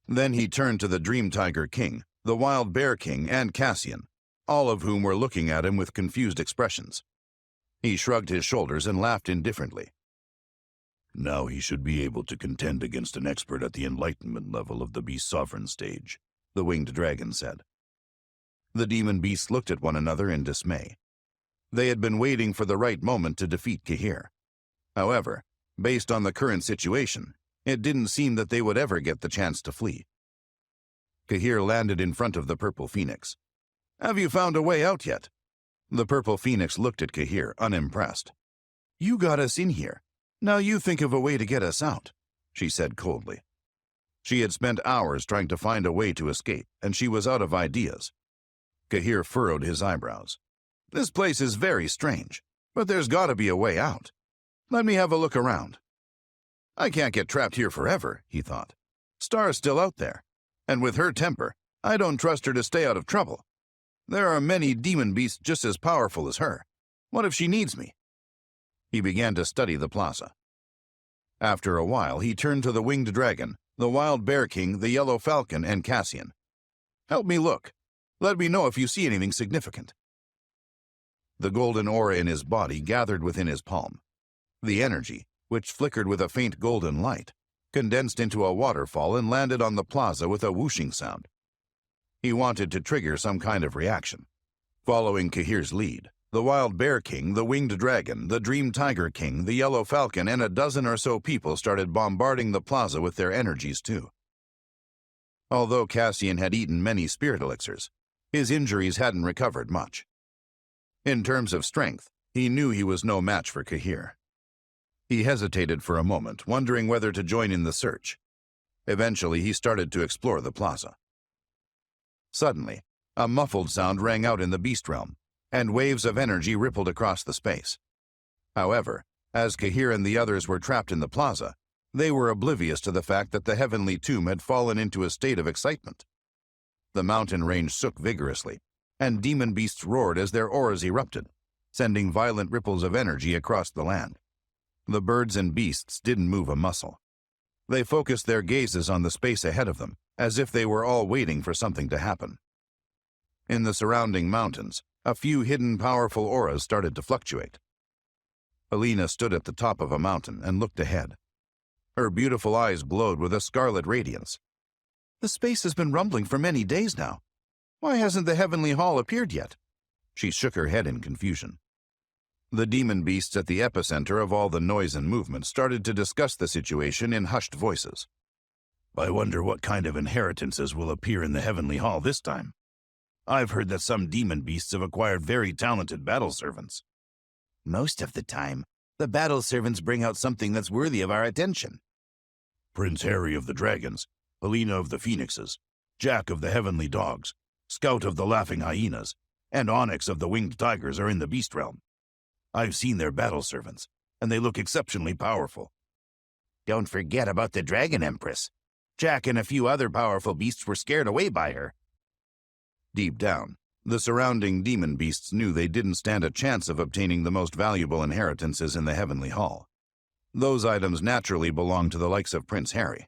[SPEAKER 1] Then he turned to the Dream Tiger King, the Wild Bear King, and Cassian, all of whom were looking at him with confused expressions. He shrugged his shoulders and laughed indifferently.
[SPEAKER 2] "Now he should be able to contend against an expert at the enlightenment level of the beast sovereign stage," the winged dragon said. The demon beasts looked at one another in dismay. They had been waiting for the right moment to defeat Kahir. However, based on the current situation, it didn't seem that they would ever get the chance to flee. Kahir landed in front of the Purple Phoenix. "Have you found a way out yet?" The Purple Phoenix looked at Kahir, unimpressed. "You got us in here. Now you think of a way to get us out," she said coldly. She had spent hours trying to find a way to escape, and she was out of ideas. Kahir furrowed his eyebrows. "This place is very strange, but there's got to be a way out. Let me have a look around." "I can't get trapped here forever," he thought. "Star's still out there, and with her temper, I don't trust her to stay out of trouble. There are many demon beasts just as powerful as her. What if she needs me?" He began to study the plaza. After a while, he turned to the Winged Dragon, the Wild Bear King, the Yellow Falcon, and Cassian. "Help me look. Let me know if you see anything significant." The golden aura in his body gathered within his palm. The energy, which flickered with a faint golden light, condensed into a waterfall and landed on the plaza with a whooshing sound. He wanted to trigger some kind of reaction. Following Kahir's lead, the Wild Bear King, the Winged Dragon, the Dream Tiger King, the Yellow Falcon, and a dozen or so people started bombarding the plaza with their energies too. Although Cassian had eaten many spirit elixirs, his injuries hadn't recovered much. In terms of strength, he knew he was no match for Kahir. He hesitated for a moment, wondering whether to join in the search. Eventually, he started to explore the plaza. Suddenly, a muffled sound rang out in the beast realm, and waves of energy rippled across the space. However, as Kahir and the others were trapped in the plaza, they were oblivious to the fact that the heavenly tomb had fallen into a state of excitement. The mountain range shook vigorously, and demon beasts roared as their auras erupted, sending violent ripples of energy across the land. The birds and beasts didn't move a muscle. They focused their gazes on the space ahead of them, as if they were all waiting for something to happen. In the surrounding mountains, a few hidden powerful auras started to fluctuate. Alina stood at the top of a mountain and looked ahead. Her beautiful eyes glowed with a scarlet radiance. "The space has been rumbling for many days now. Why hasn't the heavenly hall appeared yet?" She shook her head in confusion. The demon beasts at the epicenter of all the noise and movement started to discuss the situation in hushed voices. "I wonder what kind of inheritances will appear in the heavenly hall this time. I've heard that some demon beasts have acquired very talented battle servants."
[SPEAKER 3] "Most of the time, the battle servants bring out something that's worthy of our attention."
[SPEAKER 2] Prince Harry of the Dragons, Helena of the Phoenixes, Jack of the Heavenly Dogs, Scout of the Laughing Hyenas, and Onyx of the Winged Tigers are in the beast realm. I've seen their battle servants, and they look exceptionally powerful. Don't forget about the Dragon Empress. Jack and a few other powerful beasts were scared away by her.
[SPEAKER 1] Deep down, the surrounding demon beasts knew they didn't stand a chance of obtaining the most valuable inheritances in the Heavenly Hall. Those items naturally belonged to the likes of Prince Harry.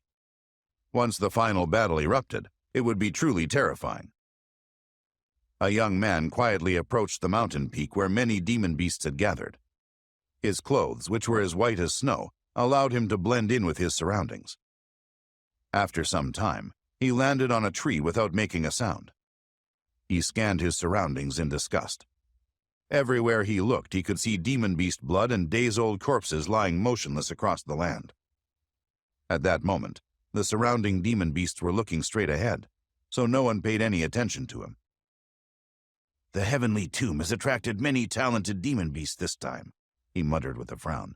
[SPEAKER 1] Once the final battle erupted, it would be truly terrifying. A young man quietly approached the mountain peak where many demon beasts had gathered. His clothes, which were as white as snow, allowed him to blend in with his surroundings. After some time, he landed on a tree without making a sound. He scanned his surroundings in disgust. Everywhere he looked, he could see demon beast blood and days-old corpses lying motionless across the land. At that moment, the surrounding demon beasts were looking straight ahead, so no one paid any attention to him.
[SPEAKER 2] The Heavenly Tomb has attracted many talented demon beasts this time, he muttered with a frown.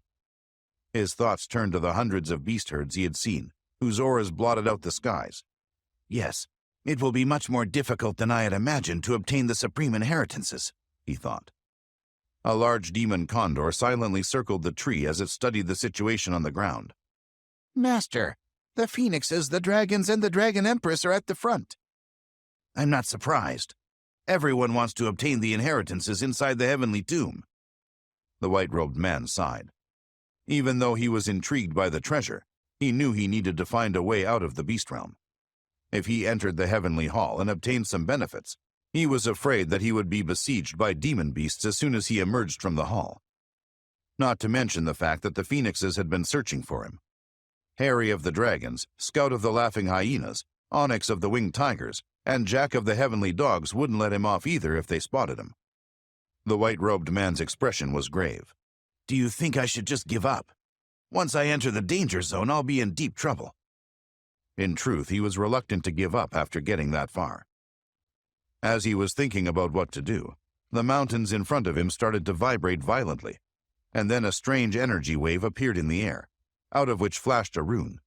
[SPEAKER 1] His thoughts turned to the hundreds of beast herds he had seen, whose auras blotted out the skies.
[SPEAKER 2] Yes, it will be much more difficult than I had imagined to obtain the supreme inheritances, he thought.
[SPEAKER 1] A large demon condor silently circled the tree as it studied the situation on the ground.
[SPEAKER 3] Master, the phoenixes, the dragons, and the Dragon Empress are at the front.
[SPEAKER 2] I'm not surprised. Everyone wants to obtain the inheritances inside the Heavenly Tomb.
[SPEAKER 1] The white-robed man sighed. Even though he was intrigued by the treasure, he knew he needed to find a way out of the beast realm. If he entered the Heavenly Hall and obtained some benefits, he was afraid that he would be besieged by demon beasts as soon as he emerged from the hall. Not to mention the fact that the phoenixes had been searching for him. Harry of the Dragons, Scout of the Laughing Hyenas, Onyx of the Winged Tigers, and Jack of the Heavenly Dogs wouldn't let him off either if they spotted him. The white-robed man's expression was grave.
[SPEAKER 2] Do you think I should just give up? Once I enter the danger zone, I'll be in deep trouble.
[SPEAKER 1] In truth, he was reluctant to give up after getting that far. As he was thinking about what to do, the mountains in front of him started to vibrate violently, and then a strange energy wave appeared in the air, out of which flashed a rune.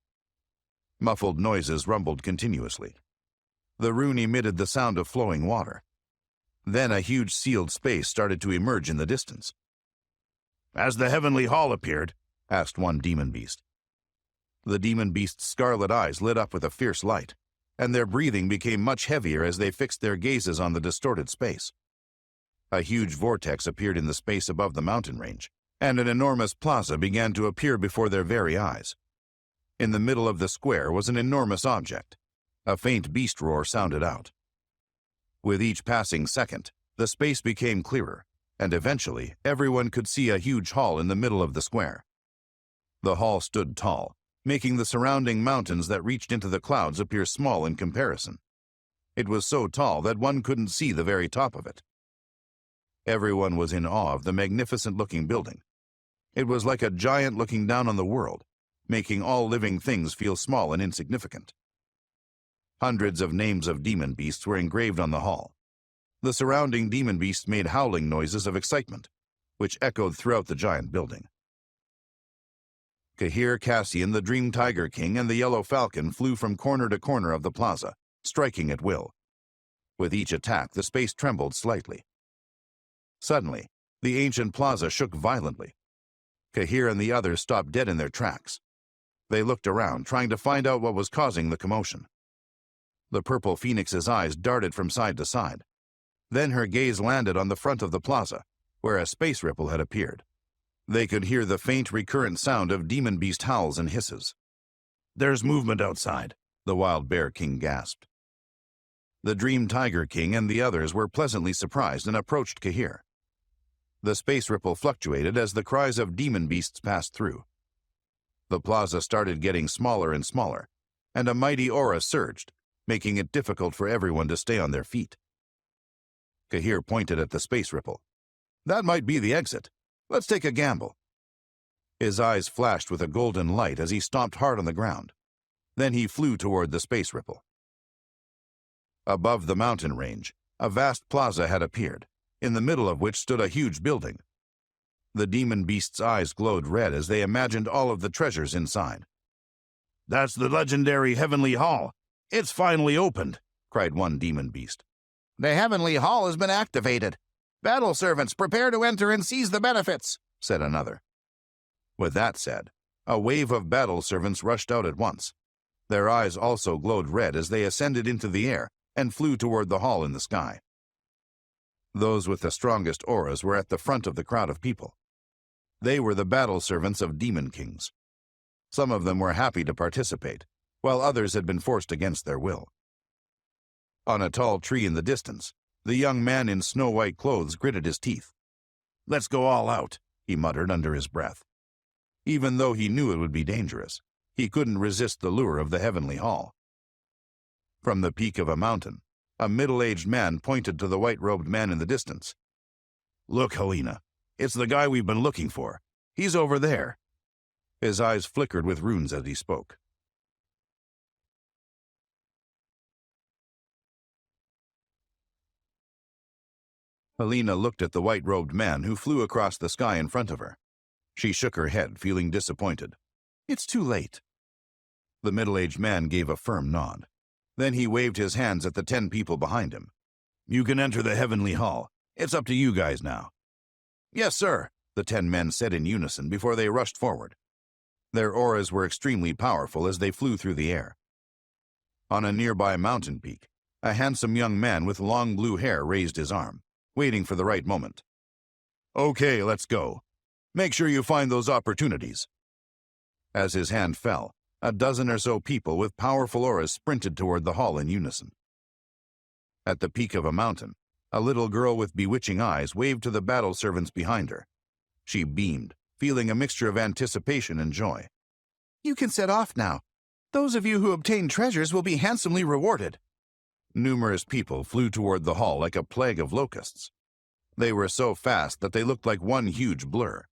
[SPEAKER 1] Muffled noises rumbled continuously. The rune emitted the sound of flowing water. Then a huge sealed space started to emerge in the distance.
[SPEAKER 2] As the Heavenly Hall appeared,
[SPEAKER 1] asked one demon beast. The demon beast's scarlet eyes lit up with a fierce light, and their breathing became much heavier as they fixed their gazes on the distorted space. A huge vortex appeared in the space above the mountain range, and an enormous plaza began to appear before their very eyes. In the middle of the square was an enormous object. A faint beast roar sounded out. With each passing second, the space became clearer, and eventually everyone could see a huge hall in the middle of the square. The hall stood tall, making the surrounding mountains that reached into the clouds appear small in comparison. It was so tall that one couldn't see the very top of it. Everyone was in awe of the magnificent-looking building. It was like a giant looking down on the world, making all living things feel small and insignificant. Hundreds of names of demon beasts were engraved on the hall. The surrounding demon beasts made howling noises of excitement, which echoed throughout the giant building. Kahir, Cassian, the Dream Tiger King, and the Yellow Falcon flew from corner to corner of the plaza, striking at will. With each attack, the space trembled slightly. Suddenly, the ancient plaza shook violently. Kahir and the others stopped dead in their tracks. They looked around, trying to find out what was causing the commotion. The purple phoenix's eyes darted from side to side. Then her gaze landed on the front of the plaza, where a space ripple had appeared. They could hear the faint, recurrent sound of demon beast howls and hisses.
[SPEAKER 2] There's movement outside,
[SPEAKER 1] the Wild Bear King gasped. The Dream Tiger King and the others were pleasantly surprised and approached Kahir. The space ripple fluctuated as the cries of demon beasts passed through. The plaza started getting smaller and smaller, and a mighty aura surged, making it difficult for everyone to stay on their feet. Kahir pointed at the space ripple. That might be the exit. Let's take a gamble. His eyes flashed with a golden light as he stomped hard on the ground. Then he flew toward the space ripple. Above the mountain range, a vast plaza had appeared, in the middle of which stood a huge building. The demon beast's eyes glowed red as they imagined all of the treasures inside.
[SPEAKER 2] That's the legendary Heavenly Hall. It's finally opened,
[SPEAKER 1] cried one demon beast.
[SPEAKER 3] The Heavenly Hall has been activated. Battle servants, prepare to enter and seize the benefits,
[SPEAKER 1] said another. With that said, A wave of battle servants rushed out at once. Their eyes also glowed red as they ascended into the air and flew toward the hall in the sky. Those with the strongest auras were at the front of the crowd of people. They were the battle servants of demon kings. Some of them were happy to participate, while others had been forced against their will. On a tall tree in the distance, the young man in snow-white clothes gritted his teeth. "Let's go all out," he muttered under his breath. Even though he knew it would be dangerous, he couldn't resist the lure of the heavenly hall. From the peak of a mountain, a middle-aged man pointed to the white-robed man in the distance. "Look, Helena, it's the guy we've been looking for. He's over there." His eyes flickered with runes as he spoke. Helena looked at the white-robed man who flew across the sky in front of her. She shook her head, feeling disappointed. "It's too late." The middle-aged man gave a firm nod. Then he waved his hands at the 10 people behind him. "You can enter the heavenly hall. It's up to you guys now." "Yes, sir," the 10 men said in unison before they rushed forward. Their auras were extremely powerful as they flew through the air. On a nearby mountain peak, a handsome young man with long blue hair raised his arm, waiting for the right moment. "Okay, let's go. Make sure you find those opportunities." As his hand fell, a dozen or so people with powerful auras sprinted toward the hall in unison. At the peak of a mountain, a little girl with bewitching eyes waved to the battle servants behind her. She beamed, feeling a mixture of anticipation and joy. "You can set off now. Those of you who obtain treasures will be handsomely rewarded." Numerous people flew toward the hall like a plague of locusts. They were so fast that they looked like one huge blur.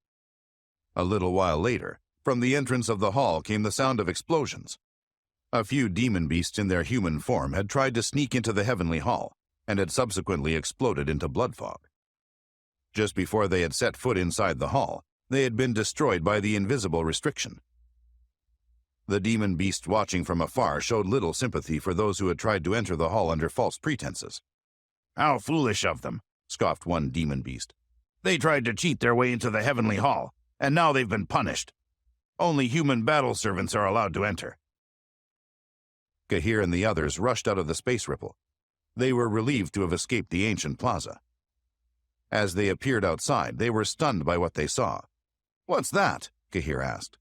[SPEAKER 1] A little while later, from the entrance of the hall came the sound of explosions. A few demon beasts in their human form had tried to sneak into the heavenly hall and had subsequently exploded into blood fog. Just before they had set foot inside the hall, they had been destroyed by the invisible restriction. The demon beasts watching from afar showed little sympathy for those who had tried to enter the hall under false pretenses. "How foolish of them," scoffed one demon beast. "They tried to cheat their way into the heavenly hall, and now they've been punished. Only human battle servants are allowed to enter." Kahir and the others rushed out of the space ripple. They were relieved to have escaped the ancient plaza. As they appeared outside, they were stunned by what they saw. "What's that?" Kahir asked.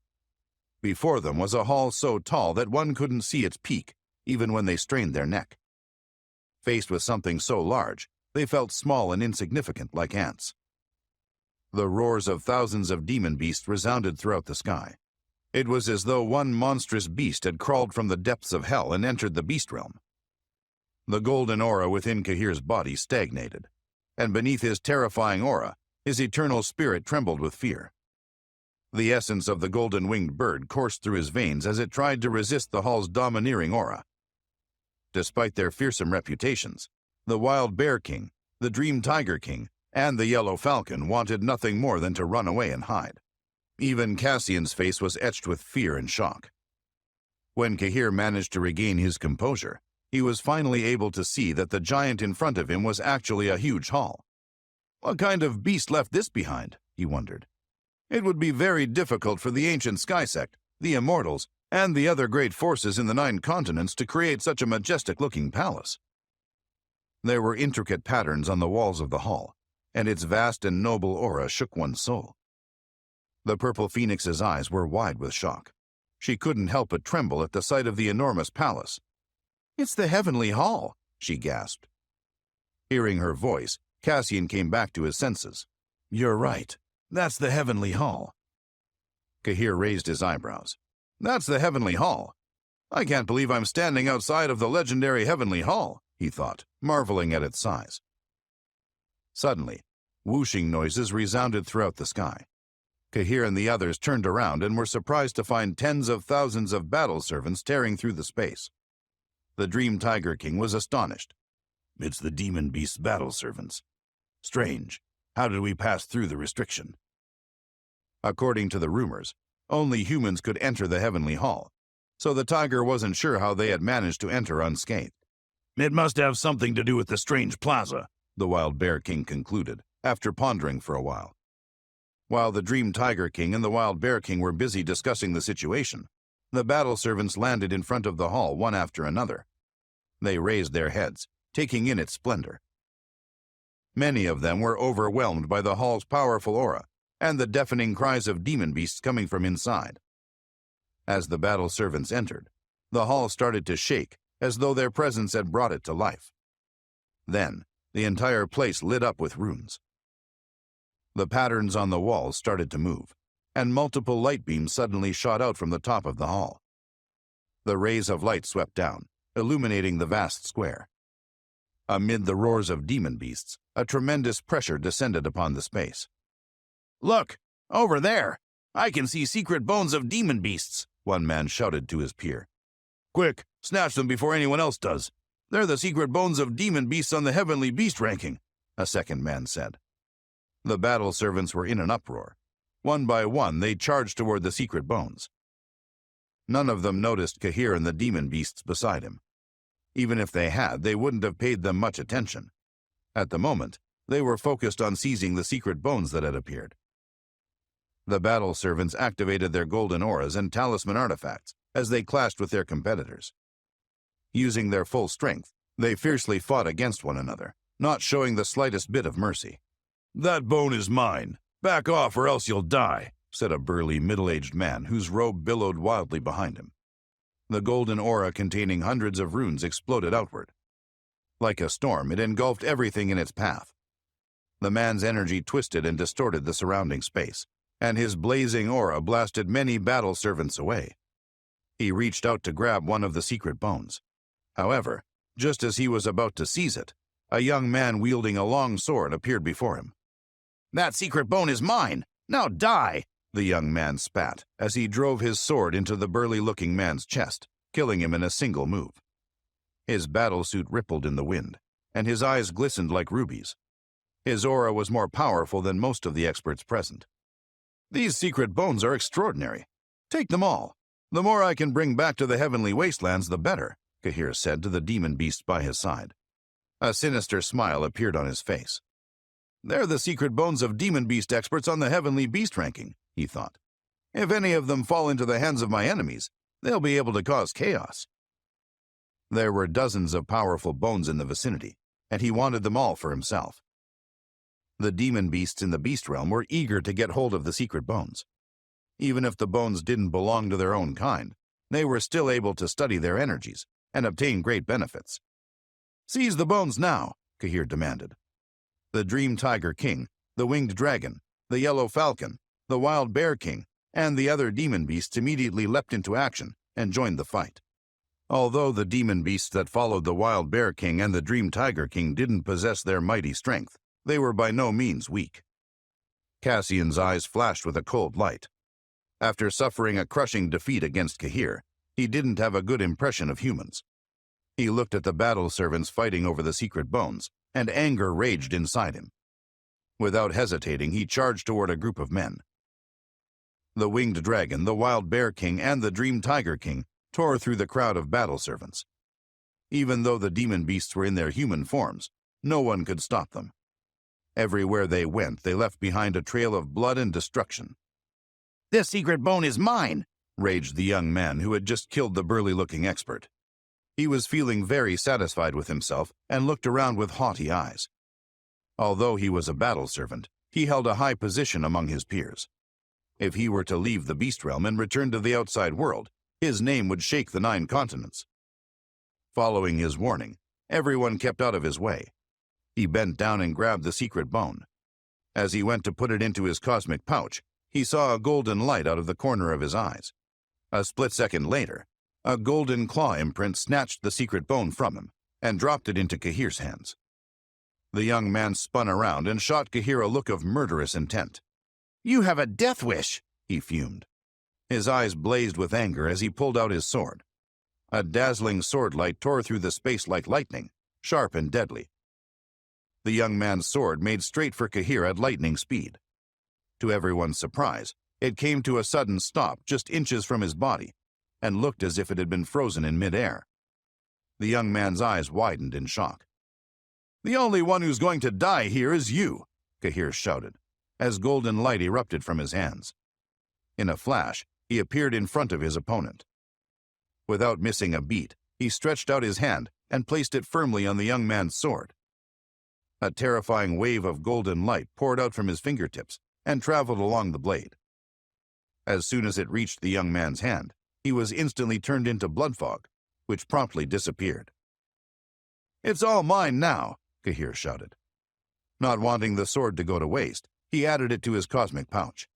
[SPEAKER 1] Before them was a hall so tall that one couldn't see its peak, even when they strained their neck. Faced with something so large, they felt small and insignificant like ants. The roars of thousands of demon beasts resounded throughout the sky. It was as though one monstrous beast had crawled from the depths of hell and entered the beast realm. The golden aura within Kahir's body stagnated, and beneath his terrifying aura, his eternal spirit trembled with fear. The essence of the golden-winged bird coursed through his veins as it tried to resist the hall's domineering aura. Despite their fearsome reputations, the Wild Bear King, the Dream Tiger King, and the Yellow Falcon wanted nothing more than to run away and hide. Even Cassian's face was etched with fear and shock. When Kahir managed to regain his composure, he was finally able to see that the giant in front of him was actually a huge hall. What kind of beast left this behind? He wondered. It would be very difficult for the ancient Sky Sect, the Immortals, and the other great forces in the 9 continents to create such a majestic-looking palace. There were intricate patterns on the walls of the hall, and its vast and noble aura shook one's soul. The Purple Phoenix's eyes were wide with shock. She couldn't help but tremble at the sight of the enormous palace. "It's the Heavenly Hall," she gasped. Hearing her voice, Cassian came back to his senses. "You're right. That's the Heavenly Hall." Kahir raised his eyebrows. "That's the Heavenly Hall. I can't believe I'm standing outside of the legendary Heavenly Hall," he thought, marveling at its size. Suddenly, whooshing noises resounded throughout the sky. Kahir and the others turned around and were surprised to find tens of thousands of battle servants tearing through the space. The Dream Tiger King was astonished. "It's the demon beast's battle servants. Strange. How did we pass through the restriction?" According to the rumors, only humans could enter the Heavenly Hall, so the tiger wasn't sure how they had managed to enter unscathed. "It must have something to do with the strange plaza," the Wild Bear King concluded, after pondering for a while. While the Dream Tiger King and the Wild Bear King were busy discussing the situation, the battle servants landed in front of the hall one after another. They raised their heads, taking in its splendor. Many of them were overwhelmed by the hall's powerful aura and the deafening cries of demon beasts coming from inside. As the battle servants entered, the hall started to shake as though their presence had brought it to life. Then, the entire place lit up with runes. The patterns on the walls started to move, and multiple light beams suddenly shot out from the top of the hall. The rays of light swept down, illuminating the vast square. Amid the roars of demon beasts, a tremendous pressure descended upon the space.
[SPEAKER 2] Look, over there! I can see secret bones of demon beasts, one man shouted to his peer. Quick, snatch them before anyone else does. They're the secret bones of demon beasts on the heavenly beast ranking, a second man said.
[SPEAKER 1] The battle servants were in an uproar. One by one, they charged toward the secret bones. None of them noticed Kahir and the demon beasts beside him. Even if they had, they wouldn't have paid them much attention. At the moment, they were focused on seizing the secret bones that had appeared. The battle servants activated their golden auras and talisman artifacts as they clashed with their competitors. Using their full strength, they fiercely fought against one another, not showing the slightest bit of mercy.
[SPEAKER 2] That bone is mine. Back off or else you'll die,
[SPEAKER 1] said a burly, middle-aged man whose robe billowed wildly behind him. The golden aura containing hundreds of runes exploded outward. Like a storm, it engulfed everything in its path. The man's energy twisted and distorted the surrounding space, and his blazing aura blasted many battle servants away. He reached out to grab one of the secret bones. However, just as he was about to seize it, a young man wielding a long sword appeared before him.
[SPEAKER 2] That secret bone is mine! Now die!
[SPEAKER 1] The young man spat as he drove his sword into the burly-looking man's chest, killing him in a single move. His battlesuit rippled in the wind, and his eyes glistened like rubies. His aura was more powerful than most of the experts present. These secret bones are extraordinary. Take them all. The more I can bring back to the heavenly wastelands, the better, Kahir said to the demon beast by his side. A sinister smile appeared on his face. They're the secret bones of demon beast experts on the heavenly beast ranking, he thought. If any of them fall into the hands of my enemies, they'll be able to cause chaos. There were dozens of powerful bones in the vicinity, and he wanted them all for himself. The demon beasts in the beast realm were eager to get hold of the secret bones. Even if the bones didn't belong to their own kind, they were still able to study their energies and obtain great benefits. Seize the bones now, Kahir demanded. The Dream Tiger King, the Winged Dragon, the Yellow Falcon, the Wild Bear King, and the other demon beasts immediately leapt into action and joined the fight. Although the demon beasts that followed the Wild Bear King and the Dream Tiger King didn't possess their mighty strength, they were by no means weak. Cassian's eyes flashed with a cold light. After suffering a crushing defeat against Kahir, he didn't have a good impression of humans. He looked at the battle servants fighting over the secret bones, and anger raged inside him. Without hesitating, he charged toward a group of men. The Winged Dragon, the Wild Bear King, and the Dream Tiger King tore through the crowd of battle servants. Even though the demon beasts were in their human forms, no one could stop them. Everywhere they went, they left behind a trail of blood and destruction.
[SPEAKER 2] This secret bone is mine,
[SPEAKER 1] raged the young man who had just killed the burly-looking expert. He was feeling very satisfied with himself and looked around with haughty eyes. Although he was a battle servant, he held a high position among his peers. If he were to leave the beast realm and return to the outside world, his name would shake the 9 continents. Following his warning, everyone kept out of his way. He bent down and grabbed the secret bone. As he went to put it into his cosmic pouch, he saw a golden light out of the corner of his eyes. A split second later, a golden claw imprint snatched the secret bone from him and dropped it into Kahir's hands. The young man spun around and shot Kahir a look of murderous intent.
[SPEAKER 2] You have a death wish,
[SPEAKER 1] he fumed. His eyes blazed with anger as he pulled out his sword. A dazzling sword light tore through the space like lightning, sharp and deadly. The young man's sword made straight for Kahir at lightning speed. To everyone's surprise, it came to a sudden stop just inches from his body and looked as if it had been frozen in midair. The young man's eyes widened in shock. The only one who's going to die here is you, Kahir shouted. as golden light erupted from his hands. In a flash, he appeared in front of his opponent. Without missing a beat, he stretched out his hand and placed it firmly on the young man's sword. A terrifying wave of golden light poured out from his fingertips and traveled along the blade. As soon as it reached the young man's hand, he was instantly turned into blood fog, which promptly disappeared. "It's all mine now," Cahir shouted. Not wanting the sword to go to waste, he added it to his cosmic pouch.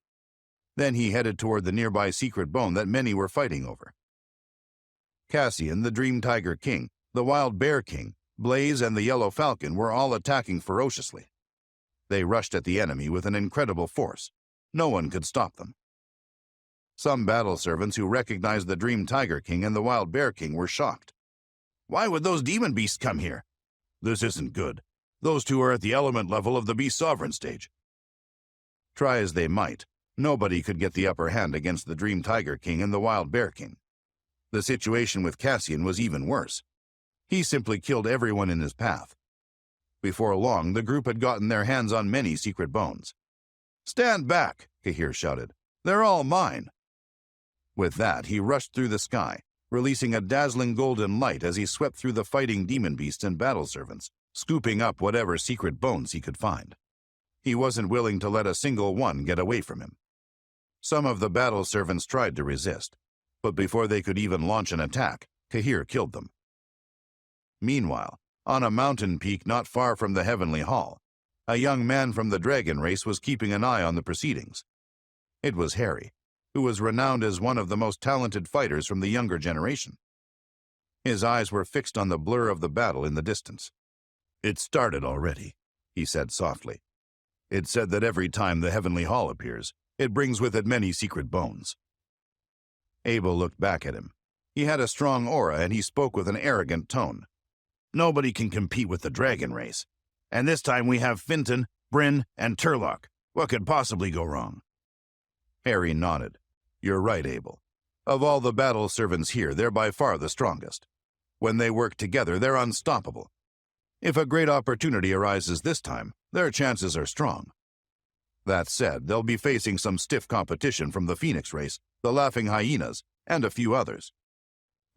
[SPEAKER 1] Then he headed toward the nearby secret bone that many were fighting over. Cassian, the Dream Tiger King, the Wild Bear King, Blaze, and the Yellow Falcon were all attacking ferociously. They rushed at the enemy with an incredible force. No one could stop them. Some battle servants who recognized the Dream Tiger King and the Wild Bear King were shocked. "Why would those demon beasts come here? This isn't good. Those two are at the element level of the Beast Sovereign stage." Try as they might, nobody could get the upper hand against the Dream Tiger King and the Wild Bear King. The situation with Cassian was even worse. He simply killed everyone in his path. Before long, the group had gotten their hands on many secret bones. "Stand back," Cahir shouted. "They're all mine." With that, he rushed through the sky, releasing a dazzling golden light as he swept through the fighting demon beasts and battle servants, scooping up whatever secret bones he could find. He wasn't willing to let a single one get away from him. Some of the battle servants tried to resist, but before they could even launch an attack, Cahir killed them. Meanwhile, on a mountain peak not far from the Heavenly Hall, a young man from the dragon race was keeping an eye on the proceedings. It was Harry, who was renowned as one of the most talented fighters from the younger generation. His eyes were fixed on the blur of the battle in the distance. "It started already," he said softly. "It said that every time the Heavenly Hall appears, it brings with it many secret bones." Abel looked back at him. He had a strong aura and he spoke with an arrogant tone. "Nobody can compete with the dragon race. And this time we have Finton, Bryn, and Turlock. What could possibly go wrong?" Harry nodded. "You're right, Abel. Of all the battle servants here, they're by far the strongest. When they work together, they're unstoppable. If a great opportunity arises this time, their chances are strong. That said, they'll be facing some stiff competition from the Phoenix race, the Laughing Hyenas, and a few others.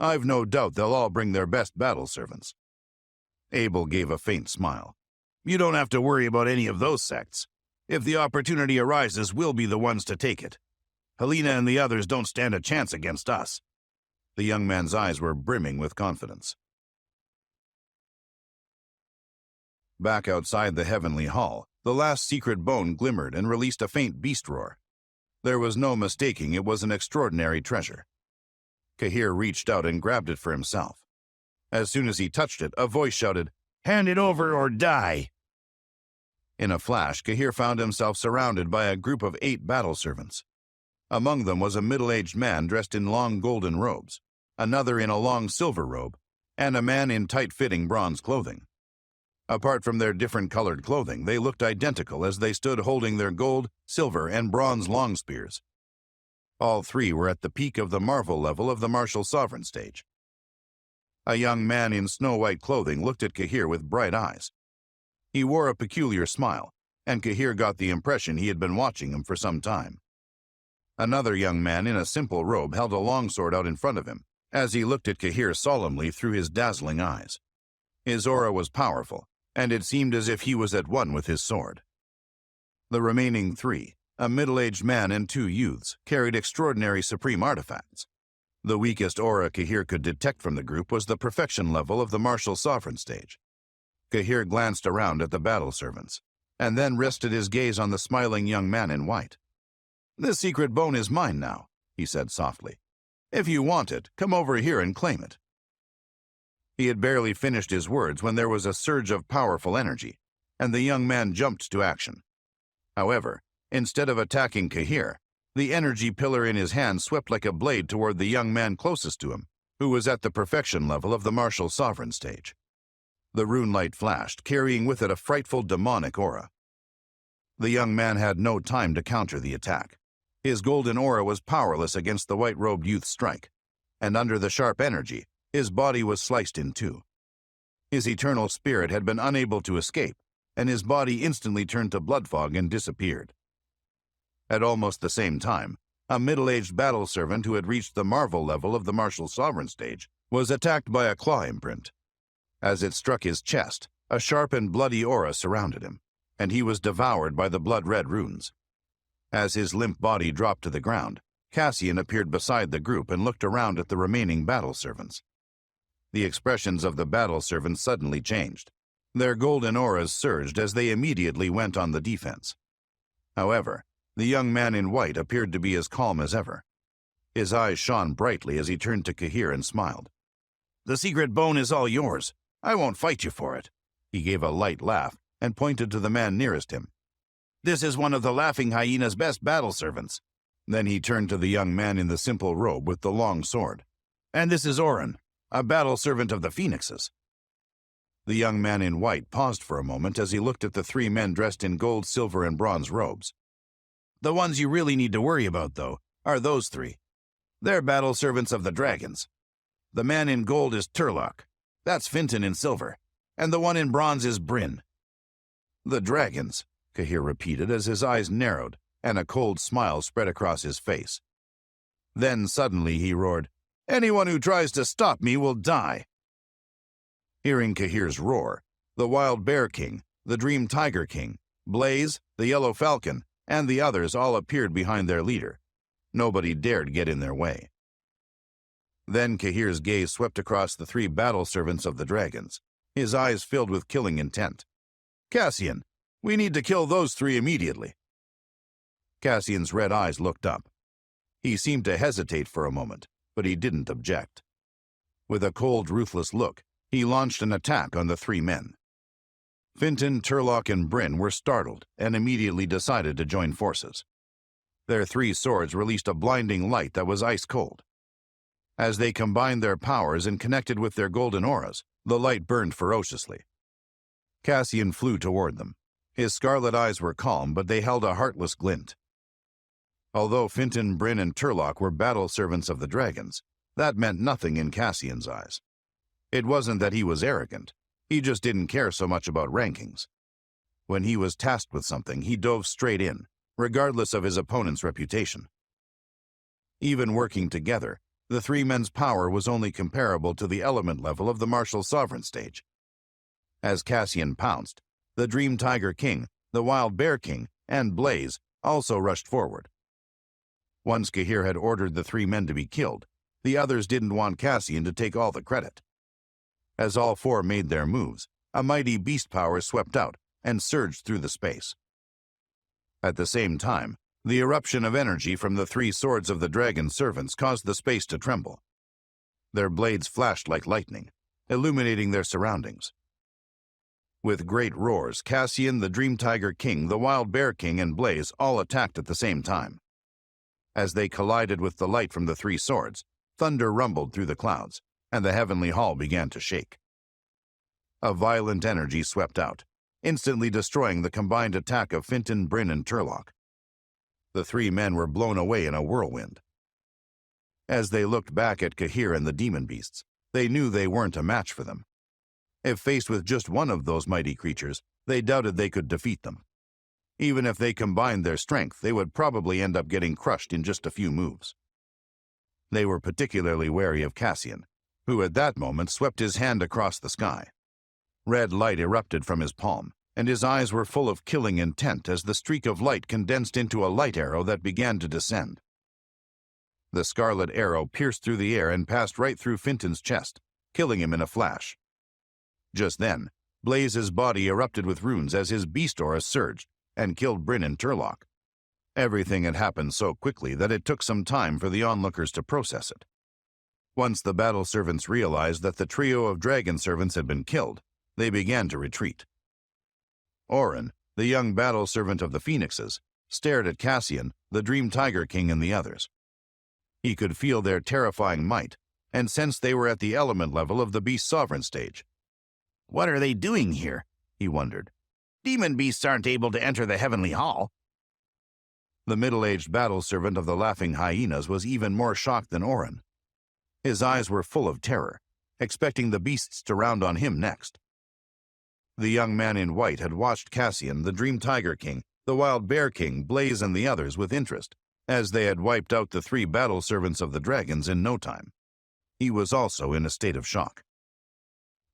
[SPEAKER 1] I've no doubt they'll all bring their best battle servants." Abel gave a faint smile. "You don't have to worry about any of those sects. If the opportunity arises, we'll be the ones to take it. Helena and the others don't stand a chance against us." The young man's eyes were brimming with confidence. Back outside the Heavenly Hall, the last secret bone glimmered and released a faint beast roar. There was no mistaking it was an extraordinary treasure. Cahir reached out and grabbed it for himself. As soon as he touched it, a voice shouted, "Hand it over or die!" In a flash, Cahir found himself surrounded by a group of 8 battle servants. Among them was a middle-aged man dressed in long golden robes, another in a long silver robe, and a man in tight-fitting bronze clothing. Apart from their different colored clothing, they looked identical as they stood holding their gold, silver, and bronze long spears. All 3 were at the peak of the marvel level of the martial sovereign stage. A young man in snow-white clothing looked at Cahir with bright eyes. He wore a peculiar smile, and Cahir got the impression he had been watching him for some time. Another young man in a simple robe held a longsword out in front of him, as he looked at Cahir solemnly through his dazzling eyes. His aura was powerful, and it seemed as if he was at one with his sword. The remaining 3, a middle-aged man and 2 youths, carried extraordinary supreme artifacts. The weakest aura Cahir could detect from the group was the perfection level of the martial sovereign stage. Cahir glanced around at the battle servants, and then rested his gaze on the smiling young man in white. "This secret bone is mine now," he said softly. "If you want it, come over here and claim it." He had barely finished his words when there was a surge of powerful energy, and the young man jumped to action. However, instead of attacking Cahir, the energy pillar in his hand swept like a blade toward the young man closest to him, who was at the perfection level of the martial sovereign stage. The rune light flashed, carrying with it a frightful demonic aura. The young man had no time to counter the attack. His golden aura was powerless against the white-robed youth's strike, and under the sharp energy, his body was sliced in 2. His eternal spirit had been unable to escape, and his body instantly turned to blood fog and disappeared. At almost the same time, a middle-aged battle servant who had reached the marvel level of the martial sovereign stage was attacked by a claw imprint. As it struck his chest, a sharp and bloody aura surrounded him, and he was devoured by the blood-red runes. As his limp body dropped to the ground, Cassian appeared beside the group and looked around at the remaining battle servants. The expressions of the battle servants suddenly changed. Their golden auras surged as they immediately went on the defense. However, the young man in white appeared to be as calm as ever. His eyes shone brightly as he turned to Kahir and smiled. "The secret bone is all yours. I won't fight you for it." He gave a light laugh and pointed to the man nearest him. "This is one of the Laughing Hyena's best battle servants." Then he turned to the young man in the simple robe with the long sword. "And this is Orin, a battle servant of the Phoenixes." The young man in white paused for a moment as he looked at the three men dressed in gold, silver, and bronze robes. "The ones you really need to worry about, though, are those three. They're battle servants of the dragons. The man in gold is Turlock. That's Finton in silver. And the one in bronze is Bryn." "The dragons," Kahir repeated as his eyes narrowed and a cold smile spread across his face. Then suddenly he roared, "Anyone who tries to stop me will die." Hearing Kahir's roar, the Wild Bear King, the Dream Tiger King, Blaze, the Yellow Falcon, and the others all appeared behind their leader. Nobody dared get in their way. Then Kahir's gaze swept across the three battle servants of the dragons, his eyes filled with killing intent. "Cassian, we need to kill those three immediately." Cassian's red eyes looked up. He seemed to hesitate for a moment, but he didn't object. With a cold, ruthless look, he launched an attack on the three men. Finton, Turlock, and Bryn were startled and immediately decided to join forces. Their three swords released a blinding light that was ice cold. As they combined their powers and connected with their golden auras, the light burned ferociously. Cassian flew toward them. His scarlet eyes were calm, but they held a heartless glint. Although Finton, Bryn, and Turlock were battle servants of the dragons, that meant nothing in Cassian's eyes. It wasn't that he was arrogant. He just didn't care so much about rankings. When he was tasked with something, he dove straight in, regardless of his opponent's reputation. Even working together, the three men's power was only comparable to the element level of the martial sovereign stage. As Cassian pounced, the Dream Tiger King, the Wild Bear King, and Blaze also rushed forward. Once Kahir had ordered the three men to be killed, the others didn't want Cassian to take all the credit. As all four made their moves, a mighty beast power swept out and surged through the space. At the same time, the eruption of energy from the three swords of the dragon servants caused the space to tremble. Their blades flashed like lightning, illuminating their surroundings. With great roars, Cassian, the Dream Tiger King, the Wild Bear King, and Blaze all attacked at the same time. As they collided with the light from the three swords, thunder rumbled through the clouds, and the heavenly hall began to shake. A violent energy swept out, instantly destroying the combined attack of Finton, Bryn, and Turlock. The three men were blown away in a whirlwind. As they looked back at Kahir and the demon beasts, they knew they weren't a match for them. If faced with just one of those mighty creatures, they doubted they could defeat them. Even if they combined their strength, they would probably end up getting crushed in just a few moves. They were particularly wary of Cassian, who at that moment swept his hand across the sky. Red light erupted from his palm, and his eyes were full of killing intent as the streak of light condensed into a light arrow that began to descend. The scarlet arrow pierced through the air and passed right through Finton's chest, killing him in a flash. Just then, Blaze's body erupted with runes as his beast aura surged and killed Bryn and Turlock. Everything had happened so quickly that it took some time for the onlookers to process it. Once the battle servants realized that the trio of dragon servants had been killed, they began to retreat. Orin, the young battle servant of the Phoenixes, stared at Cassian, the Dream Tiger King, and the others. He could feel their terrifying might and sensed they were at the element level of the beast sovereign stage. "What are they doing here?" he wondered. "Demon beasts aren't able to enter the heavenly hall." The middle-aged battle servant of the Laughing Hyenas was even more shocked than Orin. His eyes were full of terror, expecting the beasts to round on him next. The young man in white had watched Cassian, the Dream Tiger King, the Wild Bear King, Blaze, and the others with interest, as they had wiped out the 3 battle servants of the dragons in no time. He was also in a state of shock.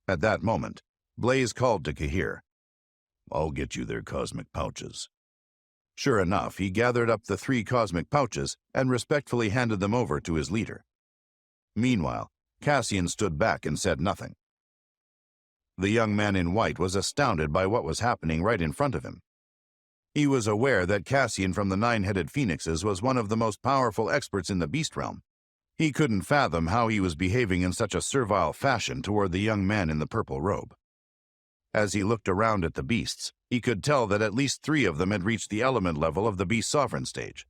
[SPEAKER 1] At that moment, Blaze called to Kahir. "I'll get you their cosmic pouches." Sure enough, he gathered up the 3 cosmic pouches and respectfully handed them over to his leader. Meanwhile, Cassian stood back and said nothing. The young man in white was astounded by what was happening right in front of him. He was aware that Cassian from the 9-headed phoenixes was one of the most powerful experts in the beast realm. He couldn't fathom how he was behaving in such a servile fashion toward the young man in the purple robe. As he looked around at the beasts, he could tell that at least 3 of them had reached the element level of the beast sovereign stage.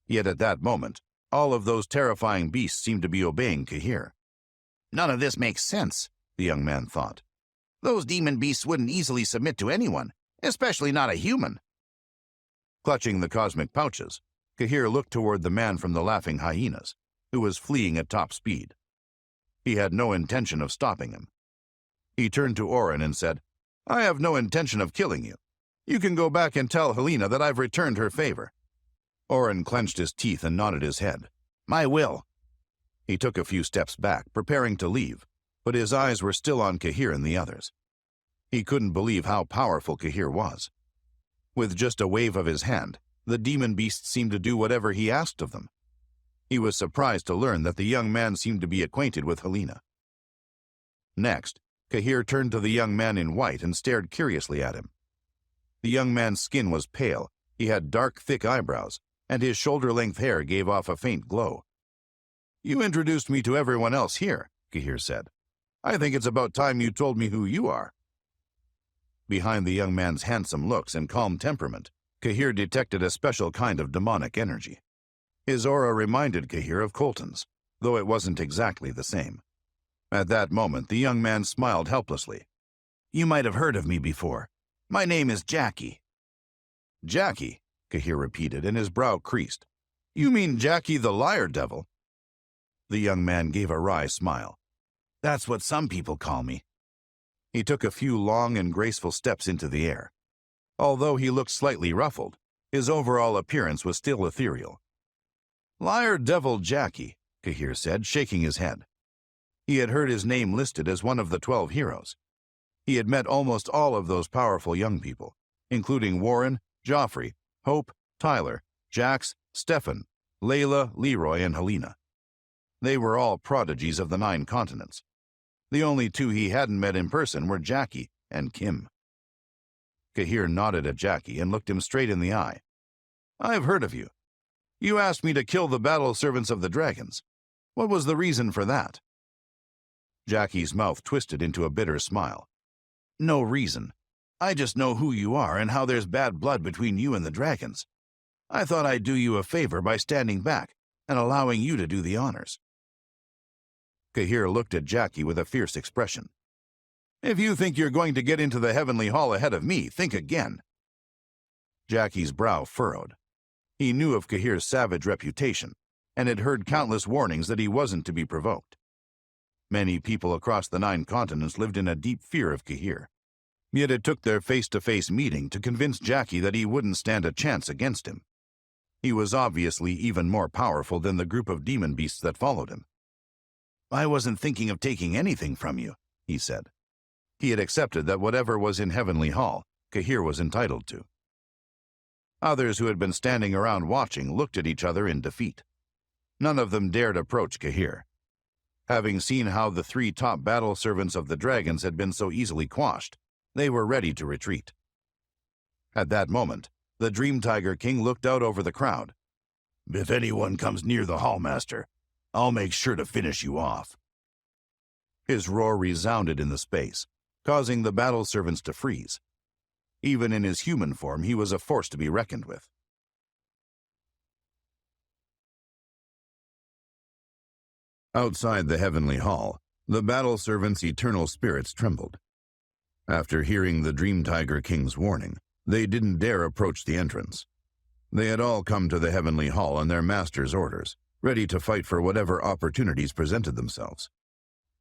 [SPEAKER 1] Yet at that moment, all of those terrifying beasts seemed to be obeying Kahir.
[SPEAKER 3] None of this makes sense, the young man thought. Those demon beasts wouldn't easily submit to anyone, especially not a human.
[SPEAKER 1] Clutching the cosmic pouches, Kahir looked toward the man from the laughing hyenas, who was fleeing at top speed. He had no intention of stopping him. He turned to Orin and said, "I have no intention of killing you. You can go back and tell Helena that I've returned her favor." Orin clenched his teeth and nodded his head.
[SPEAKER 3] "My will."
[SPEAKER 1] He took a few steps back, preparing to leave, but his eyes were still on Kahir and the others. He couldn't believe how powerful Kahir was. With just a wave of his hand, the demon beasts seemed to do whatever he asked of them. He was surprised to learn that the young man seemed to be acquainted with Helena. Next, Kahir turned to the young man in white and stared curiously at him. The young man's skin was pale, he had dark, thick eyebrows, and his shoulder-length hair gave off a faint glow. "You introduced me to everyone else here," Kahir said. "I think it's about time you told me who you are." Behind the young man's handsome looks and calm temperament, Kahir detected a special kind of demonic energy. His aura reminded Kahir of Colton's, though it wasn't exactly the same. At that moment, the young man smiled helplessly.
[SPEAKER 3] "You might have heard of me before. My name is Jackie."
[SPEAKER 1] "Jackie," Kahir repeated, and his brow creased. "You mean Jackie the Liar Devil?" The young man gave a wry smile.
[SPEAKER 3] "That's what some people call me."
[SPEAKER 1] He took a few long and graceful steps into the air. Although he looked slightly ruffled, his overall appearance was still ethereal. "Liar Devil Jackie," Kahir said, shaking his head. He had heard his name listed as one of the 12 heroes. He had met almost all of those powerful young people, including Warren, Joffrey, Hope, Tyler, Jax, Stefan, Layla, Leroy, and Helena. They were all prodigies of the 9 continents. The only 2 he hadn't met in person were Jackie and Kim. Kahir nodded at Jackie and looked him straight in the eye. "I've heard of you. You asked me to kill the battle servants of the dragons. What was the reason for that?" Jackie's mouth twisted into a bitter smile. "No reason. I just know who you are and how there's bad blood between you and the dragons. I thought I'd do you a favor by standing back and allowing you to do the honors." Kahir looked at Jackie with a fierce expression. "If you think you're going to get into the heavenly hall ahead of me, think again." Jackie's brow furrowed. He knew of Kahir's savage reputation, and had heard countless warnings that he wasn't to be provoked. Many people across the 9 continents lived in a deep fear of Kahir. Yet it took their face-to-face meeting to convince Jackie that he wouldn't stand a chance against him. He was obviously even more powerful than the group of demon beasts that followed him. "I wasn't thinking of taking anything from you," he said. He had accepted that whatever was in Heavenly Hall, Kahir was entitled to. Others who had been standing around watching looked at each other in defeat. None of them dared approach Kahir. Having seen how the 3 top battle servants of the dragons had been so easily quashed, they were ready to retreat. At that moment, the Dream Tiger King looked out over the crowd. "If anyone comes near the Hallmaster, I'll make sure to finish you off." His roar resounded in the space, causing the battle servants to freeze. Even in his human form, he was a force to be reckoned with. Outside the Heavenly Hall, the battle servants' eternal spirits trembled. After hearing the Dream Tiger King's warning, they didn't dare approach the entrance. They had all come to the Heavenly Hall on their master's orders, ready to fight for whatever opportunities presented themselves.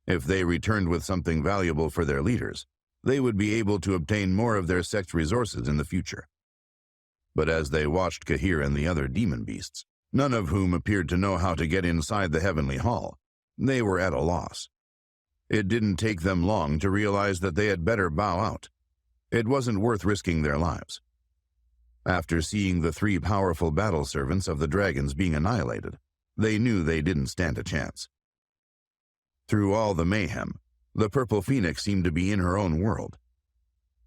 [SPEAKER 1] If they returned with something valuable for their leaders, they would be able to obtain more of their sect's resources in the future. But as they watched Kahir and the other demon beasts, none of whom appeared to know how to get inside the heavenly hall, they were at a loss. It didn't take them long to realize that they had better bow out. It wasn't worth risking their lives. After seeing the 3 powerful battle servants of the dragons being annihilated, they knew they didn't stand a chance. Through all the mayhem, the Purple Phoenix seemed to be in her own world.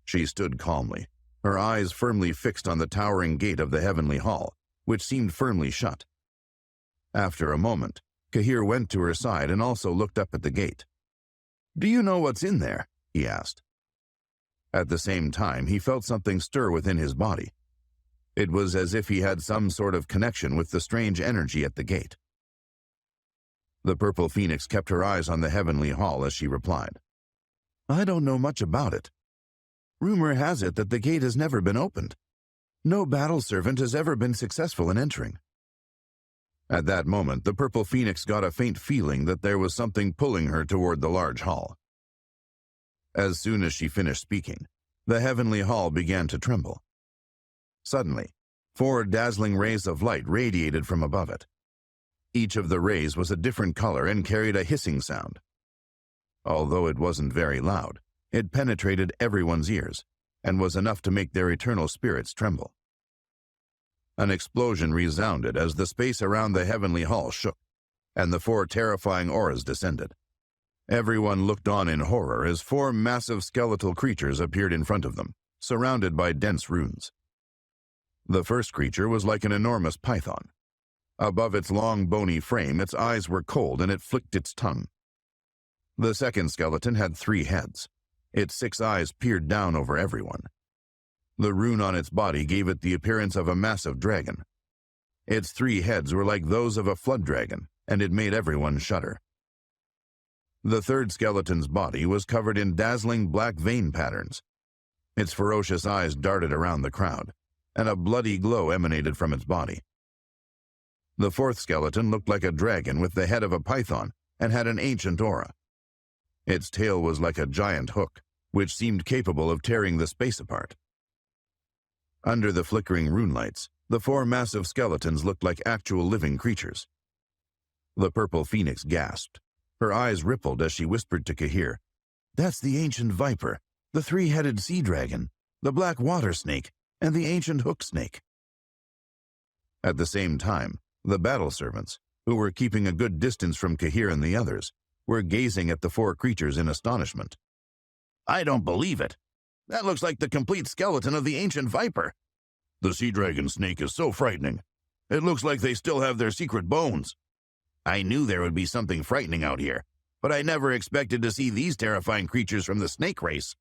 [SPEAKER 1] She stood calmly, her eyes firmly fixed on the towering gate of the heavenly hall, which seemed firmly shut. After a moment, Kahir went to her side and also looked up at the gate. "Do you know what's in there?" he asked. At the same time, he felt something stir within his body. It was as if he had some sort of connection with the strange energy at the gate. The Purple Phoenix kept her eyes on the heavenly hall as she replied, "I don't know much about it. Rumor has it that the gate has never been opened. No battle servant has ever been successful in entering." At that moment, the Purple Phoenix got a faint feeling that there was something pulling her toward the large hall. As soon as she finished speaking, the heavenly hall began to tremble. Suddenly, 4 dazzling rays of light radiated from above it. Each of the rays was a different color and carried a hissing sound. Although it wasn't very loud, it penetrated everyone's ears and was enough to make their eternal spirits tremble. An explosion resounded as the space around the heavenly hall shook, and the 4 terrifying auras descended. Everyone looked on in horror as 4 massive skeletal creatures appeared in front of them, surrounded by dense runes. The first creature was like an enormous python. Above its long, bony frame, its eyes were cold and it flicked its tongue. The second skeleton had 3 heads. Its 6 eyes peered down over everyone. The rune on its body gave it the appearance of a massive dragon. Its 3 heads were like those of a flood dragon, and it made everyone shudder. The third skeleton's body was covered in dazzling black vein patterns. Its ferocious eyes darted around the crowd, and a bloody glow emanated from its body. The fourth skeleton looked like a dragon with the head of a python and had an ancient aura. Its tail was like a giant hook, which seemed capable of tearing the space apart. Under the flickering rune lights, the 4 massive skeletons looked like actual living creatures. The Purple Phoenix gasped. Her eyes rippled as she whispered to Kahir, "That's the ancient viper, the 3-headed sea dragon, the black water snake, and the ancient hook snake." At the same time, the battle servants, who were keeping a good distance from Kahir and the others, were gazing at the 4 creatures in astonishment.
[SPEAKER 2] I don't believe it. That looks like the complete skeleton of the ancient viper.
[SPEAKER 1] The sea dragon snake is so frightening. It looks like they still have their secret bones.
[SPEAKER 2] I knew there would be something frightening out here, but I never expected to see these terrifying creatures from the snake race.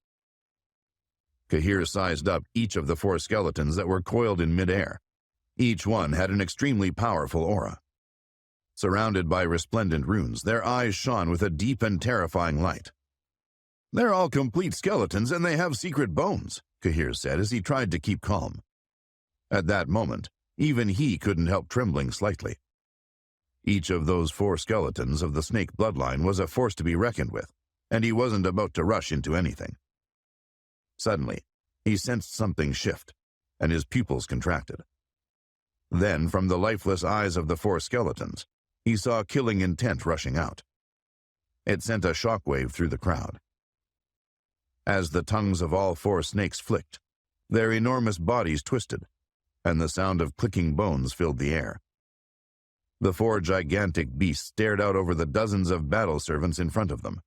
[SPEAKER 1] Kahir sized up each of the 4 skeletons that were coiled in midair. Each one had an extremely powerful aura. Surrounded by resplendent runes, their eyes shone with a deep and terrifying light. "They're all complete skeletons and they have secret bones," Kahir said as he tried to keep calm. At that moment, even he couldn't help trembling slightly. Each of those 4 skeletons of the snake bloodline was a force to be reckoned with, and he wasn't about to rush into anything. Suddenly, he sensed something shift, and his pupils contracted. Then, from the lifeless eyes of the 4 skeletons, he saw killing intent rushing out. It sent a shockwave through the crowd. As the tongues of all 4 snakes flicked, their enormous bodies twisted, and the sound of clicking bones filled the air. The 4 gigantic beasts stared out over the dozens of battle servants in front of them.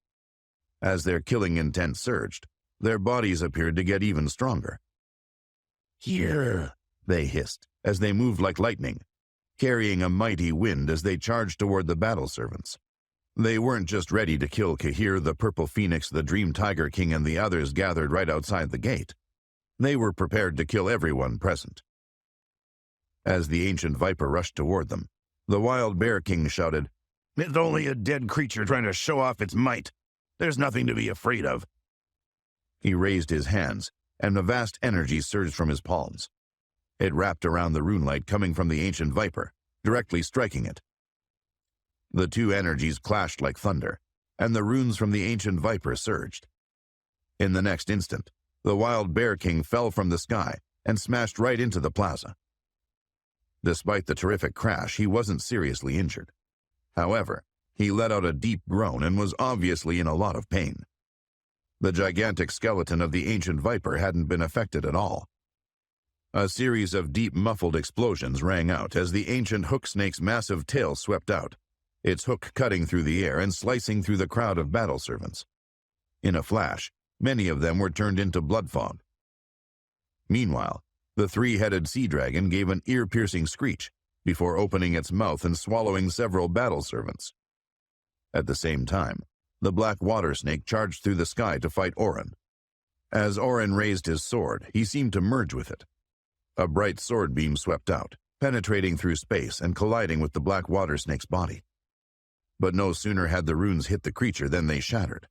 [SPEAKER 1] As their killing intent surged, their bodies appeared to get even stronger.
[SPEAKER 2] "Here,"
[SPEAKER 1] they hissed, as they moved like lightning, carrying a mighty wind as they charged toward the battle servants. They weren't just ready to kill Kahir, the Purple Phoenix, the Dream Tiger King, and the others gathered right outside the gate. They were prepared to kill everyone present. As the ancient viper rushed toward them, the Wild Bear King shouted,
[SPEAKER 2] "It's only a dead creature trying to show off its might. There's nothing to be afraid of."
[SPEAKER 1] He raised his hands, and a vast energy surged from his palms. It wrapped around the rune light coming from the ancient viper, directly striking it. The 2 energies clashed like thunder, and the runes from the ancient viper surged. In the next instant, the Wild Bear King fell from the sky and smashed right into the plaza. Despite the terrific crash, he wasn't seriously injured. However, he let out a deep groan and was obviously in a lot of pain. The gigantic skeleton of the ancient viper hadn't been affected at all. A series of deep muffled explosions rang out as the ancient hook snake's massive tail swept out, its hook cutting through the air and slicing through the crowd of battle servants. In a flash, many of them were turned into blood fog. Meanwhile, the three-headed sea dragon gave an ear-piercing screech before opening its mouth and swallowing several battle servants. At the same time, the black water snake charged through the sky to fight Orin. As Orin raised his sword, he seemed to merge with it. A bright sword beam swept out, penetrating through space and colliding with the black water snake's body. But no sooner had the runes hit the creature than they shattered.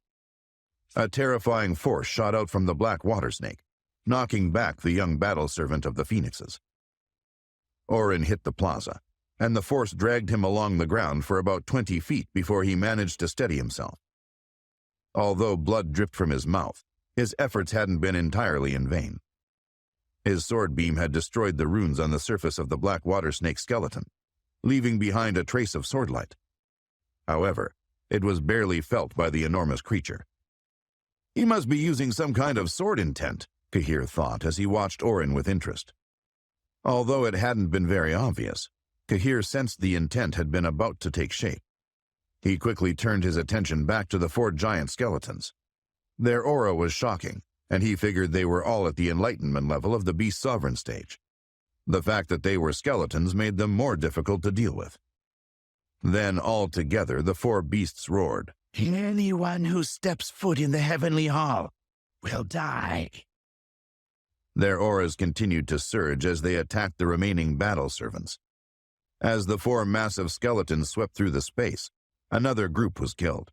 [SPEAKER 1] A terrifying force shot out from the black water snake, knocking back the young battle servant of the phoenixes. Orin hit the plaza, and the force dragged him along the ground for about 20 feet before he managed to steady himself. Although blood dripped from his mouth, his efforts hadn't been entirely in vain. His sword beam had destroyed the runes on the surface of the black water snake skeleton, leaving behind a trace of swordlight. However, it was barely felt by the enormous creature. He must be using some kind of sword intent, Kahir thought as he watched Orin with interest. Although it hadn't been very obvious, Kahir sensed the intent had been about to take shape. He quickly turned his attention back to the four giant skeletons. Their aura was shocking, and he figured they were all at the enlightenment level of the Beast Sovereign stage. The fact that they were skeletons made them more difficult to deal with. Then, all together, the four beasts roared,
[SPEAKER 2] "Anyone who steps foot in the heavenly hall will die."
[SPEAKER 1] Their auras continued to surge as they attacked the remaining battle servants. As the four massive skeletons swept through the space, another group was killed.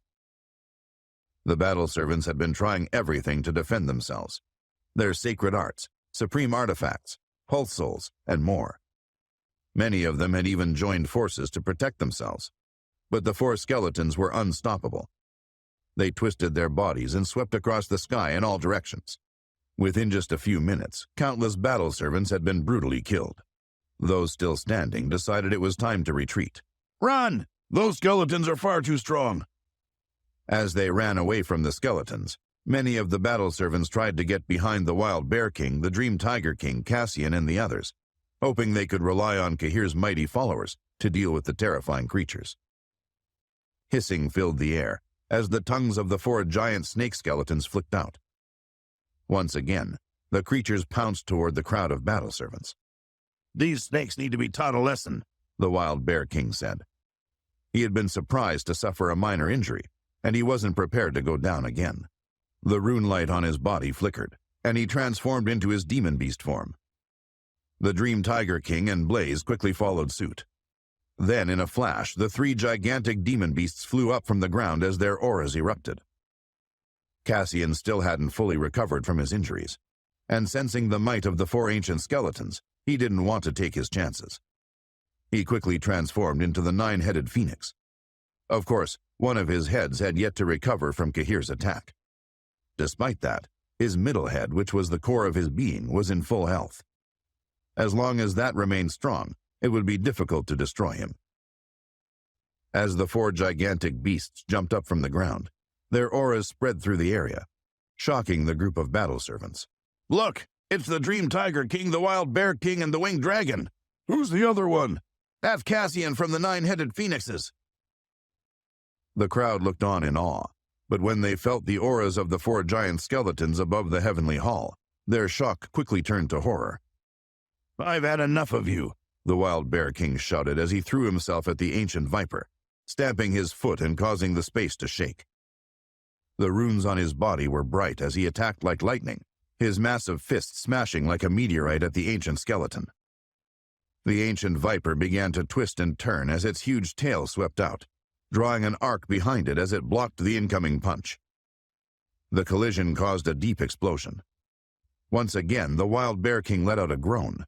[SPEAKER 1] The battle servants had been trying everything to defend themselves. Their sacred arts, supreme artifacts, pulse souls, and more. Many of them had even joined forces to protect themselves. But the four skeletons were unstoppable. They twisted their bodies and swept across the sky in all directions. Within just a few minutes, countless battle servants had been brutally killed. Those still standing decided it was time to retreat.
[SPEAKER 2] "Run! Those skeletons are far too strong."
[SPEAKER 1] As they ran away from the skeletons, many of the battle servants tried to get behind the Wild Bear King, the Dream Tiger King, Cassian, and the others, hoping they could rely on Kahir's mighty followers to deal with the terrifying creatures. Hissing filled the air as the tongues of the four giant snake skeletons flicked out. Once again, the creatures pounced toward the crowd of battle servants.
[SPEAKER 2] "These snakes need to be taught a lesson,"
[SPEAKER 1] the Wild Bear King said. He had been surprised to suffer a minor injury, and he wasn't prepared to go down again. The rune light on his body flickered, and he transformed into his demon beast form. The Dream Tiger King and Blaze quickly followed suit. Then, in a flash, the three gigantic demon beasts flew up from the ground as their auras erupted. Cassian still hadn't fully recovered from his injuries, and sensing the might of the four ancient skeletons, he didn't want to take his chances. He quickly transformed into the nine-headed phoenix. Of course, one of his heads had yet to recover from Kahir's attack. Despite that, his middle head, which was the core of his being, was in full health. As long as that remained strong, it would be difficult to destroy him. As the four gigantic beasts jumped up from the ground, their auras spread through the area, shocking the group of battle servants.
[SPEAKER 2] "Look, it's the Dream Tiger King, the Wild Bear King, and the Winged Dragon."
[SPEAKER 1] "Who's the other one?"
[SPEAKER 2] "That's Cassian from the Nine-Headed Phoenixes."
[SPEAKER 1] The crowd looked on in awe, but when they felt the auras of the four giant skeletons above the heavenly hall, their shock quickly turned to horror.
[SPEAKER 2] "I've had enough of you,"
[SPEAKER 1] the Wild Bear King shouted as he threw himself at the ancient viper, stamping his foot and causing the space to shake. The runes on his body were bright as he attacked like lightning, his massive fist smashing like a meteorite at the ancient skeleton. The ancient viper began to twist and turn as its huge tail swept out, drawing an arc behind it as it blocked the incoming punch. The collision caused a deep explosion. Once again, the Wild Bear King let out a groan.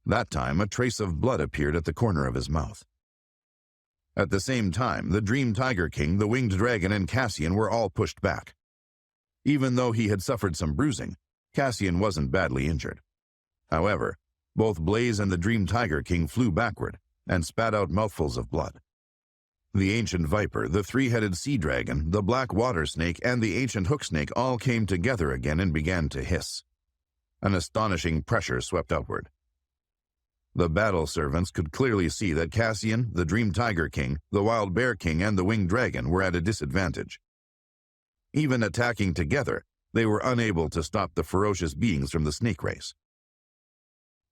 [SPEAKER 1] That time, a trace of blood appeared at the corner of his mouth. At the same time, the Dream Tiger King, the Winged Dragon, and Cassian were all pushed back. Even though he had suffered some bruising, Cassian wasn't badly injured. However, both Blaze and the Dream Tiger King flew backward and spat out mouthfuls of blood. The ancient viper, the three-headed sea dragon, the black water snake, and the ancient hook snake all came together again and began to hiss. An astonishing pressure swept upward. The battle servants could clearly see that Cassian, the Dream Tiger King, the Wild Bear King, and the Winged Dragon were at a disadvantage. Even attacking together, they were unable to stop the ferocious beings from the snake race.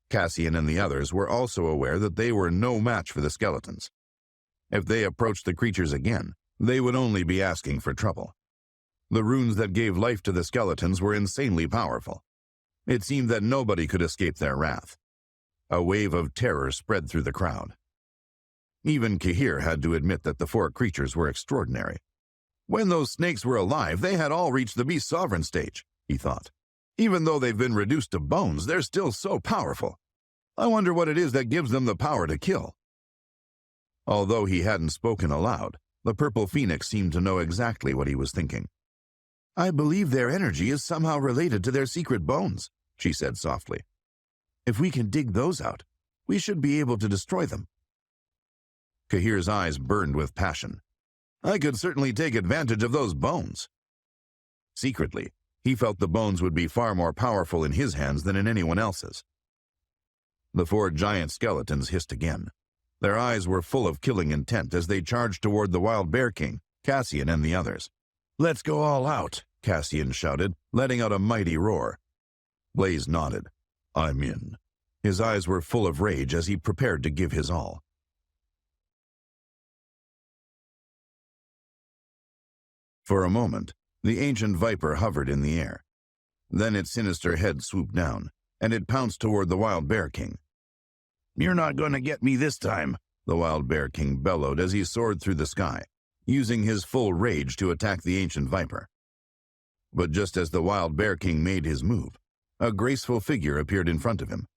[SPEAKER 1] Cassian and the others were also aware that they were no match for the skeletons. If they approached the creatures again, they would only be asking for trouble. The runes that gave life to the skeletons were insanely powerful. It seemed that nobody could escape their wrath. A wave of terror spread through the crowd. Even Kahir had to admit that the four creatures were extraordinary. When those snakes were alive, they had all reached the beast sovereign stage, he thought. Even though they've been reduced to bones, they're still so powerful. I wonder what it is that gives them the power to kill. Although he hadn't spoken aloud, the purple phoenix seemed to know exactly what he was thinking. I believe their energy is somehow related to their secret bones, she said softly. If we can dig those out, we should be able to destroy them. Kahir's eyes burned with passion. I could certainly take advantage of those bones. Secretly, he felt the bones would be far more powerful in his hands than in anyone else's. The four giant skeletons hissed again. Their eyes were full of killing intent as they charged toward the Wild Bear King, Cassian, and the others. Let's go all out, Cassian shouted, letting out a mighty roar. Blaze nodded. I'm in. His eyes were full of rage as he prepared to give his all. For a moment, the ancient viper hovered in the air. Then its sinister head swooped down, and it pounced toward the Wild Bear King. You're not going to get me this time, the Wild Bear King bellowed as he soared through the sky, using his full rage to attack the ancient viper. But just as the Wild Bear King made his move, a graceful figure appeared in front of him.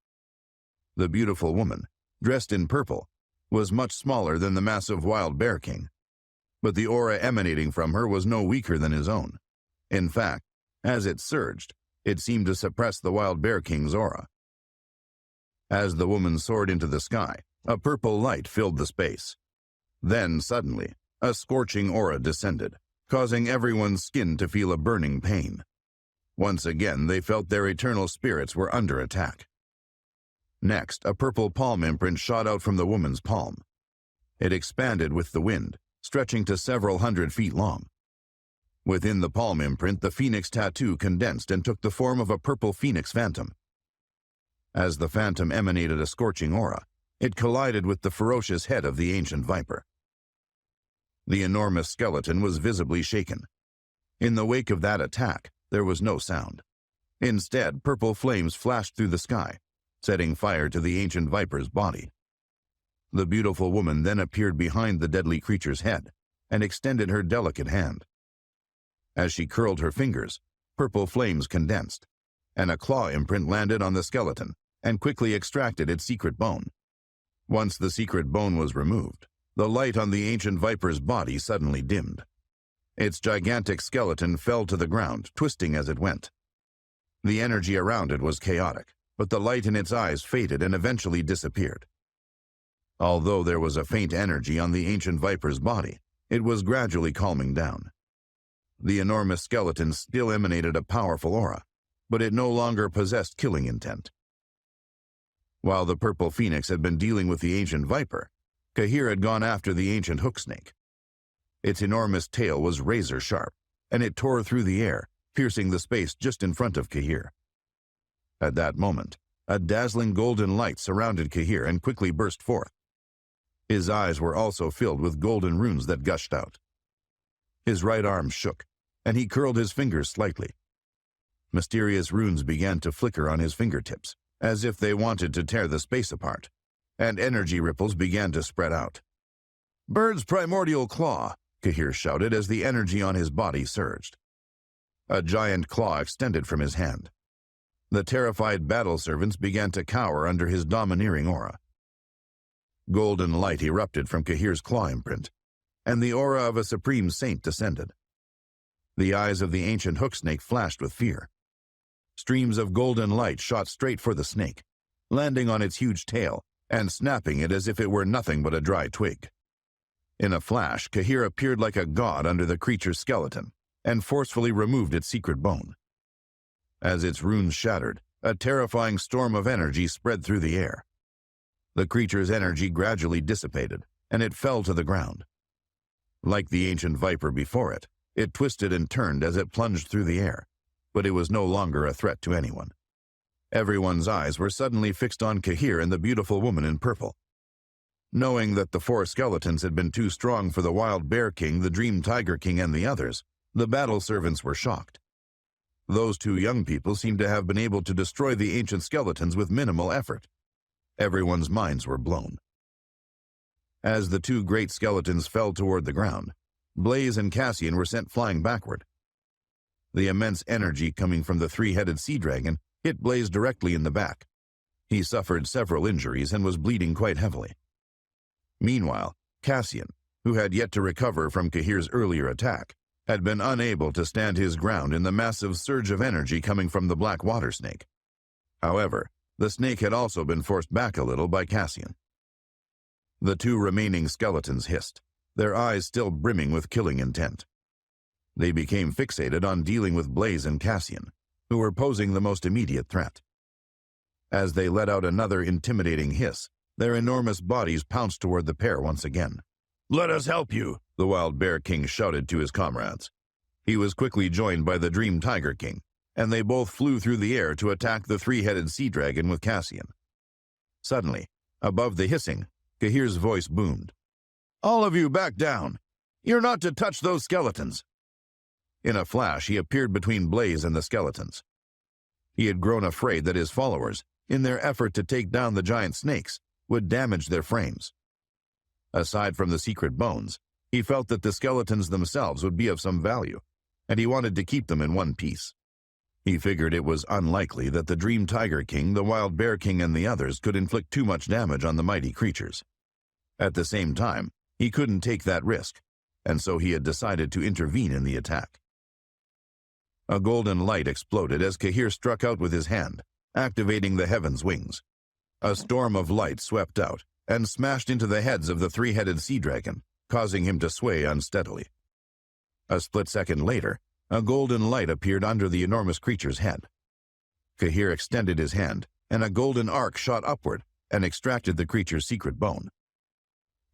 [SPEAKER 1] The beautiful woman, dressed in purple, was much smaller than the massive Wild Bear King, but the aura emanating from her was no weaker than his own. In fact, as it surged, it seemed to suppress the Wild Bear King's aura. As the woman soared into the sky, a purple light filled the space. Then, suddenly, a scorching aura descended, causing everyone's skin to feel a burning pain. Once again, they felt their eternal spirits were under attack. Next, a purple palm imprint shot out from the woman's palm. It expanded with the wind, stretching to several 100 feet long. Within the palm imprint, the phoenix tattoo condensed and took the form of a purple phoenix phantom. As the phantom emanated a scorching aura, it collided with the ferocious head of the ancient viper. The enormous skeleton was visibly shaken. In the wake of that attack, there was no sound. Instead, purple flames flashed through the sky, setting fire to the ancient viper's body. The beautiful woman then appeared behind the deadly creature's head and extended her delicate hand. As she curled her fingers, purple flames condensed, and a claw imprint landed on the skeleton and quickly extracted its secret bone. Once the secret bone was removed, the light on the ancient viper's body suddenly dimmed. Its gigantic skeleton fell to the ground, twisting as it went. The energy around it was chaotic, but the light in its eyes faded and eventually disappeared. Although there was a faint energy on the ancient viper's body, it was gradually calming down. The enormous skeleton still emanated a powerful aura, but it no longer possessed killing intent. While the purple phoenix had been dealing with the ancient viper, Kahir had gone after the ancient hook snake. Its enormous tail was razor sharp, and it tore through the air, piercing the space just in front of Kahir. At that moment, a dazzling golden light surrounded Kahir and quickly burst forth. His eyes were also filled with golden runes that gushed out. His right arm shook, and he curled his fingers slightly. Mysterious runes began to flicker on his fingertips, as if they wanted to tear the space apart, and energy ripples began to spread out. "Bird's primordial claw," Kahir shouted as the energy on his body surged. A giant claw extended from his hand. The terrified battle servants began to cower under his domineering aura. Golden light erupted from Kahir's claw imprint, and the aura of a supreme saint descended. The eyes of the ancient hook snake flashed with fear. Streams of golden light shot straight for the snake, landing on its huge tail and snapping it as if it were nothing but a dry twig. In a flash, Kahir appeared like a god under the creature's skeleton and forcefully removed its secret bone. As its runes shattered, a terrifying storm of energy spread through the air. The creature's energy gradually dissipated, and it fell to the ground. Like the ancient viper before it, it twisted and turned as it plunged through the air, but it was no longer a threat to anyone. Everyone's eyes were suddenly fixed on Kahir and the beautiful woman in purple. Knowing that the 4 skeletons had been too strong for the Wild Bear King, the Dream Tiger King, and the others, the battle servants were shocked. Those 2 young people seemed to have been able to destroy the ancient skeletons with minimal effort. Everyone's minds were blown. As the 2 great skeletons fell toward the ground, Blaze and Cassian were sent flying backward. The immense energy coming from the 3-headed sea dragon hit Blaze directly in the back. He suffered several injuries and was bleeding quite heavily. Meanwhile, Cassian, who had yet to recover from Kahir's earlier attack, had been unable to stand his ground in the massive surge of energy coming from the black water snake. However, the snake had also been forced back a little by Cassian. The 2 remaining skeletons hissed, their eyes still brimming with killing intent. They became fixated on dealing with Blaze and Cassian, who were posing the most immediate threat. As they let out another intimidating hiss, their enormous bodies pounced toward the pair once again. "Let us help you," the Wild Bear King shouted to his comrades. He was quickly joined by the Dream Tiger King, and they both flew through the air to attack the 3-headed sea dragon with Cassian. Suddenly, above the hissing, Kahir's voice boomed. "All of you back down! You're not to touch those skeletons!" In a flash, he appeared between Blaze and the skeletons. He had grown afraid that his followers, in their effort to take down the giant snakes, would damage their frames. Aside from the secret bones, he felt that the skeletons themselves would be of some value, and he wanted to keep them in one piece. He figured it was unlikely that the Dream Tiger King, the Wild Bear King, and the others could inflict too much damage on the mighty creatures. At the same time, he couldn't take that risk, and so he had decided to intervene in the attack. A golden light exploded as Kahir struck out with his hand, activating the heaven's wings. A storm of light swept out and smashed into the heads of the 3-headed sea dragon, causing him to sway unsteadily. A split second later, a golden light appeared under the enormous creature's head. Kahir extended his hand, and a golden arc shot upward and extracted the creature's secret bone.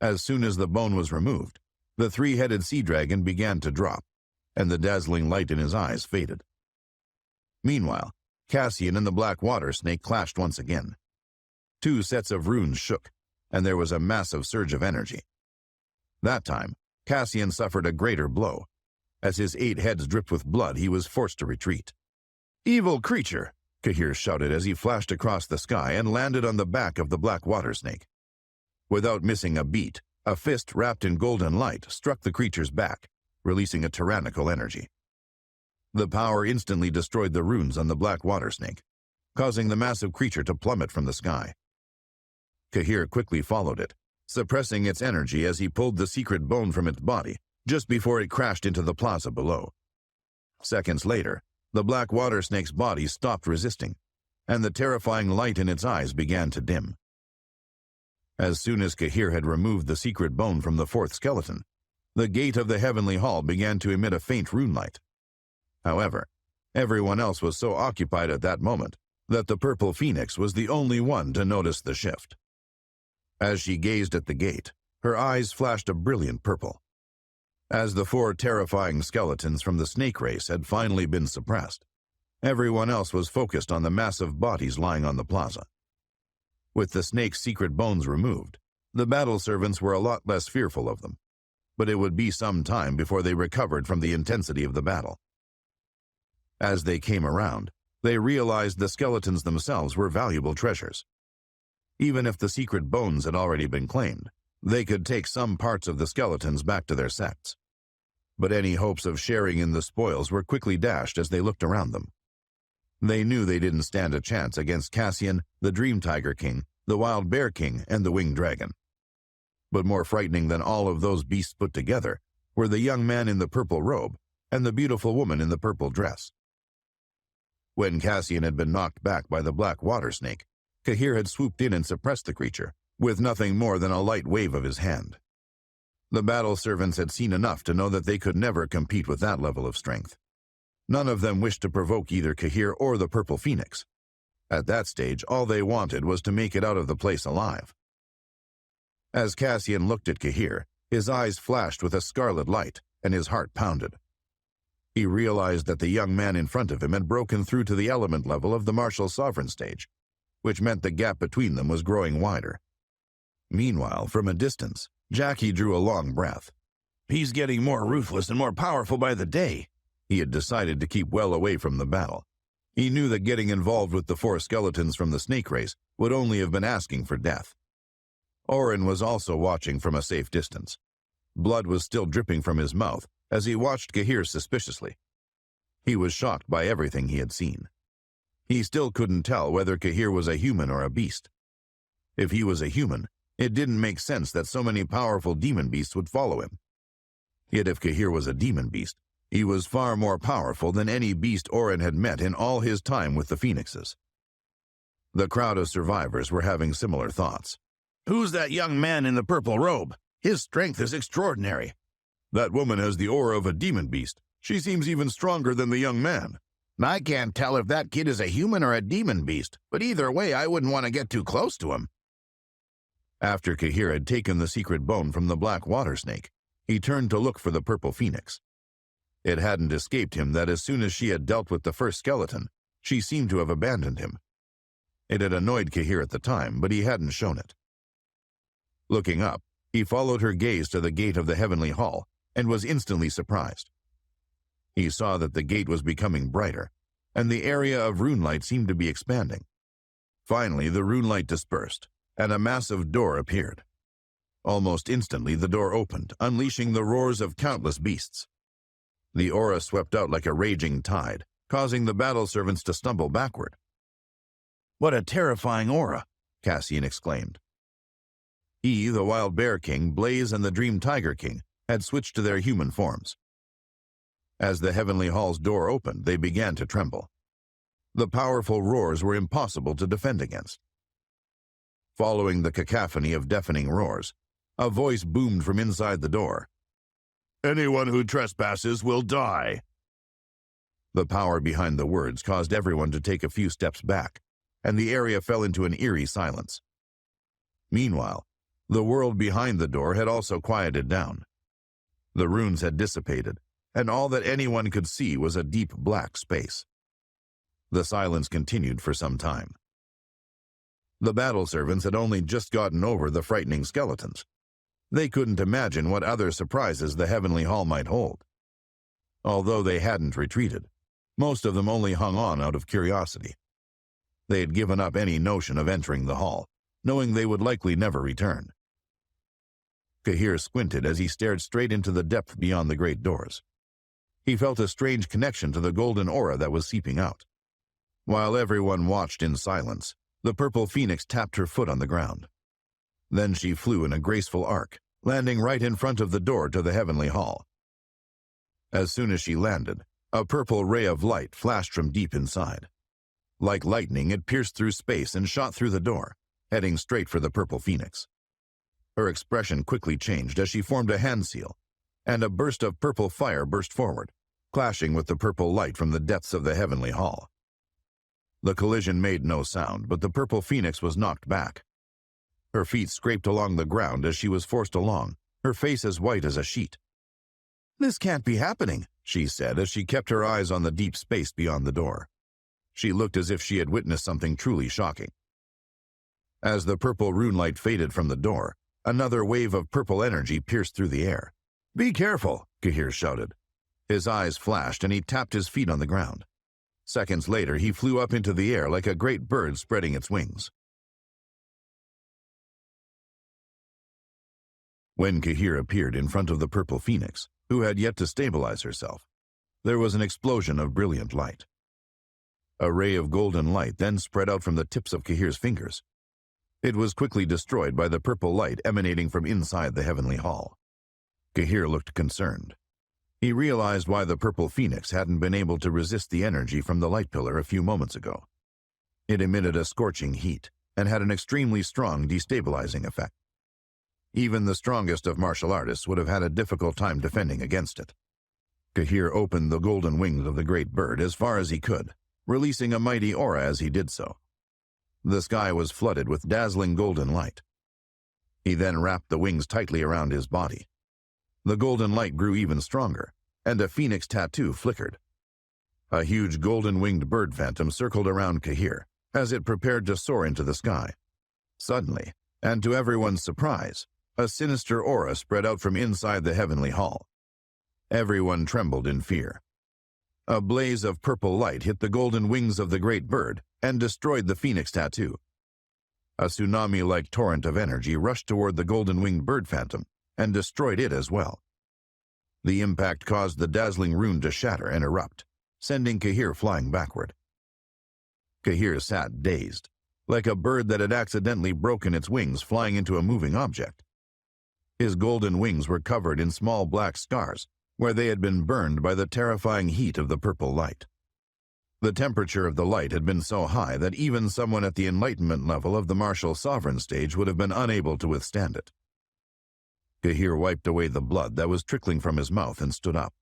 [SPEAKER 1] As soon as the bone was removed, the 3-headed sea dragon began to drop, and the dazzling light in his eyes faded. Meanwhile, Cassian and the black water snake clashed once again. 2 sets of runes shook, and there was a massive surge of energy. That time, Cassian suffered a greater blow. As his 8 heads dripped with blood, he was forced to retreat. "Evil creature!" Kahir shouted as he flashed across the sky and landed on the back of the black water snake. Without missing a beat, a fist wrapped in golden light struck the creature's back, releasing a tyrannical energy. The power instantly destroyed the runes on the black water snake, causing the massive creature to plummet from the sky. Kahir quickly followed it, suppressing its energy as he pulled the secret bone from its body just before it crashed into the plaza below. Seconds later, the black water snake's body stopped resisting, and the terrifying light in its eyes began to dim. As soon as Kahir had removed the secret bone from the 4th skeleton, the gate of the heavenly hall began to emit a faint rune light. However, everyone else was so occupied at that moment that the purple phoenix was the only one to notice the shift. As she gazed at the gate, her eyes flashed a brilliant purple. As the 4 terrifying skeletons from the snake race had finally been suppressed, everyone else was focused on the massive bodies lying on the plaza. With the snake's secret bones removed, the battle servants were a lot less fearful of them, but it would be some time before they recovered from the intensity of the battle. As they came around, they realized the skeletons themselves were valuable treasures. Even if the secret bones had already been claimed, they could take some parts of the skeletons back to their sects. But any hopes of sharing in the spoils were quickly dashed as they looked around them. They knew they didn't stand a chance against Cassian, the Dream Tiger King, the Wild Bear King, and the Winged Dragon. But more frightening than all of those beasts put together were the young man in the purple robe and the beautiful woman in the purple dress. When Cassian had been knocked back by the black water snake, Kahir had swooped in and suppressed the creature, with nothing more than a light wave of his hand. The battle servants had seen enough to know that they could never compete with that level of strength. None of them wished to provoke either Kahir or the Purple Phoenix. At that stage, all they wanted was to make it out of the place alive. As Cassian looked at Kahir, his eyes flashed with a scarlet light, and his heart pounded. He realized that the young man in front of him had broken through to the element level of the martial sovereign stage, which meant the gap between them was growing wider. Meanwhile, from a distance, Jackie drew a long breath.
[SPEAKER 2] He's getting more ruthless and more powerful by the day.
[SPEAKER 1] He had decided to keep well away from the battle. He knew that getting involved with the 4 skeletons from the snake race would only have been asking for death. Orin was also watching from a safe distance. Blood was still dripping from his mouth as he watched Kahir suspiciously. He was shocked by everything he had seen. He still couldn't tell whether Kahir was a human or a beast. If he was a human, it didn't make sense that so many powerful demon beasts would follow him. Yet if Kahir was a demon beast, he was far more powerful than any beast Orin had met in all his time with the Phoenixes. The crowd of survivors were having similar thoughts.
[SPEAKER 2] Who's that young man in the purple robe? His strength is extraordinary.
[SPEAKER 1] That woman has the aura of a demon beast. She seems even stronger than the young man.
[SPEAKER 3] I can't tell if that kid is a human or a demon beast, but either way, I wouldn't want to get too close to him.
[SPEAKER 1] After Kahir had taken the secret bone from the black water snake, he turned to look for the purple phoenix. It hadn't escaped him that as soon as she had dealt with the first skeleton, she seemed to have abandoned him. It had annoyed Kahir at the time, but he hadn't shown it. Looking up, he followed her gaze to the gate of the heavenly hall and was instantly surprised. He saw that the gate was becoming brighter, and the area of runelight seemed to be expanding. Finally, the runelight dispersed, and a massive door appeared. Almost instantly, the door opened, unleashing the roars of countless beasts. The aura swept out like a raging tide, causing the battle servants to stumble backward.
[SPEAKER 2] What a terrifying aura,
[SPEAKER 1] Cassian exclaimed. He, the Wild Bear King, Blaze, and the Dream Tiger King had switched to their human forms. As the heavenly hall's door opened, they began to tremble. The powerful roars were impossible to defend against. Following the cacophony of deafening roars, a voice boomed from inside the door.
[SPEAKER 2] Anyone who trespasses will die.
[SPEAKER 1] The power behind the words caused everyone to take a few steps back, and the area fell into an eerie silence. Meanwhile, the world behind the door had also quieted down. The runes had dissipated, and all that anyone could see was a deep black space. The silence continued for some time. The battle servants had only just gotten over the frightening skeletons. They couldn't imagine what other surprises the heavenly hall might hold. Although they hadn't retreated, most of them only hung on out of curiosity. They had given up any notion of entering the hall, knowing they would likely never return. Kahir squinted as he stared straight into the depth beyond the great doors. He felt a strange connection to the golden aura that was seeping out. While everyone watched in silence, the purple phoenix tapped her foot on the ground. Then she flew in a graceful arc, landing right in front of the door to the heavenly hall. As soon as she landed, a purple ray of light flashed from deep inside. Like lightning, it pierced through space and shot through the door, heading straight for the purple phoenix. Her expression quickly changed as she formed a hand seal, and a burst of purple fire burst forward, clashing with the purple light from the depths of the heavenly hall. The collision made no sound, but the purple phoenix was knocked back. Her feet scraped along the ground as she was forced along, her face as white as a sheet. "This can't be happening," she said as she kept her eyes on the deep space beyond the door. She looked as if she had witnessed something truly shocking. As the purple runelight faded from the door, another wave of purple energy pierced through the air. "Be careful," Kahir shouted. His eyes flashed and he tapped his feet on the ground. Seconds later, he flew up into the air like a great bird spreading its wings. When Kahir appeared in front of the purple phoenix, who had yet to stabilize herself, there was an explosion of brilliant light. A ray of golden light then spread out from the tips of Kahir's fingers. It was quickly destroyed by the purple light emanating from inside the heavenly hall. Kahir looked concerned. He realized why the purple phoenix hadn't been able to resist the energy from the light pillar a few moments ago. It emitted a scorching heat, and had an extremely strong destabilizing effect. Even the strongest of martial artists would have had a difficult time defending against it. Kahir opened the golden wings of the great bird as far as he could, releasing a mighty aura as he did so. The sky was flooded with dazzling golden light. He then wrapped the wings tightly around his body. The golden light grew even stronger, and a phoenix tattoo flickered. A huge golden-winged bird phantom circled around Kahir as it prepared to soar into the sky. Suddenly, and to everyone's surprise, a sinister aura spread out from inside the heavenly hall. Everyone trembled in fear. A blaze of purple light hit the golden wings of the great bird and destroyed the phoenix tattoo. A tsunami-like torrent of energy rushed toward the golden-winged bird phantom and destroyed it as well. The impact caused the dazzling rune to shatter and erupt, sending Kahir flying backward. Kahir sat dazed, like a bird that had accidentally broken its wings flying into a moving object. His golden wings were covered in small black scars where they had been burned by the terrifying heat of the purple light. The temperature of the light had been so high that even someone at the enlightenment level of the martial sovereign stage would have been unable to withstand it. Kahir wiped away the blood that was trickling from his mouth and stood up.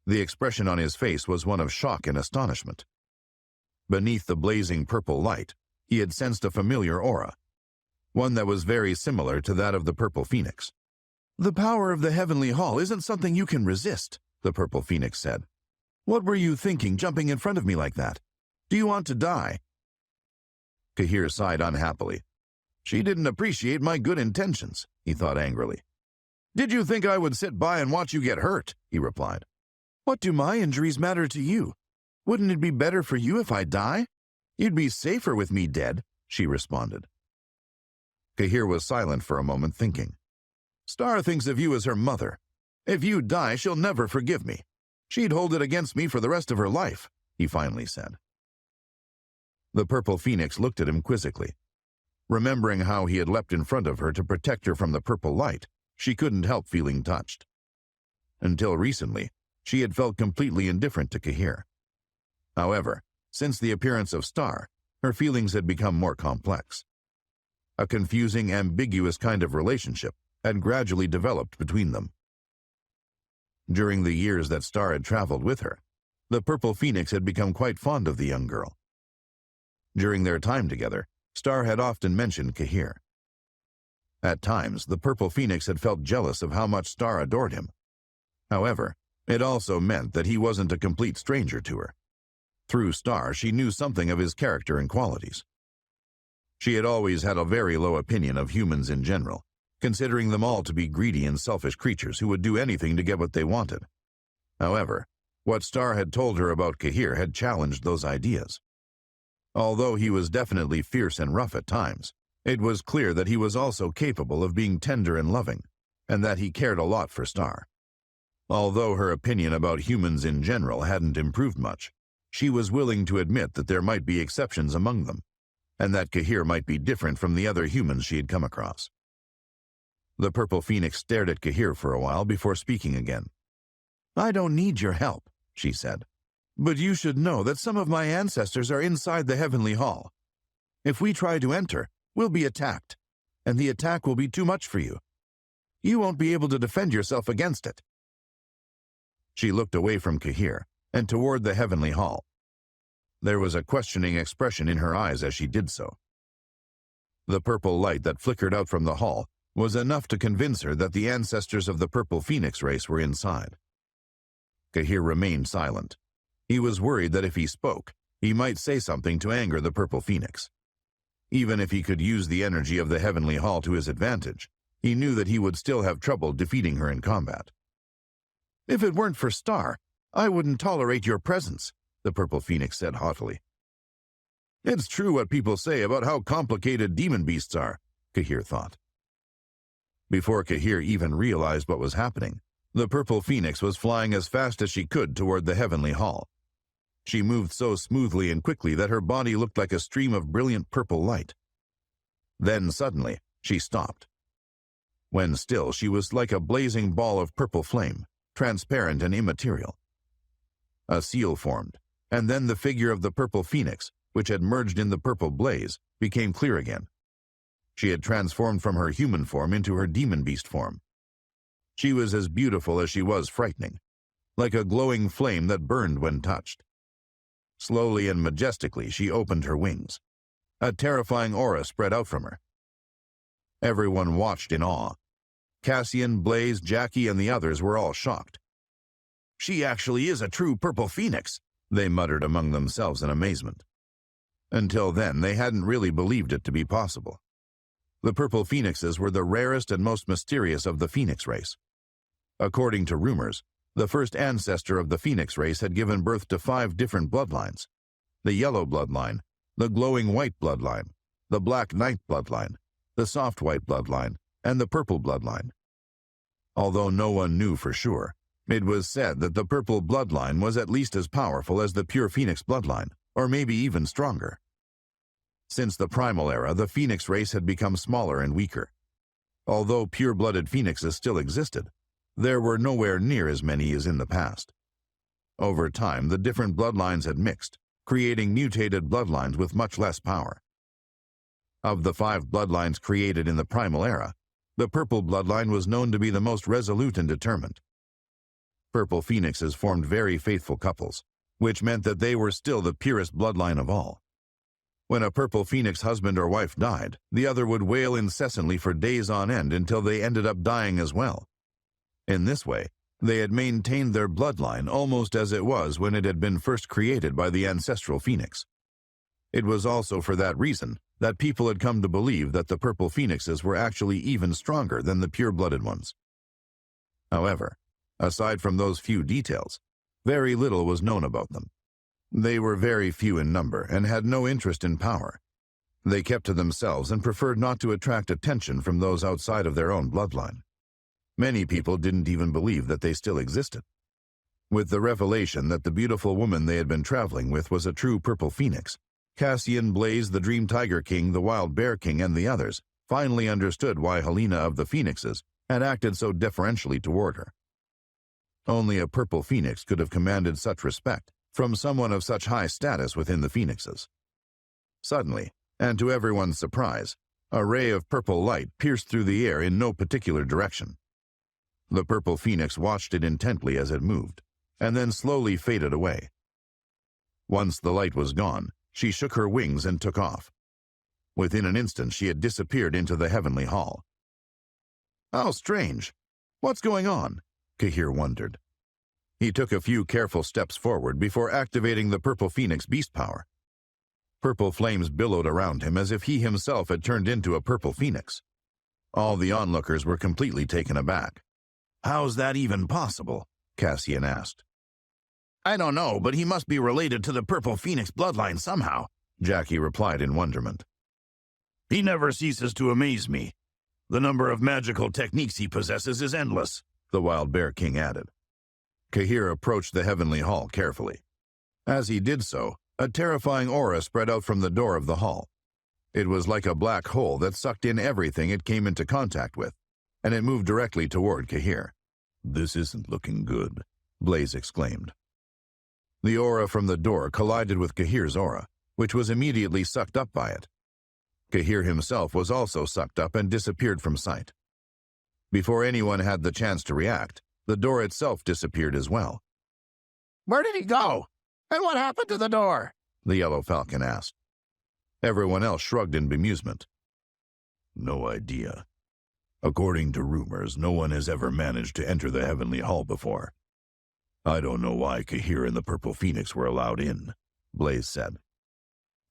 [SPEAKER 1] The expression on his face was one of shock and astonishment. Beneath the blazing purple light, he had sensed a familiar aura, one that was very similar to that of the purple phoenix. "The power of the heavenly hall isn't something you can resist," the purple phoenix said. "What were you thinking jumping in front of me like that? Do you want to die?" Kahir sighed unhappily. She didn't appreciate my good intentions, he thought angrily. "Did you think I would sit by and watch you get hurt?" he replied. "What do my injuries matter to you? Wouldn't it be better for you if I die? You'd be safer with me dead," she responded. Kahir was silent for a moment, thinking. "Star thinks of you as her mother. If you die, she'll never forgive me. She'd hold it against me for the rest of her life," he finally said. The purple phoenix looked at him quizzically. Remembering how he had leapt in front of her to protect her from the purple light, she couldn't help feeling touched. Until recently, she had felt completely indifferent to Kahir. However, since the appearance of Star, her feelings had become more complex. A confusing, ambiguous kind of relationship had gradually developed between them. During the years that Star had traveled with her, the purple phoenix had become quite fond of the young girl. During their time together, Star had often mentioned Kahir. At times, the purple phoenix had felt jealous of how much Star adored him. However, it also meant that he wasn't a complete stranger to her. Through Star, she knew something of his character and qualities. She had always had a very low opinion of humans in general, considering them all to be greedy and selfish creatures who would do anything to get what they wanted. However, what Star had told her about Kahir had challenged those ideas. Although he was definitely fierce and rough at times, it was clear that he was also capable of being tender and loving, and that he cared a lot for Star. Although her opinion about humans in general hadn't improved much, she was willing to admit that there might be exceptions among them, and that Kahir might be different from the other humans she had come across. The purple phoenix stared at Kahir for a while before speaking again. "I don't need your help," she said. "But you should know that some of my ancestors are inside the heavenly hall. If we try to enter, we'll be attacked, and the attack will be too much for you. You won't be able to defend yourself against it." She looked away from Kahir and toward the heavenly hall. There was a questioning expression in her eyes as she did so. The purple light that flickered out from the hall was enough to convince her that the ancestors of the purple phoenix race were inside. Kahir remained silent. He was worried that if he spoke, he might say something to anger the purple phoenix. Even if he could use the energy of the heavenly hall to his advantage, he knew that he would still have trouble defeating her in combat. "If it weren't for Star, I wouldn't tolerate your presence," the purple phoenix said haughtily. "It's true what people say about how complicated demon beasts are," Kahir thought. Before Kahir even realized what was happening, the purple phoenix was flying as fast as she could toward the heavenly hall. She moved so smoothly and quickly that her body looked like a stream of brilliant purple light. Then suddenly, she stopped. When still, she was like a blazing ball of purple flame, transparent and immaterial. A seal formed, and then the figure of the purple phoenix, which had merged in the purple blaze, became clear again. She had transformed from her human form into her demon beast form. She was as beautiful as she was frightening, like a glowing flame that burned when touched. Slowly and majestically she opened her wings. A terrifying aura spread out from her. Everyone watched in awe. Cassian, Blaze, Jackie, and the others were all shocked. "She actually is a true purple phoenix," they muttered among themselves in amazement. Until then, they hadn't really believed it to be possible. The purple phoenixes were the rarest and most mysterious of the phoenix race. According to rumors, the first ancestor of the phoenix race had given birth to 5 different bloodlines: the yellow bloodline, the glowing white bloodline, the black knight bloodline, the soft white bloodline, and the purple bloodline. Although no one knew for sure, it was said that the purple bloodline was at least as powerful as the pure phoenix bloodline, or maybe even stronger. Since the primal era, the phoenix race had become smaller and weaker. Although pure-blooded phoenixes still existed, there were nowhere near as many as in the past. Over time, the different bloodlines had mixed, creating mutated bloodlines with much less power. Of the 5 bloodlines created in the primal era, the purple bloodline was known to be the most resolute and determined. Purple phoenixes formed very faithful couples, which meant that they were still the purest bloodline of all. When a purple phoenix husband or wife died, the other would wail incessantly for days on end until they ended up dying as well. In this way, they had maintained their bloodline almost as it was when it had been first created by the ancestral phoenix. It was also for that reason that people had come to believe that the purple phoenixes were actually even stronger than the pure-blooded ones. However, aside from those few details, very little was known about them. They were very few in number and had no interest in power. They kept to themselves and preferred not to attract attention from those outside of their own bloodline. Many people didn't even believe that they still existed. With the revelation that the beautiful woman they had been traveling with was a true purple phoenix, Cassian, Blaze, the Dream Tiger King, the Wild Bear King, and the others finally understood why Helena of the Phoenixes had acted so deferentially toward her. Only a purple phoenix could have commanded such respect from someone of such high status within the phoenixes. Suddenly, and to everyone's surprise, a ray of purple light pierced through the air in no particular direction. The purple phoenix watched it intently as it moved, and then slowly faded away. Once the light was gone, she shook her wings and took off. Within an instant, she had disappeared into the heavenly hall. "How strange! What's going on?" Kahir wondered. He took a few careful steps forward before activating the purple phoenix beast power. Purple flames billowed around him as if he himself had turned into a purple phoenix. All the onlookers were completely taken aback. "How's that even possible?" Cassian asked. "I don't know, but he must be related to the purple phoenix bloodline somehow," Jackie replied in wonderment. "He never ceases to amaze me. The number of magical techniques he possesses is endless," the Wild Bear King added. Kahir approached the heavenly hall carefully. As he did so, a terrifying aura spread out from the door of the hall. It was like a black hole that sucked in everything it came into contact with, and it moved directly toward Kahir. "This isn't looking good," Blaze exclaimed. The aura from the door collided with Kahir's aura, which was immediately sucked up by it. Kahir himself was also sucked up and disappeared from sight. Before anyone had the chance to react, the door itself disappeared as well.
[SPEAKER 3] "Where did he go? And what happened to the door?"
[SPEAKER 1] the Yellow Falcon asked. Everyone else shrugged in bemusement. "No idea. According to rumors, no one has ever managed to enter the heavenly hall before. I don't know why Kahir and the Purple Phoenix were allowed in," Blaze said.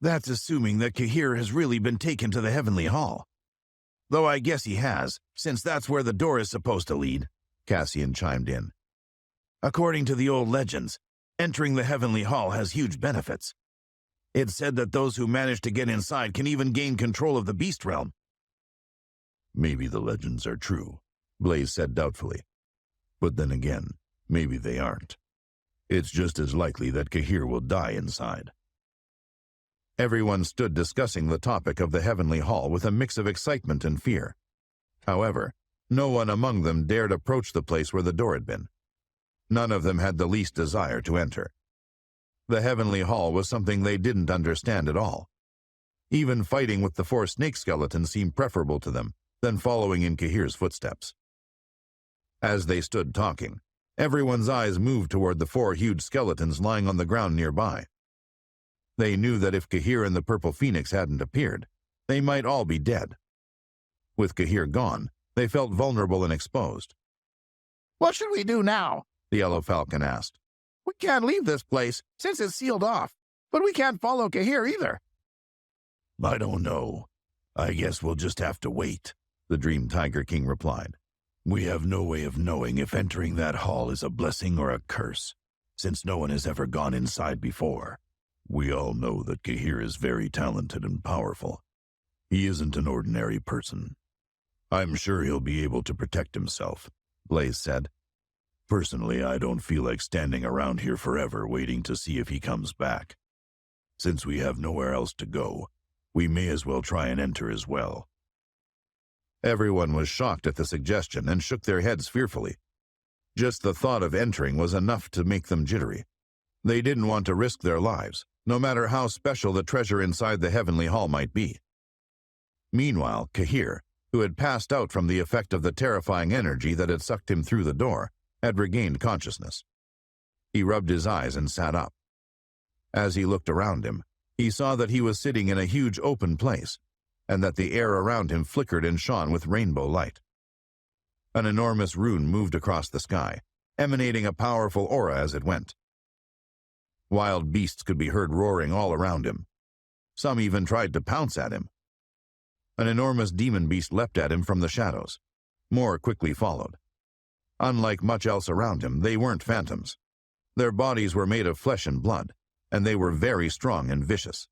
[SPEAKER 1] "That's assuming that Kahir has really been taken to the heavenly hall. Though I guess he has, since that's where the door is supposed to lead," Cassian chimed in. "According to the old legends, entering the heavenly hall has huge benefits. It's said that those who manage to get inside can even gain control of the beast realm." "Maybe the legends are true," Blaze said doubtfully. "But then again, maybe they aren't. It's just as likely that Kahir will die inside." Everyone stood discussing the topic of the heavenly hall with a mix of excitement and fear. However, no one among them dared approach the place where the door had been. None of them had the least desire to enter. The Heavenly Hall was something they didn't understand at all. Even fighting with the 4 snake skeletons seemed preferable to them than following in Kahir's footsteps. As they stood talking, everyone's eyes moved toward the 4 huge skeletons lying on the ground nearby. They knew that if Kahir and the Purple Phoenix hadn't appeared, they might all be dead. With Kahir gone, they felt vulnerable and exposed.
[SPEAKER 3] What should we do now?
[SPEAKER 1] The Yellow Falcon asked.
[SPEAKER 3] We can't leave this place since it's sealed off, but we can't follow Kahir either.
[SPEAKER 2] I don't know. I guess we'll just have to wait, the Dream Tiger King replied. We have no way of knowing if entering that hall is a blessing or a curse, since no one has ever gone inside before. We all know that Kahir is very talented and powerful. He isn't an ordinary person. I'm sure he'll be able to protect himself, Blaze said. Personally, I don't feel like standing around here forever waiting to see if he comes back. Since we have nowhere else to go, we may as well try and enter as well.
[SPEAKER 1] Everyone was shocked at the suggestion and shook their heads fearfully. Just the thought of entering was enough to make them jittery. They didn't want to risk their lives, no matter how special the treasure inside the Heavenly Hall might be. Meanwhile, Kahir, who had passed out from the effect of the terrifying energy that had sucked him through the door, had regained consciousness. He rubbed his eyes and sat up. As he looked around him, he saw that he was sitting in a huge open place, and that the air around him flickered and shone with rainbow light. An enormous rune moved across the sky, emanating a powerful aura as it went. Wild beasts could be heard roaring all around him. Some even tried to pounce at him. An enormous demon beast leapt at him from the shadows. More quickly followed. Unlike much else around him, they weren't phantoms. Their bodies were made of flesh and blood, and they were very strong and vicious.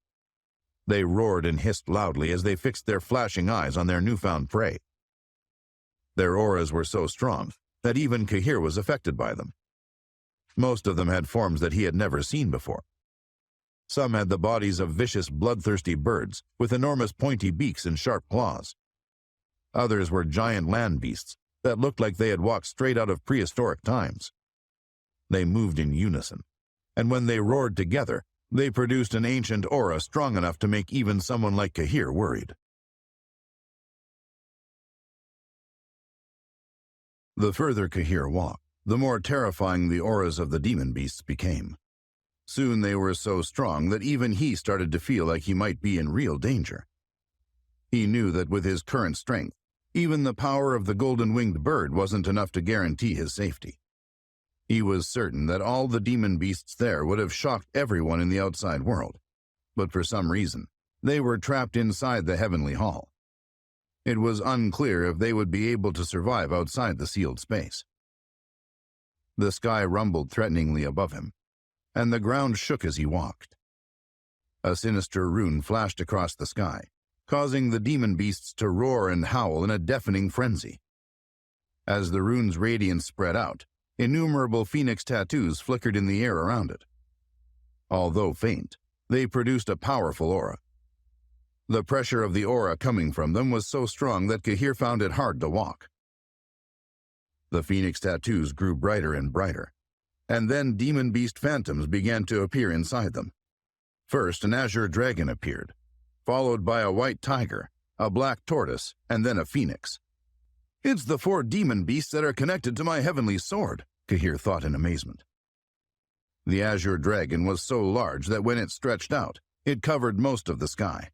[SPEAKER 1] They roared and hissed loudly as they fixed their flashing eyes on their newfound prey. Their auras were so strong that even Kahir was affected by them. Most of them had forms that he had never seen before. Some had the bodies of vicious, bloodthirsty birds with enormous pointy beaks and sharp claws. Others were giant land beasts that looked like they had walked straight out of prehistoric times. They moved in unison, and when they roared together, they produced an ancient aura strong enough to make even someone like Kahir worried. The further Kahir walked, the more terrifying the auras of the demon beasts became. Soon they were so strong that even he started to feel like he might be in real danger. He knew that with his current strength, even the power of the golden-winged bird wasn't enough to guarantee his safety. He was certain that all the demon beasts there would have shocked everyone in the outside world, but for some reason, they were trapped inside the Heavenly Hall. It was unclear if they would be able to survive outside the sealed space. The sky rumbled threateningly above him, and the ground shook as he walked. A sinister rune flashed across the sky, causing the demon beasts to roar and howl in a deafening frenzy. As the rune's radiance spread out, innumerable phoenix tattoos flickered in the air around it. Although faint, they produced a powerful aura. The pressure of the aura coming from them was so strong that Kahir found it hard to walk. The phoenix tattoos grew brighter and brighter, and then demon beast phantoms began to appear inside them. First, an azure dragon appeared, followed by a white tiger, a black tortoise, and then a phoenix. "It's the 4 demon beasts that are connected to my heavenly sword," Kahir thought in amazement. The azure dragon was so large that when it stretched out, it covered most of the sky.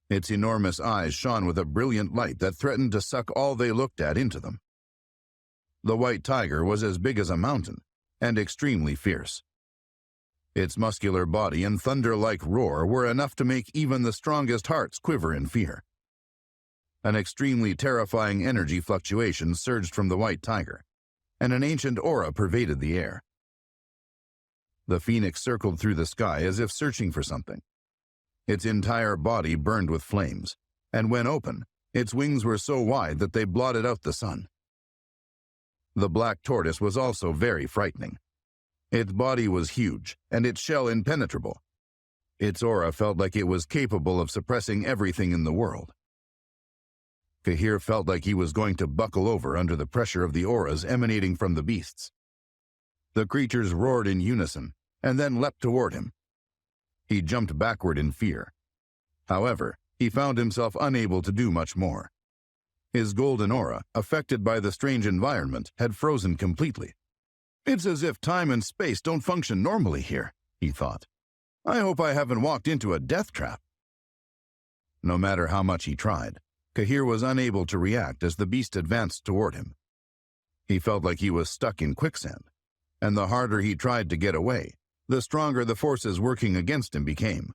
[SPEAKER 1] Its enormous eyes shone with a brilliant light that threatened to suck all they looked at into them. The white tiger was as big as a mountain, and extremely fierce. Its muscular body and thunder-like roar were enough to make even the strongest hearts quiver in fear. An extremely terrifying energy fluctuation surged from the white tiger, and an ancient aura pervaded the air. The phoenix circled through the sky as if searching for something. Its entire body burned with flames, and when open, its wings were so wide that they blotted out the sun. The black tortoise was also very frightening. Its body was huge, and its shell impenetrable. Its aura felt like it was capable of suppressing everything in the world. Kahir felt like he was going to buckle over under the pressure of the auras emanating from the beasts. The creatures roared in unison, and then leapt toward him. He jumped backward in fear. However, he found himself unable to do much more. His golden aura, affected by the strange environment, had frozen completely. It's as if time and space don't function normally here, he thought. I hope I haven't walked into a death trap. No matter how much he tried, Kahir was unable to react as the beast advanced toward him. He felt like he was stuck in quicksand, and the harder he tried to get away, the stronger the forces working against him became.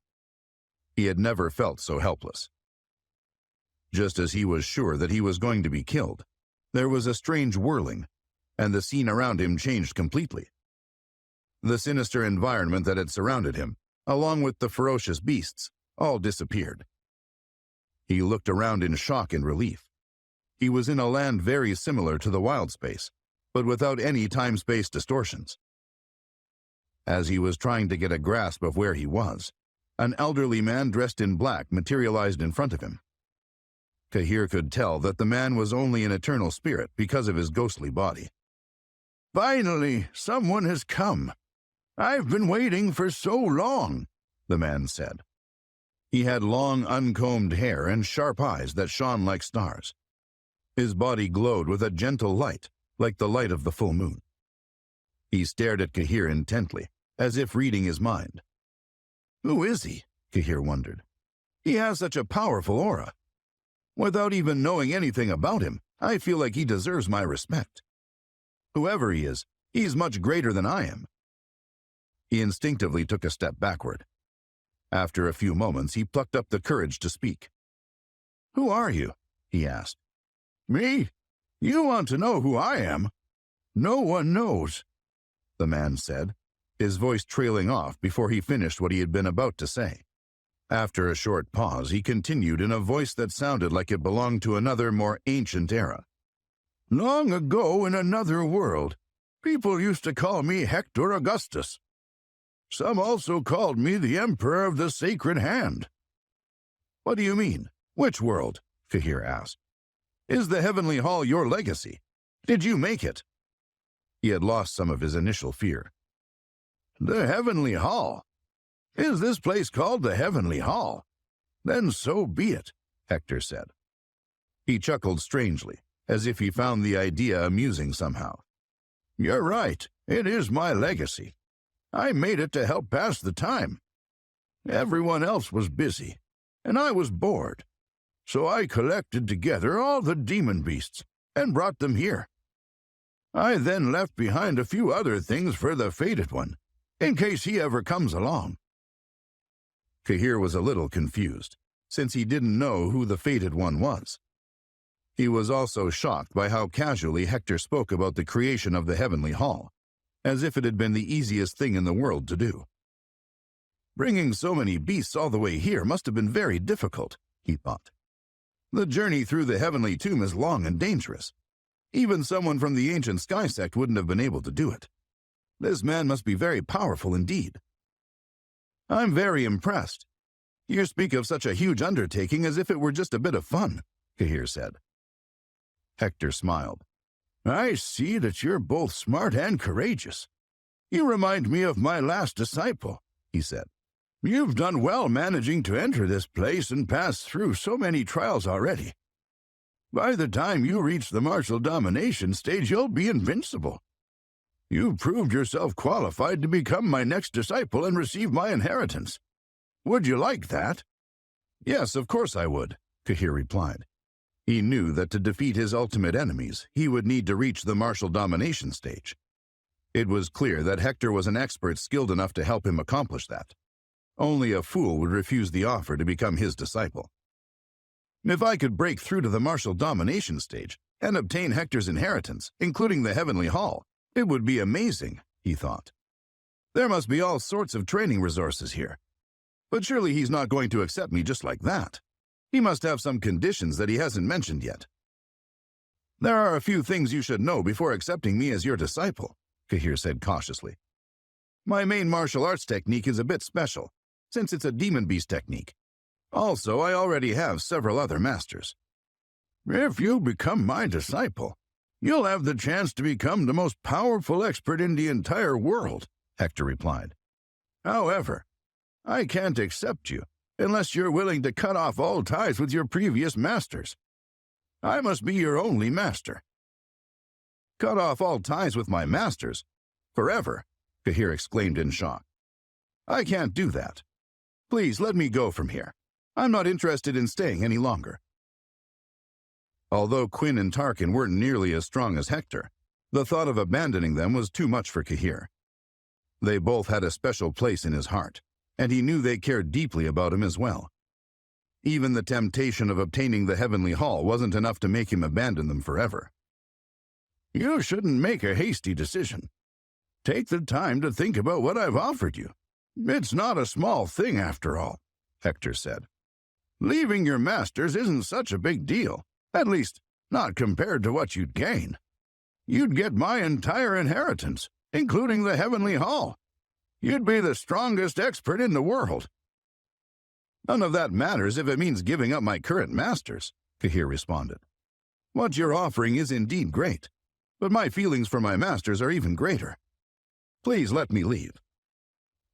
[SPEAKER 1] He had never felt so helpless. Just as he was sure that he was going to be killed, there was a strange whirling, and the scene around him changed completely. The sinister environment that had surrounded him, along with the ferocious beasts, all disappeared. He looked around in shock and relief. He was in a land very similar to the wild space, but without any time-space distortions. As he was trying to get a grasp of where he was, an elderly man dressed in black materialized in front of him. Kahir could tell that the man was only an eternal spirit because of his ghostly body. "Finally, someone has come. I've been waiting for so long," the man said. He had long, uncombed hair and sharp eyes that shone like stars. His body glowed with a gentle light, like the light of the full moon. He stared at Kahir intently, as if reading his mind. Who is he? Kahir wondered. He has such a powerful aura. Without even knowing anything about him, I feel like he deserves my respect. Whoever he is, he's much greater than I am. He instinctively took a step backward. After a few moments, he plucked up the courage to speak. Who are you? He asked. Me? You want to know who I am? No one knows, the man said, his voice trailing off before he finished what he had been about to say. After a short pause, he continued in a voice that sounded like it belonged to another, more ancient era. Long ago in another world, people used to call me Hector Augustus. Some also called me the Emperor of the Sacred Hand. What do you mean? Which world? Kahir asked. Is the Heavenly Hall your legacy? Did you make it? He had lost some of his initial fear. The Heavenly Hall? Is this place called the Heavenly Hall? Then so be it, Hector said. He chuckled strangely, as if he found the idea amusing somehow. You're right, it is my legacy. I made it to help pass the time. Everyone else was busy, and I was bored. So I collected together all the demon beasts and brought them here. I then left behind a few other things for the Fated One, in case he ever comes along. Kahir was a little confused, since he didn't know who the Fated One was. He was also shocked by how casually Hector spoke about the creation of the Heavenly Hall, as if it had been the easiest thing in the world to do. Bringing so many beasts all the way here must have been very difficult, he thought. The journey through the Heavenly Tomb is long and dangerous. Even someone from the ancient Sky Sect wouldn't have been able to do it. This man must be very powerful indeed. I'm very impressed. You speak of such a huge undertaking as if it were just a bit of fun, Kahir said. Hector smiled. I see that you're both smart and courageous. You remind me of my last disciple, he said. You've done well managing to enter this place and pass through so many trials already. By the time you reach the martial domination stage, you'll be invincible. You've proved yourself qualified to become my next disciple and receive my inheritance. Would you like that? Yes, of course I would, Kahir replied. He knew that to defeat his ultimate enemies, he would need to reach the martial domination stage. It was clear that Hector was an expert skilled enough to help him accomplish that. Only a fool would refuse the offer to become his disciple. If I could break through to the martial domination stage and obtain Hector's inheritance, including the Heavenly Hall, it would be amazing, he thought. There must be all sorts of training resources here. But surely he's not going to accept me just like that. He must have some conditions that he hasn't mentioned yet. There are a few things you should know before accepting me as your disciple, Kahir said cautiously. My main martial arts technique is a bit special, since it's a demon beast technique. Also, I already have several other masters. If you become my disciple, you'll have the chance to become the most powerful expert in the entire world, Hector replied. However, I can't accept you unless you're willing to cut off all ties with your previous masters. I must be your only master." "Cut off all ties with my masters? Forever?" Cahir exclaimed in shock. "I can't do that. Please let me go from here. I'm not interested in staying any longer." Although Quinn and Tarkin weren't nearly as strong as Hector, the thought of abandoning them was too much for Cahir. They both had a special place in his heart, and he knew they cared deeply about him as well. Even the temptation of obtaining the Heavenly Hall wasn't enough to make him abandon them forever. "You shouldn't make a hasty decision. Take the time to think about what I've offered you. It's not a small thing after all," Hector said. "Leaving your masters isn't such a big deal, at least not compared to what you'd gain. You'd get my entire inheritance, including the Heavenly Hall. You'd be the strongest expert in the world." "None of that matters if it means giving up my current masters," Cahir responded. "What you're offering is indeed great, but my feelings for my masters are even greater. Please let me leave."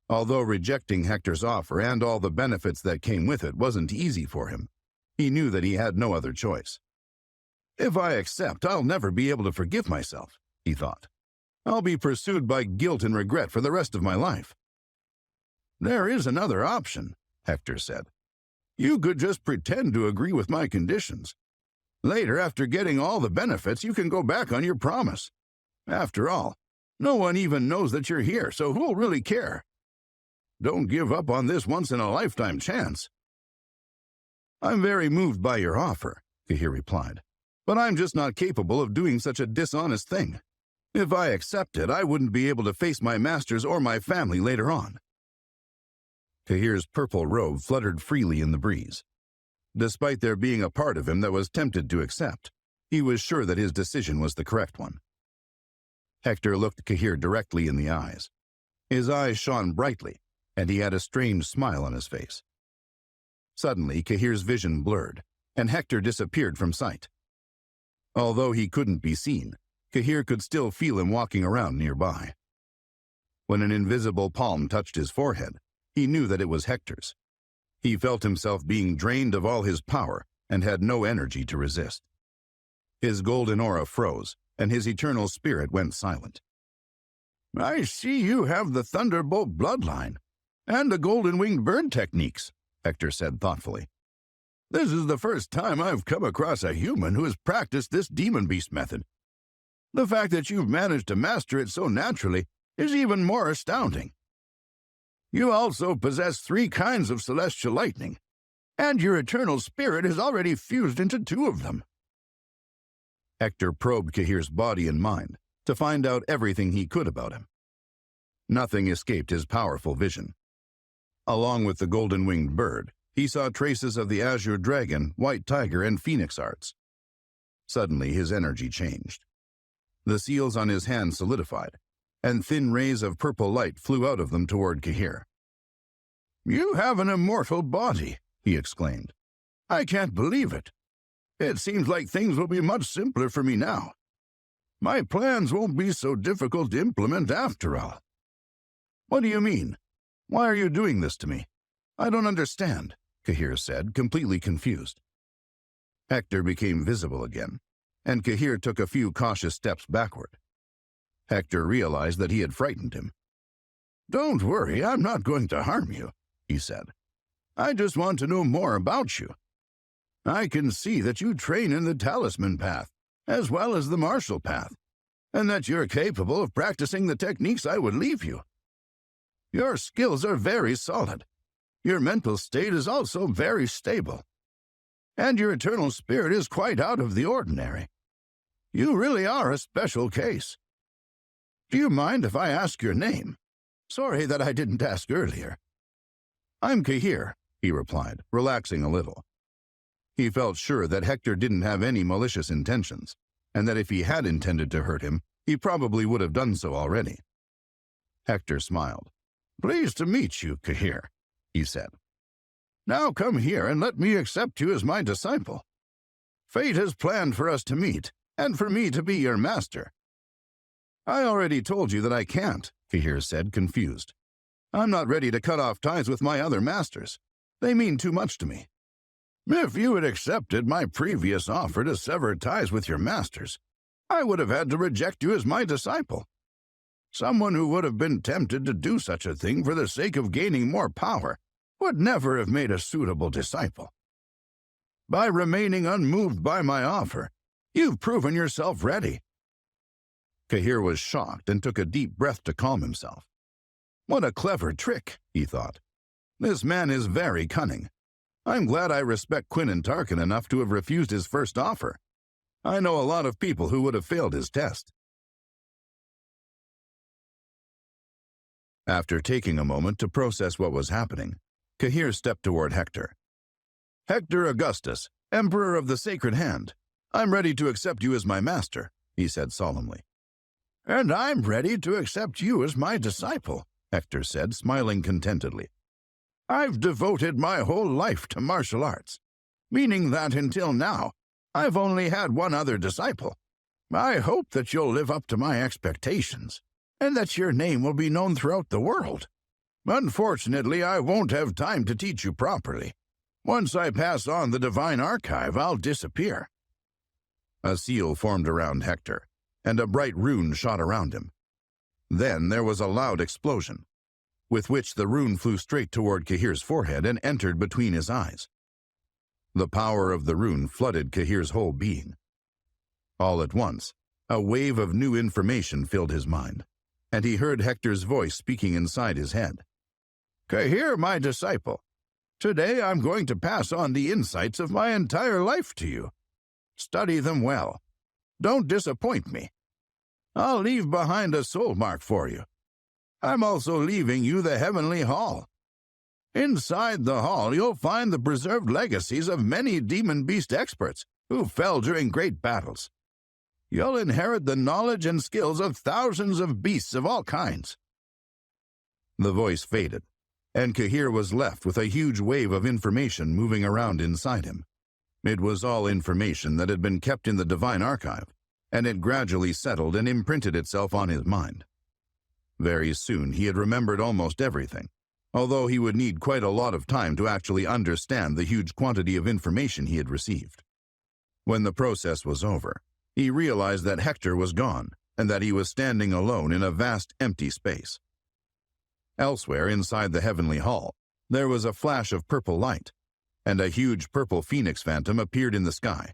[SPEAKER 1] Although rejecting Hector's offer and all the benefits that came with it wasn't easy for him, he knew that he had no other choice. "If I accept, I'll never be able to forgive myself," he thought. "I'll be pursued by guilt and regret for the rest of my life." "There is another option," Hector said. "You could just pretend to agree with my conditions. Later, after getting all the benefits, you can go back on your promise. After all, no one even knows that you're here, so who'll really care? Don't give up on this once-in-a-lifetime chance." "I'm very moved by your offer," Cahir replied, "but I'm just not capable of doing such a dishonest thing. If I accept it, I wouldn't be able to face my masters or my family later on." Cahir's purple robe fluttered freely in the breeze. Despite there being a part of him that was tempted to accept, he was sure that his decision was the correct one. Hector looked Cahir directly in the eyes. His eyes shone brightly, and he had a strange smile on his face. Suddenly, Cahir's vision blurred, and Hector disappeared from sight. Although he couldn't be seen, Cahir could still feel him walking around nearby. When an invisible palm touched his forehead, he knew that it was Hector's. He felt himself being drained of all his power and had no energy to resist. His golden aura froze, and his eternal spirit went silent. "I see you have the Thunderbolt bloodline and the golden-winged bird techniques," Hector said thoughtfully. "This is the first time I've come across a human who has practiced this demon beast method. The fact that you've managed to master it so naturally is even more astounding. You also possess 3 kinds of celestial lightning, and your eternal spirit is already fused into 2 of them." Hector probed Cahir's body and mind to find out everything he could about him. Nothing escaped his powerful vision. Along with the golden-winged bird, he saw traces of the azure dragon, white tiger, and phoenix arts. Suddenly, his energy changed. The seals on his hand solidified, and thin rays of purple light flew out of them toward Cahir. "You have an immortal body," he exclaimed. "I can't believe it. It seems like things will be much simpler for me now. My plans won't be so difficult to implement after all." "What do you mean? Why are you doing this to me? I don't understand," Cahir said, completely confused. Hector became visible again, and Cahir took a few cautious steps backward. Hector realized that he had frightened him. "Don't worry, I'm not going to harm you," he said. "I just want to know more about you. I can see that you train in the talisman path, as well as the martial path, and that you're capable of practicing the techniques I would leave you. Your skills are very solid. Your mental state is also very stable. And your eternal spirit is quite out of the ordinary. You really are a special case. Do you mind if I ask your name? Sorry that I didn't ask earlier." "I'm Cahir," he replied, relaxing a little. He felt sure that Hector didn't have any malicious intentions, and that if he had intended to hurt him, he probably would have done so already. Hector smiled. "Pleased to meet you, Cahir," he said. "Now come here and let me accept you as my disciple. Fate has planned for us to meet, and for me to be your master." "I already told you that I can't," Cahir said, confused. I'm not ready to cut off ties with my other masters. They mean too much to me. If you had accepted my previous offer to sever ties with your masters, I would have had to reject you as my disciple. Someone who would have been tempted to do such a thing for the sake of gaining more power would never have made a suitable disciple. By remaining unmoved by my offer, you've proven yourself ready." Cahir was shocked and took a deep breath to calm himself. What a clever trick, he thought. This man is very cunning. I'm glad I respect Quinn Tarkin enough to have refused his first offer. I know a lot of people who would have failed his test. After taking a moment to process what was happening, Cahir stepped toward Hector. "Hector Augustus, Emperor of the Sacred Hand, I'm ready to accept you as my master," he said solemnly. "And I'm ready to accept you as my disciple," Hector said, smiling contentedly. "I've devoted my whole life to martial arts, meaning that until now, I've only had one other disciple. I hope that you'll live up to my expectations, and that your name will be known throughout the world. Unfortunately, I won't have time to teach you properly. Once I pass on the divine archive, I'll disappear." A seal formed around Hector, and a bright rune shot around him. Then there was a loud explosion, with which the rune flew straight toward Cahir's forehead and entered between his eyes. The power of the rune flooded Cahir's whole being. All at once, a wave of new information filled his mind, and he heard Hector's voice speaking inside his head. "Cahir, my disciple, today I'm going to pass on the insights of my entire life to you. Study them well. Don't disappoint me. I'll leave behind a soul mark for you. I'm also leaving you the Heavenly Hall. Inside the hall, you'll find the preserved legacies of many demon beast experts who fell during great battles. You'll inherit the knowledge and skills of thousands of beasts of all kinds." The voice faded, and Cahir was left with a huge wave of information moving around inside him. It was all information that had been kept in the Divine Archive, and it gradually settled and imprinted itself on his mind. Very soon he had remembered almost everything, although he would need quite a lot of time to actually understand the huge quantity of information he had received. When the process was over, he realized that Hector was gone and that he was standing alone in a vast empty space. Elsewhere inside the Heavenly Hall, there was a flash of purple light, and a huge purple phoenix phantom appeared in the sky.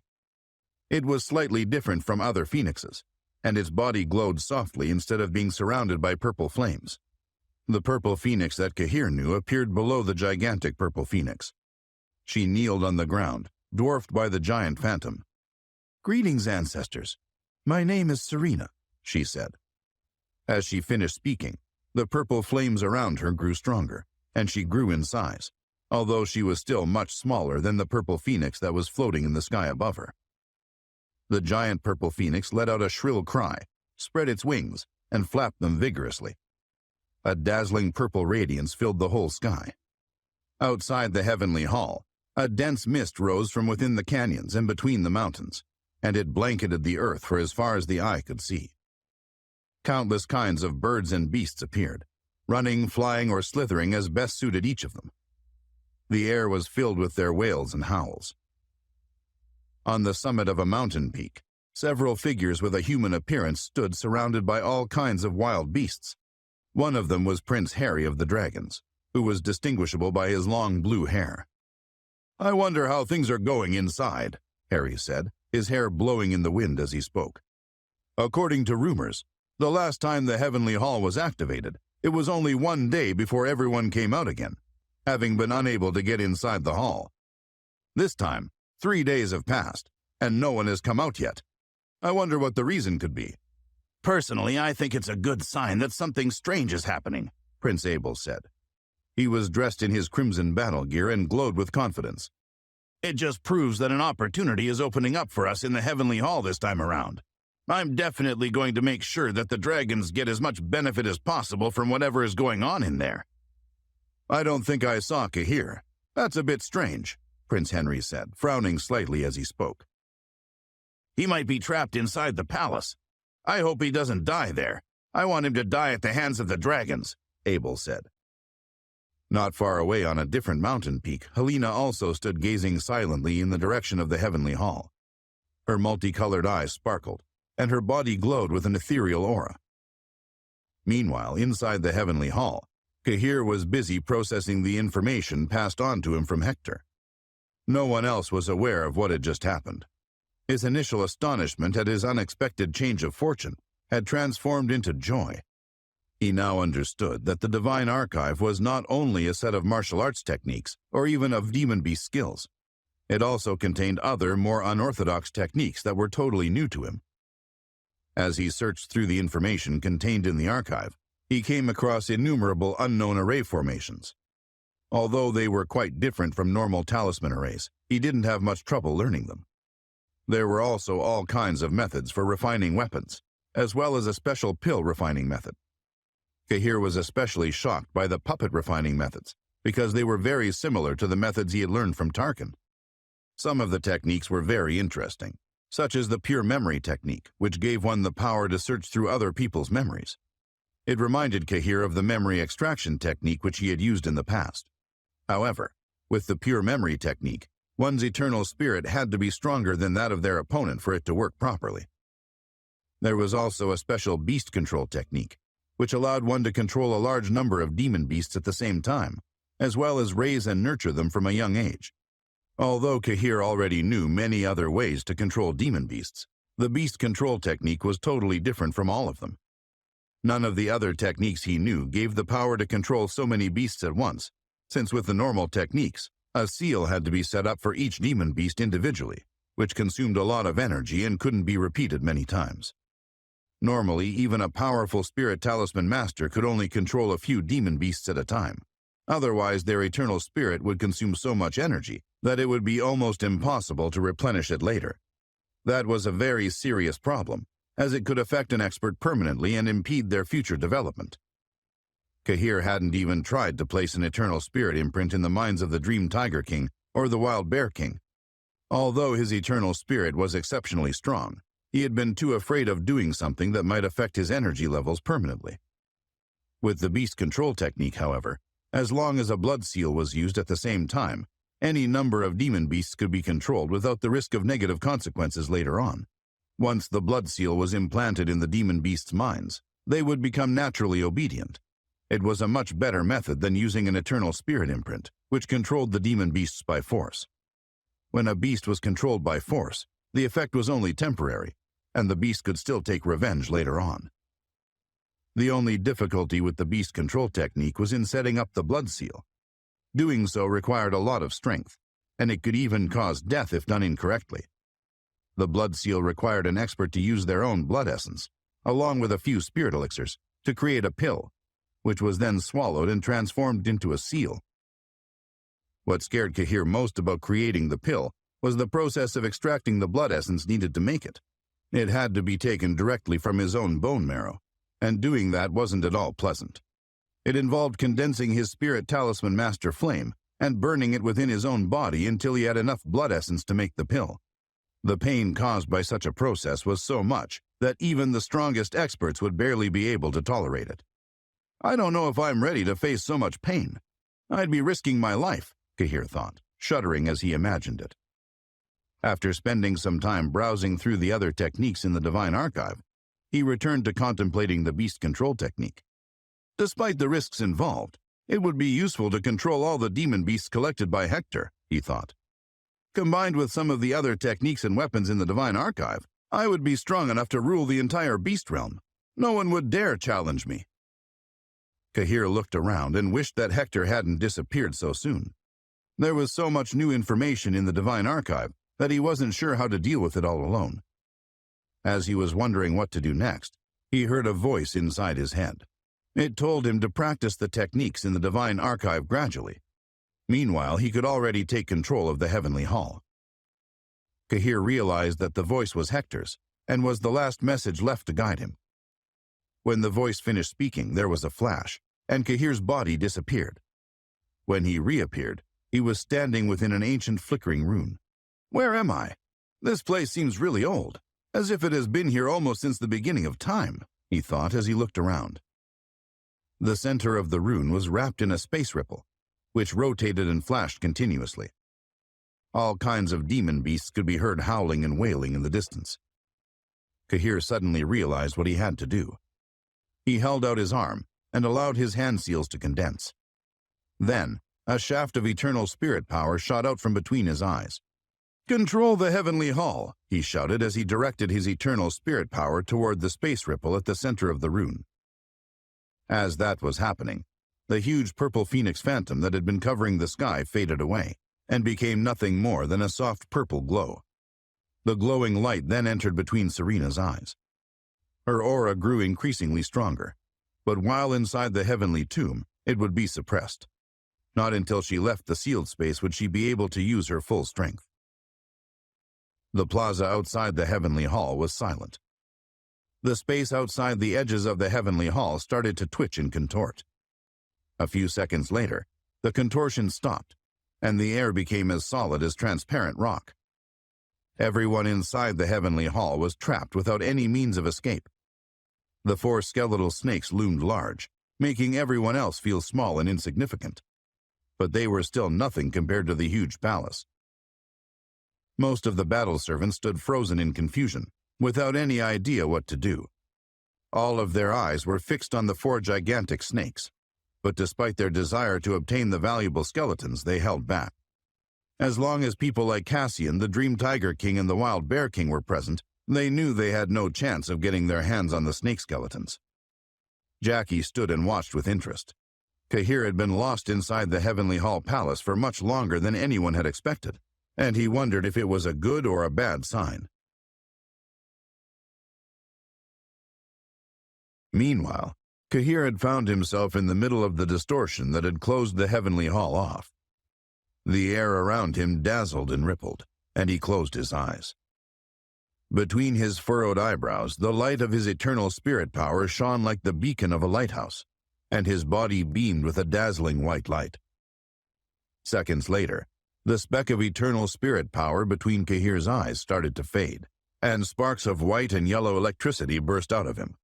[SPEAKER 1] It was slightly different from other phoenixes, and its body glowed softly instead of being surrounded by purple flames. The purple phoenix that Cahir knew appeared below the gigantic purple phoenix. She kneeled on the ground, dwarfed by the giant phantom. "Greetings, ancestors. My name is Serena," she said. As she finished speaking, the purple flames around her grew stronger, and she grew in size, although she was still much smaller than the purple phoenix that was floating in the sky above her. The giant purple phoenix let out a shrill cry, spread its wings, and flapped them vigorously. A dazzling purple radiance filled the whole sky. Outside the Heavenly Hall, a dense mist rose from within the canyons and between the mountains, and it blanketed the earth for as far as the eye could see. Countless kinds of birds and beasts appeared, running, flying, or slithering as best suited each of them. The air was filled with their wails and howls. On the summit of a mountain peak, several figures with a human appearance stood surrounded by all kinds of wild beasts. One of them was Prince Harry of the Dragons, who was distinguishable by his long blue hair. "I wonder how things are going inside," Harry said, his hair blowing in the wind as he spoke. "According to rumors, the last time the Heavenly Hall was activated, it was only one day before everyone came out again, having been unable to get inside the hall. This time, 3 days have passed, and no one has come out yet. I wonder what the reason could be." "Personally, I think it's a good sign that something strange is happening," Prince Abel said. He was dressed in his crimson battle gear and glowed with confidence. "It just proves that an opportunity is opening up for us in the Heavenly Hall this time around. I'm definitely going to make sure that the dragons get as much benefit as possible from whatever is going on in there." "I don't think I saw Cahir. That's a bit strange," Prince Henry said, frowning slightly as he spoke. "He might be trapped inside the palace. I hope he doesn't die there. I want him to die at the hands of the dragons," Abel said. Not far away on a different mountain peak, Helena also stood gazing silently in the direction of the heavenly hall. Her multicolored eyes sparkled, and her body glowed with an ethereal aura. Meanwhile, inside the heavenly hall, Cahir was busy processing the information passed on to him from Hector. No one else was aware of what had just happened. His initial astonishment at his unexpected change of fortune had transformed into joy. He now understood that the Divine Archive was not only a set of martial arts techniques or even of demon beast skills. It also contained other, more unorthodox techniques that were totally new to him. As he searched through the information contained in the archive, he came across innumerable unknown array formations. Although they were quite different from normal talisman arrays, he didn't have much trouble learning them. There were also all kinds of methods for refining weapons, as well as a special pill refining method. Cahir was especially shocked by the puppet refining methods, because they were very similar to the methods he had learned from Tarkin. Some of the techniques were very interesting, such as the pure memory technique, which gave one the power to search through other people's memories. It reminded Cahir of the memory extraction technique which he had used in the past. However, with the pure memory technique, one's eternal spirit had to be stronger than that of their opponent for it to work properly. There was also a special beast control technique, which allowed one to control a large number of demon beasts at the same time, as well as raise and nurture them from a young age. Although Cahir already knew many other ways to control demon beasts, the beast control technique was totally different from all of them. None of the other techniques he knew gave the power to control so many beasts at once, since with the normal techniques, a seal had to be set up for each demon beast individually, which consumed a lot of energy and couldn't be repeated many times. Normally, even a powerful spirit talisman master could only control a few demon beasts at a time. Otherwise, their eternal spirit would consume so much energy that it would be almost impossible to replenish it later. That was a very serious problem, as it could affect an expert permanently and impede their future development. Cahir hadn't even tried to place an eternal spirit imprint in the minds of the Dream Tiger King or the Wild Bear King. Although his eternal spirit was exceptionally strong, he had been too afraid of doing something that might affect his energy levels permanently. With the beast control technique, however, as long as a blood seal was used at the same time, any number of demon beasts could be controlled without the risk of negative consequences later on. Once the blood seal was implanted in the demon beasts' minds, they would become naturally obedient. It was a much better method than using an eternal spirit imprint, which controlled the demon beasts by force. When a beast was controlled by force, the effect was only temporary, and the beast could still take revenge later on. The only difficulty with the beast control technique was in setting up the blood seal. Doing so required a lot of strength, and it could even cause death if done incorrectly. The blood seal required an expert to use their own blood essence, along with a few spirit elixirs, to create a pill, which was then swallowed and transformed into a seal. What scared Cahir most about creating the pill was the process of extracting the blood essence needed to make it. It had to be taken directly from his own bone marrow, and doing that wasn't at all pleasant. It involved condensing his spirit talisman master flame and burning it within his own body until he had enough blood essence to make the pill. The pain caused by such a process was so much that even the strongest experts would barely be able to tolerate it. I don't know if I'm ready to face so much pain. I'd be risking my life, Cahir thought, shuddering as he imagined it. After spending some time browsing through the other techniques in the Divine Archive, he returned to contemplating the beast control technique. Despite the risks involved, it would be useful to control all the demon beasts collected by Hector, he thought. Combined with some of the other techniques and weapons in the Divine Archive, I would be strong enough to rule the entire beast realm. No one would dare challenge me. Cahir looked around and wished that Hector hadn't disappeared so soon. There was so much new information in the Divine Archive that he wasn't sure how to deal with it all alone. As he was wondering what to do next, he heard a voice inside his head. It told him to practice the techniques in the Divine Archive gradually. Meanwhile, he could already take control of the Heavenly Hall. Cahir realized that the voice was Hector's, and was the last message left to guide him. When the voice finished speaking, there was a flash, and Cahir's body disappeared. When he reappeared, he was standing within an ancient flickering rune. Where am I? This place seems really old, as if it has been here almost since the beginning of time, he thought as he looked around. The center of the rune was wrapped in a space ripple, which rotated and flashed continuously. All kinds of demon beasts could be heard howling and wailing in the distance. Kahir suddenly realized what he had to do. He held out his arm and allowed his hand seals to condense. Then, a shaft of eternal spirit power shot out from between his eyes. "Control the heavenly hall," he shouted as he directed his eternal spirit power toward the space ripple at the center of the rune. As that was happening, the huge purple phoenix phantom that had been covering the sky faded away and became nothing more than a soft purple glow. The glowing light then entered between Serena's eyes. Her aura grew increasingly stronger, but while inside the heavenly tomb, it would be suppressed. Not until she left the sealed space would she be able to use her full strength. The plaza outside the heavenly hall was silent. The space outside the edges of the heavenly hall started to twitch and contort. A few seconds later, the contortion stopped, and the air became as solid as transparent rock. Everyone inside the heavenly hall was trapped without any means of escape. The 4 skeletal snakes loomed large, making everyone else feel small and insignificant. But they were still nothing compared to the huge palace. Most of the battle servants stood frozen in confusion, without any idea what to do. All of their eyes were fixed on the 4 gigantic snakes, but despite their desire to obtain the valuable skeletons, they held back. As long as people like Cassian, the Dream Tiger King, and the Wild Bear King were present, they knew they had no chance of getting their hands on the snake skeletons. Jackie stood and watched with interest. Kahir had been lost inside the Heavenly Hall Palace for much longer than anyone had expected, and he wondered if it was a good or a bad sign. Meanwhile, Kahir had found himself in the middle of the distortion that had closed the Heavenly Hall off. The air around him dazzled and rippled, and he closed his eyes. Between his furrowed eyebrows, the light of his eternal spirit power shone like the beacon of a lighthouse, and his body beamed with a dazzling white light. Seconds later, the speck of eternal spirit power between Kahir's eyes started to fade, and sparks of white and yellow electricity burst out of him.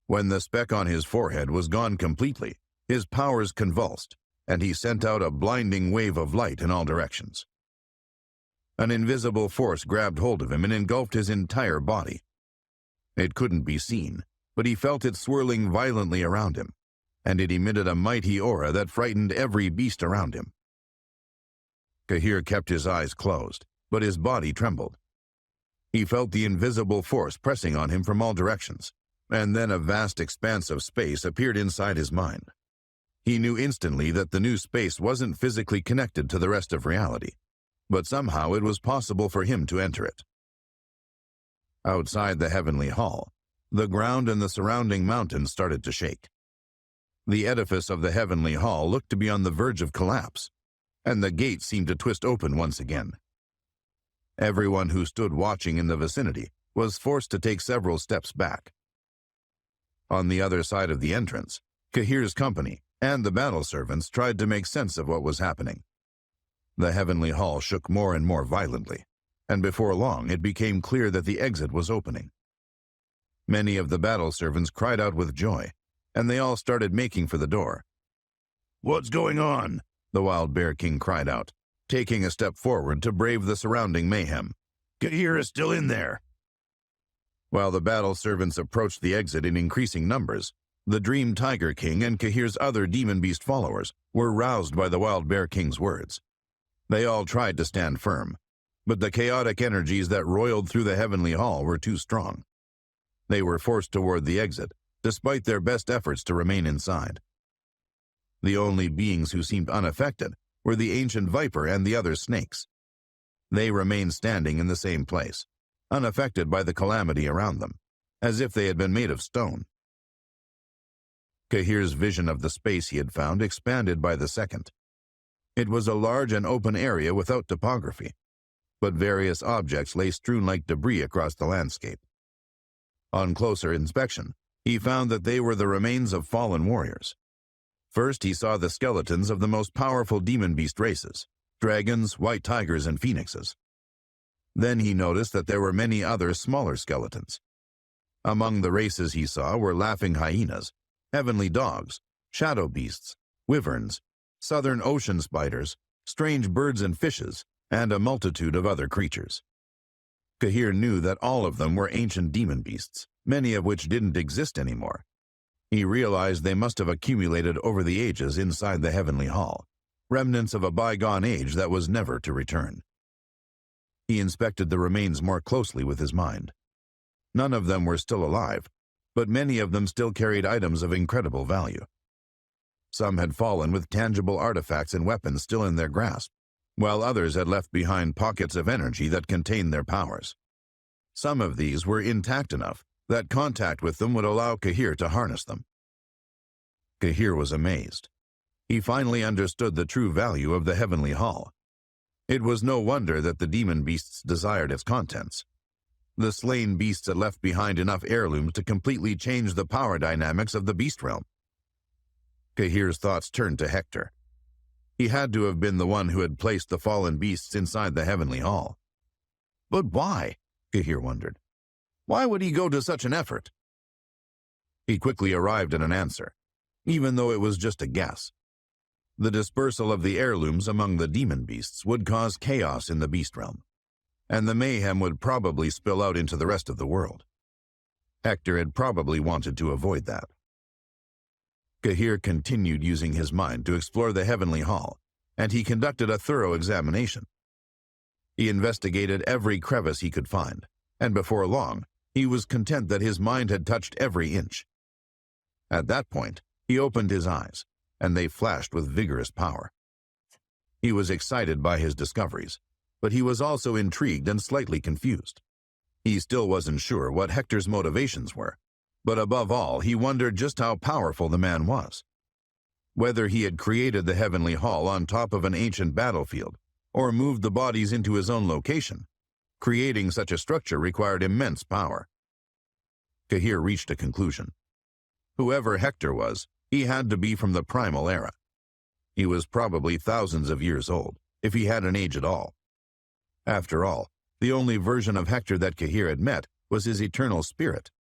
[SPEAKER 1] When the speck on his forehead was gone completely, his powers convulsed, and he sent out a blinding wave of light in all directions. An invisible force grabbed hold of him and engulfed his entire body. It couldn't be seen, but he felt it swirling violently around him, and it emitted a mighty aura that frightened every beast around him. Kahir kept his eyes closed, but his body trembled. He felt the invisible force pressing on him from all directions, and then a vast expanse of space appeared inside his mind. He knew instantly that the new space wasn't physically connected to the rest of reality, but somehow it was possible for him to enter it. Outside the Heavenly Hall, the ground and the surrounding mountains started to shake. The edifice of the Heavenly Hall looked to be on the verge of collapse, and the gate seemed to twist open once again. Everyone who stood watching in the vicinity was forced to take several steps back. On the other side of the entrance, Kahir's company and the battle servants tried to make sense of what was happening. The Heavenly Hall shook more and more violently, and before long it became clear that the exit was opening. Many of the battle servants cried out with joy, and they all started making for the door. "What's going on?" the Wild Bear King cried out, taking a step forward to brave the surrounding mayhem. "Kahir is still in there." While the battle servants approached the exit in increasing numbers, the Dream Tiger King and Kahir's other demon beast followers were roused by the Wild Bear King's words. They all tried to stand firm, but the chaotic energies that roiled through the Heavenly Hall were too strong. They were forced toward the exit, despite their best efforts to remain inside. The only beings who seemed unaffected were the ancient viper and the other snakes. They remained standing in the same place, unaffected by the calamity around them, as if they had been made of stone. Kahir's vision of the space he had found expanded by the second. It was a large and open area without topography, but various objects lay strewn like debris across the landscape. On closer inspection, he found that they were the remains of fallen warriors. First, he saw the skeletons of the most powerful demon beast races, dragons, white tigers, and phoenixes. Then he noticed that there were many other smaller skeletons. Among the races he saw were laughing hyenas, heavenly dogs, shadow beasts, wyverns, southern ocean spiders, strange birds and fishes, and a multitude of other creatures. Kahir knew that all of them were ancient demon beasts, many of which didn't exist anymore. He realized they must have accumulated over the ages inside the heavenly hall, remnants of a bygone age that was never to return. He inspected the remains more closely with his mind. None of them were still alive, but many of them still carried items of incredible value. Some had fallen with tangible artifacts and weapons still in their grasp, while others had left behind pockets of energy that contained their powers. Some of these were intact enough that contact with them would allow Kahir to harness them. Kahir was amazed. He finally understood the true value of the heavenly hall. It was no wonder that the demon beasts desired its contents. The slain beasts had left behind enough heirlooms to completely change the power dynamics of the beast realm. Kahir's thoughts turned to Hector. He had to have been the one who had placed the fallen beasts inside the heavenly hall. But why? Kahir wondered. Why would he go to such an effort? He quickly arrived at an answer, even though it was just a guess. The dispersal of the heirlooms among the demon beasts would cause chaos in the beast realm, and the mayhem would probably spill out into the rest of the world. Hector had probably wanted to avoid that. Kahir continued using his mind to explore the heavenly hall, and he conducted a thorough examination. He investigated every crevice he could find, and before long, he was content that his mind had touched every inch. At that point, he opened his eyes, and they flashed with vigorous power. He was excited by his discoveries, but he was also intrigued and slightly confused. He still wasn't sure what Hector's motivations were, but above all, he wondered just how powerful the man was. Whether he had created the heavenly hall on top of an ancient battlefield, or moved the bodies into his own location, creating such a structure required immense power. Kahir reached a conclusion. Whoever Hector was, he had to be from the primal era. He was probably thousands of years old, if he had an age at all. After all, the only version of Hector that Kahir had met was his eternal spirit,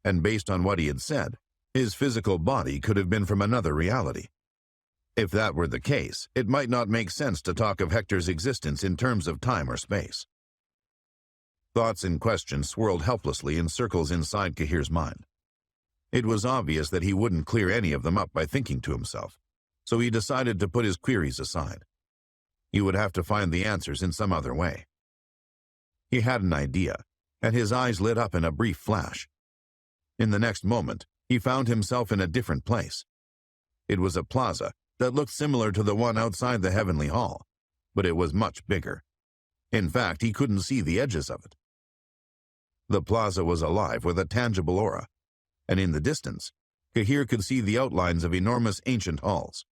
[SPEAKER 1] and based on what he had said, his physical body could have been from another reality. If that were the case, it might not make sense to talk of Hector's existence in terms of time or space. Thoughts and questions swirled helplessly in circles inside Kahir's mind. It was obvious that he wouldn't clear any of them up by thinking to himself, so he decided to put his queries aside. He would have to find the answers in some other way. He had an idea, and his eyes lit up in a brief flash. In the next moment, he found himself in a different place. It was a plaza that looked similar to the one outside the heavenly hall, but it was much bigger. In fact, he couldn't see the edges of it. The plaza was alive with a tangible aura, and in the distance, Kahir could see the outlines of enormous ancient halls.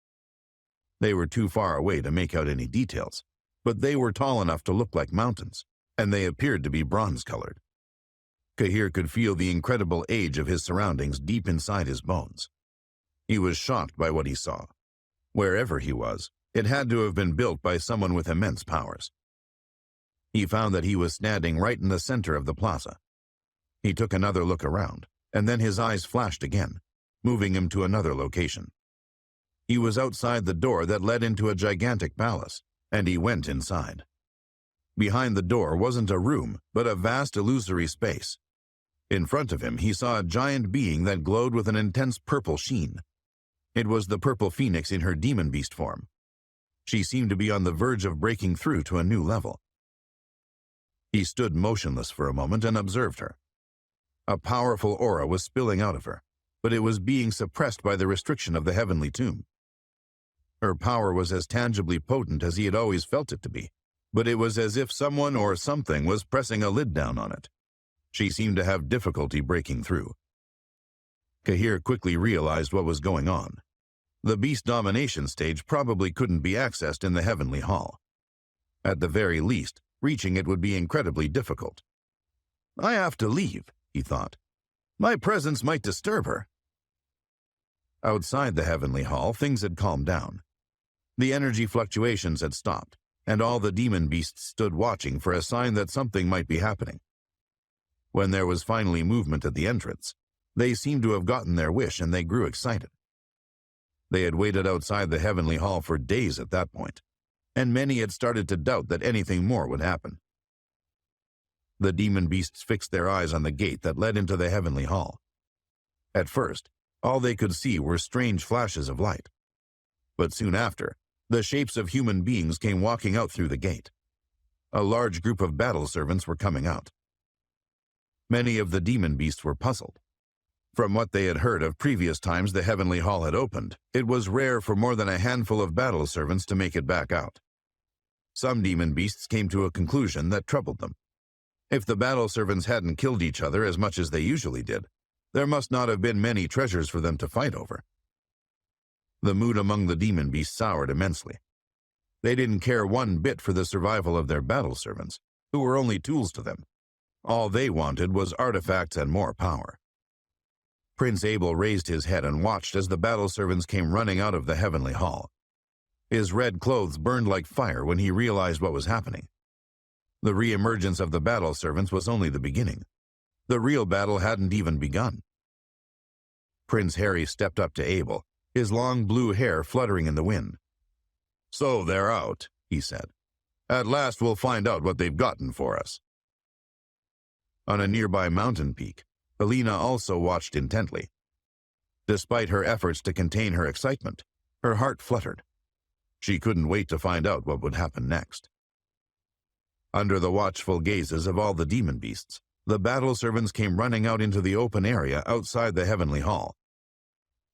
[SPEAKER 1] They were too far away to make out any details, but they were tall enough to look like mountains, and they appeared to be bronze-colored. Kahir could feel the incredible age of his surroundings deep inside his bones. He was shocked by what he saw. Wherever he was, it had to have been built by someone with immense powers. He found that he was standing right in the center of the plaza. He took another look around, and then his eyes flashed again, moving him to another location. He was outside the door that led into a gigantic palace, and he went inside. Behind the door wasn't a room, but a vast illusory space. In front of him, he saw a giant being that glowed with an intense purple sheen. It was the purple phoenix in her demon beast form. She seemed to be on the verge of breaking through to a new level. He stood motionless for a moment and observed her. A powerful aura was spilling out of her, but it was being suppressed by the restriction of the heavenly tomb. Her power was as tangibly potent as he had always felt it to be, but it was as if someone or something was pressing a lid down on it. She seemed to have difficulty breaking through. Kahir quickly realized what was going on. The beast domination stage probably couldn't be accessed in the heavenly hall. At the very least, reaching it would be incredibly difficult. I have to leave, he thought. My presence might disturb her. Outside the heavenly hall, things had calmed down. The energy fluctuations had stopped, and all the demon beasts stood watching for a sign that something might be happening. When there was finally movement at the entrance, they seemed to have gotten their wish and they grew excited. They had waited outside the heavenly hall for days at that point, and many had started to doubt that anything more would happen. The demon beasts fixed their eyes on the gate that led into the heavenly hall. At first, all they could see were strange flashes of light. But soon after, the shapes of human beings came walking out through the gate. A large group of battle servants were coming out. Many of the demon beasts were puzzled. From what they had heard of previous times the heavenly hall had opened, it was rare for more than a handful of battle servants to make it back out. Some demon beasts came to a conclusion that troubled them. If the battle servants hadn't killed each other as much as they usually did, there must not have been many treasures for them to fight over. The mood among the demon beasts soured immensely. They didn't care one bit for the survival of their battle servants, who were only tools to them. All they wanted was artifacts and more power. Prince Abel raised his head and watched as the battle servants came running out of the heavenly hall. His red clothes burned like fire when he realized what was happening. The re-emergence of the battle servants was only the beginning. The real battle hadn't even begun. Prince Harry stepped up to Abel, his long blue hair fluttering in the wind. "So they're out," he said. "At last we'll find out what they've gotten for us." On a nearby mountain peak, Helena also watched intently. Despite her efforts to contain her excitement, her heart fluttered. She couldn't wait to find out what would happen next. Under the watchful gazes of all the demon beasts, the battle servants came running out into the open area outside the heavenly hall.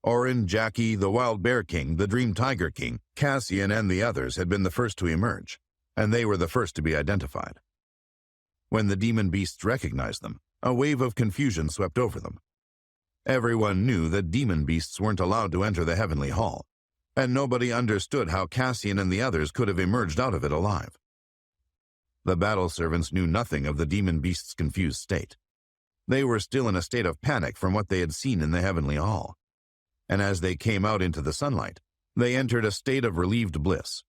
[SPEAKER 1] Orin, Jackie, the Wild Bear King, the Dream Tiger King, Cassian, and the others had been the first to emerge, and they were the first to be identified. When the demon beasts recognized them, a wave of confusion swept over them. Everyone knew that demon beasts weren't allowed to enter the heavenly hall, and nobody understood how Cassian and the others could have emerged out of it alive. The battle servants knew nothing of the demon beasts' confused state. They were still in a state of panic from what they had seen in the heavenly hall, and as they came out into the sunlight, they entered a state of relieved bliss.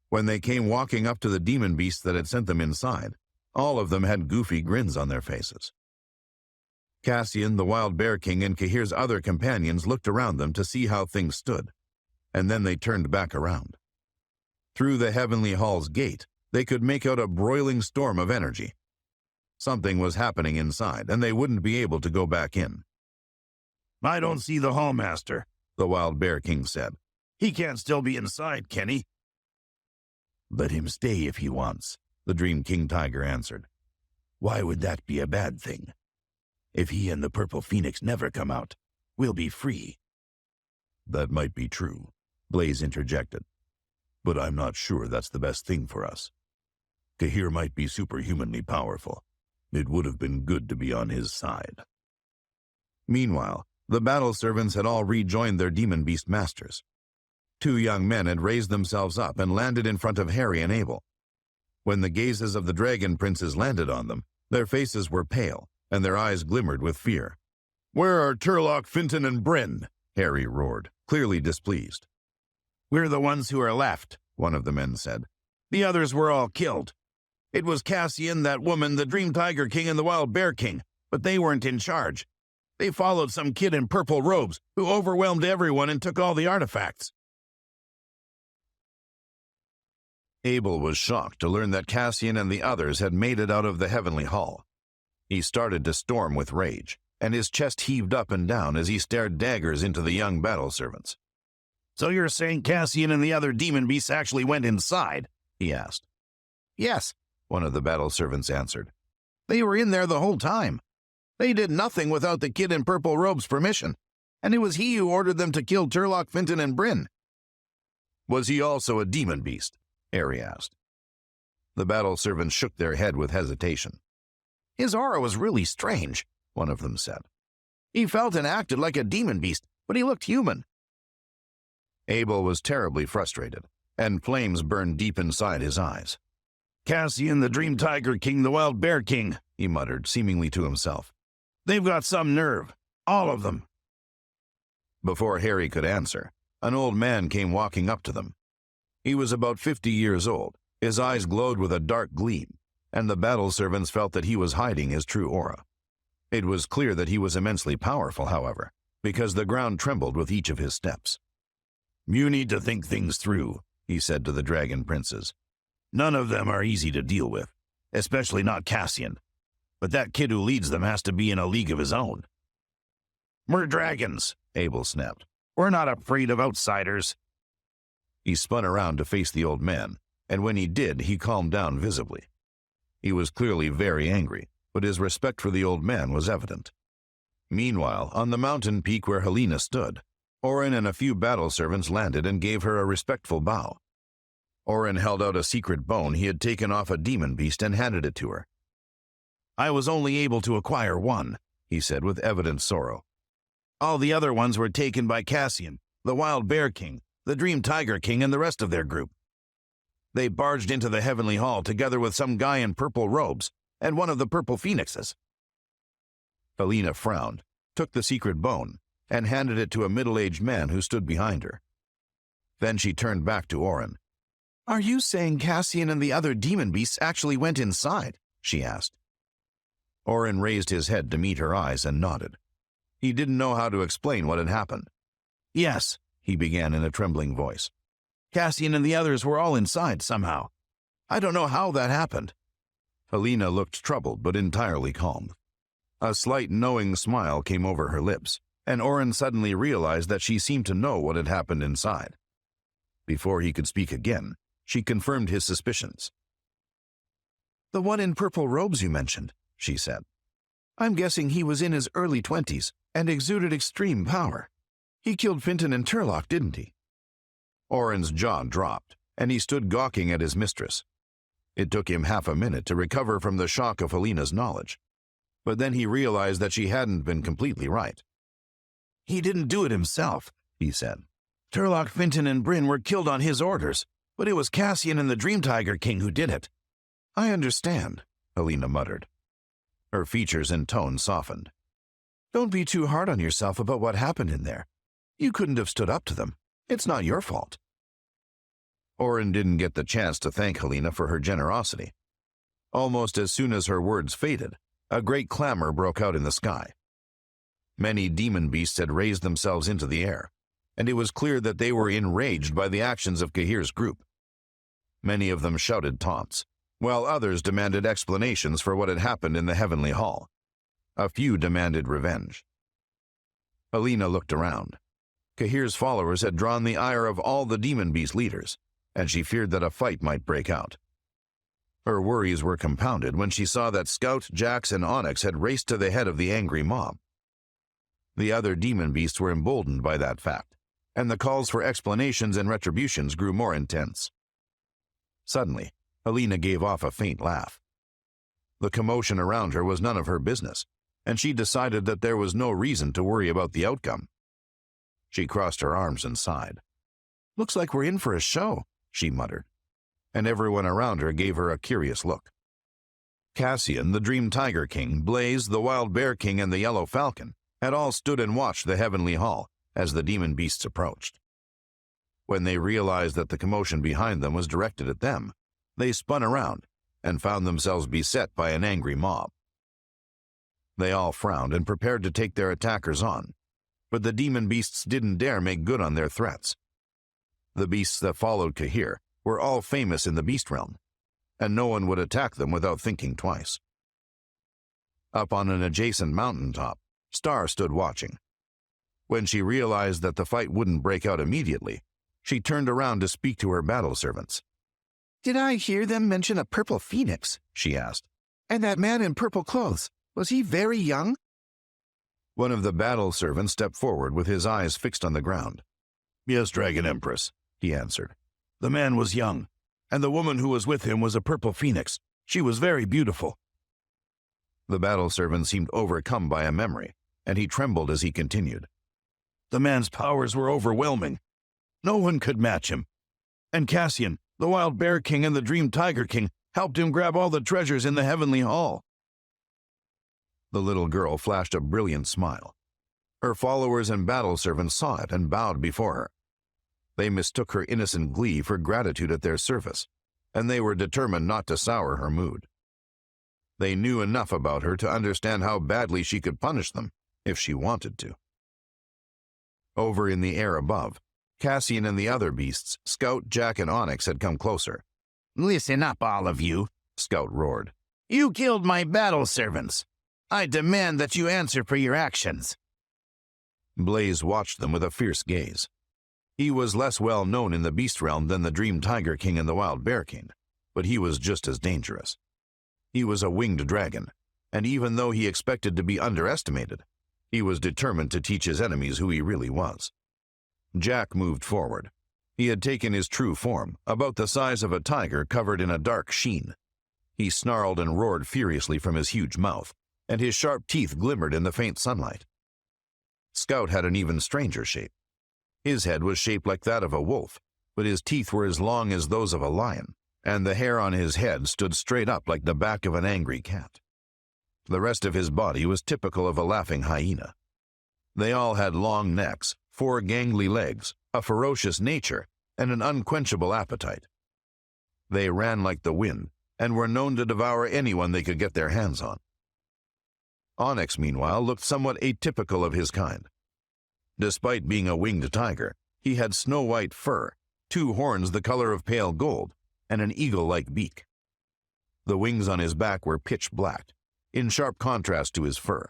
[SPEAKER 1] When they came walking up to the demon beasts that had sent them inside, all of them had goofy grins on their faces. Cassian, the Wild Bear King, and Kahir's other companions looked around them to see how things stood, and then they turned back around. Through the heavenly hall's gate, they could make out a broiling storm of energy. Something was happening inside, and they wouldn't be able to go back in.
[SPEAKER 2] "I don't see the Hallmaster,"
[SPEAKER 1] the Wild Bear King said.
[SPEAKER 2] "He can't still be inside, can he?"
[SPEAKER 1] "Let him stay if he wants," the Dream King Tiger answered.
[SPEAKER 2] "Why would that be a bad thing? If he and the Purple Phoenix never come out, we'll be free."
[SPEAKER 1] "That might be true," Blaze interjected. "But I'm not sure that's the best thing for us. Kahir might be superhumanly powerful. It would have been good to be on his side." Meanwhile, the battle servants had all rejoined their demon beast masters. Two young men had raised themselves up and landed in front of Harry and Abel. When the gazes of the dragon princes landed on them, their faces were pale, and their eyes glimmered with fear. "Where are Turlock, Finton, and Bryn?" Harry roared, clearly displeased.
[SPEAKER 2] "We're the ones who are left," one of the men said. "The others were all killed. It was Cassian, that woman, the Dream Tiger King, and the Wild Bear King, but they weren't in charge. They followed some kid in purple robes who overwhelmed everyone and took all the artifacts."
[SPEAKER 1] Abel was shocked to learn that Cassian and the others had made it out of the heavenly hall. He started to storm with rage, and his chest heaved up and down as he stared daggers into the young battle servants.
[SPEAKER 2] "So you're saying Cassian and the other demon beasts actually went inside?"
[SPEAKER 1] he asked.
[SPEAKER 3] "Yes,"
[SPEAKER 1] one of the battle servants answered.
[SPEAKER 3] "They were in there the whole time. They did nothing without the kid in purple robe's permission, and it was he who ordered them to kill Turlock, Finton, and Bryn."
[SPEAKER 1] "Was he also a demon beast?" Harry asked. The battle servants shook their head with hesitation.
[SPEAKER 3] "His aura was really strange," one of them said. "He felt and acted like a demon beast, but he looked human."
[SPEAKER 1] Abel was terribly frustrated, and flames burned deep inside his eyes.
[SPEAKER 2] "Cassian, the Dream Tiger King, the Wild Bear King,"
[SPEAKER 1] he muttered, seemingly to himself.
[SPEAKER 2] "They've got some nerve. All of them."
[SPEAKER 1] Before Harry could answer, an old man came walking up to them. He was about 50 years old. His eyes glowed with a dark gleam, and the battle servants felt that he was hiding his true aura. It was clear that he was immensely powerful, however, because the ground trembled with each of his steps.
[SPEAKER 2] You need to think things through, he said to the dragon princes. None of them are easy to deal with, especially not Cassian. But that kid who leads them has to be in a league of his own. We're dragons, Abel snapped. We're not afraid of outsiders. He spun around to face the old man, and when he did, he calmed down visibly. He was clearly very angry, but his respect for the old man was evident. Meanwhile, on the mountain peak where Helena stood, Orin and a few battle servants landed and gave her a respectful bow. Orin held out a secret bone he had taken off a demon beast and handed it to her. I was only able to acquire one, he said with evident sorrow. All the other ones were taken by Cassian, the Wild Bear King, the Dream Tiger King, and the rest of their group. They barged into the Heavenly Hall together with some guy in purple robes and one of the purple phoenixes. Helena frowned, took the secret bone, and handed it to a middle-aged man who stood behind her. Then she turned back to Orin. Are you saying Cassian and the other demon beasts actually went inside? She asked. Orin raised his head to meet her eyes and nodded. He didn't know how to explain what had happened. Yes, he began in a trembling voice. Cassian and the others were all inside somehow. I don't know how that happened. Helena looked troubled but entirely calm. A slight knowing smile came over her lips, and Orin suddenly realized that she seemed to know what had happened inside. Before he could speak again, she confirmed his suspicions. The one in purple robes you mentioned, she said. I'm guessing he was in his early 20s and exuded extreme power. He killed Finton and Turlock, didn't he? Orin's jaw dropped, and he stood gawking at his mistress. It took him half a minute to recover from the shock of Helena's knowledge, but then he realized that she hadn't been completely right. He didn't do it himself, he said. Turlock, Finton, and Bryn were killed on his orders, but it was Cassian and the Dream Tiger King who did it. I understand, Helena muttered. Her features and tone softened. Don't be too hard on yourself about what happened in there. You couldn't have stood up to them. It's not your fault. Orin didn't get the chance to thank Helena for her generosity. Almost as soon as her words faded, a great clamor broke out in the sky. Many demon beasts had raised themselves into the air, and it was clear that they were enraged by the actions of Cahir's group. Many of them shouted taunts, while others demanded explanations for what had happened in the Heavenly Hall. A few demanded revenge. Helena looked around. Cahir's followers had drawn the ire of all the demon beast leaders, and she feared that a fight might break out. Her worries were compounded when she saw that Scout, Jax, and Onyx had raced to the head of the angry mob. The other demon beasts were emboldened by that fact, and the calls for explanations and retributions grew more intense. Suddenly, Helena gave off a faint laugh. The commotion around her was none of her business, and she decided that there was no reason to worry about the outcome. She crossed her arms and sighed. Looks like we're in for a show, she muttered, and everyone around her gave her a curious look. Cassian, the Dream Tiger King, Blaze, the Wild Bear King, and the Yellow Falcon had all stood and watched the Heavenly Hall as the demon beasts approached. When they realized that the commotion behind them was directed at them, they spun around and found themselves beset by an angry mob. They all frowned and prepared to take their attackers on, but the demon beasts didn't dare make good on their threats. The beasts that followed Cahir were all famous in the beast realm, and no one would attack them without thinking twice. Up on an adjacent mountaintop, Star stood watching. When she realized that the fight wouldn't break out immediately, she turned around to speak to her battle servants. Did I hear them mention a purple phoenix? She asked. And that man in purple clothes, was he very young? One of the battle servants stepped forward with his eyes fixed on the ground. Yes, Dragon Empress, he answered. The man was young, and the woman who was with him was a purple phoenix. She was very beautiful. The battle servant seemed overcome by a memory, and he trembled as he continued. The man's powers were overwhelming. No one could match him. And Cassian, the Wild Bear King, and the Dream Tiger King helped him grab all the treasures in the Heavenly Hall. The little girl flashed a brilliant smile. Her followers and battle servants saw it and bowed before her. They mistook her innocent glee for gratitude at their service, and they were determined not to sour her mood. They knew enough about her to understand how badly she could punish them if she wanted to. Over in the air above,
[SPEAKER 1] Cassian and the other beasts, Scout, Jack, and Onyx, had come closer.
[SPEAKER 2] Listen up, all of you,
[SPEAKER 1] Scout roared.
[SPEAKER 2] You killed my battle servants. I demand that you answer for your actions.
[SPEAKER 1] Blaze watched them with a fierce gaze. He was less well known in the beast realm than the Dream Tiger King and the Wild Bear King, but he was just as dangerous. He was a winged dragon, and even though he expected to be underestimated, he was determined to teach his enemies who he really was. Jack moved forward. He had taken his true form, about the size of a tiger covered in a dark sheen. He snarled and roared furiously from his huge mouth, and his sharp teeth glimmered in the faint sunlight. Scout had an even stranger shape. His head was shaped like that of a wolf, but his teeth were as long as those of a lion, and the hair on his head stood straight up like the back of an angry cat. The rest of his body was typical of a laughing hyena. They all had long necks, 4 gangly legs, a ferocious nature, and an unquenchable appetite. They ran like the wind, and were known to devour anyone they could get their hands on. Onyx, meanwhile, looked somewhat atypical of his kind. Despite being a winged tiger, he had snow-white fur, 2 horns the color of pale gold, and an eagle-like beak. The wings on his back were pitch black, in sharp contrast to his fur.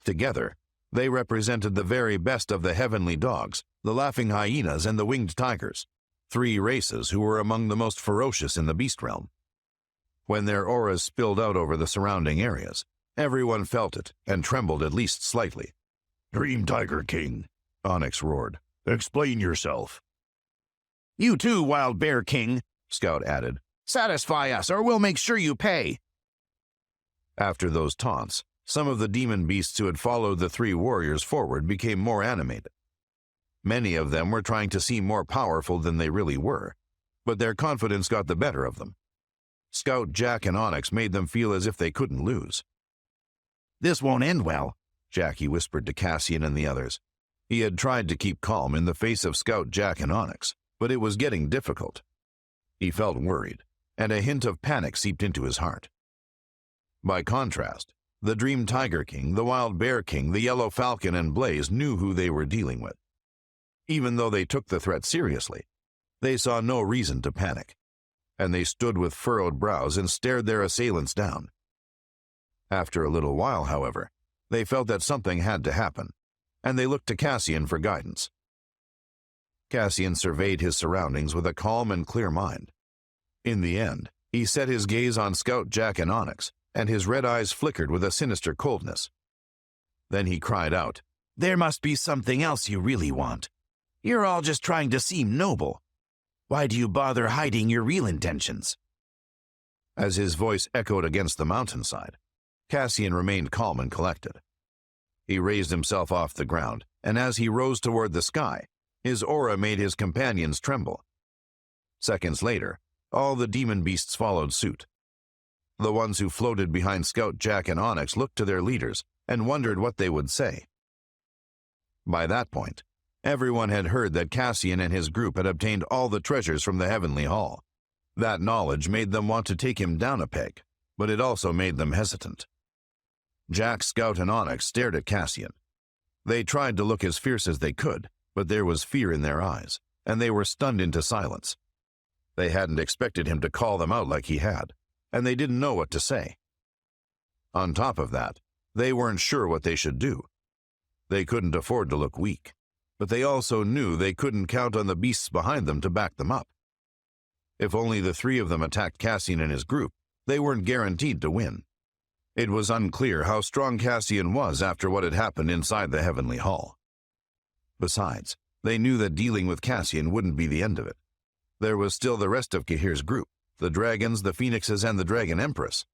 [SPEAKER 1] Together, they represented the very best of the heavenly dogs, the laughing hyenas, and the winged tigers, 3 races who were among the most ferocious in the beast realm. When their auras spilled out over the surrounding areas, everyone felt it and trembled at least slightly.
[SPEAKER 2] Dream Tiger King,
[SPEAKER 1] Onyx roared.
[SPEAKER 2] Explain yourself. You too, Wild Bear King,
[SPEAKER 1] Scout added.
[SPEAKER 2] Satisfy us, or we'll make sure you pay.
[SPEAKER 1] After those taunts, some of the demon beasts who had followed the 3 warriors forward became more animated. Many of them were trying to seem more powerful than they really were, but their confidence got the better of them. Scout, Jack, and Onyx made them feel as if they couldn't lose.
[SPEAKER 2] This won't end well,
[SPEAKER 1] Jackie whispered to Cassian and the others. He had tried to keep calm in the face of Scout, Jack, and Onyx, but it was getting difficult. He felt worried, and a hint of panic seeped into his heart. By contrast, the Dream Tiger King, the Wild Bear King, the Yellow Falcon, and Blaze knew who they were dealing with. Even though they took the threat seriously, they saw no reason to panic, and they stood with furrowed brows and stared their assailants down. After a little while, however, they felt that something had to happen, and they looked to Cassian for guidance. Cassian surveyed his surroundings with a calm and clear mind. In the end, he set his gaze on Scout, Jack, and Onyx, and his red eyes flickered with a sinister coldness. Then he cried out,
[SPEAKER 2] There must be something else you really want. You're all just trying to seem noble. Why do you bother hiding your real intentions?
[SPEAKER 1] As his voice echoed against the mountainside, Cassian remained calm and collected. He raised himself off the ground, and as he rose toward the sky, his aura made his companions tremble. Seconds later, all the demon beasts followed suit. The ones who floated behind Scout, Jack, and Onyx looked to their leaders and wondered what they would say. By that point, everyone had heard that Cassian and his group had obtained all the treasures from the Heavenly Hall. That knowledge made them want to take him down a peg, but it also made them hesitant. Jack, Scout, and Onyx stared at Cassian. They tried to look as fierce as they could, but there was fear in their eyes, and they were stunned into silence. They hadn't expected him to call them out like he had, and they didn't know what to say. On top of that, they weren't sure what they should do. They couldn't afford to look weak, but they also knew they couldn't count on the beasts behind them to back them up. If only the 3 of them attacked Cassian and his group, they weren't guaranteed to win. It was unclear how strong Cassian was after what had happened inside the Heavenly Hall. Besides, they knew that dealing with Cassian wouldn't be the end of it. There was still the rest of Cahir's group, the dragons, the phoenixes, and the Dragon Empress.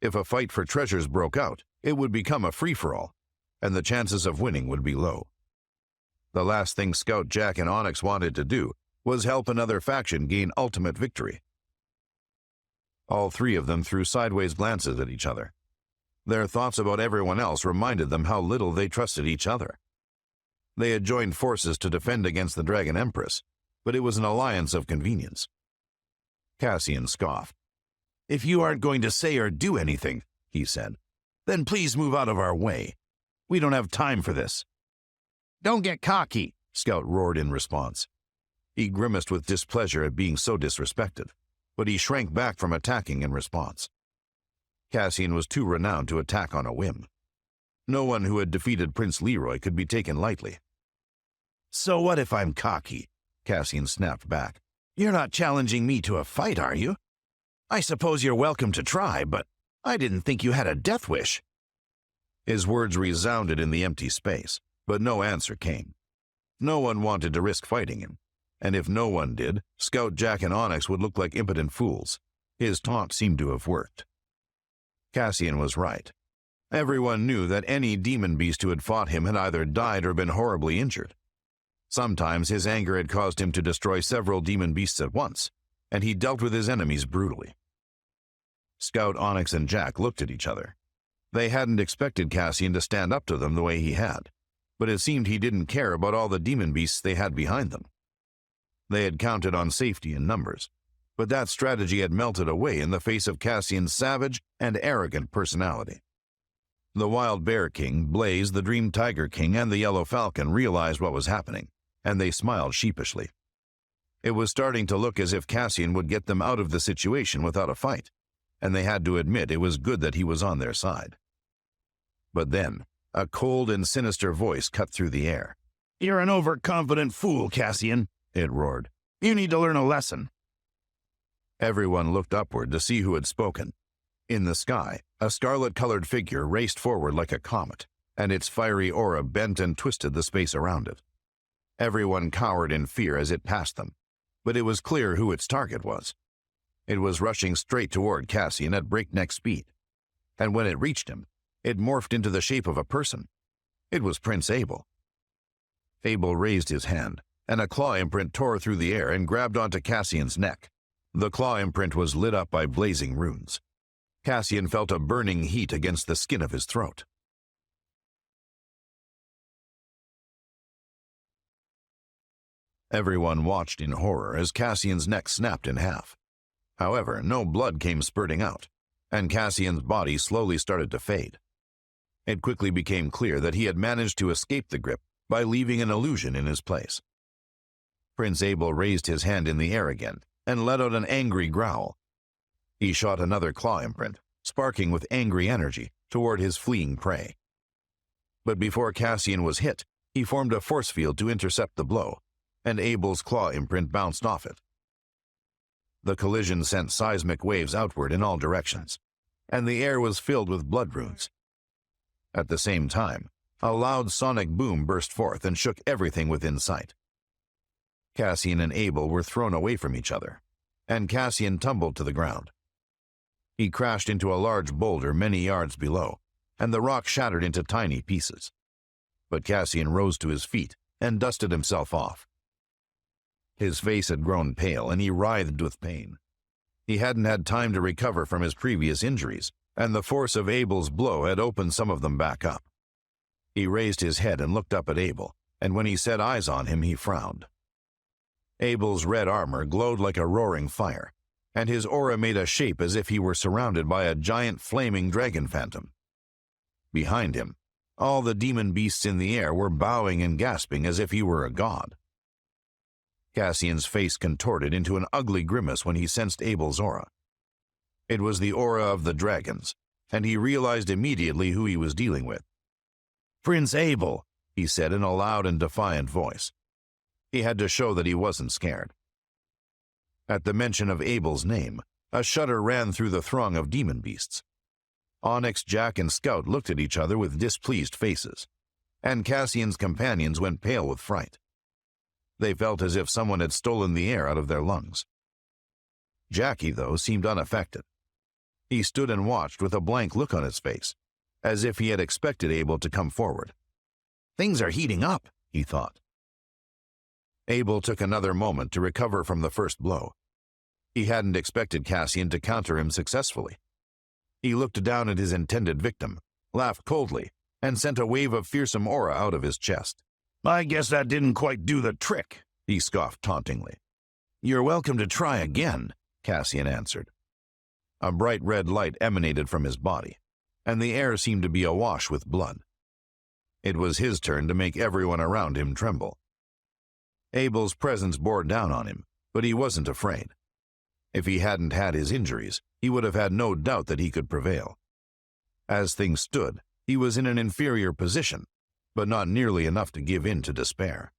[SPEAKER 1] If a fight for treasures broke out, it would become a free-for-all, and the chances of winning would be low. The last thing Scout, Jack, and Onyx wanted to do was help another faction gain ultimate victory. All 3 of them threw sideways glances at each other. Their thoughts about everyone else reminded them how little they trusted each other. They had joined forces to defend against the Dragon Empress, but it was an alliance of convenience. Cassian scoffed.
[SPEAKER 2] If you aren't going to say or do anything, he said, then please move out of our way. We don't have time for this.
[SPEAKER 3] Don't get cocky,
[SPEAKER 1] Scout roared in response. He grimaced with displeasure at being so disrespected, but he shrank back from attacking in response. Cassian was too renowned to attack on a whim. No one who had defeated Prince Leroy could be taken lightly.
[SPEAKER 2] So what if I'm cocky?
[SPEAKER 1] Cassian snapped back.
[SPEAKER 2] You're not challenging me to a fight, are you? I suppose you're welcome to try, but I didn't think you had a death wish.
[SPEAKER 1] His words resounded in the empty space, but no answer came. No one wanted to risk fighting him, and if no one did, Scout, Jack, and Onyx would look like impotent fools. His taunt seemed to have worked. Cassian was right. Everyone knew that any demon beast who had fought him had either died or been horribly injured. Sometimes his anger had caused him to destroy several demon beasts at once, and he dealt with his enemies brutally. Scout, Onyx, and Jack looked at each other. They hadn't expected Cassian to stand up to them the way he had, but it seemed he didn't care about all the demon beasts they had behind them. They had counted on safety in numbers, but that strategy had melted away in the face of Cassian's savage and arrogant personality. The Wild Bear King, Blaze, the Dream Tiger King, and the Yellow Falcon realized what was happening, and they smiled sheepishly. It was starting to look as if Cassian would get them out of the situation without a fight, and they had to admit it was good that he was on their side. But then, a cold and sinister voice cut through the air.
[SPEAKER 2] You're an overconfident fool, Cassian, it roared. You need to learn a lesson.
[SPEAKER 1] Everyone looked upward to see who had spoken. In the sky, a scarlet-colored figure raced forward like a comet, and its fiery aura bent and twisted the space around it. Everyone cowered in fear as it passed them, but it was clear who its target was. It was rushing straight toward Cassian at breakneck speed, and when it reached him, it morphed into the shape of a person. It was Prince Abel. Abel raised his hand, and a claw imprint tore through the air and grabbed onto Cassian's neck. The claw imprint was lit up by blazing runes. Cassian felt a burning heat against the skin of his throat. Everyone watched in horror as Cassian's neck snapped in half. However, no blood came spurting out, and Cassian's body slowly started to fade. It quickly became clear that he had managed to escape the grip by leaving an illusion in his place. Prince Abel raised his hand in the air again and let out an angry growl. He shot another claw imprint, sparking with angry energy, toward his fleeing prey. But before Cassian was hit, he formed a force field to intercept the blow, and Abel's claw imprint bounced off it. The collision sent seismic waves outward in all directions, and the air was filled with blood runes. At the same time, a loud sonic boom burst forth and shook everything within sight. Cassian and Abel were thrown away from each other, and Cassian tumbled to the ground. He crashed into a large boulder many yards below, and the rock shattered into tiny pieces. But Cassian rose to his feet and dusted himself off. His face had grown pale, and he writhed with pain. He hadn't had time to recover from his previous injuries, and the force of Abel's blow had opened some of them back up. He raised his head and looked up at Abel, and when he set eyes on him, he frowned. Abel's red armor glowed like a roaring fire, and his aura made a shape as if he were surrounded by a giant flaming dragon phantom. Behind him, all the demon beasts in the air were bowing and gasping as if he were a god. Cassian's face contorted into an ugly grimace when he sensed Abel's aura. It was the aura of the dragons, and he realized immediately who he was dealing with. "Prince Abel," he said in a loud and defiant voice. He had to show that he wasn't scared. At the mention of Abel's name, a shudder ran through the throng of demon beasts. Onyx, Jack, and Scout looked at each other with displeased faces, and Cassian's companions went pale with fright. They felt as if someone had stolen the air out of their lungs. Jackie, though, seemed unaffected. He stood and watched with a blank look on his face, as if he had expected Abel to come forward. Things are heating up, he thought. Abel took another moment to recover from the first blow. He hadn't expected Cassian to counter him successfully. He looked down at his intended victim, laughed coldly, and sent a wave of fearsome aura out of his chest. "I guess that didn't quite do the trick," he scoffed tauntingly. "You're welcome to try again," Cassian answered. A bright red light emanated from his body, and the air seemed to be awash with blood. It was his turn to make everyone around him tremble. Abel's presence bore down on him, but he wasn't afraid. If he hadn't had his injuries, he would have had no doubt that he could prevail. As things stood, he was in an inferior position, but not nearly enough to give in to despair.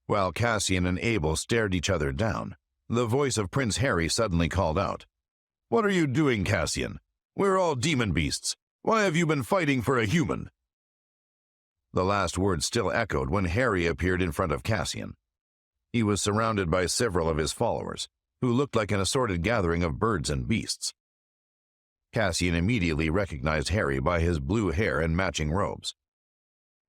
[SPEAKER 1] While Cassian and Abel stared each other down, the voice of Prince Harry suddenly called out, "What are you doing, Cassian? We're all demon beasts. Why have you been fighting for a human?" The last word still echoed when Harry appeared in front of Cassian. He was surrounded by several of his followers, who looked like an assorted gathering of birds and beasts. Cassian immediately recognized Harry by his blue hair and matching robes.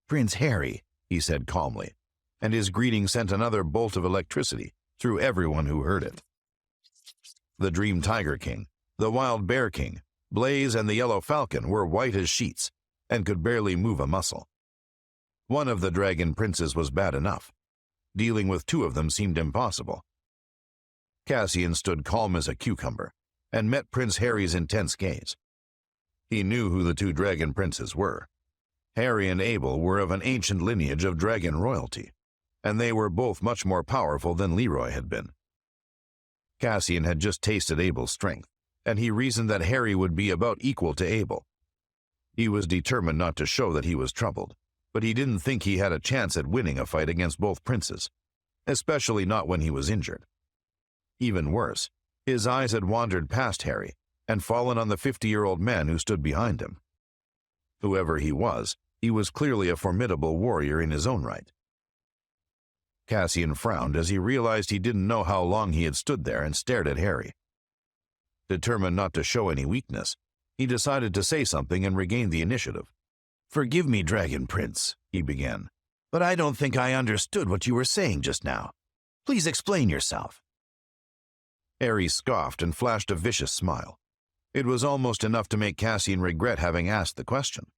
[SPEAKER 1] "Prince Harry," he said calmly, and his greeting sent another bolt of electricity through everyone who heard it. The Dream Tiger King, the Wild Bear King, Blaze, and the Yellow Falcon were white as sheets and could barely move a muscle. One of the dragon princes was bad enough. Dealing with two of them seemed impossible. Cassian stood calm as a cucumber and met Prince Harry's intense gaze. He knew who the two dragon princes were. Harry and Abel were of an ancient lineage of dragon royalty, and they were both much more powerful than Leroy had been. Cassian had just tasted Abel's strength, and he reasoned that Harry would be about equal to Abel. He was determined not to show that he was troubled, but he didn't think he had a chance at winning a fight against both princes, especially not when he was injured. Even worse, his eyes had wandered past Harry and fallen on the 50-year-old man who stood behind him. Whoever he was clearly a formidable warrior in his own right. Cassian frowned as he realized he didn't know how long he had stood there and stared at Harry. Determined not to show any weakness, he decided to say something and regain the initiative. "Forgive me, Dragon Prince," he began, "but I don't think I understood what you were saying just now. Please explain yourself." Harry scoffed and flashed a vicious smile. It was almost enough to make Cassian regret having asked the question.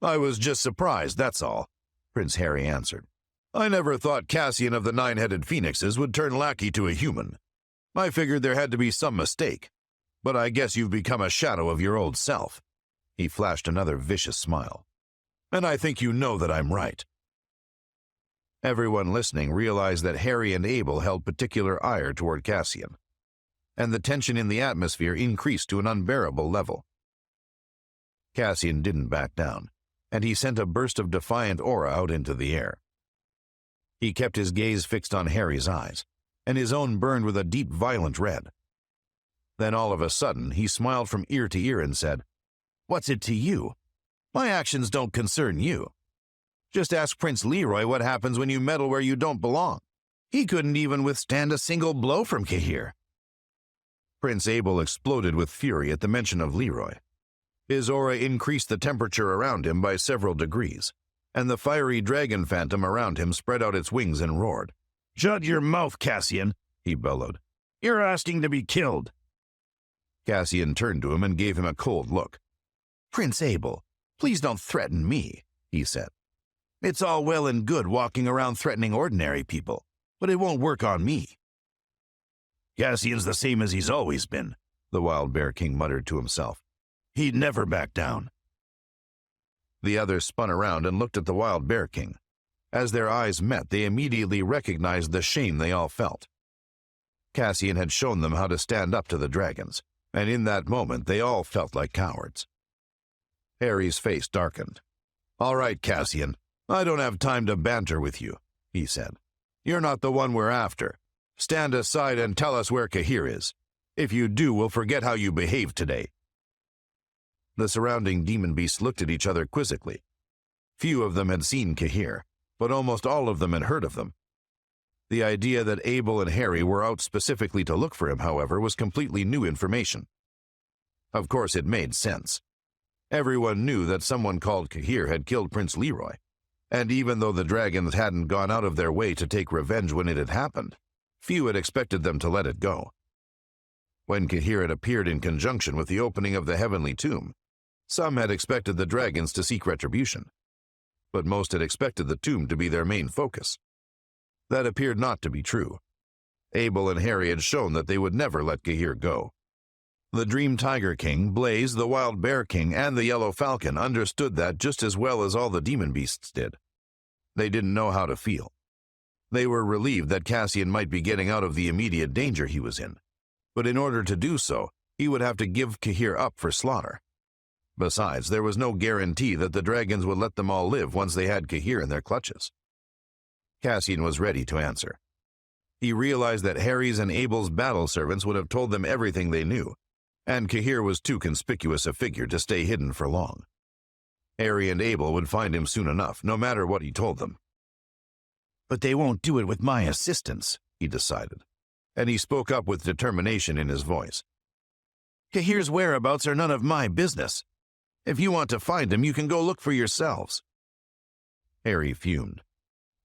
[SPEAKER 1] "I was just surprised, that's all," Prince Harry answered. "I never thought Cassian of the Nine-Headed Phoenixes would turn lackey to a human. I figured there had to be some mistake, but I guess you've become a shadow of your old self." He flashed another vicious smile. "And I think you know that I'm right." Everyone listening realized that Harry and Abel held particular ire toward Cassian, and the tension in the atmosphere increased to an unbearable level. Cassian didn't back down, and he sent a burst of defiant aura out into the air. He kept his gaze fixed on Harry's eyes, and his own burned with a deep, violent red. Then all of a sudden, he smiled from ear to ear and said, "What's it to you? My actions don't concern you. Just ask Prince Leroy what happens when you meddle where you don't belong. He couldn't even withstand a single blow from Cahir." Prince Abel exploded with fury at the mention of Leroy. His aura increased the temperature around him by several degrees, and the fiery dragon phantom around him spread out its wings and roared. "Shut your mouth, Cassian," he bellowed. "You're asking to be killed." Cassian turned to him and gave him a cold look. "Prince Abel, please don't threaten me," he said. "It's all well and good walking around threatening ordinary people, but it won't work on me." "Cassian's the same as he's always been," the Wild Bear King muttered to himself. "He'd never back down." The others spun around and looked at the Wild Bear King. As their eyes met, they immediately recognized the shame they all felt. Cassian had shown them how to stand up to the dragons, and in that moment they all felt like cowards. Harry's face darkened. "All right, Cassian, I don't have time to banter with you," he said. "You're not the one we're after. Stand aside and tell us where Cahir is. If you do, we'll forget how you behaved today." The surrounding demon beasts looked at each other quizzically. Few of them had seen Cahir, but almost all of them had heard of them. The idea that Abel and Harry were out specifically to look for him, however, was completely new information. Of course, it made sense. Everyone knew that someone called Cahir had killed Prince Leroy, and even though the dragons hadn't gone out of their way to take revenge when it had happened, few had expected them to let it go. When Cahir had appeared in conjunction with the opening of the heavenly tomb, some had expected the dragons to seek retribution, but most had expected the tomb to be their main focus. That appeared not to be true. Abel and Harry had shown that they would never let Cahir go. The Dream Tiger King, Blaze, the Wild Bear King, and the Yellow Falcon understood that just as well as all the demon beasts did. They didn't know how to feel. They were relieved that Cassian might be getting out of the immediate danger he was in, but in order to do so, he would have to give Cahir up for slaughter. Besides, there was no guarantee that the dragons would let them all live once they had Cahir in their clutches. Cassian was ready to answer. He realized that Harry's and Abel's battle servants would have told them everything they knew, and Cahir was too conspicuous a figure to stay hidden for long. Harry and Abel would find him soon enough, no matter what he told them.
[SPEAKER 2] But they won't do it with my assistance,
[SPEAKER 1] he decided, and he spoke up with determination in his voice.
[SPEAKER 2] Cahir's whereabouts are none of my business. If you want to find him, you can go look for yourselves.
[SPEAKER 1] Harry fumed.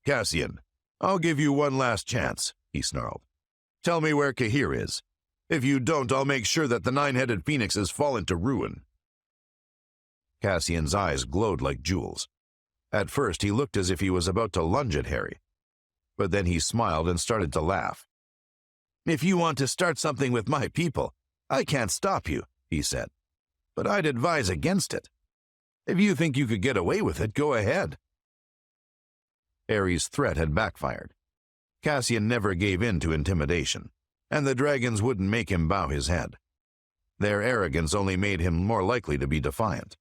[SPEAKER 1] Cassian, I'll give you one last chance, he snarled. Tell me where Cahir is. If you don't, I'll make sure that the nine-headed phoenixes fall into ruin. Cassian's eyes glowed like jewels. At first, he looked as if he was about to lunge at Harry, but then he smiled and started to laugh.
[SPEAKER 2] If you want to start something with my people, I can't stop you, he said, but I'd advise against it.
[SPEAKER 1] If you think you could get away with it, go ahead. Harry's threat had backfired. Cassian never gave in to intimidation, and the dragons wouldn't make him bow his head. Their arrogance only made him more likely to be defiant.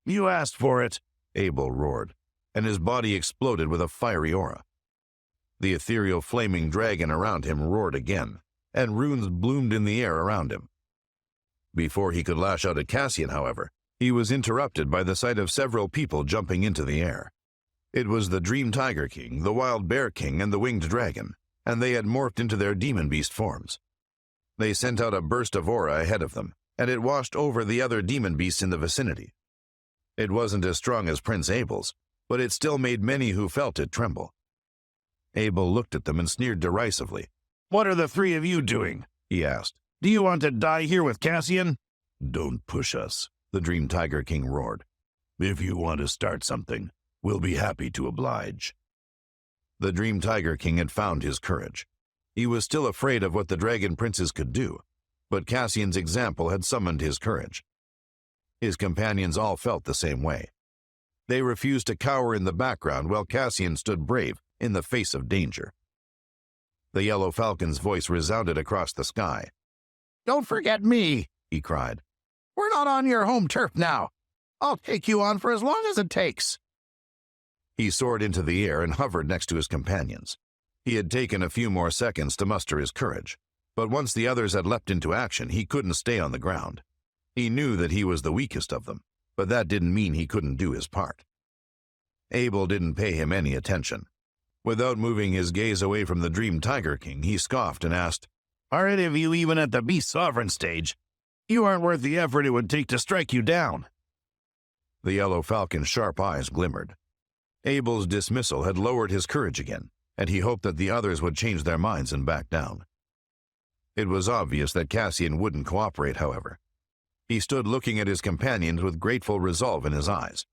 [SPEAKER 2] You asked for it,
[SPEAKER 1] Abel roared, and his body exploded with a fiery aura. The ethereal flaming dragon around him roared again, and runes bloomed in the air around him. Before he could lash out at Cassian, however, he was interrupted by the sight of several people jumping into the air. It was the Dream Tiger King, the Wild Bear King, and the Winged Dragon, and they had morphed into their demon beast forms. They sent out a burst of aura ahead of them, and it washed over the other demon beasts in the vicinity. It wasn't as strong as Prince Abel's, but it still made many who felt it tremble. Abel looked at them and sneered derisively.
[SPEAKER 2] What are the three of you doing? He asked. Do you want to die here with Cassian?
[SPEAKER 1] Don't push us, the Dream Tiger King roared.
[SPEAKER 2] If you want to start something, we'll be happy to oblige.
[SPEAKER 1] The Dream Tiger King had found his courage. He was still afraid of what the dragon princes could do, but Cassian's example had summoned his courage. His companions all felt the same way. They refused to cower in the background while Cassian stood brave in the face of danger. The Yellow Falcon's voice resounded across the sky.
[SPEAKER 3] Don't forget me, he cried. We're not on your home turf now. I'll take you on for as long as it takes.
[SPEAKER 1] He soared into the air and hovered next to his companions. He had taken a few more seconds to muster his courage, but once the others had leapt into action, he couldn't stay on the ground. He knew that he was the weakest of them, but that didn't mean he couldn't do his part. Abel didn't pay him any attention. Without moving his gaze away from the Dream Tiger King, he scoffed and asked,
[SPEAKER 2] Are any of you even at the Beast Sovereign stage? You aren't worth the effort it would take to strike you down.
[SPEAKER 1] The Yellow Falcon's sharp eyes glimmered. Abel's dismissal had lowered his courage again, and he hoped that the others would change their minds and back down. It was obvious that Cassian wouldn't cooperate, however. He stood looking at his companions with grateful resolve in his eyes,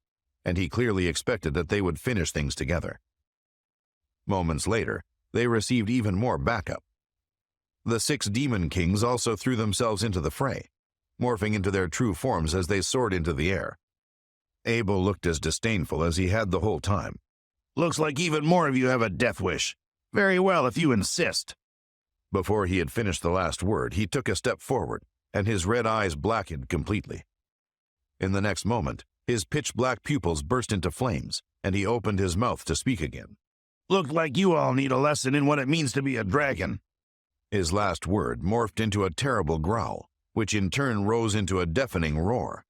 [SPEAKER 1] and he clearly expected that they would finish things together. Moments later, they received even more backup. The 6 demon kings also threw themselves into the fray, morphing into their true forms as they soared into the air. Abel looked as disdainful as he had the whole time.
[SPEAKER 2] Looks like even more of you have a death wish. Very well, if you insist.
[SPEAKER 1] Before he had finished the last word, he took a step forward, and his red eyes blackened completely. In the next moment, his pitch-black pupils burst into flames, and he opened his mouth to speak again.
[SPEAKER 2] Looked like you all need a lesson in what it means to be a dragon.
[SPEAKER 1] His last word morphed into a terrible growl, which in turn rose into a deafening roar.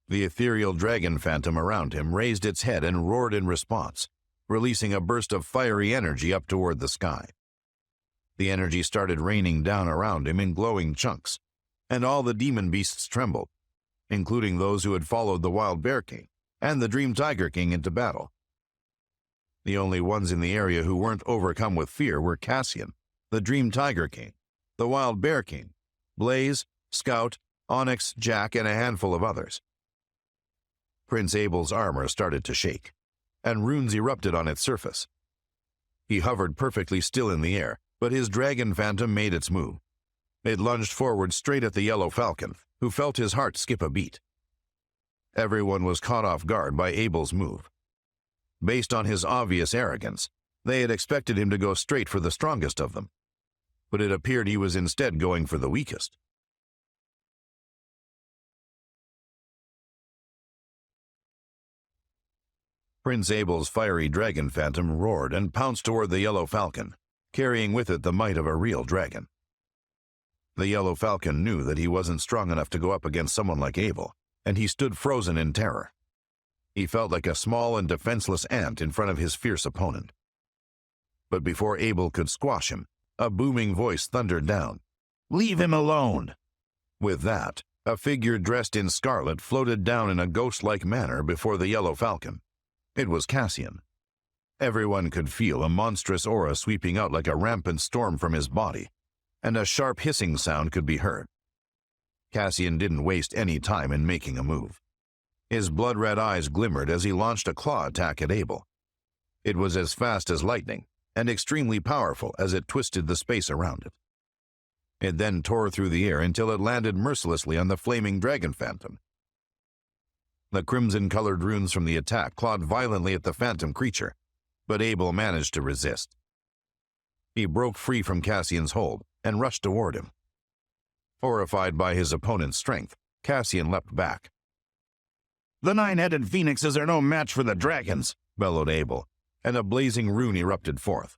[SPEAKER 1] The ethereal dragon phantom around him raised its head and roared in response, releasing a burst of fiery energy up toward the sky. The energy started raining down around him in glowing chunks, and all the demon beasts trembled, including those who had followed the Wild Bear King and the Dream Tiger King into battle. The only ones in the area who weren't overcome with fear were Cassian, the Dream Tiger King, the Wild Bear King, Blaze, Scout, Onyx, Jack, and a handful of others. Prince Abel's armor started to shake, and runes erupted on its surface. He hovered perfectly still in the air, but his dragon phantom made its move. It lunged forward straight at the Yellow Falcon, who felt his heart skip a beat. Everyone was caught off guard by Abel's move. Based on his obvious arrogance, They had expected him to go straight for the strongest of them, but it appeared he was instead going for the weakest. Prince Abel's fiery dragon phantom roared and pounced toward the yellow falcon, carrying with it the might of a real dragon. The yellow falcon knew that he wasn't strong enough to go up against someone like Abel, and he stood frozen in terror. He felt like a small and defenseless ant in front of his fierce opponent. But before Abel could squash him, a booming voice thundered down, "Leave him alone!" With that, a figure dressed in scarlet floated down in a ghost-like manner before the yellow falcon. It was Cassian. Everyone could feel a monstrous aura sweeping out like a rampant storm from his body, and a sharp hissing sound could be heard. Cassian didn't waste any time in making a move. His blood-red eyes glimmered as he launched a claw attack at Abel. It was as fast as lightning, and extremely powerful as it twisted the space around it. It then tore through the air until it landed mercilessly on the flaming dragon phantom. The crimson-colored runes from the attack clawed violently at the phantom creature, but Abel managed to resist. He broke free from Cassian's hold and rushed toward him. Horrified by his opponent's strength, Cassian leapt back.
[SPEAKER 2] "The nine-headed phoenixes are no match for the dragons,"
[SPEAKER 1] bellowed Abel, and a blazing rune erupted forth.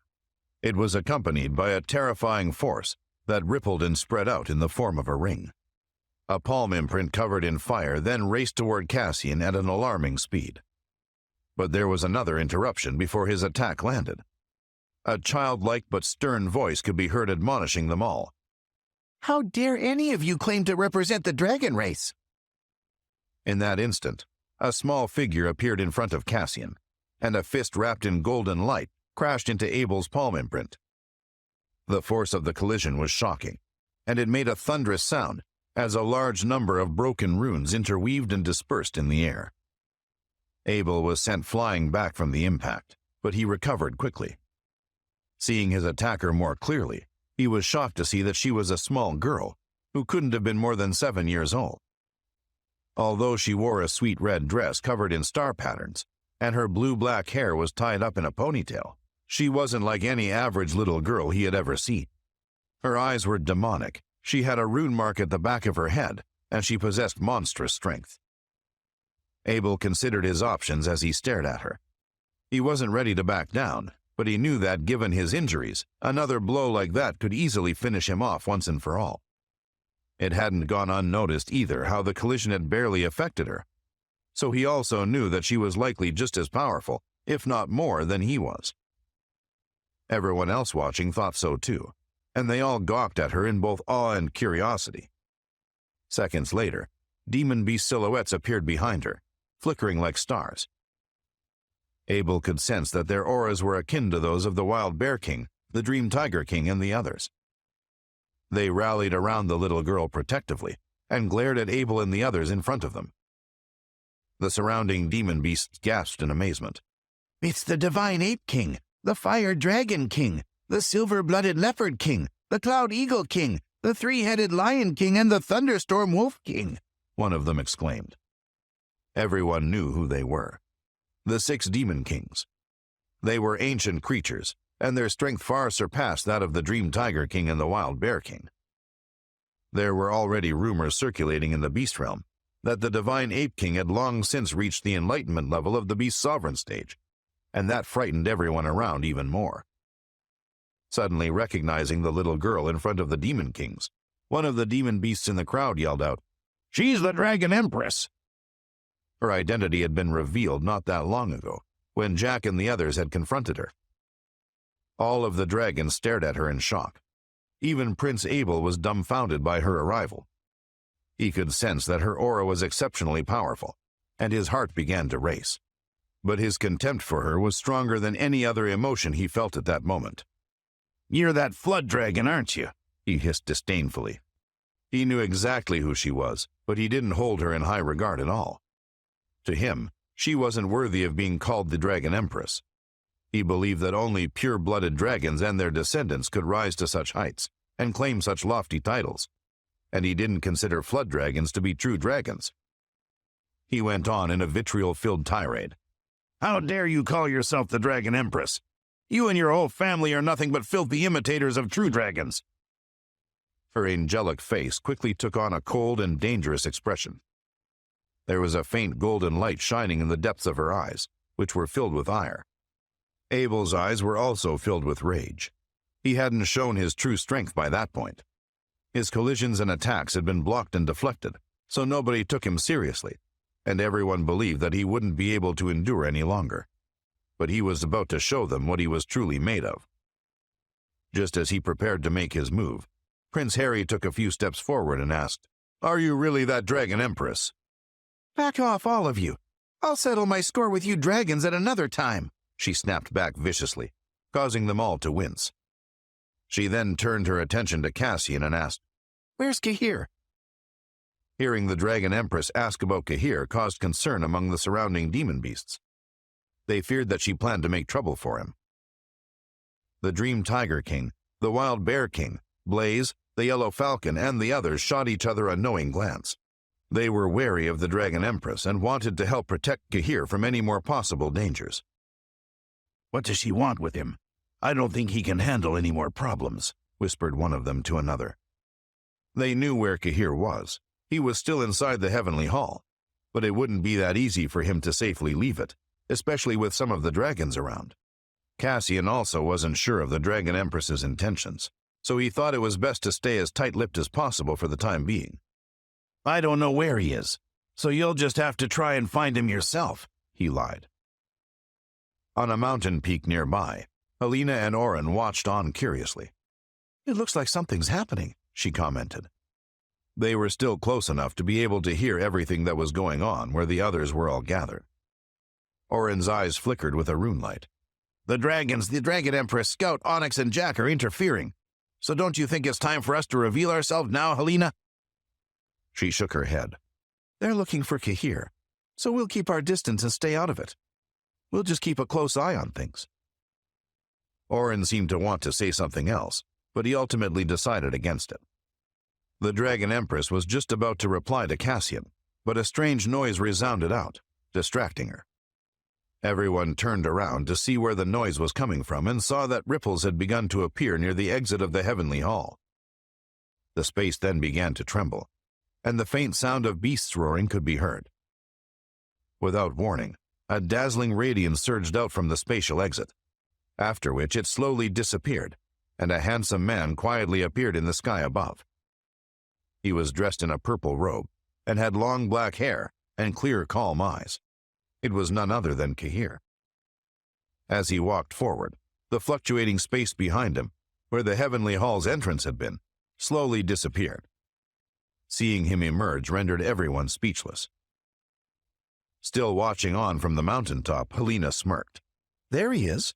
[SPEAKER 1] It was accompanied by a terrifying force that rippled and spread out in the form of a ring. A palm imprint covered in fire then raced toward Cassian at an alarming speed. But there was another interruption before his attack landed. A childlike but stern voice could be heard admonishing them all.
[SPEAKER 3] "How dare any of you claim to represent the dragon race?"
[SPEAKER 1] In that instant, a small figure appeared in front of Cassian, and a fist wrapped in golden light crashed into Abel's palm imprint. The force of the collision was shocking, and it made a thunderous sound as a large number of broken runes interweaved and dispersed in the air. Abel was sent flying back from the impact, but he recovered quickly. Seeing his attacker more clearly, he was shocked to see that she was a small girl who couldn't have been more than 7 years old. Although she wore a sweet red dress covered in star patterns, and her blue-black hair was tied up in a ponytail, she wasn't like any average little girl he had ever seen. Her eyes were demonic, she had a rune mark at the back of her head, and she possessed monstrous strength. Abel considered his options as he stared at her. He wasn't ready to back down, but he knew that, given his injuries, another blow like that could easily finish him off once and for all. It hadn't gone unnoticed either how the collision had barely affected her, so he also knew that she was likely just as powerful, if not more, than he was. Everyone else watching thought so too, and they all gawked at her in both awe and curiosity. Seconds later, demon beast silhouettes appeared behind her, flickering like stars. Abel could sense that their auras were akin to those of the Wild Bear King, the Dream Tiger King, and the others. They rallied around the little girl protectively and glared at Abel and the others in front of them. The surrounding demon beasts gasped in amazement.
[SPEAKER 3] "It's the Divine Ape King, the Fire Dragon King, the Silver-Blooded Leopard King, the Cloud Eagle King, the Three-Headed Lion King, and the Thunderstorm Wolf King,"
[SPEAKER 1] one of them exclaimed. Everyone knew who they were. The 6 Demon Kings. They were ancient creatures, and their strength far surpassed that of the Dream Tiger King and the Wild Bear King. There were already rumors circulating in the beast realm that the Divine Ape King had long since reached the enlightenment level of the beast sovereign stage, and that frightened everyone around even more. Suddenly recognizing the little girl in front of the Demon Kings, one of the demon beasts in the crowd yelled out,
[SPEAKER 2] "She's the Dragon Empress!"
[SPEAKER 1] Her identity had been revealed not that long ago, when Jack and the others had confronted her. All of the dragons stared at her in shock. Even Prince Abel was dumbfounded by her arrival. He could sense that her aura was exceptionally powerful, and his heart began to race. But his contempt for her was stronger than any other emotion he felt at that moment.
[SPEAKER 2] "You're that flood dragon, aren't you?"
[SPEAKER 1] he hissed disdainfully. He knew exactly who she was, but he didn't hold her in high regard at all. To him, she wasn't worthy of being called the Dragon Empress. He believed that only pure-blooded dragons and their descendants could rise to such heights and claim such lofty titles, and he didn't consider flood dragons to be true dragons. He went on in a vitriol-filled tirade.
[SPEAKER 2] "How dare you call yourself the Dragon Empress? You and your whole family are nothing but filthy imitators of true dragons."
[SPEAKER 1] Her angelic face quickly took on a cold and dangerous expression. There was a faint golden light shining in the depths of her eyes, which were filled with ire. Abel's eyes were also filled with rage. He hadn't shown his true strength by that point. His collisions and attacks had been blocked and deflected, so nobody took him seriously, and everyone believed that he wouldn't be able to endure any longer. But he was about to show them what he was truly made of. Just as he prepared to make his move, Prince Harry took a few steps forward and asked, "Are you really that Dragon Empress?"
[SPEAKER 3] "Back off, all of you. I'll settle my score with you dragons at another time,"
[SPEAKER 1] she snapped back viciously, causing them all to wince. She then turned her attention to Cassian and asked,
[SPEAKER 3] "Where's Cahir?"
[SPEAKER 1] Hearing the Dragon Empress ask about Cahir caused concern among the surrounding demon beasts. They feared that she planned to make trouble for him. The Dream Tiger King, the Wild Bear King, Blaze, the Yellow Falcon, and the others shot each other a knowing glance. They were wary of the Dragon Empress and wanted to help protect Cahir from any more possible dangers.
[SPEAKER 2] "What does she want with him? I don't think he can handle any more problems,"
[SPEAKER 1] whispered one of them to another. They knew where Cahir was. He was still inside the Heavenly Hall, but it wouldn't be that easy for him to safely leave it, especially with some of the dragons around. Cassian also wasn't sure of the Dragon Empress's intentions, so he thought it was best to stay as tight-lipped as possible for the time being.
[SPEAKER 2] "I don't know where he is, so you'll just have to try and find him yourself," he lied.
[SPEAKER 1] On a mountain peak nearby, Helena and Oren watched on curiously.
[SPEAKER 3] "It looks like something's happening,"
[SPEAKER 1] she commented. They were still close enough to be able to hear everything that was going on where the others were all gathered. Oren's eyes flickered with a rune light.
[SPEAKER 2] "The dragons, the Dragon Empress, Scout, Onyx, and Jack are interfering. So don't you think it's time for us to reveal ourselves now, Helena?"
[SPEAKER 1] She shook her head.
[SPEAKER 3] "They're looking for Cahir, so we'll keep our distance and stay out of it. We'll just keep a close eye on things."
[SPEAKER 1] Oren seemed to want to say something else, but he ultimately decided against it. The Dragon Empress was just about to reply to Cassian, but a strange noise resounded out, distracting her. Everyone turned around to see where the noise was coming from and saw that ripples had begun to appear near the exit of the Heavenly Hall. The space then began to tremble, and the faint sound of beasts roaring could be heard. Without warning, a dazzling radiance surged out from the spatial exit, after which it slowly disappeared, and a handsome man quietly appeared in the sky above. He was dressed in a purple robe, and had long black hair and clear, calm eyes. It was none other than Cahir. As he walked forward, the fluctuating space behind him, where the Heavenly Hall's entrance had been, slowly disappeared. Seeing him emerge rendered everyone speechless. Still watching on from the mountaintop, Helena smirked.
[SPEAKER 3] "There he is."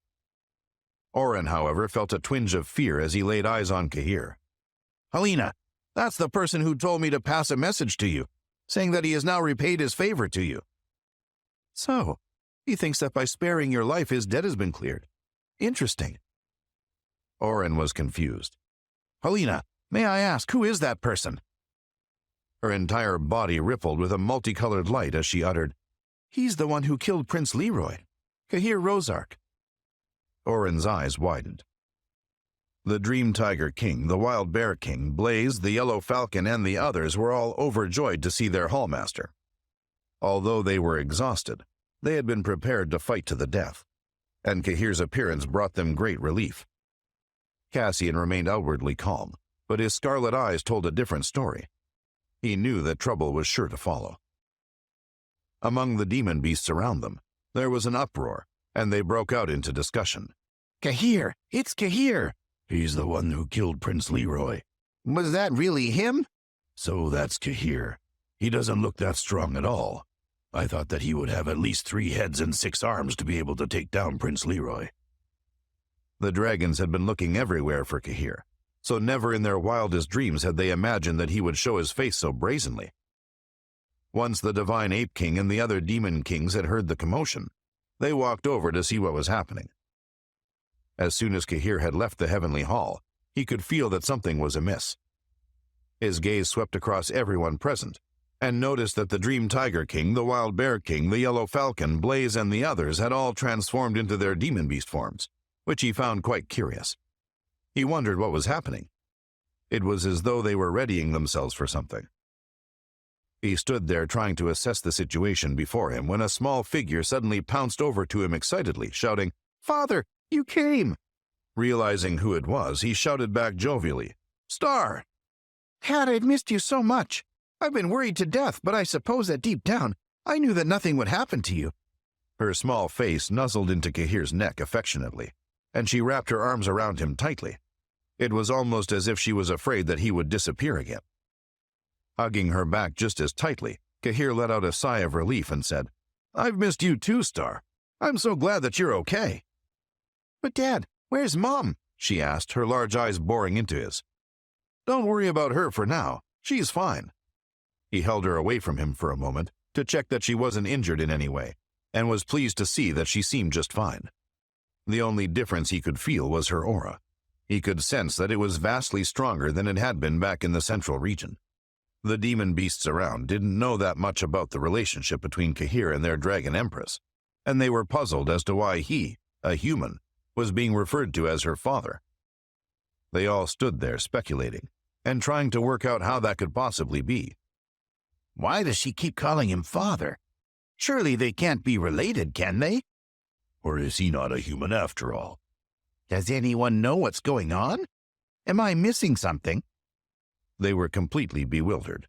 [SPEAKER 1] Oren, however, felt a twinge of fear as he laid eyes on Cahir.
[SPEAKER 3] "Helena, that's the person who told me to pass a message to you, saying that he has now repaid his favor to you." "So, he thinks that by sparing your life his debt has been cleared. Interesting."
[SPEAKER 1] Oren was confused.
[SPEAKER 3] "Helena, may I ask, who is that person?"
[SPEAKER 1] Her entire body rippled with a multicolored light as she uttered,
[SPEAKER 3] "He's the one who killed Prince Leroy, Cahir Rozark."
[SPEAKER 1] Oren's eyes widened. The Dream Tiger King, the Wild Bear King, Blaze, the Yellow Falcon, and the others were all overjoyed to see their hallmaster. Although they were exhausted, they had been prepared to fight to the death, and Cahir's appearance brought them great relief. Cassian remained outwardly calm, but his scarlet eyes told a different story. He knew that trouble was sure to follow. Among the demon beasts around them, there was an uproar, and they broke out into discussion.
[SPEAKER 3] "Cahir! It's Cahir!"
[SPEAKER 2] "He's the one who killed Prince Leroy."
[SPEAKER 3] "Was that really him?"
[SPEAKER 2] "So that's Cahir. He doesn't look that strong at all. I thought that he would have at least 3 heads and 6 arms to be able to take down Prince Leroy."
[SPEAKER 1] The dragons had been looking everywhere for Cahir, so never in their wildest dreams had they imagined that he would show his face so brazenly. Once the Divine Ape King and the other demon kings had heard the commotion, they walked over to see what was happening. As soon as Cahir had left the Heavenly Hall, he could feel that something was amiss. His gaze swept across everyone present, and noticed that the Dream Tiger King, the Wild Bear King, the Yellow Falcon, Blaze, and the others had all transformed into their demon beast forms, which he found quite curious. He wondered what was happening. It was as though they were readying themselves for something. He stood there trying to assess the situation before him when a small figure suddenly pounced over to him excitedly, shouting, "Father, you came!" Realizing who it was, he shouted back jovially, "Star!" "Dad, I've missed you so much. I've been worried to death, but I suppose that deep down, I knew that nothing would happen to you." Her small face nuzzled into Cahir's neck affectionately, and she wrapped her arms around him tightly. It was almost as if she was afraid that he would disappear again. Hugging her back just as tightly, Cahir let out a sigh of relief and said, "I've missed you too, Star. I'm so glad that you're okay." "But Dad, where's Mom?" she asked, her large eyes boring into his. "Don't worry about her for now. She's fine." He held her away from him for a moment to check that she wasn't injured in any way, and was pleased to see that she seemed just fine. The only difference he could feel was her aura. He could sense that it was vastly stronger than it had been back in the central region. The demon beasts around didn't know that much about the relationship between Cahir and their dragon empress, and they were puzzled as to why he, a human, was being referred to as her father. They all stood there speculating, and trying to work out how that could possibly be.
[SPEAKER 2] Why does she keep calling him father? Surely they can't be related, can they? Or is he not a human after all? Does anyone know what's going on? Am I missing something?
[SPEAKER 1] They were completely bewildered.